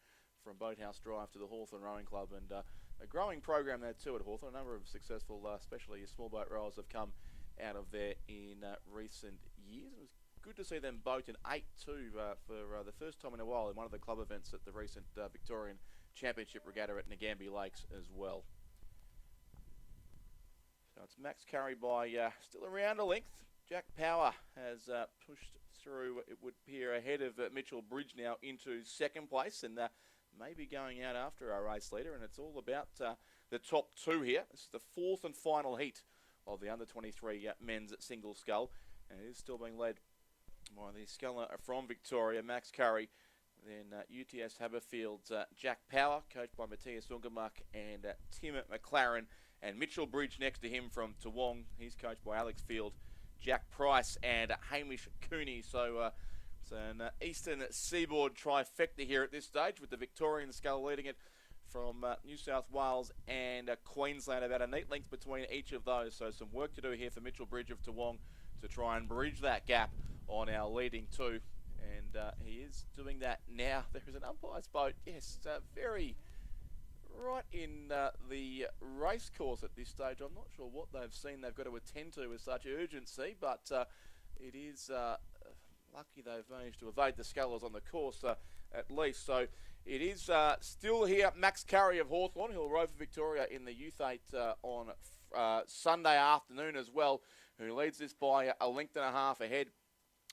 from Boathouse Drive to the Hawthorn Rowing Club, and a growing program there too at Hawthorn. A number of successful, especially small boat rowers, have come out of there in recent years. It was good to see them boat in 8-2 for the first time in a while in one of the club events at the recent Victorian Championship Regatta at Ngambie Lakes as well. So it's Max Curry by still around a length. Jack Power has pushed through, it would appear, ahead of Mitchell Bridge now into second place, and maybe going out after our race leader. And it's all about the top two here. This is the fourth and final heat of the under-23 men's single scull, and it is still being led by the sculler from Victoria, Max Curry. Then UTS Haberfield's Jack Power, coached by Matthias Ungermark and Tim McLaren. And Mitchell Bridge next to him from Toowong. He's coached by Alex Field, Jack Price and Hamish Cooney. So it's an Eastern Seaboard trifecta here at this stage, with the Victorian scull leading it from New South Wales and Queensland. About a neat length between each of those. So some work to do here for Mitchell Bridge of Toowong to try and bridge that gap on our leading two. And he is doing that now. There is an umpire's boat. Yes, very right in the race course at this stage. I'm not sure what they've seen they've got to attend to with such urgency, but it is lucky they've managed to evade the scullers on the course at least. So it is still here. Max Curry of Hawthorn, who'll row for Victoria in the Youth 8 on Sunday afternoon as well, who leads this by a length and a half ahead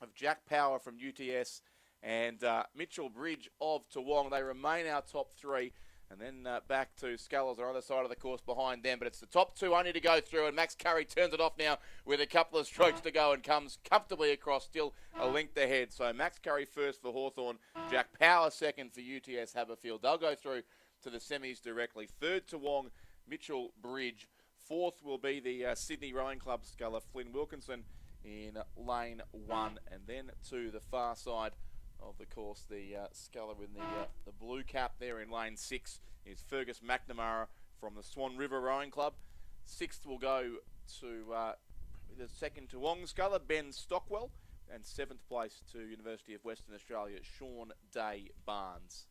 of Jack Power from UTS and Mitchell Bridge of Toowong. They remain our top three. And then back to Scullers on the other side of the course behind them. But it's the top two only to go through. And Max Curry turns it off now with a couple of strokes to go and comes comfortably across, still a length ahead. So Max Curry first for Hawthorn. Jack Power second for UTS Haberfield. They'll go through to the semis directly. Third Toowong, Mitchell Bridge. Fourth will be the Sydney Rowing Club sculler, Flynn Wilkinson, in lane 1. And then to the far side of the course, the sculler in the blue cap there in lane 6 is Fergus McNamara from the Swan River Rowing Club. 6th will go to the second Toowong sculler, Ben Stockwell, and 7th place to University of Western Australia, Sean Day Barnes.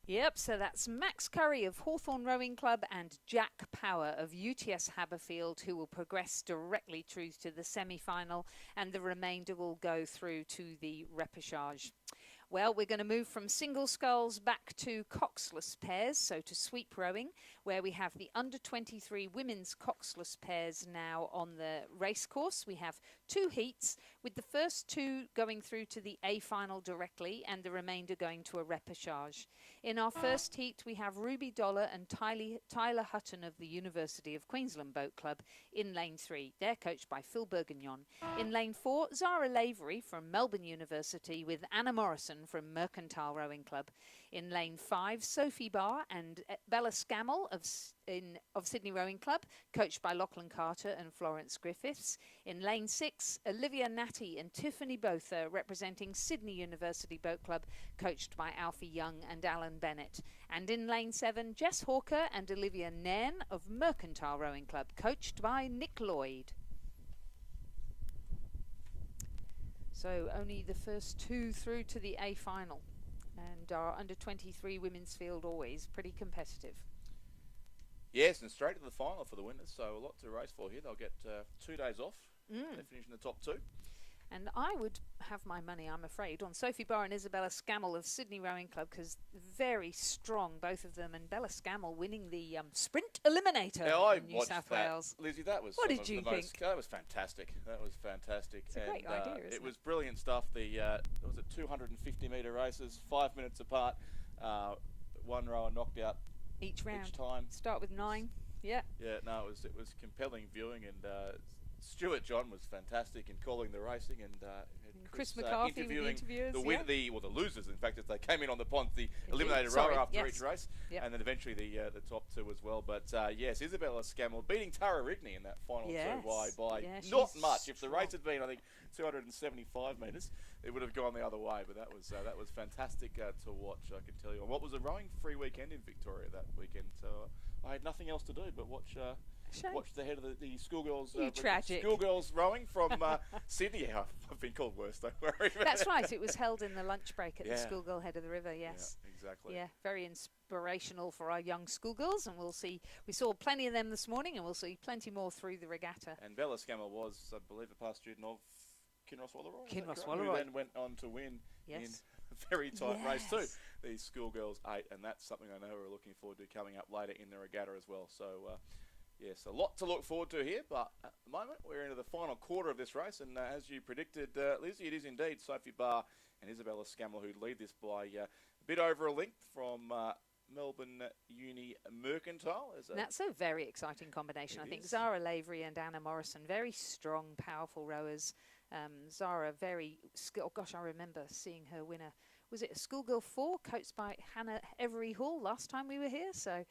Yep, so that's Max Curry of Hawthorn Rowing Club and Jack Power of UTS Haberfield, who will progress directly through to the semi-final, and the remainder will go through to the repechage. Well, we're going to move from single sculls back to coxless pairs, so to sweep rowing, where we have the under-23 women's coxless pairs now on the race course. We have 2 heats, with the first 2 going through to the A final directly and the remainder going to a repechage. In our first heat, we have Ruby Dollar and Tyler Hutton of the University of Queensland Boat Club in lane 3. They're coached by Phil Bourguignon. In lane 4, Zara Lavery from Melbourne University with Anna Morrison from Mercantile Rowing Club. In lane 5, Sophie Barr and Bella Scammell of Sydney Rowing Club, coached by Lachlan Carter and Florence Griffiths. In lane 6, Olivia Natty and Tiffany Botha representing Sydney University Boat Club, coached by Alfie Young and Alan Bennett. And in lane 7, Jess Hawker and Olivia Nairn of Mercantile Rowing Club, coached by Nick Lloyd. So only the first 2 through to the A final. And our under-23 women's field always pretty competitive. Yes, and straight to the final for the winners, so a lot to race for here. They'll get 2 days off. They finish in the top 2. And I would have my money, I'm afraid, on Sophie Barr and Isabella Scammell of Sydney Rowing Club, because very strong, both of them, and Bella Scammell winning the Sprint Eliminator in New South Wales. Lizzie, that was what did you think? That was fantastic. That was fantastic. It's a great idea, isn't it? It was brilliant stuff. The was it 250-metre races, 5 minutes apart. One rower knocked out each round. Each time. Start with 9. Yeah. Yeah. No, it was compelling viewing, and Stuart John was fantastic in calling the racing, and Chris McCarthy interviewing with the the losers, in fact, as they came in on the pond, the eliminated rower after each race, and then eventually the top 2 as well. But yes, Isabella Scammell beating Tara Rigney in that final 2 by not much. Strong. If the race had been, I think, 275 metres, it would have gone the other way. But that was fantastic to watch, I can tell you. And what was a rowing free weekend in Victoria that weekend? So I had nothing else to do but watch the head of the schoolgirls. Schoolgirls rowing from Sydney. Yeah, I've been called worse, don't worry. That's right. It was held in the lunch break at the schoolgirl head of the river. Yes. Yeah, exactly. Yeah, very inspirational for our young schoolgirls, and we saw plenty of them this morning, and we'll see plenty more through the regatta. And Bella Scammell was, I believe, a past student of Kinross Wallaroy. Who then went on to win in a very tight race too. The schoolgirls 8, and that's something I know we're looking forward to coming up later in the regatta as well. So. Yes, a lot to look forward to here, but at the moment we're into the final quarter of this race, and as you predicted, Lizzie, it is indeed Sophie Barr and Isabella Scammell who lead this by a bit over a length from Melbourne Uni Mercantile. That's a very exciting combination. I think Zara Lavery and Anna Morrison, very strong, powerful rowers. Zara, very skilled. Oh gosh, I remember seeing her winner. Was it a schoolgirl 4, coached by Hannah Every Hall last time we were here? So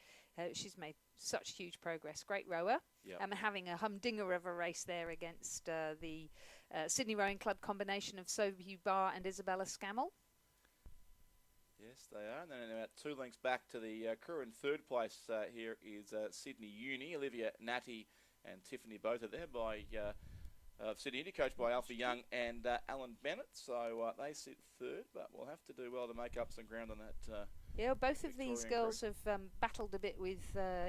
she's made such huge progress. Great rower. Yep. Having a humdinger of a race there against the Sydney Rowing Club combination of Sophie Barr and Isabella Scammell. Yes, they are. And then about 2 lengths back to the crew in 3rd place here is Sydney Uni. Olivia Natty and Tiffany both are there by Sydney Uni, coached by Alfie Young and Alan Bennett. So they sit 3rd, but we'll have to do well to make up some ground on that Yeah, both of these Victorian girls have battled a bit with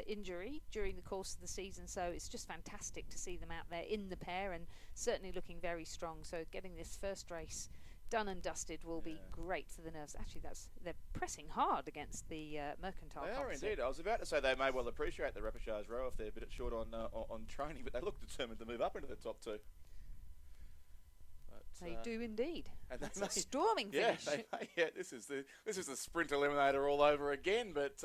injury during the course of the season, so it's just fantastic to see them out there in the pair and certainly looking very strong. So getting this first race done and dusted will be great for the nerves. Actually, they're pressing hard against the Mercantile. They are composite. indeed. I was about to say they may well appreciate the repechage row if they're a bit short on training, but they look determined to move up into the top two. They do indeed. And That's a storming finish. This is the sprint eliminator all over again. But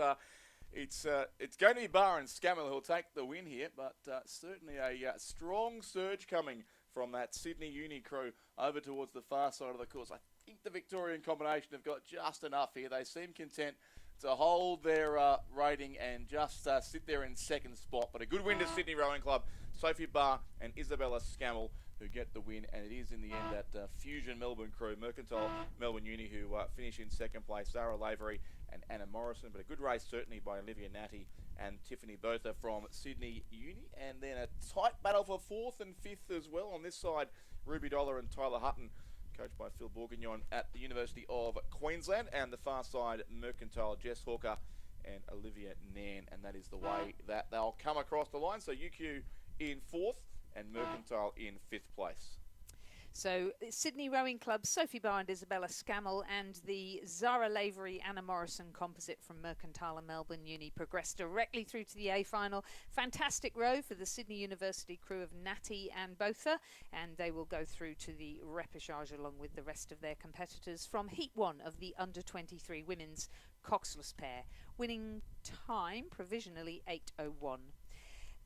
it's going to be Barr and Scammell who'll take the win here. But certainly a strong surge coming from that Sydney Uni crew over towards the far side of the course. I think the Victorian combination have got just enough here. They seem content to hold their rating and just sit there in second spot. But a good win to Sydney Rowing Club. Sophie Barr and Isabella Scammell who get the win, and it is in the end that Fusion Melbourne crew, Mercantile Melbourne Uni, who finish in second place, Zara Lavery and Anna Morrison. But a good race certainly by Olivia Natty and Tiffany Botha from Sydney Uni, and then a tight battle for fourth and fifth as well on this side. Ruby Dollar and Tyler Hutton, coached by Phil Bourguignon at the University of Queensland, and the far side Mercantile, Jess Hawker and Olivia Nairn, and that is the way that they'll come across the line. So UQ in fourth and Mercantile in fifth place. So Sydney Rowing Club, Sophie Barr and Isabella Scammell, and the Zara Lavery Anna Morrison composite from Mercantile and Melbourne Uni progressed directly through to the A final. Fantastic row for the Sydney University crew of Natty and Botha, and they will go through to the repechage along with the rest of their competitors from Heat 1 of the Under-23 women's coxless pair. Winning time provisionally 8:01.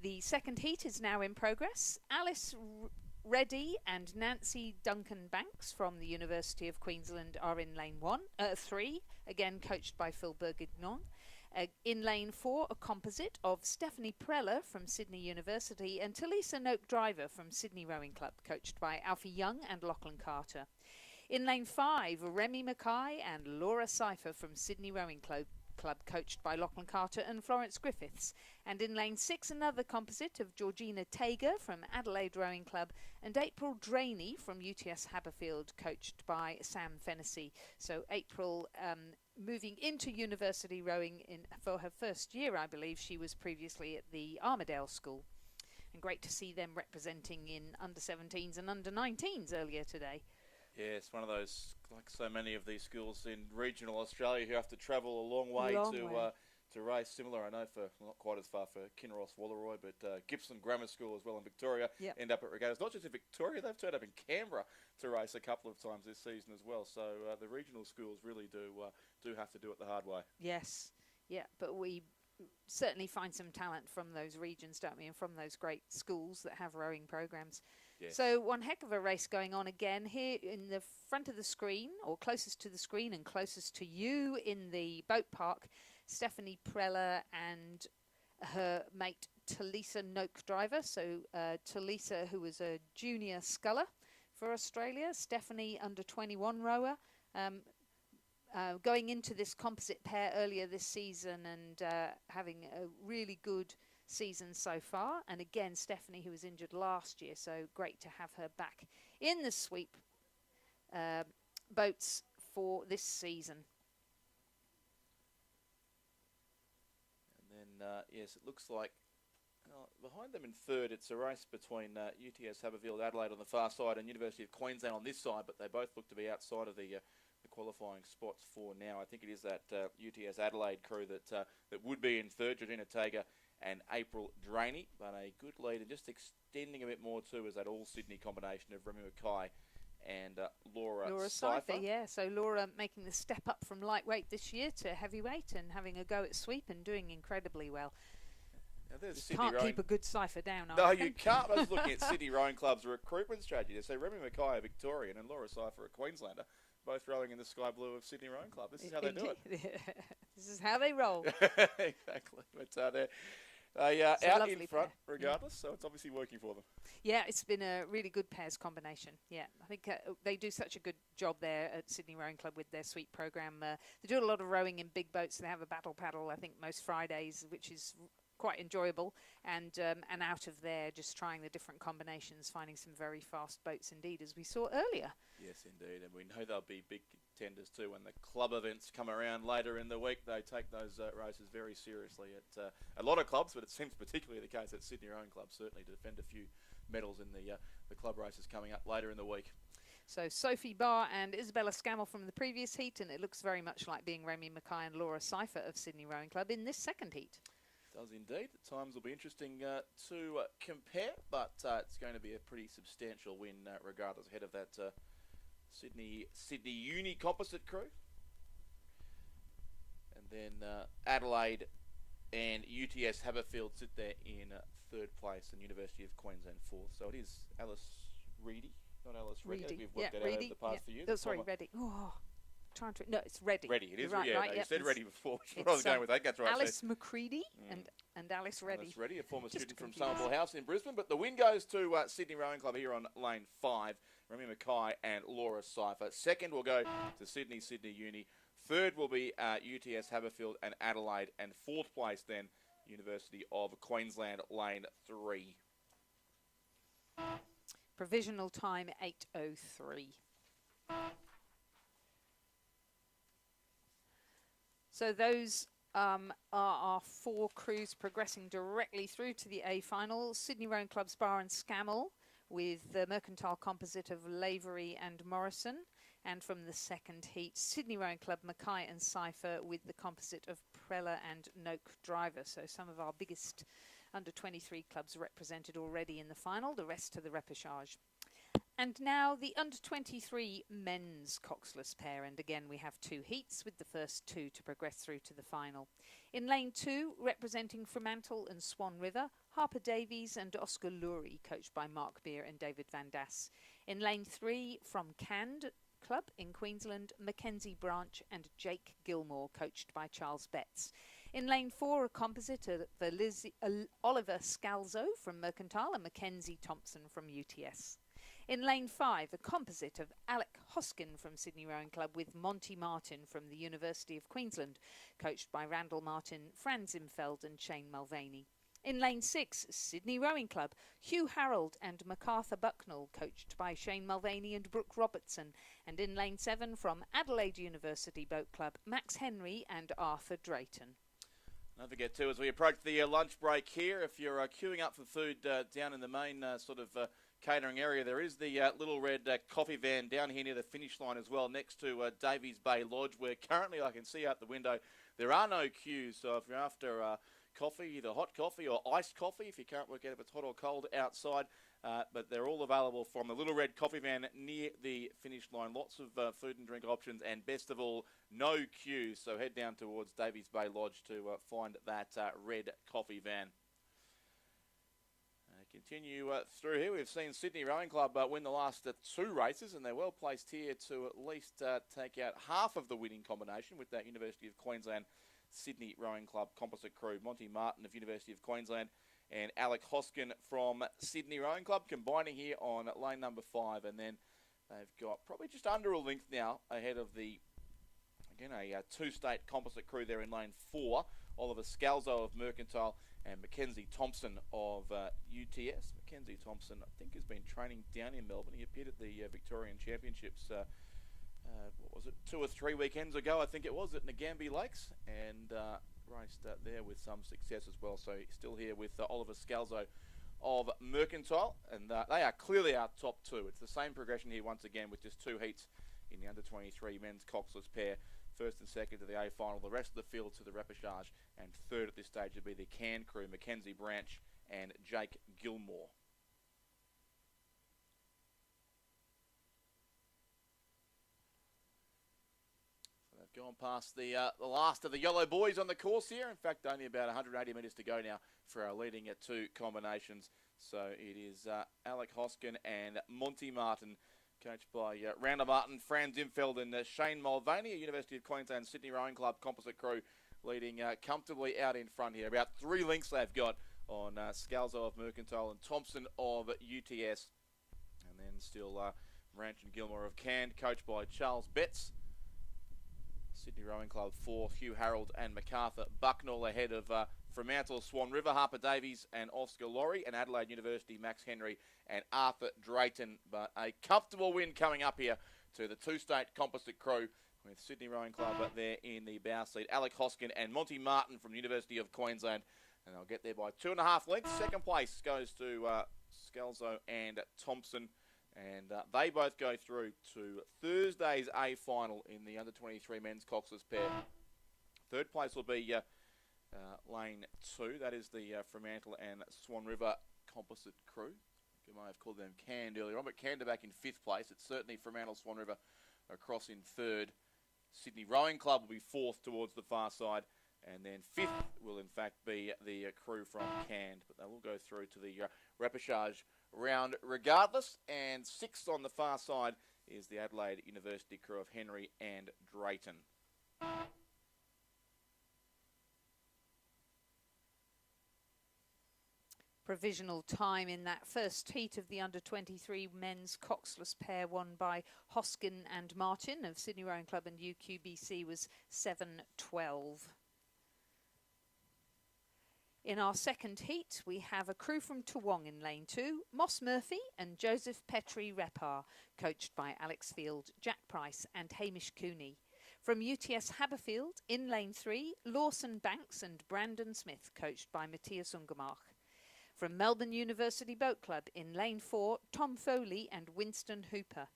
The second heat is now in progress. Alice Reddy and Nancy Duncan Banks from the University of Queensland are in lane 3, again coached by Phil Bourguignon. In lane 4, a composite of Stephanie Preller from Sydney University and Talisa Noak Driver from Sydney Rowing Club, coached by Alfie Young and Lachlan Carter. In lane 5, Remy Mackay and Laura Cypher from Sydney Rowing Club, coached by Lachlan Carter and Florence Griffiths. And in lane 6, another composite of Georgina Tager from Adelaide Rowing Club and April Draney from UTS Haberfield, coached by Sam Fennessy. So April moving into university rowing for her first year, I believe. She was previously at the Armidale School. And great to see them representing in under-17s and under-19s earlier today. Yeah, it's one of those, like so many of these schools in regional Australia, who have to travel a long way to race. Similar, I know, for not quite as far for Kinross Walleroy, but Gibson Grammar School as well in Victoria end up at regattas. Not just in Victoria, they've turned up in Canberra to race a couple of times this season as well. So the regional schools really do have to do it the hard way. Yes, yeah, but we certainly find some talent from those regions, don't we, and from those great schools that have rowing programs. Yes. So one heck of a race going on again here in the front of the screen, or closest to the screen and closest to you in the boat park. Stephanie Preller and her mate Talisa Noak Driver. So Talisa, who was a junior sculler for Australia, Stephanie under 21 rower. Going into this composite pair earlier this season and having a really good season so far. And again, Stephanie, who was injured last year, so great to have her back in the sweep boats for this season. And then, yes, it looks like behind them in third, it's a race between UTS Haberfield Adelaide on the far side and University of Queensland on this side, but they both look to be outside of the qualifying spots for now. I think it is that UTS Adelaide crew that would be in third, Georgina Tager and April Draney, but a good lead, and just extending a bit more too is that all-Sydney combination of Remy Mackay and Laura Cypher. Yeah, so Laura making the step up from lightweight this year to heavyweight and having a go at sweep and doing incredibly well. Now you can't keep a good Cypher down, No, you can't. I was looking at Sydney Rowing Club's recruitment strategy. So Remy Mackay, a Victorian, and Laura Cypher, a Queenslander, both rowing in the sky blue of Sydney Rowing Club. This is how they do it. This is how they roll. Exactly. But they are out in front regardless, so it's obviously working for them. Yeah, it's been a really good pairs combination. Yeah, I think they do such a good job there at Sydney Rowing Club with their sweep program. They do a lot of rowing in big boats. They have a battle paddle, I think, most Fridays, which is quite enjoyable, and out of there just trying the different combinations, finding some very fast boats indeed, as we saw earlier. Yes, indeed, and we know they'll be big tenders too. When the club events come around later in the week, they take those races very seriously at a lot of clubs, but it seems particularly the case at Sydney Rowing Club, certainly to defend a few medals in the club races coming up later in the week. So Sophie Barr and Isabella Scammell from the previous heat, and it looks very much like being Remy Mackay and Laura Seifert of Sydney Rowing Club in this second heat. Does indeed. The times will be interesting to compare, but it's going to be a pretty substantial win regardless ahead of that Sydney Uni composite crew. And then Adelaide and UTS Haberfield sit there in third place and University of Queensland fourth. So it is Alice Reedy, not Alice Reedy. I think we've worked that out over the past few years. Oh, sorry, Reddy. Oh, trying to. No, it's Reddy. Reddy, it is. Right, yeah, right, no, yep. you said Reddy before, which is what I was going with. I think that's right. Alice McCready and Alice Reddy. Alice Reddy, a former Just student from confused. Somerville House in Brisbane. But the win goes to Sydney Rowing Club here on lane 5. Remy Mackay and Laura Seifert. Second will go to Sydney Uni. Third will be UTS Haberfield and Adelaide. And fourth place then, University of Queensland, lane 3. Provisional time 8:03. So those are our 4 crews progressing directly through to the A final. Sydney Rowing Club's Barr and Scammell with the Mercantile composite of Lavery and Morrison. And from the second heat, Sydney Rowing Club, Mackay and Seifert with the composite of Prella and Noak Driver. So some of our biggest under-23 clubs represented already in the final, the rest to the repechage. And now the under-23 men's coxless pair. And again, we have 2 heats with the first 2 to progress through to the final. In lane 2, representing Fremantle and Swan River, Harper Davies and Oscar Lurie, coached by Mark Beer and David Van Das. In lane 3, from Cand Club in Queensland, Mackenzie Branch and Jake Gilmore, coached by Charles Betts. In lane 4, a composite of Oliver Scalzo from Mercantile and Mackenzie Thompson from UTS. In lane 5, a composite of Alec Hoskin from Sydney Rowing Club with Monty Martin from the University of Queensland, coached by Randall Martin, Fran Zimfeld and Shane Mulvaney. In lane 6, Sydney Rowing Club, Hugh Harold and MacArthur Bucknell, coached by Shane Mulvaney and Brooke Robertson. And in lane 7, from Adelaide University Boat Club, Max Henry and Arthur Drayton. Don't forget too, as we approach the lunch break here, if you're queuing up for food down in the main catering area, there is the little red coffee van down here near the finish line as well, next to Davies Bay Lodge, where currently I can see out the window there are no queues. So if you're after coffee, either hot coffee or iced coffee, if you can't work out if it's hot or cold outside, but they're all available from the little red coffee van near the finish line. Lots of food and drink options, and best of all, no queues. So head down towards Davies Bay Lodge to find that red coffee van. Continue through here. We've seen Sydney Rowing Club win the last 2 races, and they're well placed here to at least take out half of the winning combination with that University of Queensland Sydney Rowing Club composite crew. Monty Martin of University of Queensland and Alec Hoskin from Sydney Rowing Club combining here on lane number 5, and then they've got probably just under a length now ahead of the, again, a 2-state composite crew there in lane 4. Oliver Scalzo of Mercantile and Mackenzie Thompson of UTS. Mackenzie Thompson, I think, has been training down in Melbourne. He appeared at the Victorian Championships, what was it, 2 or 3 weekends ago, I think it was, at Ngambie Lakes, and raced there with some success as well. So he's still here with Oliver Scalzo of Mercantile, and they are clearly our top 2. It's the same progression here once again with just 2 heats in the under-23 men's coxless pair. First and second to the A final, the rest of the field to the repechage, and third at this stage would be the Can crew, Mackenzie Branch and Jake Gilmore. So they've gone past the last of the yellow boys on the course here. In fact, only about 180 metres to go now for our leading 2 combinations. So it is Alec Hoskin and Monty Martin, coached by Randall Martin, Fran Zimfeld and Shane Mulvaney, a University of Queensland Sydney Rowing Club composite crew, leading comfortably out in front here. About 3 lengths they've got on Scalzo of Mercantile and Thompson of UTS. And then still Branch and Gilmore of Cand, coached by Charles Betts. Sydney Rowing Club 4, Hugh Harold and MacArthur Bucknell ahead of Fremantle, Swan River, Harper Davies and Oscar Laurie, and Adelaide University, Max Henry and Arthur Drayton. But a comfortable win coming up here to the 2-state composite crew with Sydney Rowing Club there in the bow seat. Alec Hoskin and Monty Martin from the University of Queensland. And they'll get there by 2.5 lengths. Second place goes to Scalzo and Thompson. And they both go through to Thursday's A final in the under-23 men's coxless pair. Third place will be lane 2. That is the Fremantle and Swan River composite crew. You might have called them Canned earlier on, but Canned are back in 5th place. It's certainly Fremantle, Swan River across in 3rd. Sydney Rowing Club will be 4th towards the far side. And then 5th will in fact be the crew from Canned, but they will go through to the repechage round regardless. And 6th on the far side is the Adelaide University crew of Henry and Drayton. Provisional time in that first heat of the under-23 men's coxless pair won by Hoskin and Martin of Sydney Rowing Club and UQBC was 7:12. In our second heat, we have a crew from Toowong in lane 2, Moss Murphy and Joseph Petrie Repar, coached by Alex Field, Jack Price and Hamish Cooney. From UTS Haberfield, in lane 3, Lawson Banks and Brandon Smith, coached by Matthias Ungermach. From Melbourne University Boat Club, in lane 4, Tom Foley and Winston Hooper.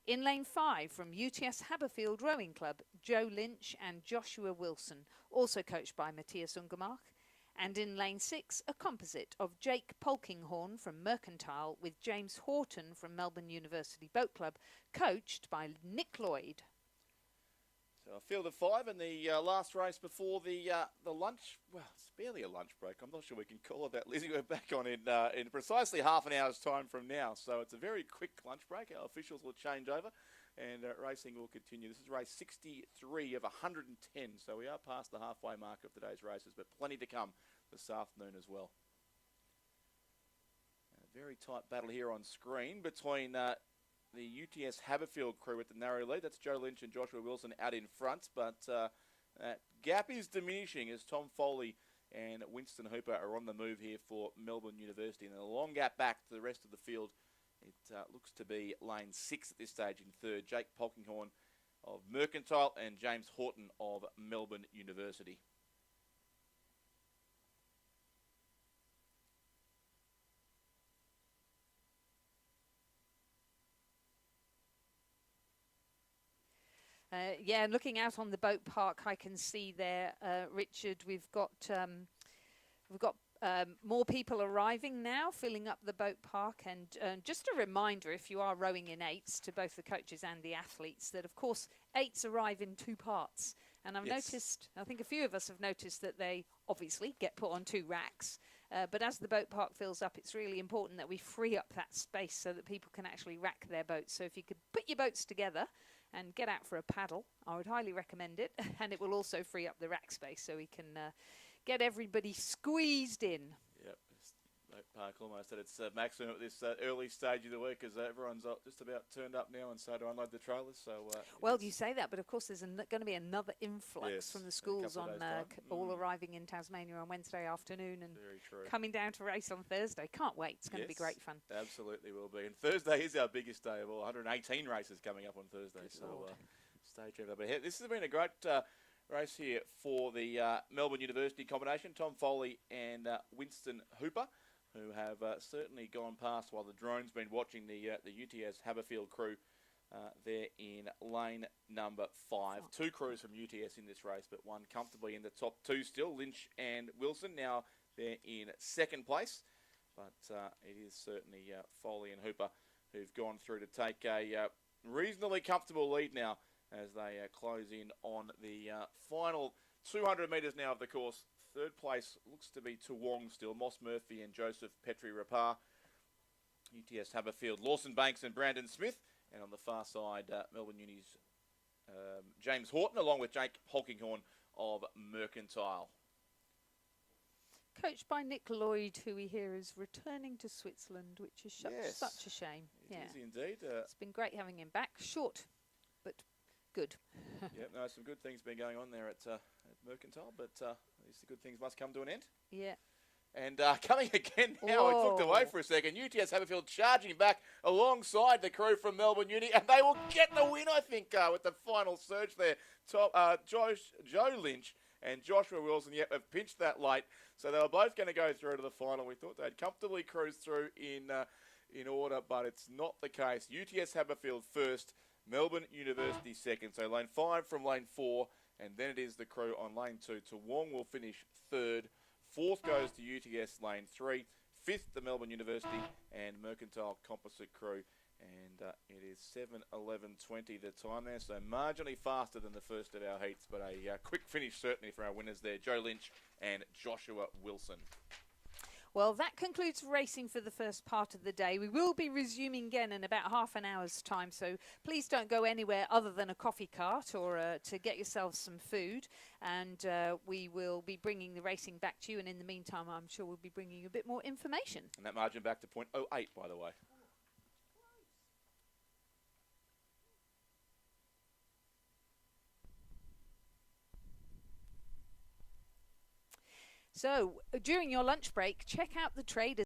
In lane 5, from UTS Haberfield Rowing Club, Joe Lynch and Joshua Wilson, also coached by Matthias Ungermach. And in lane 6, a composite of Jake Polkinghorn from Mercantile with James Horton from Melbourne University Boat Club, coached by Nick Lloyd. So a field of 5 in the last race before the lunch. Well, it's barely a lunch break. I'm not sure we can call it that, Lizzie. We're back on in precisely half an hour's time from now. So it's a very quick lunch break. Our officials will change over and racing will continue. This is race 63 of 110. So we are past the halfway mark of today's races, but plenty to come this afternoon as well. A very tight battle here on screen between the UTS Haberfield crew with the narrow lead. That's Joe Lynch and Joshua Wilson out in front, but that gap is diminishing as Tom Foley and Winston Hooper are on the move here for Melbourne University. And a long gap back to the rest of the field. It looks to be lane 6 at this stage in 3rd. Jake Polkinghorn of Mercantile and James Horton of Melbourne University. Yeah, and looking out on the boat park, I can see there, Richard, we've got more people arriving now, filling up the boat park. And just a reminder, if you are rowing in 8s, to both the coaches and the athletes, that of course 8s arrive in 2 parts. And I've noticed, I think a few of us have noticed that they obviously get put on 2 racks. But as the boat park fills up, it's really important that we free up that space so that people can actually rack their boats. So if you could put your boats together and get out for a paddle, I would highly recommend it. And it will also free up the rack space so we can get everybody squeezed in. Yep, Boat Park almost at its maximum at this early stage of the week, as everyone's just about turned up now and so to unload the trailers. So well, you say that, but of course there's going to be another influx from the schools on all arriving in Tasmania on Wednesday afternoon and coming down to race on Thursday. Can't wait. It's going to be great fun. Absolutely will be. And Thursday is our biggest day of all. 118 races coming up on Thursday. Good so Lord. Stay tuned. But this has been a great race here for the Melbourne University combination. Tom Foley and Winston Hooper, who have certainly gone past while the drone's been watching the UTS Haberfield crew there in lane number 5. 2 crews from UTS in this race, but one comfortably in the top 2 still, Lynch and Wilson. Now they're in 2nd place, but it is certainly Foley and Hooper who've gone through to take a reasonably comfortable lead now as they close in on the final 200 metres now of the course. 3rd place looks to be Toowong still. Moss Murphy and Joseph Petrie Repar. UTS Haberfield, Lawson Banks and Brandon Smith. And on the far side, Melbourne Uni's James Horton, along with Jake Polkinghorn of Mercantile. Coached by Nick Lloyd, who we hear is returning to Switzerland, which is such a shame. It is indeed. It's been great having him back. Short, but good. Yep, no, some good things been going on there at Mercantile, but at least the good things must come to an end. Yeah. And coming again now, it's looked away for a second. UTS Haberfield charging back alongside the crew from Melbourne Uni, and they will get the win, I think, with the final surge there. Joe Lynch and Joshua Wilson, yet have pinched that late. So they were both going to go through to the final. We thought they'd comfortably cruise through in order, but it's not the case. UTS Haberfield first, Melbourne University second. So lane 5 from lane 4, and then it is the crew on lane 2. Toowong will finish third. Fourth goes to UTS lane 3. Fifth, the Melbourne University and Mercantile Composite crew. And it is 7:11:20 the time there, so marginally faster than the first of our heats, but a quick finish certainly for our winners there, Joe Lynch and Joshua Wilson. Well, that concludes racing for the first part of the day. We will be resuming again in about half an hour's time, so please don't go anywhere other than a coffee cart or to get yourselves some food. And we will be bringing the racing back to you, and in the meantime, I'm sure we'll be bringing you a bit more information. And that margin back to 0.08, by the way. So, during your lunch break, check out the traders.